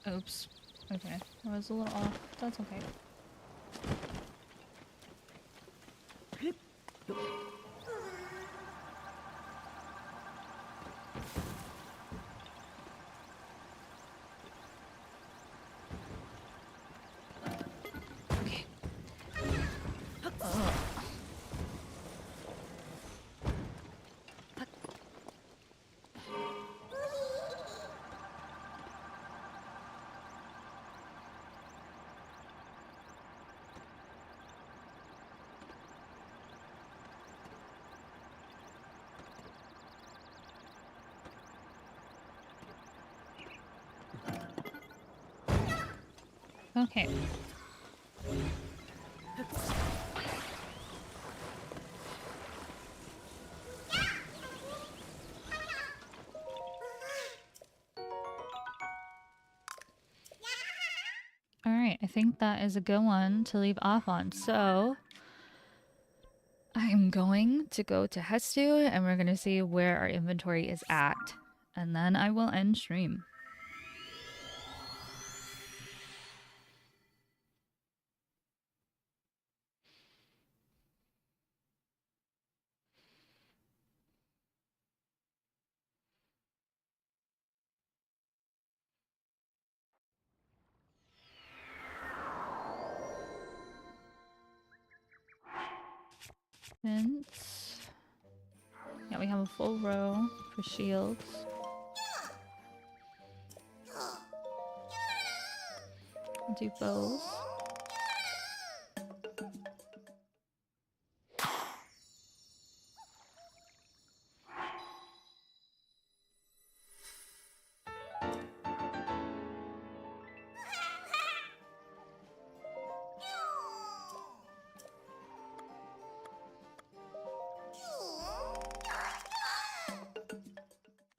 Oops. Okay. I was a little off. That's okay. Okay. Okay. Alright, I think that is a good one to leave off on. So, I'm going to go to Hestu and we're going to see where our inventory is at. And then I will end stream. Since... Yeah, we have a full row for shields. We'll do bows.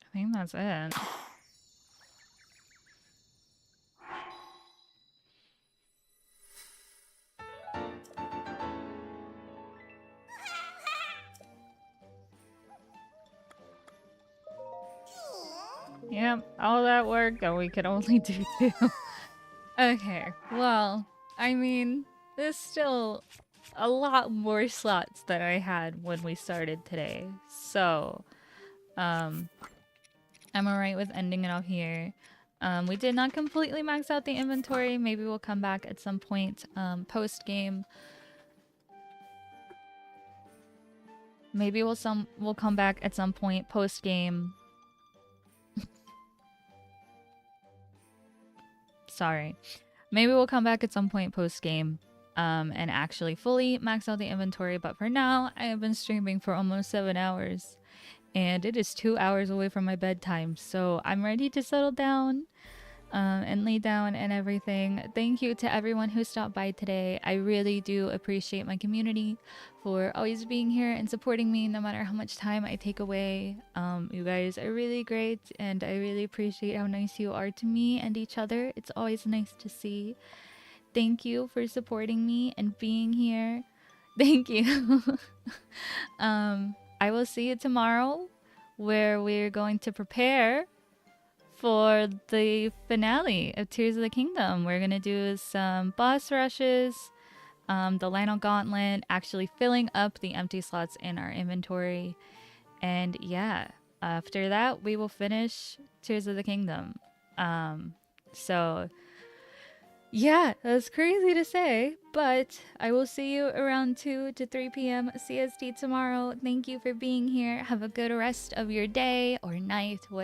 I think that's it. Yep, all that work and we could only do 2. Okay, well, I mean, there's still a lot more slots than I had when we started today. So, I'm alright with ending it off here. We did not completely max out the inventory. Maybe we'll come back at some point post-game. Maybe we'll come back at some point post-game. Sorry. Maybe we'll come back at some point post-game and actually fully max out the inventory. But for now, I have been streaming for almost 7 hours. And it is 2 hours away from my bedtime. So I'm ready to settle down and lay down and everything. Thank you to everyone who stopped by today. I really do appreciate my community for always being here and supporting me no matter how much time I take away. You guys are really great and I really appreciate how nice you are to me and each other. It's always nice to see. Thank you for supporting me and being here. Thank you. I will see you tomorrow where we're going to prepare for the finale of Tears of the Kingdom. We're gonna do some boss rushes, the Lionel Gauntlet, actually filling up the empty slots in our inventory. And yeah, after that, we will finish Tears of the Kingdom. So yeah, that's crazy to say, but I will see you around 2 to 3 p.m. CST tomorrow. Thank you for being here. Have a good rest of your day or night, whatever.